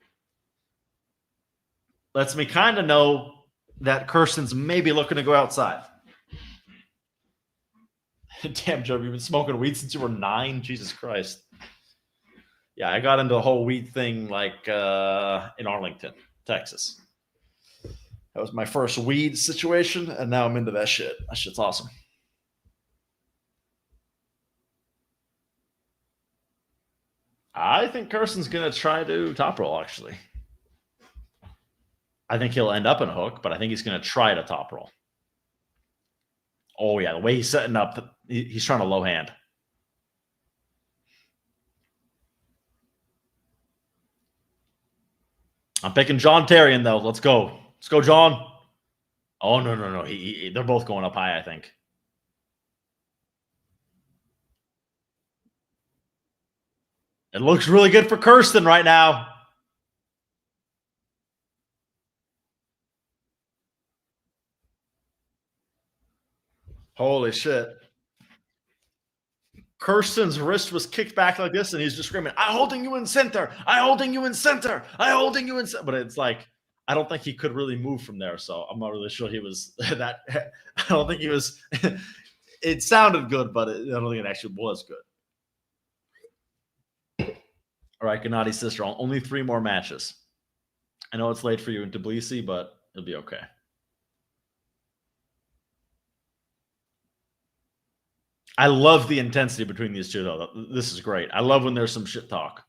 Lets me kind of know that Kirsten's maybe looking to go outside. Damn, Joe, you've been smoking weed since you were 9? Jesus Christ. Yeah, I got into the whole weed thing like in Arlington, Texas. That was my first weed situation, and now I'm into that shit. That shit's awesome. I think Kirsten's going to try to top roll, actually. I think he'll end up in a hook, but I think he's going to try to top roll. Oh, yeah, the way he's setting up, he's trying to low hand. I'm picking John Terian, though. Let's go. Let's go, John. Oh, no. They're both going up high, I think. It looks really good for Kirsten right now. Holy shit. Kirsten's wrist was kicked back like this, and he's just screaming, "I'm holding you in center! I'm holding you in center! I'm holding you in center!" But it's like, I don't think he could really move from there, so I'm not really sure he was that. I don't think he was. It sounded good, but I don't think it actually was good. All right, Gennady sister, only 3 more matches. I know it's late for you in Tbilisi, but it'll be okay. I love the intensity between these two, though. This is great. I love when there's some shit talk.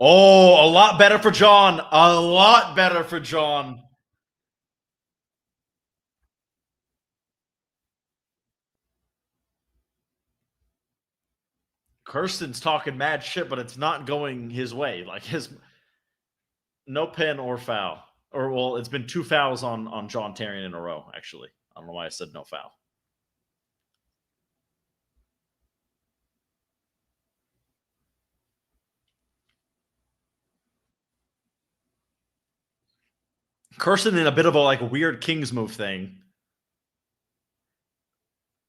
Oh, a lot better for John. A lot better for John. Kirsten's talking mad shit, but it's not going his way. Like no pin or foul. Or, well, it's been 2 fouls on John Terian in a row, actually. I don't know why I said no foul. Kirsten in a bit of a weird King's move thing.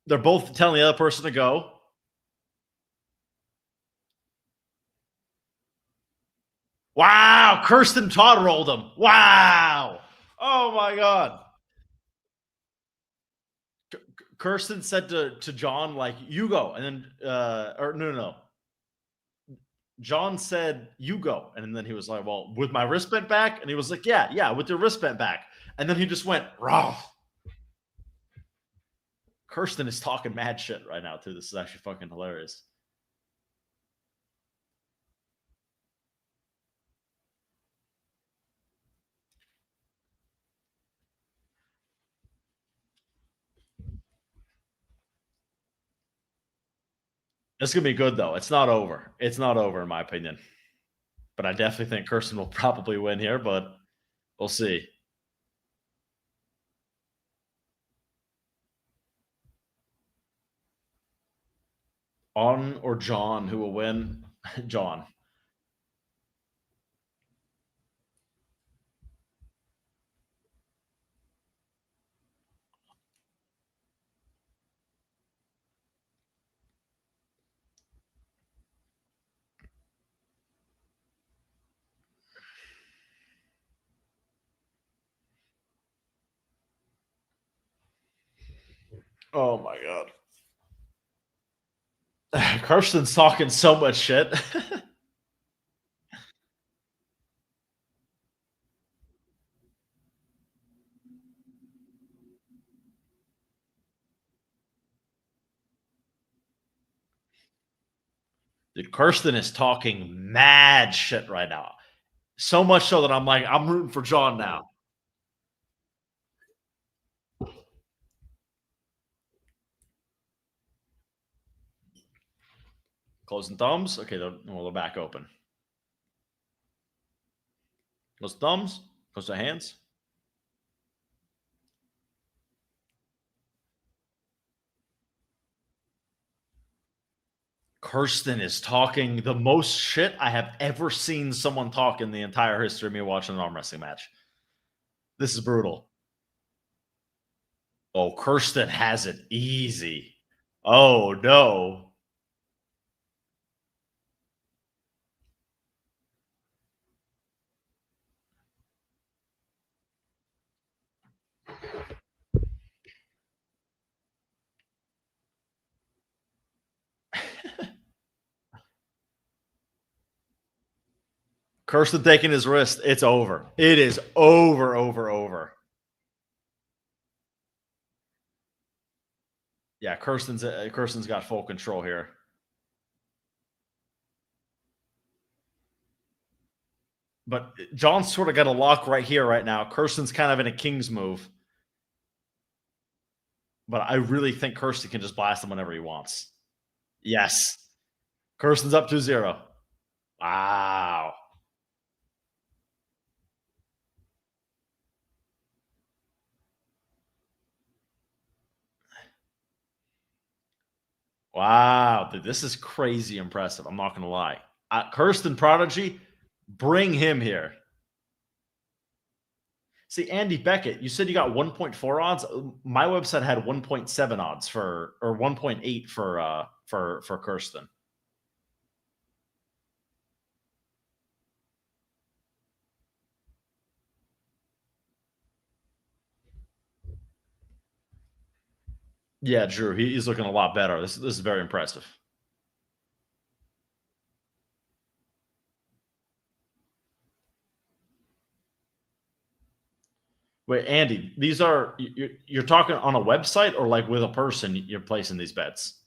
They're both telling the other person to go. Wow, Kirsten Todd rolled him. Wow. Oh my God. Kirsten said to John, like, "You go." And then, or no. John said, "You go." And then he was like, "Well, with my wrist bent back?" And he was like, yeah, with your wrist bent back. And then he just went, raw. Kirsten is talking mad shit right now, too. This is actually fucking hilarious. It's going to be good, though. It's not over. It's not over, in my opinion. But I definitely think Kirsten will probably win here, but we'll see. Auden or John, who will win? John. Oh my God. Kirsten's talking so much shit. Dude, Kirsten is talking mad shit right now. So much so that I'm like, I'm rooting for John now. Closing thumbs. Okay, they're back open. Close thumbs. Close the hands. Kirsten is talking the most shit I have ever seen someone talk in the entire history of me watching an arm wrestling match. This is brutal. Oh, Kirsten has it easy. Oh, no. Kirsten taking his wrist. It's over. It is over. Yeah, Kirsten's got full control here. But John's sort of got a lock right here, right now. Kirsten's kind of in a King's move. But I really think Kirsten can just blast him whenever he wants. Yes. Kirsten's up 2-0. Wow. Wow, dude, this is crazy impressive. I'm not going to lie. Kirsten Prodigy, bring him here. See, Andy Beckett, you said you got 1.4 odds. My website had 1.7 odds or 1.8 for Kirsten. Yeah, Drew, he's looking a lot better. This is very impressive. Wait, Andy, these are you're talking on a website or like with a person you're placing these bets?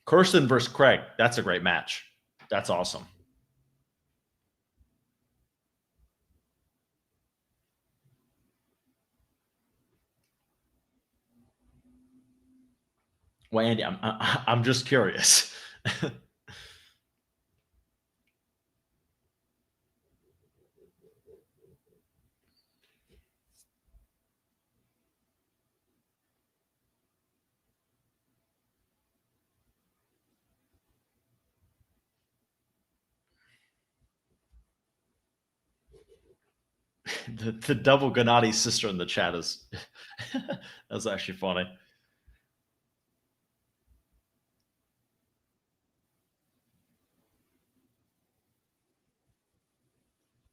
Kirsten versus Craig. That's a great match. That's awesome. Well, Andy, I'm just curious. the double Gennady sister in the chat is that's actually funny.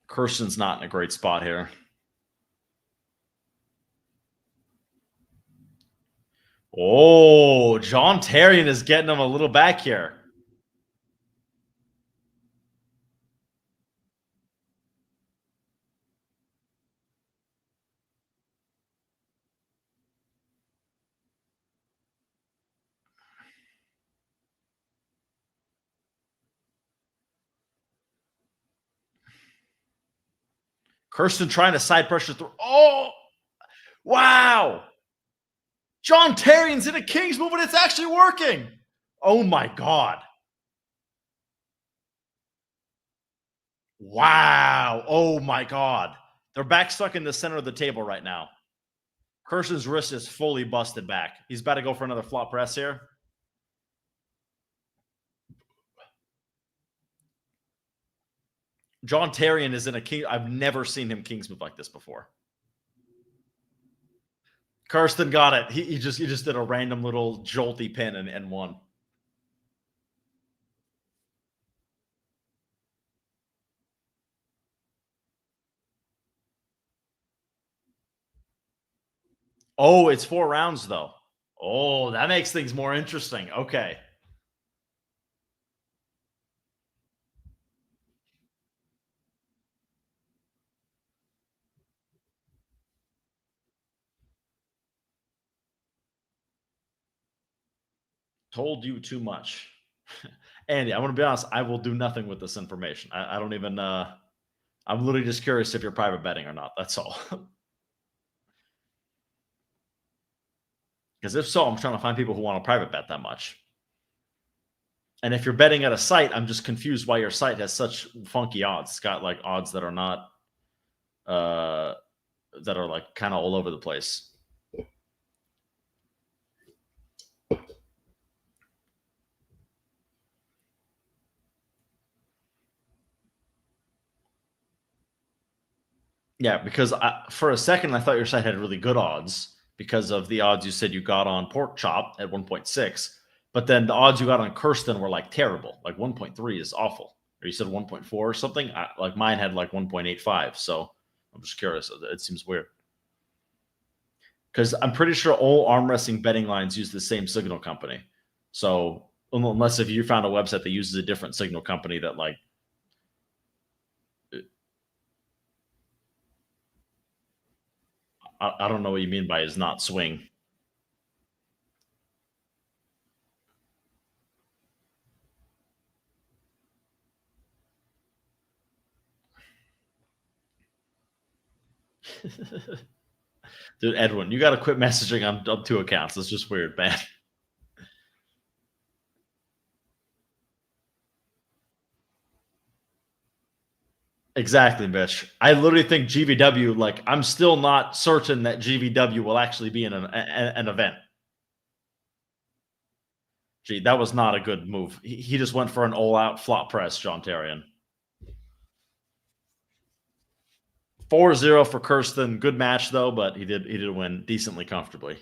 Kirsten's not in a great spot here. Oh, John Terian is getting him a little back here. Kirsten trying to side pressure through. Oh, wow. John Terian's in a King's move, and it's actually working. Oh, my God. Wow. Oh, my God. They're back stuck in the center of the table right now. Kirsten's wrist is fully busted back. He's about to go for another flop press here. John Terian is in a king. I've never seen him King's move like this before. Kirsten got it. He just did a random little jolty pin and won. Oh, it's 4 rounds though. Oh, that makes things more interesting. Okay. Told you too much. Andy, I'm going to be honest. I will do nothing with this information. I don't even, I'm literally just curious if you're private betting or not. That's all. Because if so, I'm trying to find people who want to private bet that much. And if you're betting at a site, I'm just confused why your site has such funky odds. It's got like odds that are not, that are like kind of all over the place. Yeah, because for a second, I thought your site had really good odds because of the odds you said you got on Pork Chop at 1.6. But then the odds you got on Kirsten were like terrible. Like 1.3 is awful. Or you said 1.4 or something. Like mine had like 1.85. So I'm just curious. It seems weird. Because I'm pretty sure all arm wrestling betting lines use the same signal company. So unless if you found a website that uses a different signal company that like, I don't know what you mean by is not swing. Dude, Edwin, you got to quit messaging on 2 accounts. That's just weird, man. Exactly, Mitch. I literally think GVW, like, I'm still not certain that GVW will actually be in an event. Gee, that was not a good move. He just went for an all-out flop press, John Terian. 4-0 for Kirsten. Good match though, but he did win decently comfortably.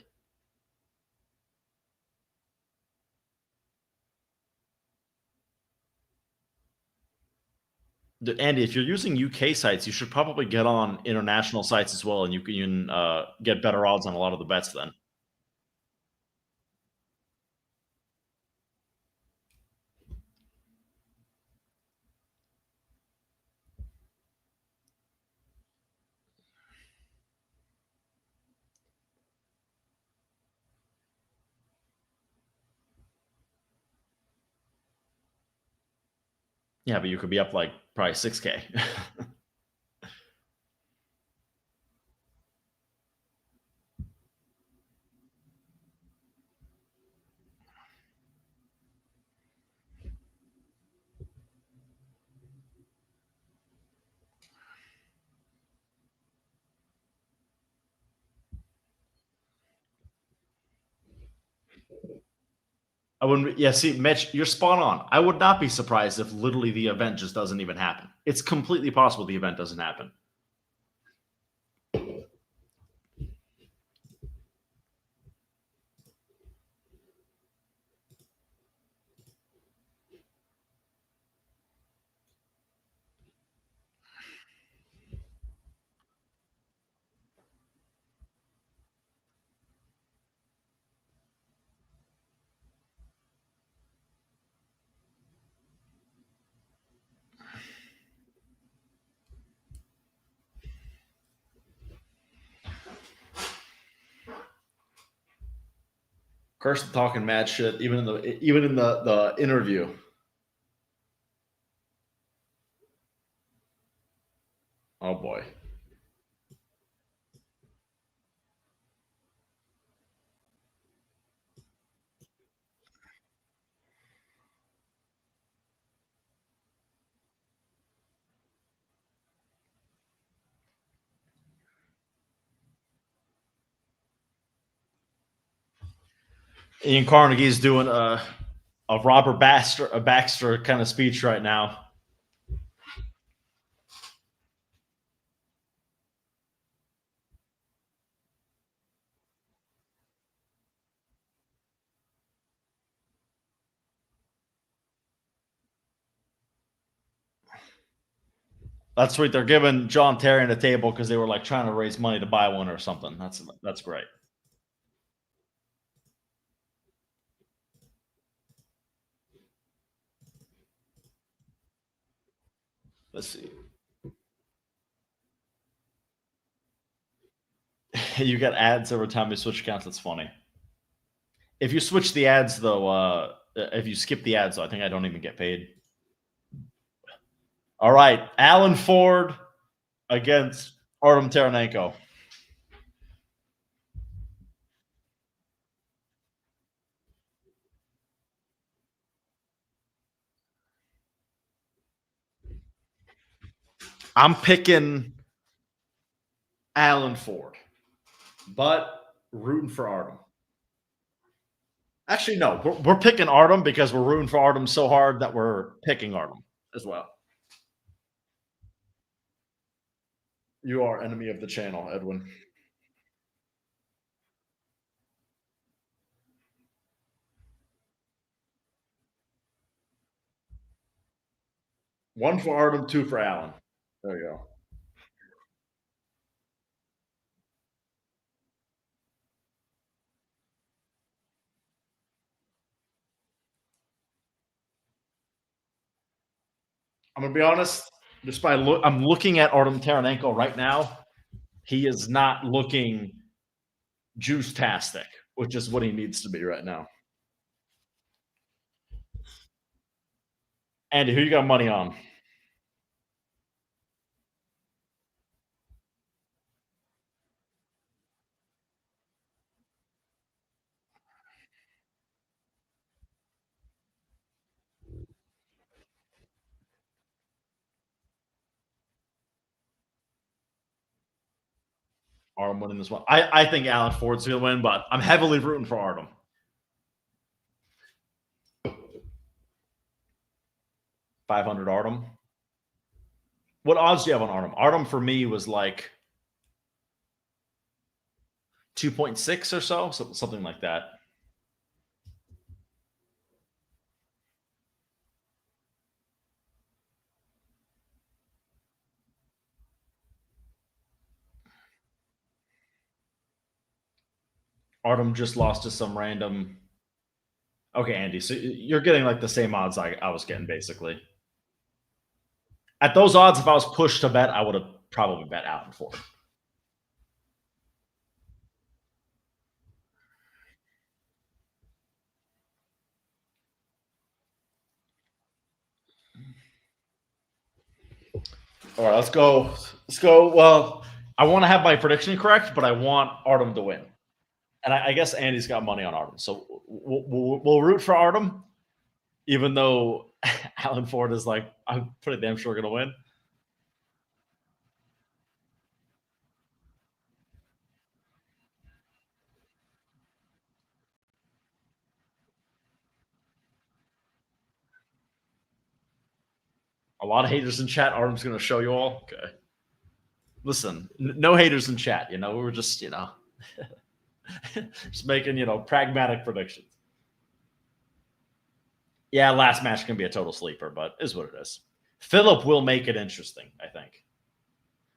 Andy, if you're using UK sites, you should probably get on international sites as well, and you can get better odds on a lot of the bets then. Yeah, but you could be up like probably 6K. I wouldn't. Yeah, see, Mitch, you're spot on. I would not be surprised if literally the event just doesn't even happen. It's completely possible the event doesn't happen. Kirsten talking mad shit, even in the interview. Oh boy. Ian Carnegie's doing a Robert Baxter kind of speech right now. That's sweet. They're giving John Terian a table because they were like trying to raise money to buy one or something. That's great. Let's see. You get ads every time you switch accounts. That's funny. If you switch the ads, though, if you skip the ads, though, I think I don't even get paid. All right. Allan Ford against Artem Taranenko. I'm picking Allan Ford, but rooting for Artem. Actually, no, we're picking Artem because we're rooting for Artem so hard that we're picking Artem as well. You are enemy of the channel, Edwin. One for Artem, two for Allan. There you go. I'm gonna be honest. Just by I'm looking at Artem Taranenko right now. He is not looking juice-tastic, which is what he needs to be right now. Andy, who you got money on? Artem winning this one. I think Allan Ford's gonna win, but I'm heavily rooting for Artem. 500 Artem. What odds do you have on Artem? Artem for me was like 2.6 or so, something like that. Artem just lost to some random. Okay, Andy. So you're getting like the same odds I was getting, basically. At those odds, if I was pushed to bet, I would have probably bet Allan Ford. All right, let's go. Let's go. Well, I want to have my prediction correct, but I want Artem to win. And I guess Andy's got money on Artem. So we'll root for Artem, even though Allan Ford is like, I'm pretty damn sure going to win. A lot of haters in chat. Artem's going to show you all. Okay. Listen, no haters in chat. You know, we were just, just making, pragmatic predictions. Yeah, last match can be a total sleeper, but is what it is. Philip will make it interesting, I think.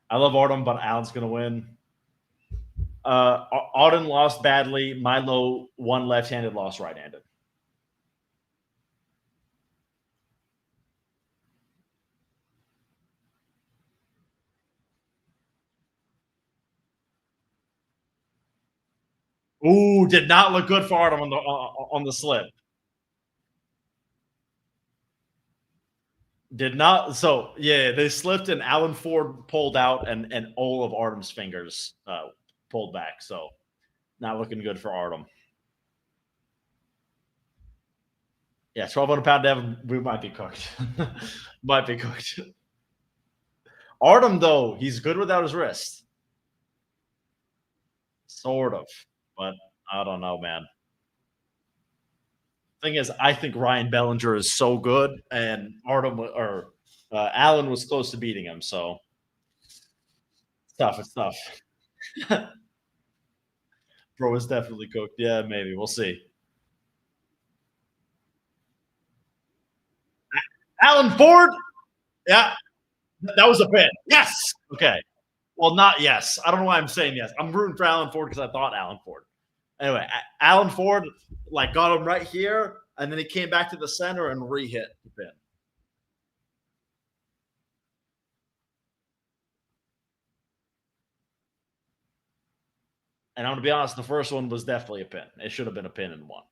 I love Artem, but Allan's going to win. Auden lost badly. Milo won left-handed, lost right-handed. Ooh, did not look good for Artem on the slip. Did not. So yeah, they slipped and Allan Ford pulled out, and all of Artem's fingers pulled back. So not looking good for Artem. Yeah, 1,200 pound Devin, we might be cooked. Might be cooked. Artem, though, he's good without his wrist. Sort of. But I don't know, man. Thing is, I think Ryan Bellinger is so good, and Allan was close to beating him. So it's tough. It's tough. Bro is definitely cooked. Yeah, maybe. We'll see. Allan Ford? Yeah. That was a pin. Yes. Okay. Well, not yes. I don't know why I'm saying yes. I'm rooting for Allan Ford because I thought Allan Ford. Anyway, Allan Ford got him right here, and then he came back to the center and re-hit the pin. And I'm going to be honest, the first one was definitely a pin. It should have been a pin in one.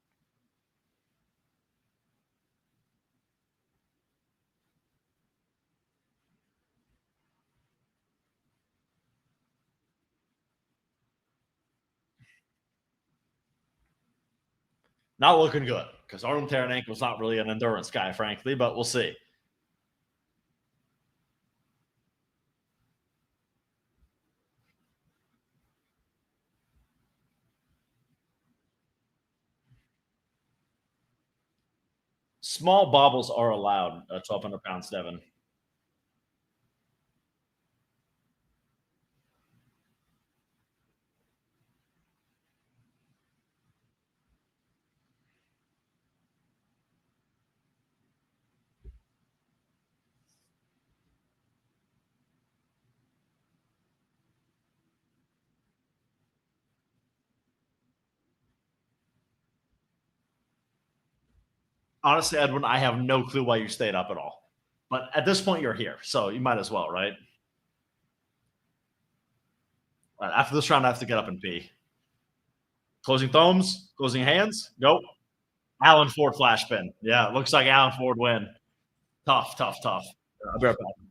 Not looking good because Artem Terian was not really an endurance guy, frankly, but we'll see. Small bobbles are allowed at 1,200 pounds, Devin. Honestly, Edwin, I have no clue why you stayed up at all. But at this point, you're here, so you might as well, right? All right, after this round, I have to get up and pee. Closing thumbs, closing hands. Nope. Allan Ford flash pin. Yeah, looks like Allan Ford win. Tough. I'll be right back.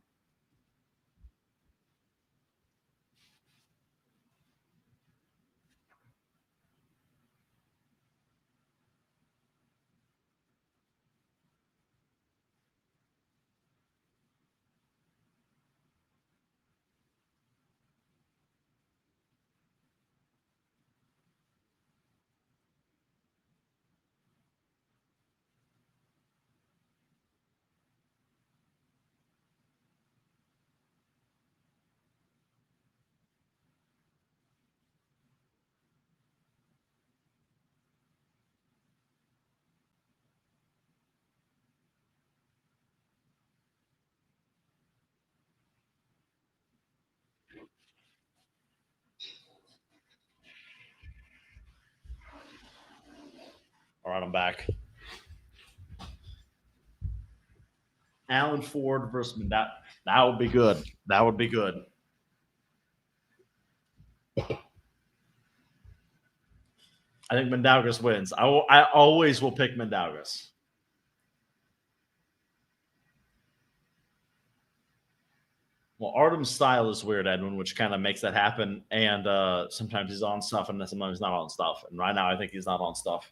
back. Allan Ford versus Mendougras. That would be good. That would be good. I think Mendougras wins. I always will pick Mendougras. Well, Artem's style is weird, Edwin, which kind of makes that happen. And sometimes he's on stuff, and sometimes he's not on stuff. And right now, I think he's not on stuff.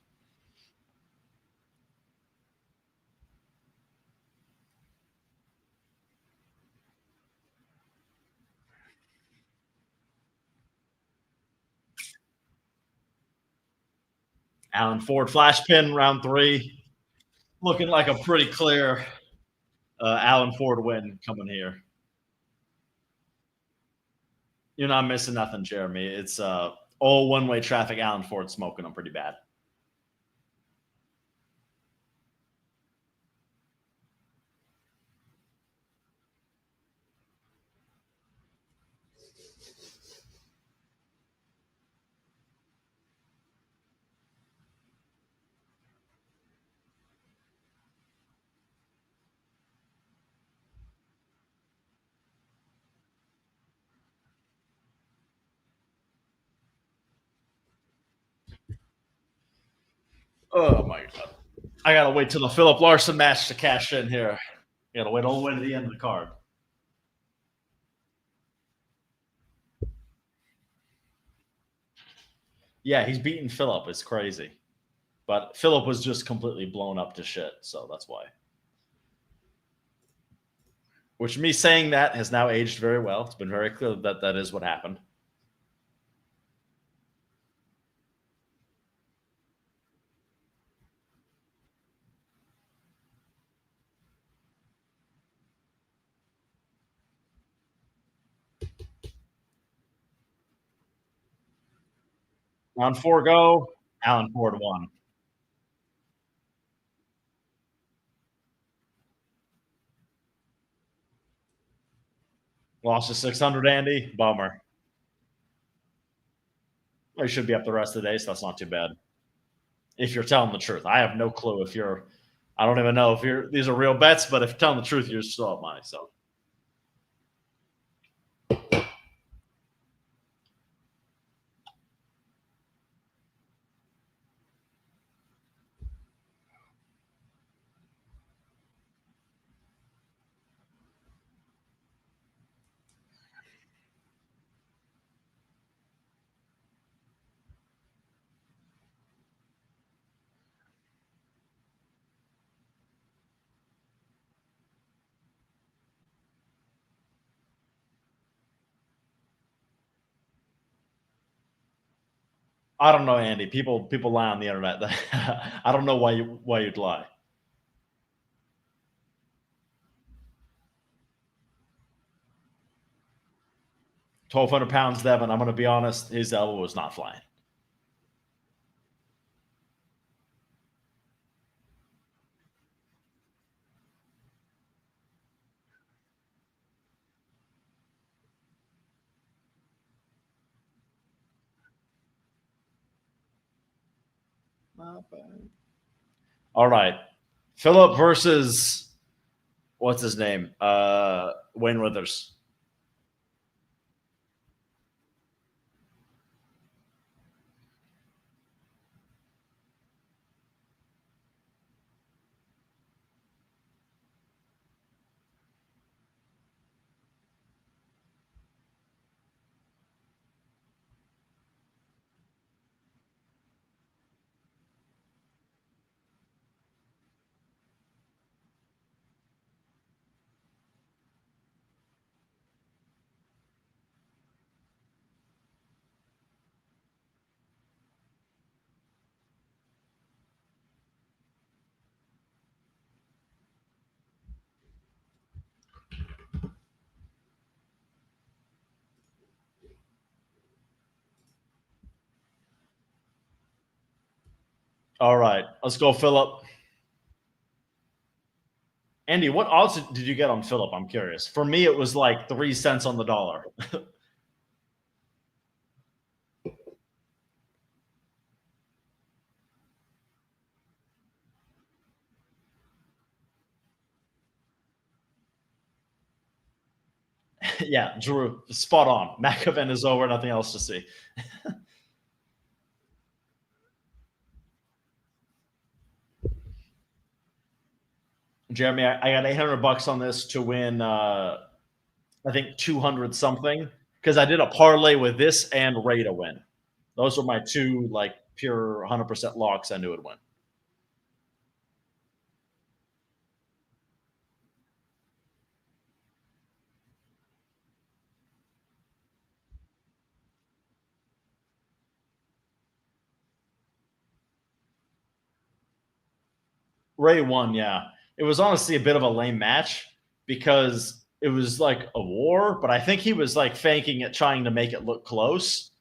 Allan Ford flash pin round 3. Looking like a pretty clear Allan Ford win coming here. You're not missing nothing, Jeremy. It's all one-way traffic. Allan Ford smoking them pretty bad. Oh my god! I gotta wait till the Philip Larson match to cash in here. Gotta wait all the way to the end of the card. Yeah, he's beating Philip. It's crazy, but Philip was just completely blown up to shit, so that's why. Which me saying that has now aged very well. It's been very clear that that is what happened. Round 4 go. Allan Ford won. Lost to 600, Andy. Bummer. Well, you should be up the rest of the day, so that's not too bad. If you're telling the truth. I have no clue if you're – I don't even know if you're – these are real bets, but if you're telling the truth, you're still up money, so. I don't know, Andy. People lie on the internet. I don't know why you'd lie. £1,200, Devin. I'm going to be honest. His elbow was not flying. Not bad. All right. Philip versus what's his name? Wayne Withers. All right. Let's go, Philip. Andy, what odds did you get on Philip? I'm curious. For me, it was like 3 cents on the dollar. Yeah, Drew, spot on. Mac event is over. Nothing else to see. Jeremy, I got $800 on this to win. I think 200 something because I did a parlay with this and Ray to win. Those were my two like pure 100% locks I knew would win. Ray won, yeah. It was honestly a bit of a lame match because it was like a war, but I think he was like faking it, trying to make it look close,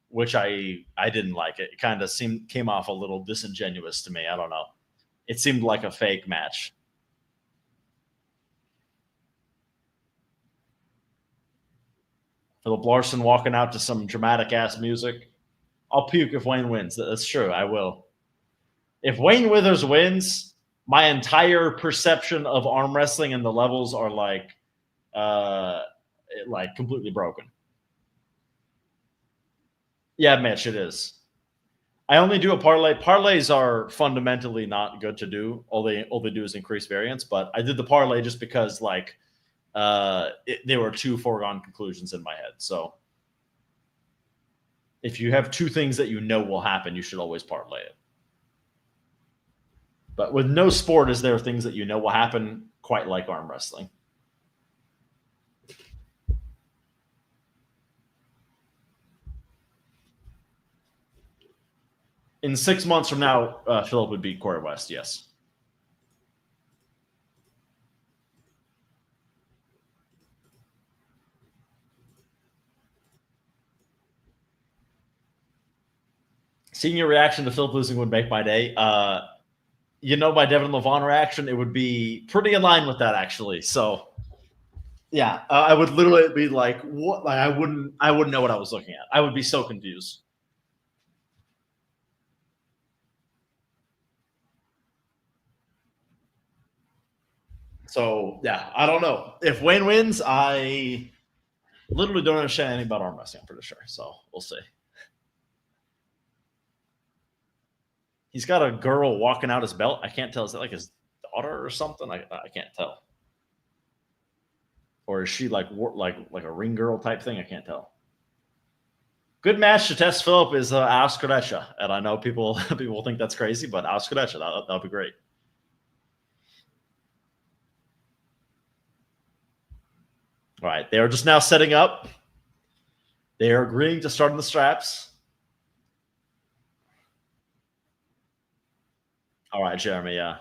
which I didn't like it. It kind of came off a little disingenuous to me. I don't know. It seemed like a fake match. Philip Larson walking out to some dramatic ass music. I'll puke if Wayne wins. That's true. I will. If Wayne Withers wins, my entire perception of arm wrestling and the levels are like completely broken. Yeah, Mitch, it is. I only do a parlay. Parlays are fundamentally not good to do. All they do is increase variance. But I did the parlay just because there were two foregone conclusions in my head. So if you have two things that you know will happen, you should always parlay it. But with no sport is there things that you know will happen, quite like arm wrestling. In 6 months from now, Philip would beat Corey West, yes. Seeing your reaction to Philip losing would make my day. My Devin Levon reaction, it would be pretty in line with that, actually. So, yeah, I would literally be like, "What?" Like, I wouldn't know what I was looking at. I would be so confused. So, yeah, I don't know. If Wayne wins, I literally don't understand anything about arm wrestling, I'm pretty sure. So, we'll see. He's got a girl walking out his belt. I can't tell. Is that like his daughter or something? I can't tell. Or is she like a ring girl type thing? I can't tell. Good match to test Philip is Auskarecha. And I know people think that's crazy, but Auskarecha, that would be great. All right. They are just now setting up. They are agreeing to start in the straps. All right, Jeremy, yeah.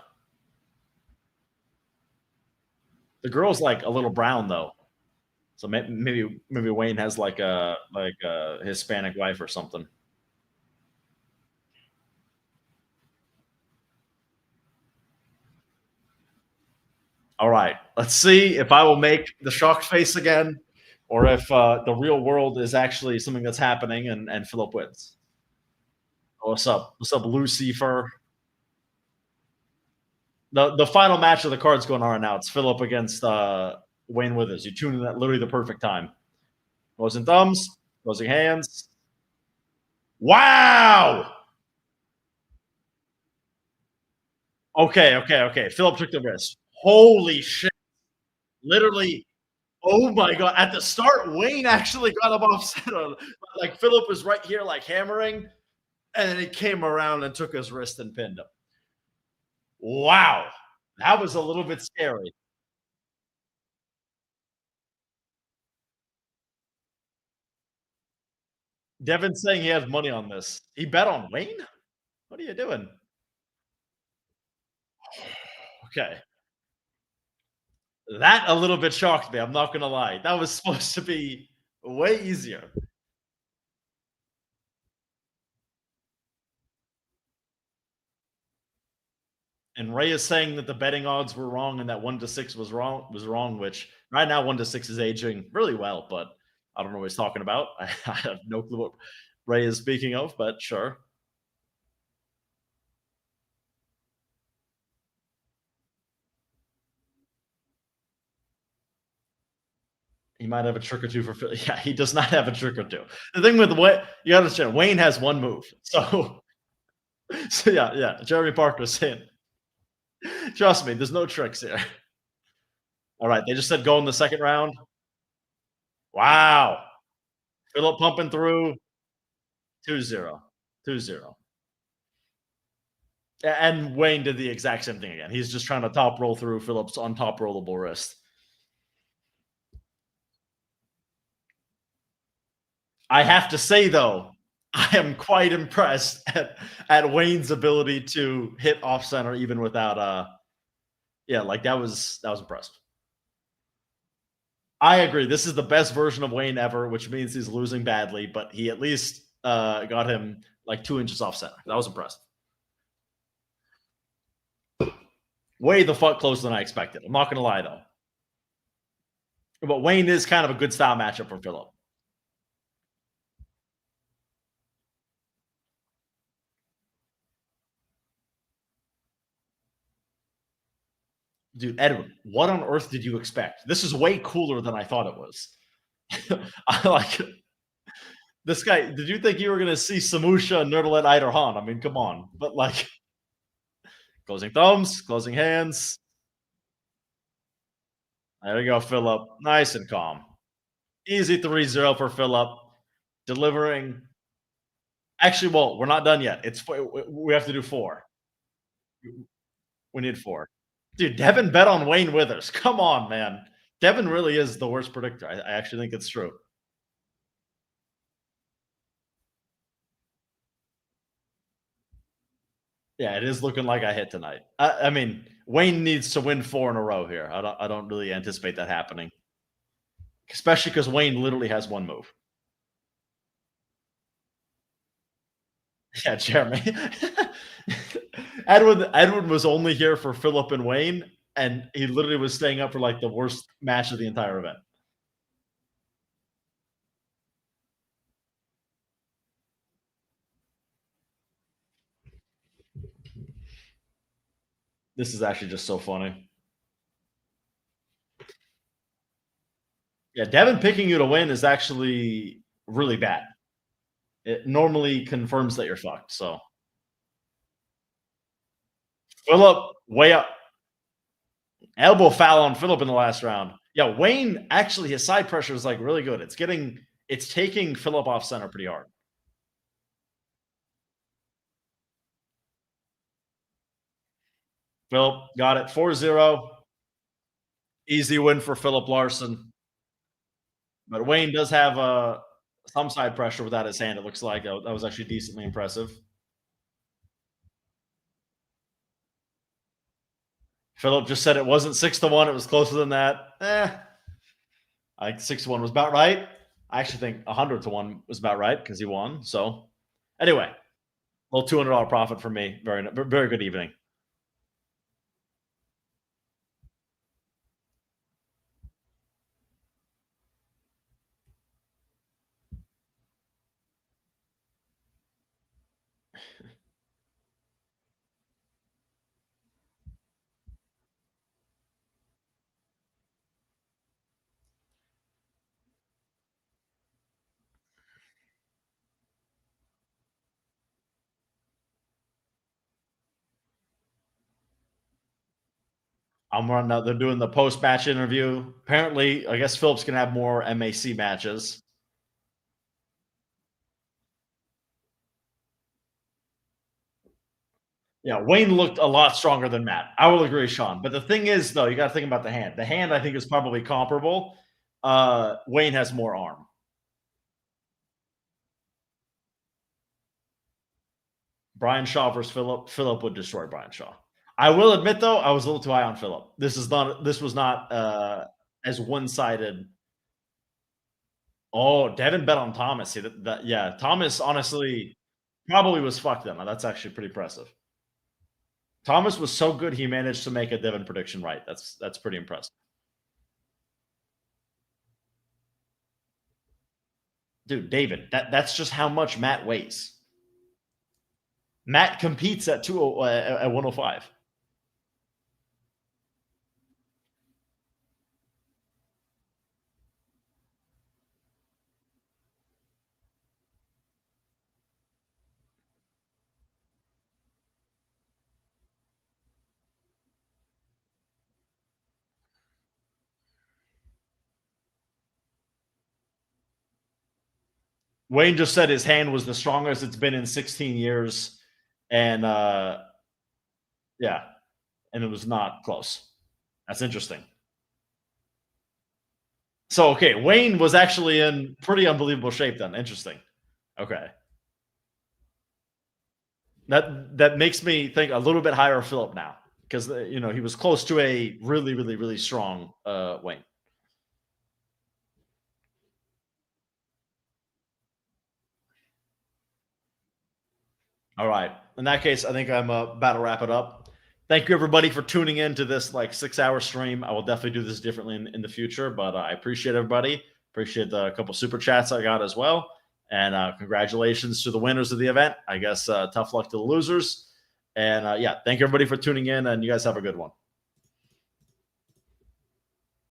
The girl's like a little brown though. So maybe Wayne has like a Hispanic wife or something. All right, let's see if I will make the shocked face again, or if the real world is actually something that's happening and Philip wins. What's up? What's up, Lucifer? The final match of the card's going on right now. It's Philip against Wayne Withers. You tune in at literally the perfect time. Closing thumbs, closing hands. Wow. Okay. Philip took the risk. Holy shit. Literally, oh my God. At the start, Wayne actually got him offset. Like Philip was right here, like hammering, and then he came around and took his wrist and pinned him. Wow. That was a little bit scary. Devin's saying he has money on this. He bet on Wayne? What are you doing? Okay. That a little bit shocked me. I'm not going to lie. That was supposed to be way easier. And Ray is saying that the betting odds were wrong and that 1-6 was wrong, which right now 1-6 is aging really well, but I don't know what he's talking about. I have no clue what Ray is speaking of, but sure. He might have a trick or two for Philly. Yeah, he does not have a trick or two. The thing with what you gotta understand, Wayne has one move. So yeah. Jeremy Parker saying, trust me, there's no tricks here. All right, they just said go in the second round. Wow. Philip pumping through 2-0. 2-0. And Wayne did the exact same thing again. He's just trying to top roll through Philip's on top rollable wrist. I have to say, though, I am quite impressed at Wayne's ability to hit off center even without that was impressive. I agree. This is the best version of Wayne ever, which means he's losing badly, but he at least got him like 2 inches off center. That was impressive. Way the fuck closer than I expected. I'm not going to lie, though. But Wayne is kind of a good style matchup for Philip. Dude, Edwin, what on earth did you expect? This is way cooler than I thought it was. I like it. This guy, did you think you were going to see Samusha, Nerdlet, Eiderhan? I mean, come on. But like, closing thumbs, closing hands. There we go, Philip. Nice and calm. Easy 3-0 for Philip. Delivering. Actually, well, we're not done yet. We have to do 4. We need 4. Dude, Devin bet on Wayne Withers. Come on, man. Devin really is the worst predictor. I actually think it's true. Yeah, it is looking like I hit tonight. I mean, Wayne needs to win 4 in a row here. I don't really anticipate that happening, especially because Wayne literally has one move. Yeah, Jeremy. Edward was only here for Philip and Wayne, and he literally was staying up for like the worst match of the entire event. This is actually just so funny. Yeah, Devin picking you to win is actually really bad. It normally confirms that you're fucked. So Philip way up. Elbow foul on Philip in the last round. Yeah, Wayne actually his side pressure is like really good. It's taking Philip off center pretty hard. Philip got it 4-0. Easy win for Philip Larson. But Wayne does have some side pressure without his hand. It looks like that was actually decently impressive. Philip just said it wasn't 6-1. It was closer than that. I think 6-1 was about right. I actually think 100-1 was about right because he won. So anyway, a little $200 profit for me. Very, very good evening. I'm running out. They're doing the post-match interview. Apparently, I guess Philip's going to have more MAC matches. Yeah, Wayne looked a lot stronger than Matt. I will agree, Sean. But the thing is, though, you got to think about the hand. The hand, I think, is probably comparable. Wayne has more arm. Brian Shaw versus Philip. Philip would destroy Brian Shaw. I will admit, though, I was a little too high on Philip. This was not as one-sided. Oh, Devin bet on Thomas. See yeah, Thomas honestly probably was fucked then. That's actually pretty impressive. Thomas was so good he managed to make a Devin prediction right. That's pretty impressive. Dude, David, that's just how much Matt weighs. Matt competes at 105. Wayne just said his hand was the strongest it's been in 16 years. And yeah, and it was not close. That's interesting. So, okay, Wayne was actually in pretty unbelievable shape then. Interesting. Okay. That makes me think a little bit higher of Philip now because, you know, he was close to a really, really, really strong Wayne. All right. In that case, I think I'm about to wrap it up. Thank you, everybody, for tuning in to this like 6-hour stream. I will definitely do this differently in the future, but I appreciate everybody. Appreciate the couple super chats I got as well. And congratulations to the winners of the event. I guess tough luck to the losers. And yeah, thank you, everybody, for tuning in, and you guys have a good one.